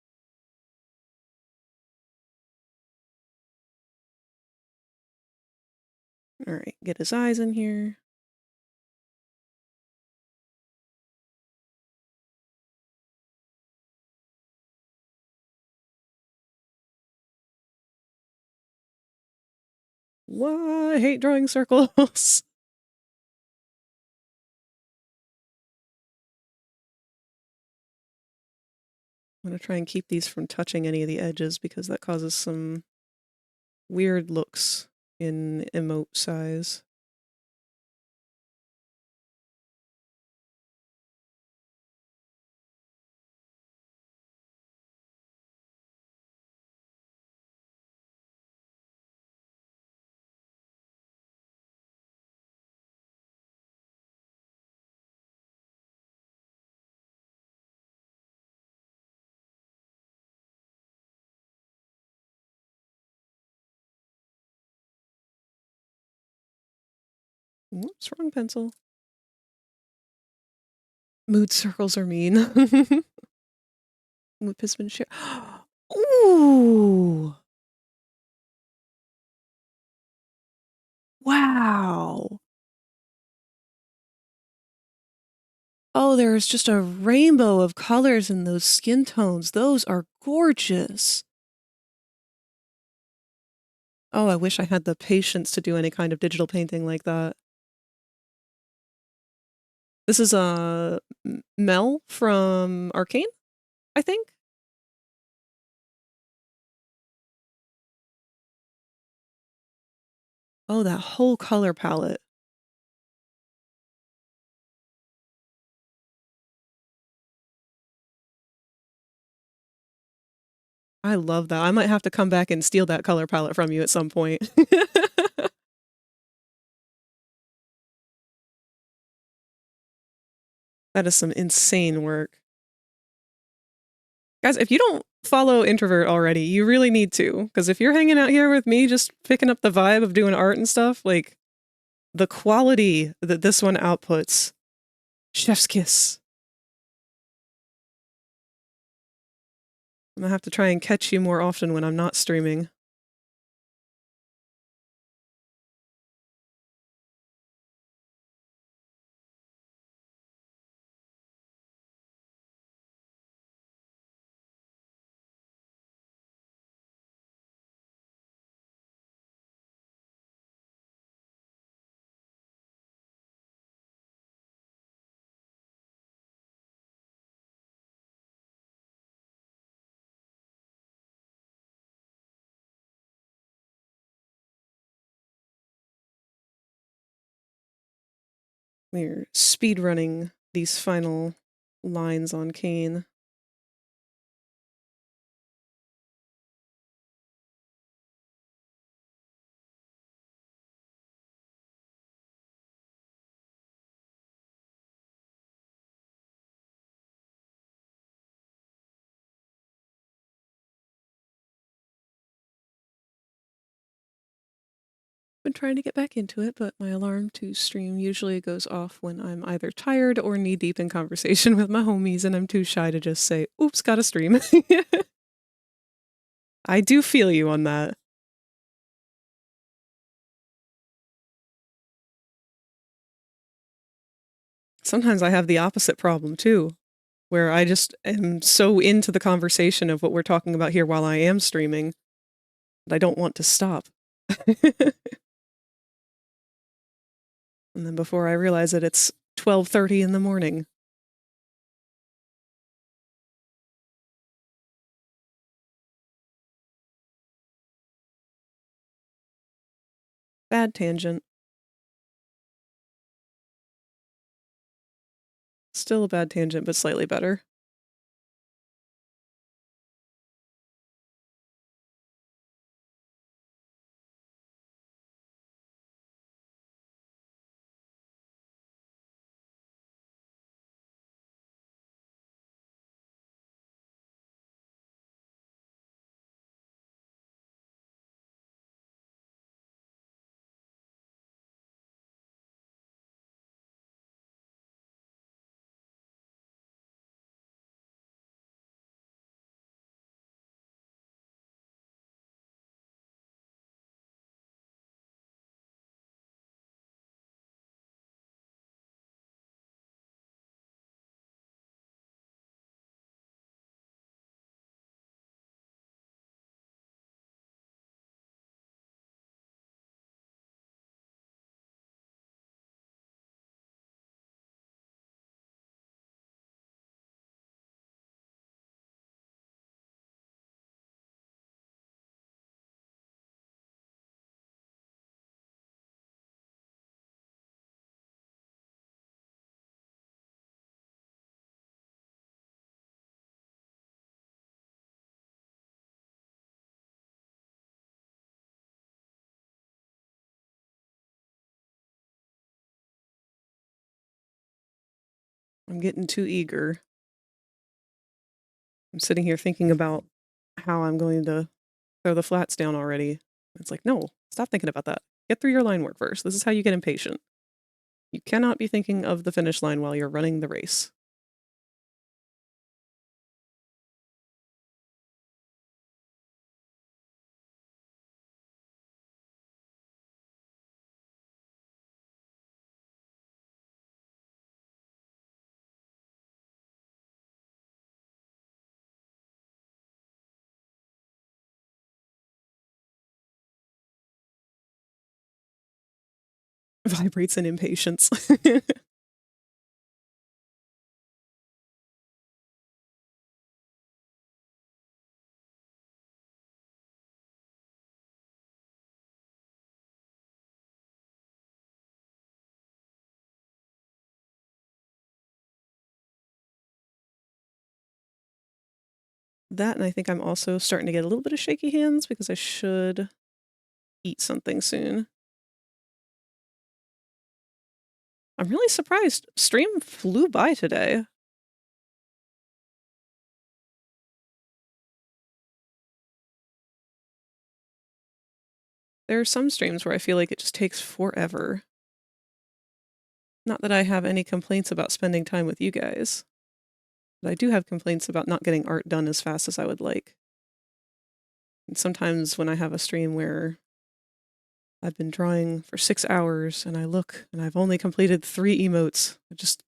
All right, get his eyes in here. Why? I hate drawing circles. I'm going to try and keep these from touching any of the edges because that causes some weird looks in emote size. Whoops, wrong pencil. Mood circles are mean. Whip has been shared. Ooh! Wow! Oh, there's just a rainbow of colors in those skin tones. Those are gorgeous. Oh, I wish I had the patience to do any kind of digital painting like that. This is Mel from Arcane, I think. Oh, that whole color palette. I love that. I might have to come back and steal that color palette from you at some point. That is some insane work. Guys, if you don't follow Introvert already, you really need to. Because if you're hanging out here with me, just picking up the vibe of doing art and stuff, like, the quality that this one outputs. Chef's kiss. I'm gonna have to try and catch you more often when I'm not streaming. We're speedrunning these final lines on CAINE. Been trying to get back into it, but my alarm to stream usually goes off when I'm either tired or knee deep in conversation with my homies, and I'm too shy to just say, oops, gotta stream. I do feel you on that. Sometimes I have the opposite problem too, where I just am so into the conversation of what we're talking about here while I am streaming that I don't want to stop. And then before I realize it, it's 12:30 in the morning. Bad tangent. Still a bad tangent, but slightly better. I'm getting too eager. I'm sitting here thinking about how I'm going to throw the flats down already. It's like, no, stop thinking about that. Get through your line work first. This is how you get impatient. You cannot be thinking of the finish line while you're running the race. Vibrates in impatience. That, and I think I'm also starting to get a little bit of shaky hands because I should eat something soon. I'm really surprised. Stream flew by today. There are some streams where I feel like it just takes forever. Not that I have any complaints about spending time with you guys, but I do have complaints about not getting art done as fast as I would like. And sometimes when I have a stream where I've been drawing for 6 hours and I look and I've only completed 3 emotes, I just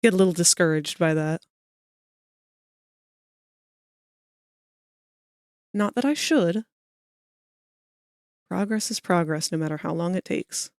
get a little discouraged by that. Not that I should. Progress is progress, no matter how long it takes.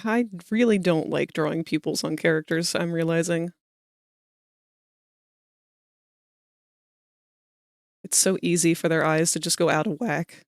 I really don't like drawing pupils on characters, I'm realizing. It's so easy for their eyes to just go out of whack.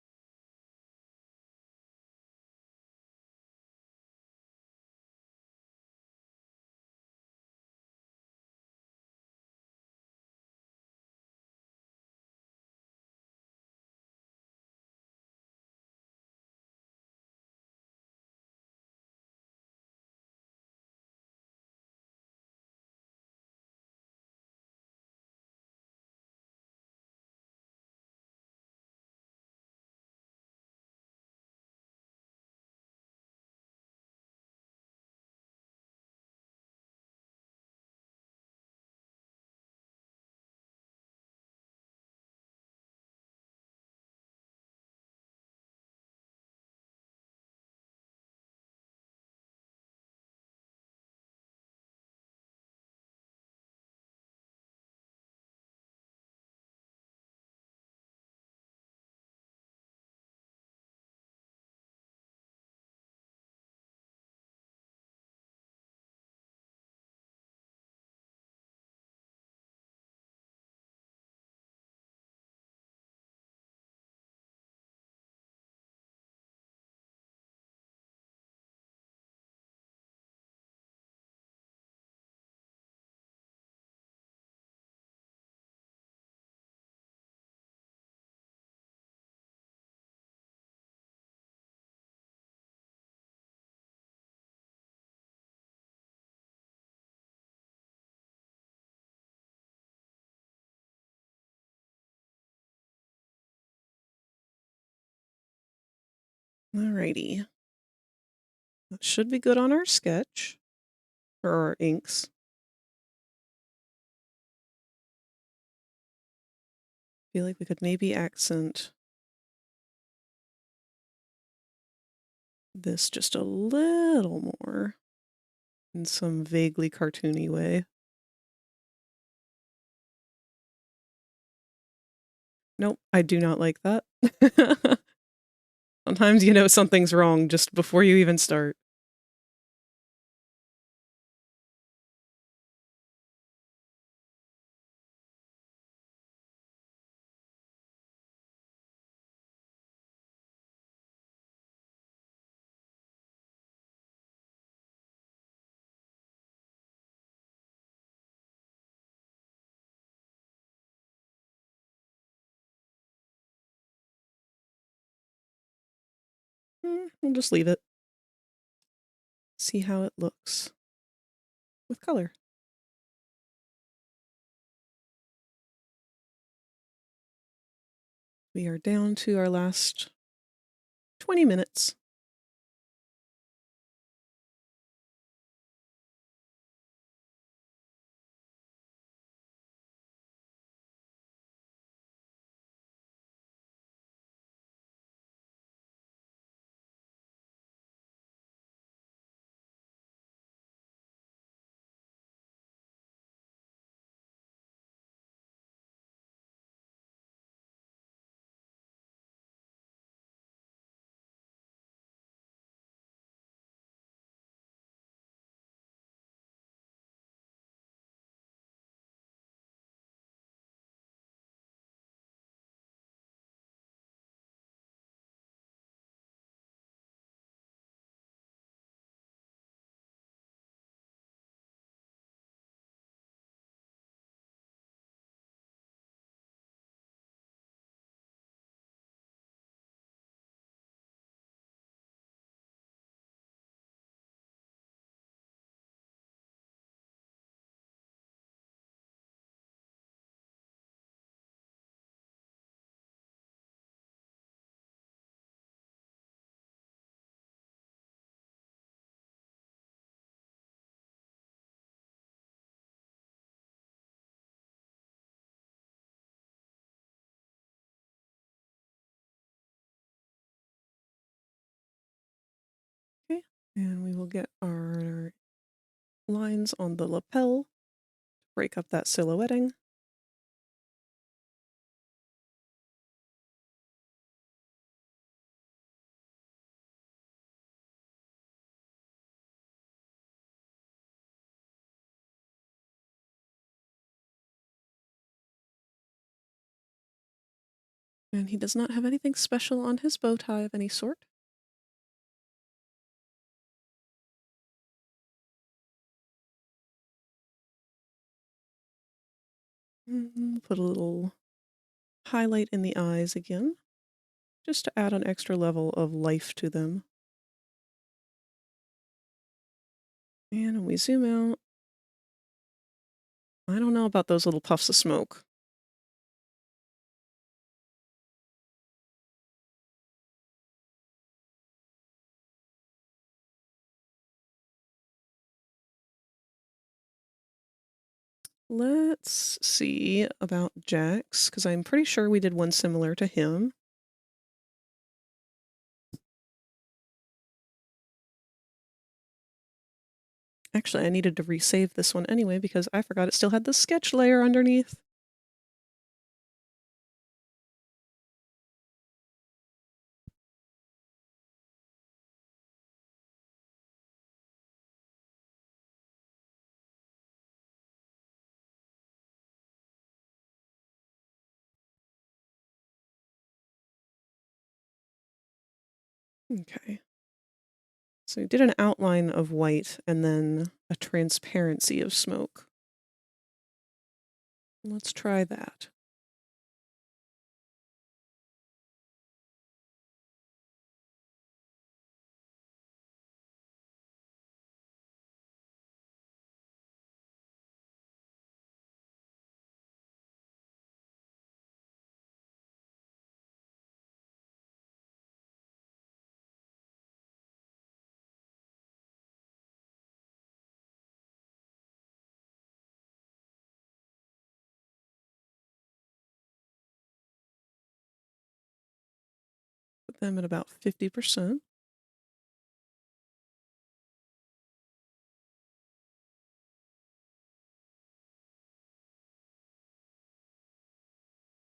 Alrighty. That should be good on our sketch. Or our inks. Feel like we could maybe accent this just a little more in some vaguely cartoony way. Nope, I do not like that. Sometimes you know something's wrong just before you even start. We'll just leave it. See how it looks with color. We are down to our last 20 minutes. Okay, and we will get our lines on the lapel, break up that silhouetting. And he does not have anything special on his bow tie of any sort. Put a little highlight in the eyes again, just to add an extra level of life to them. And when we zoom out, I don't know about those little puffs of smoke. Let's see about Jax, because I'm pretty sure we did one similar to him. Actually, I needed to resave this one anyway because I forgot it still had the sketch layer underneath. Okay. So we did an outline of white and then a transparency of smoke. Let's try that. Put them at about 50%.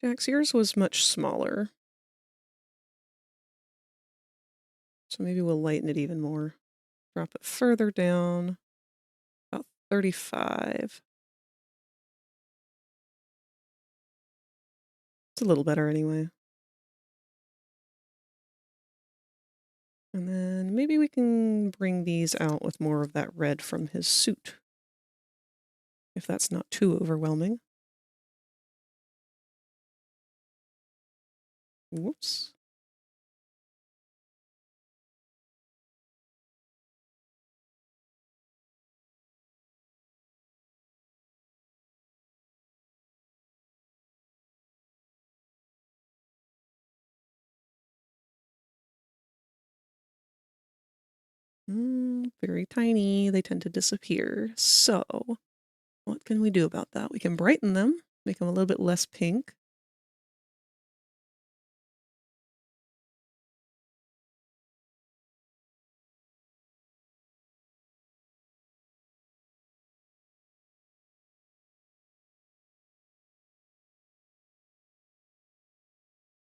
Jax, yours was much smaller. So maybe we'll lighten it even more. Drop it further down, about 35. It's a little better anyway. And then maybe we can bring these out with more of that red from his suit, if that's not too overwhelming. Whoops. Very tiny. They tend to disappear. So, what can we do about that? We can brighten them, make them a little bit less pink.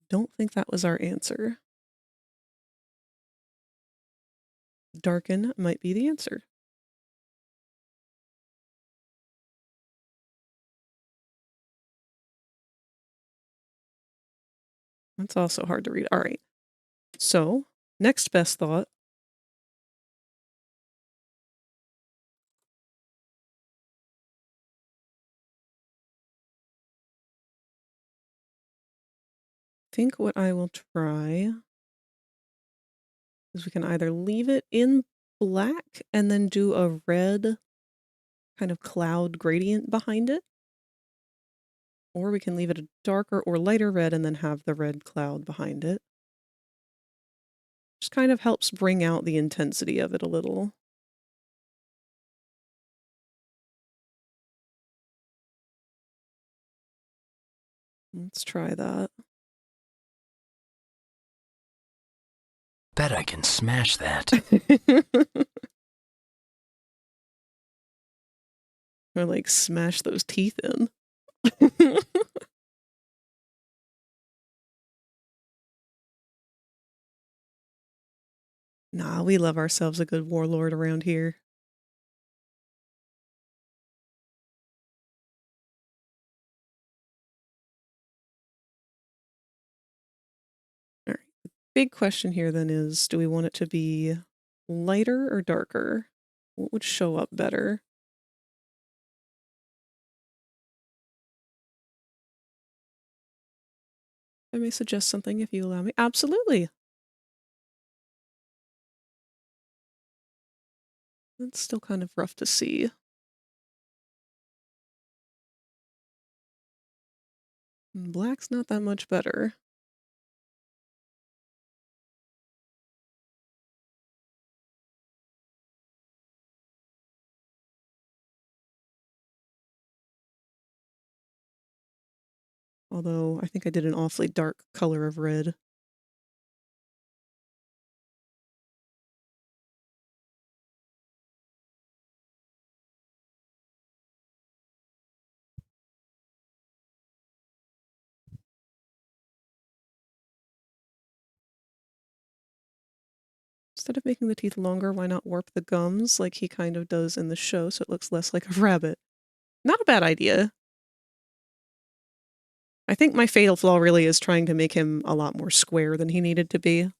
Don't think that was our answer. Darken might be the answer. That's also hard to read. All right. So, next best thought. I think what I will try is we can either leave it in black and then do a red kind of cloud gradient behind it, or we can leave it a darker or lighter red and then have the red cloud behind it. Just kind of helps bring out the intensity of it a little. Let's try that. Bet I can smash that. Or like smash those teeth in. Nah, we love ourselves a good warlord around here. big question here then is, do we want it to be lighter or darker? What would show up better? I may suggest something if you allow me. Absolutely. It's still kind of rough to see. Black's not that much better. Although I think I did an awfully dark color of red. Instead of making the teeth longer, why not warp the gums like he kind of does in the show so it looks less like a rabbit? Not a bad idea. I think my fatal flaw really is trying to make him a lot more square than he needed to be.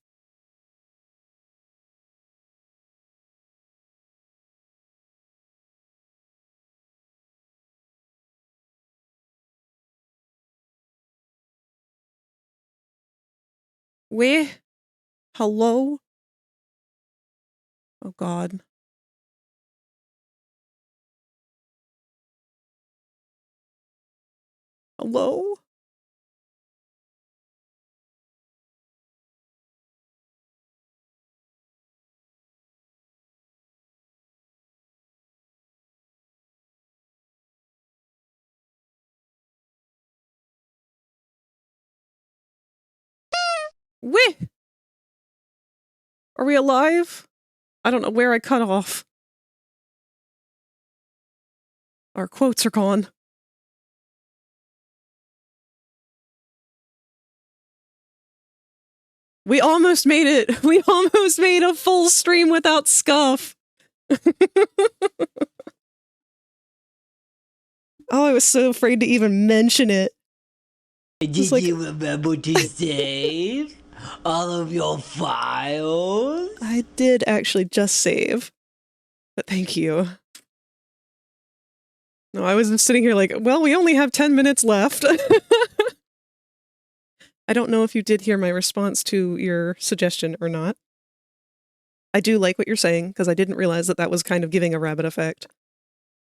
Where? Hello? Oh God. Hello? Where? Are we alive? I don't know where I cut off. Our quotes are gone. We almost made it. We almost made a full stream without scuff. Oh, I was so afraid to even mention it. Did like, you remember to save all of your files? I did actually just save. But thank you. No, I was just sitting here like, well, we only have 10 minutes left. I don't know if you did hear my response to your suggestion or not. I do like what you're saying, because I didn't realize that that was kind of giving a rabbit effect.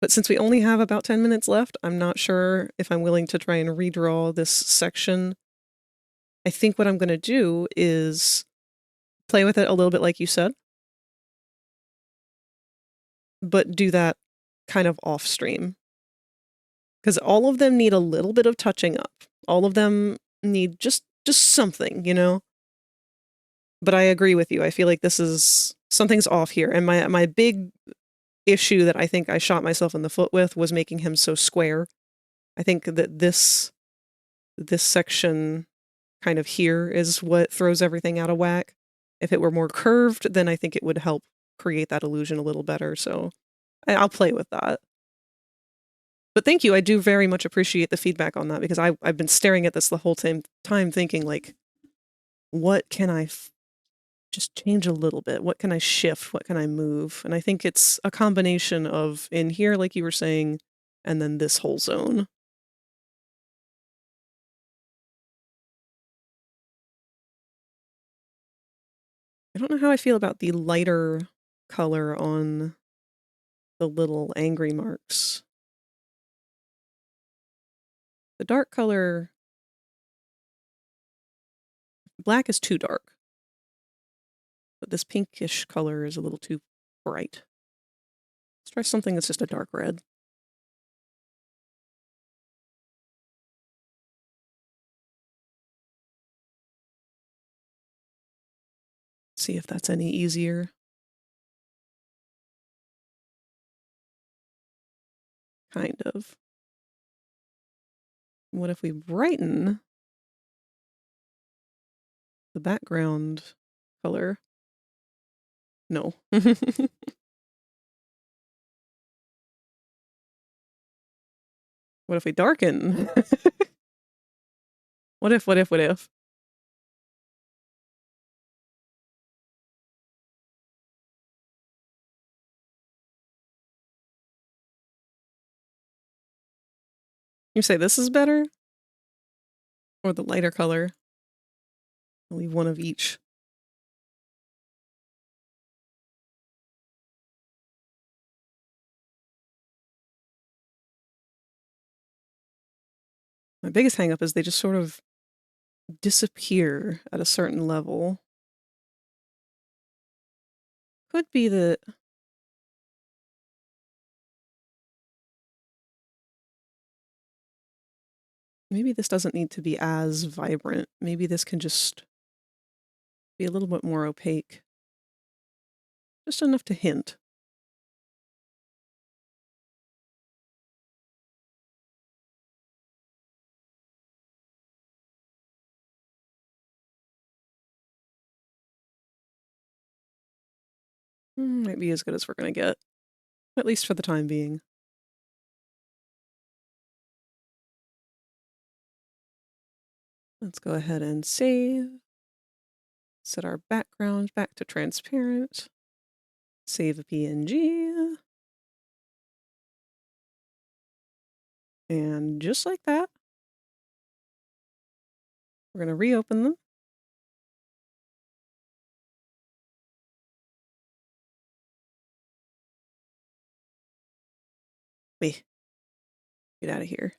But since we only have about 10 minutes left, I'm not sure if I'm willing to try and redraw this section. I think what I'm going to do is play with it a little bit like you said, but do that kind of off stream. Because all of them need a little bit of touching up. All of them need just something, you know? But I agree with you. I feel like this is... something's off here. And my big issue that I think I shot myself in the foot with was making him so square. I think that this section kind of here is what throws everything out of whack. If it were more curved, then I think it would help create that illusion a little better. So I'll play with that. But thank you. I do very much appreciate the feedback on that, because I've been staring at this the whole time thinking, like, what can I just change a little bit? What can I shift? What can I move? And I think it's a combination of in here, like you were saying, and then this whole zone. I don't know how I feel about the lighter color on the little angry marks. The dark color... black is too dark. But this pinkish color is a little too bright. Let's try something that's just a dark red. See if that's any easier. Kind of. What if we brighten the background color? No. What if we darken? What if? You say this is better? Or the lighter color? I'll leave one of each. My biggest hangup is they just sort of disappear at a certain level. Could be that... Maybe this doesn't need to be as vibrant. Maybe this can just be a little bit more opaque. Just enough to hint. Might be as good as we're going to get. At least for the time being. Let's go ahead and save. Set our background back to transparent. Save a PNG. And just like that, we're going to reopen them. Wait. Get out of here.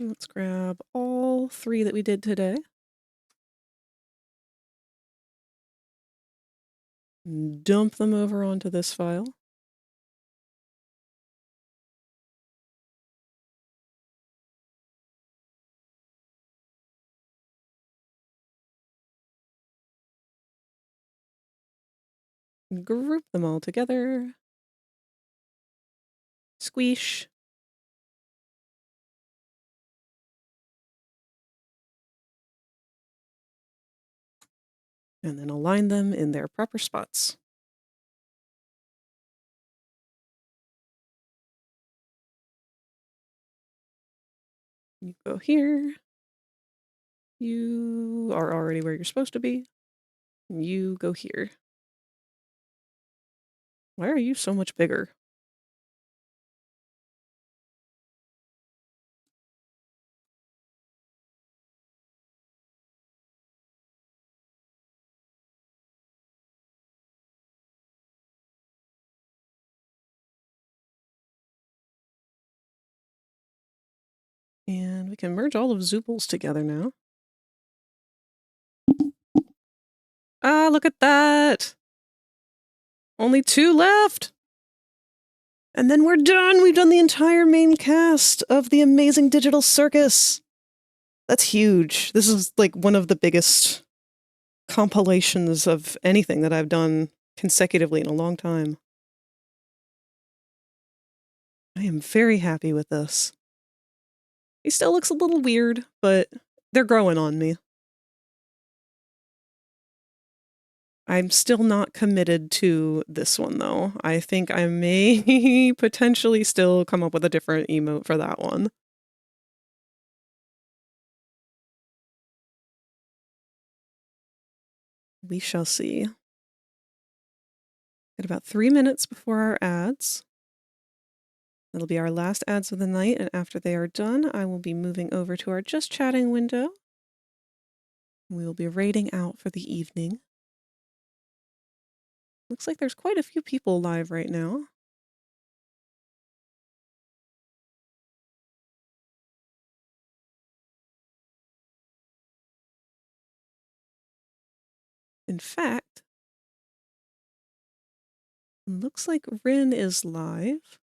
Let's grab all 3 that we did today. Dump them over onto this file. Group them all together. Squeesh. And then align them in their proper spots. You go here. You are already where you're supposed to be. You go here. Why are you so much bigger? And we can merge all of Zooples together now. Ah, look at that! Only 2 left! And then we're done! We've done the entire main cast of the Amazing Digital Circus! That's huge. This is like one of the biggest compilations of anything that I've done consecutively in a long time. I am very happy with this. He still looks a little weird, but they're growing on me. I'm still not committed to this one, though. I think I may potentially still come up with a different emote for that one. We shall see. Got about 3 minutes before our ads. That'll be our last ads of the night, and after they are done, I will be moving over to our Just Chatting window. We will be rating out for the evening. Looks like there's quite a few people live right now. In fact, looks like Rin is live.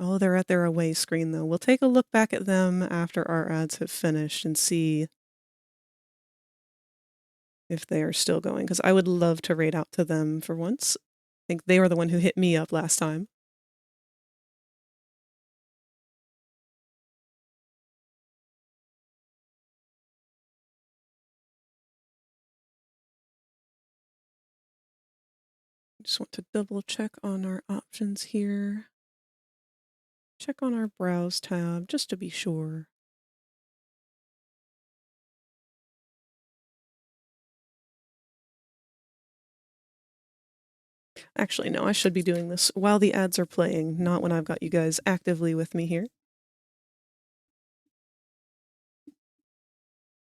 Oh, they're at their away screen, though. We'll take a look back at them after our ads have finished and see if they are still going, because I would love to raid out to them for once. I think they were the one who hit me up last time. Just want to double check on our options here. Check on our browse tab just to be sure. Actually, no, I should be doing this while the ads are playing, not when I've got you guys actively with me here.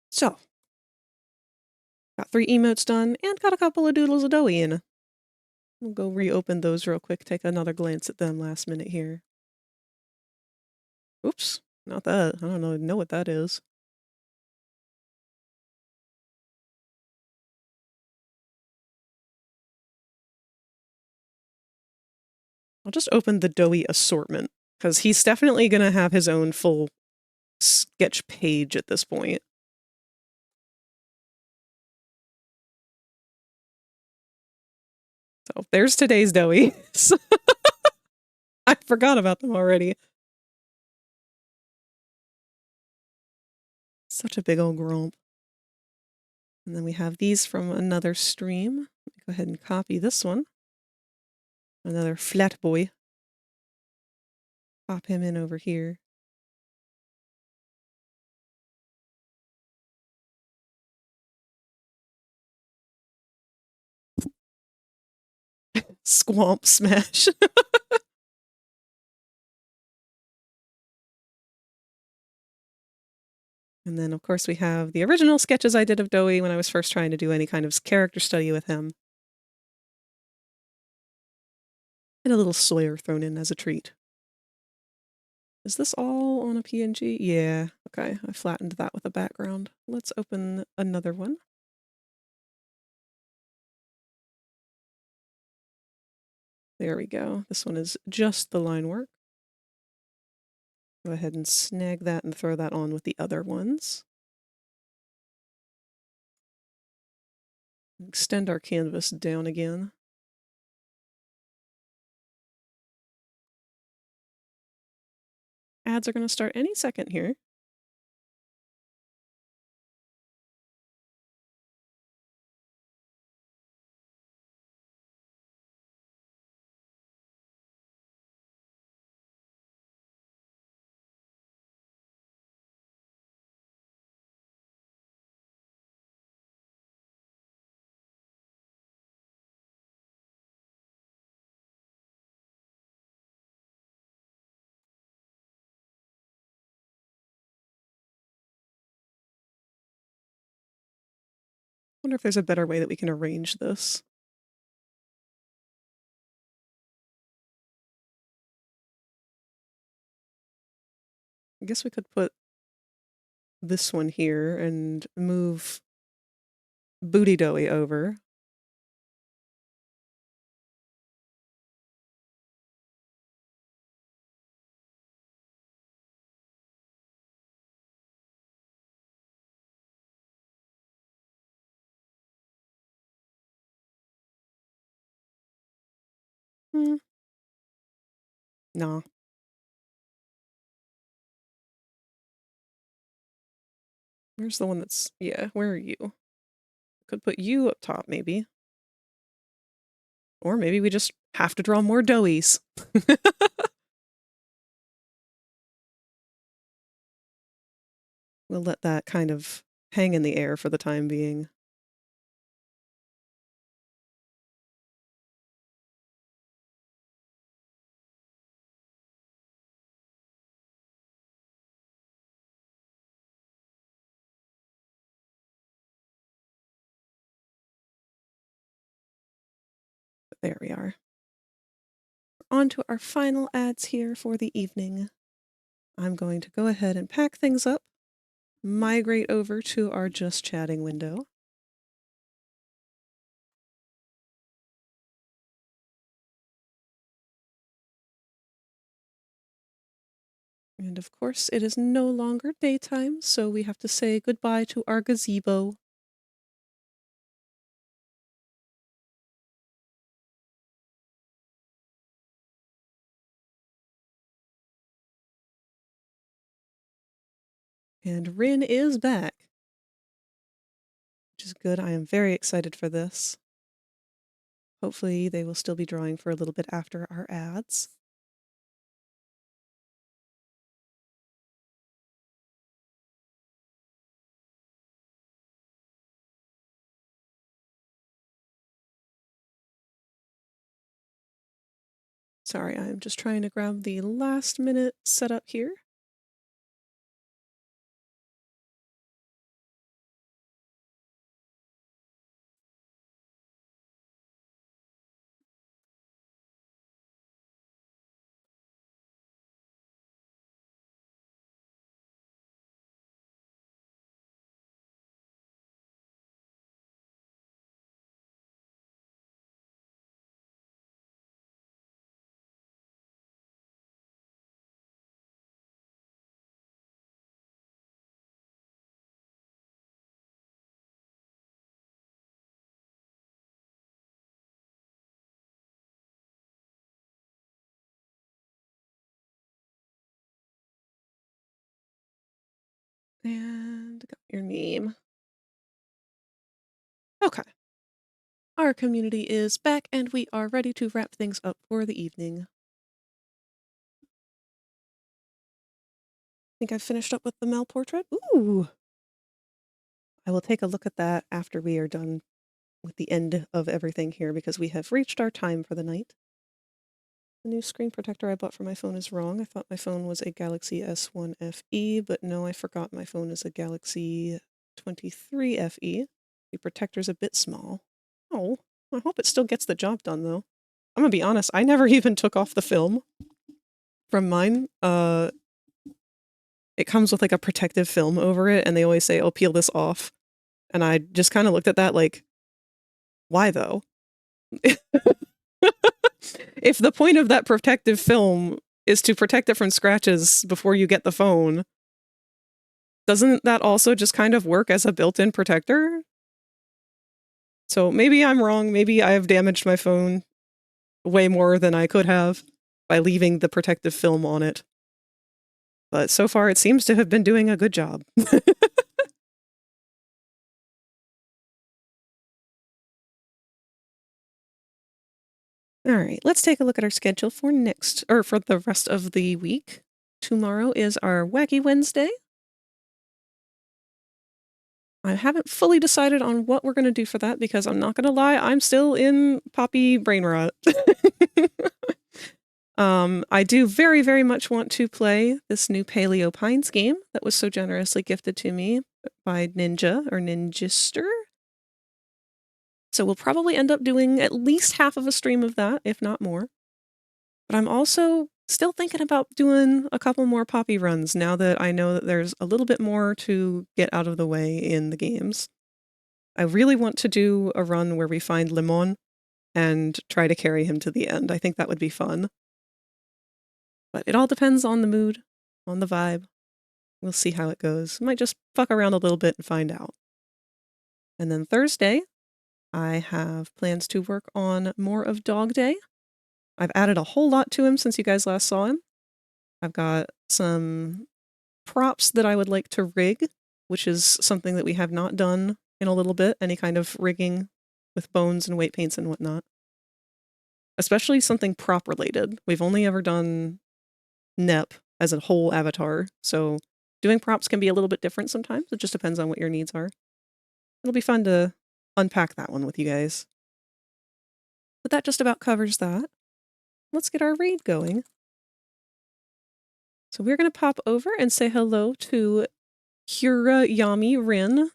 So, got 3 emotes done, and got a couple of doodles of doughy in. We'll go reopen those real quick, take another glance at them last minute here. Oops, not that. I don't know what that is. I'll just open the doughy assortment, because he's definitely going to have his own full sketch page at this point. So there's today's doughy. I forgot about them already. Such a big old grump. And then we have these from another stream. Go ahead and copy this one. Another flat boy. Pop him in over here. Squamp smash. And then, of course, we have the original sketches I did of Doughy when I was first trying to do any kind of character study with him. And a little Sawyer thrown in as a treat. Is this all on a PNG? Yeah. Okay, I flattened that with a background. Let's open another one. There we go. This one is just the line work. Go ahead and snag that and throw that on with the other ones. Extend our canvas down again. Ads are going to start any second here. Wonder if there's a better way that we can arrange this. I guess we could put this one here and move Booty Doughy over. Nah. Where's the one that's... Yeah, where are you? Could put you up top, maybe. Or maybe we just have to draw more Doughies. We'll let that kind of hang in the air for the time being. There we are. On to our final ads here for the evening. I'm going to go ahead and pack things up, migrate over to our Just Chatting window. And of course, it is no longer daytime, so we have to say goodbye to our gazebo. And Rin is back, which is good. I am very excited for this. Hopefully they will still be drawing for a little bit after our ads. Sorry, I'm just trying to grab the last minute setup here. And got your name. Okay. Our community is back and we are ready to wrap things up for the evening. I think I've finished up with the Mel portrait. Ooh! I will take a look at that after we are done with the end of everything here because we have reached our time for the night. The new screen protector I bought for my phone is wrong. I thought my phone was a Galaxy S1 FE, but no, I forgot my phone is a Galaxy 23 FE. The protector's a bit small. Oh, I hope it still gets the job done, though. I'm gonna be honest, I never even took off the film from mine. It comes with like a protective film over it, and they always say, oh, peel this off. And I just kind of looked at that like, why though? If the point of that protective film is to protect it from scratches before you get the phone, doesn't that also just kind of work as a built-in protector? So maybe I'm wrong. Maybe I have damaged my phone way more than I could have by leaving the protective film on it. But so far it seems to have been doing a good job. All right, let's take a look at our schedule for for the rest of the week. Tomorrow is our Wacky Wednesday. I haven't fully decided on what we're going to do for that because I'm not going to lie, I'm still in Poppy brain rot. I do very, very much want to play this new Paleo Pines game that was so generously gifted to me by Ninja or Ninjister. So we'll probably end up doing at least half of a stream of that, if not more. But I'm also still thinking about doing a couple more Poppy runs now that I know that there's a little bit more to get out of the way in the games. I really want to do a run where we find Limon and try to carry him to the end. I think that would be fun. But it all depends on the mood, on the vibe. We'll see how it goes. Might just fuck around a little bit and find out. And then Thursday, I have plans to work on more of Dog Day. I've added a whole lot to him since you guys last saw him. I've got some props that I would like to rig, which is something that we have not done in a little bit, any kind of rigging with bones and weight paints and whatnot. Especially something prop related. We've only ever done Nep as a whole avatar, so doing props can be a little bit different sometimes. It just depends on what your needs are. It'll be fun to unpack that one with you guys. But that just about covers that. Let's get our raid going. So we're going to pop over and say hello to Hura Yami Rin.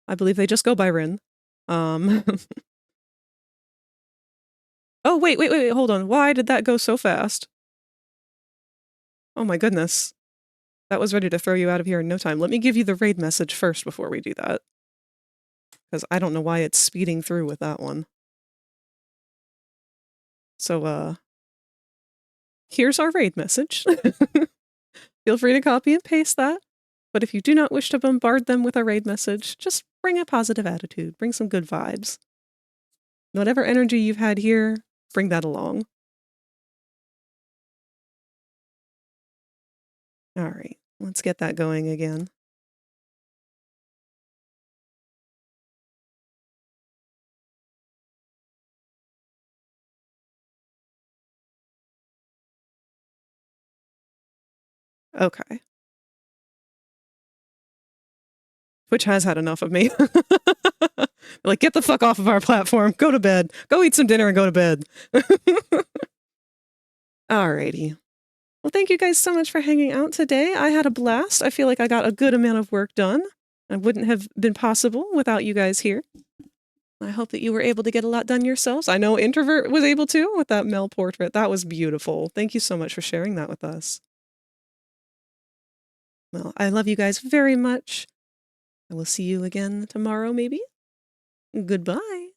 I believe they just go by Rin. Oh, wait, hold on. Why did that go so fast? Oh my goodness. That was ready to throw you out of here in no time. Let me give you the raid message first before we do that. Because I don't know why it's speeding through with that one. So, here's our raid message. Feel free to copy and paste that. But if you do not wish to bombard them with a raid message, just bring a positive attitude. Bring some good vibes. Whatever energy you've had here, bring that along. All right, let's get that going again. Okay. Twitch has had enough of me. Like, get the fuck off of our platform. Go to bed. Go eat some dinner and go to bed. Alrighty. Well, thank you guys so much for hanging out today. I had a blast. I feel like I got a good amount of work done. It wouldn't have been possible without you guys here. I hope that you were able to get a lot done yourselves. I know Introvert was able to with that Mel portrait. That was beautiful. Thank you so much for sharing that with us. Well, I love you guys very much. I will see you again tomorrow, maybe. Goodbye.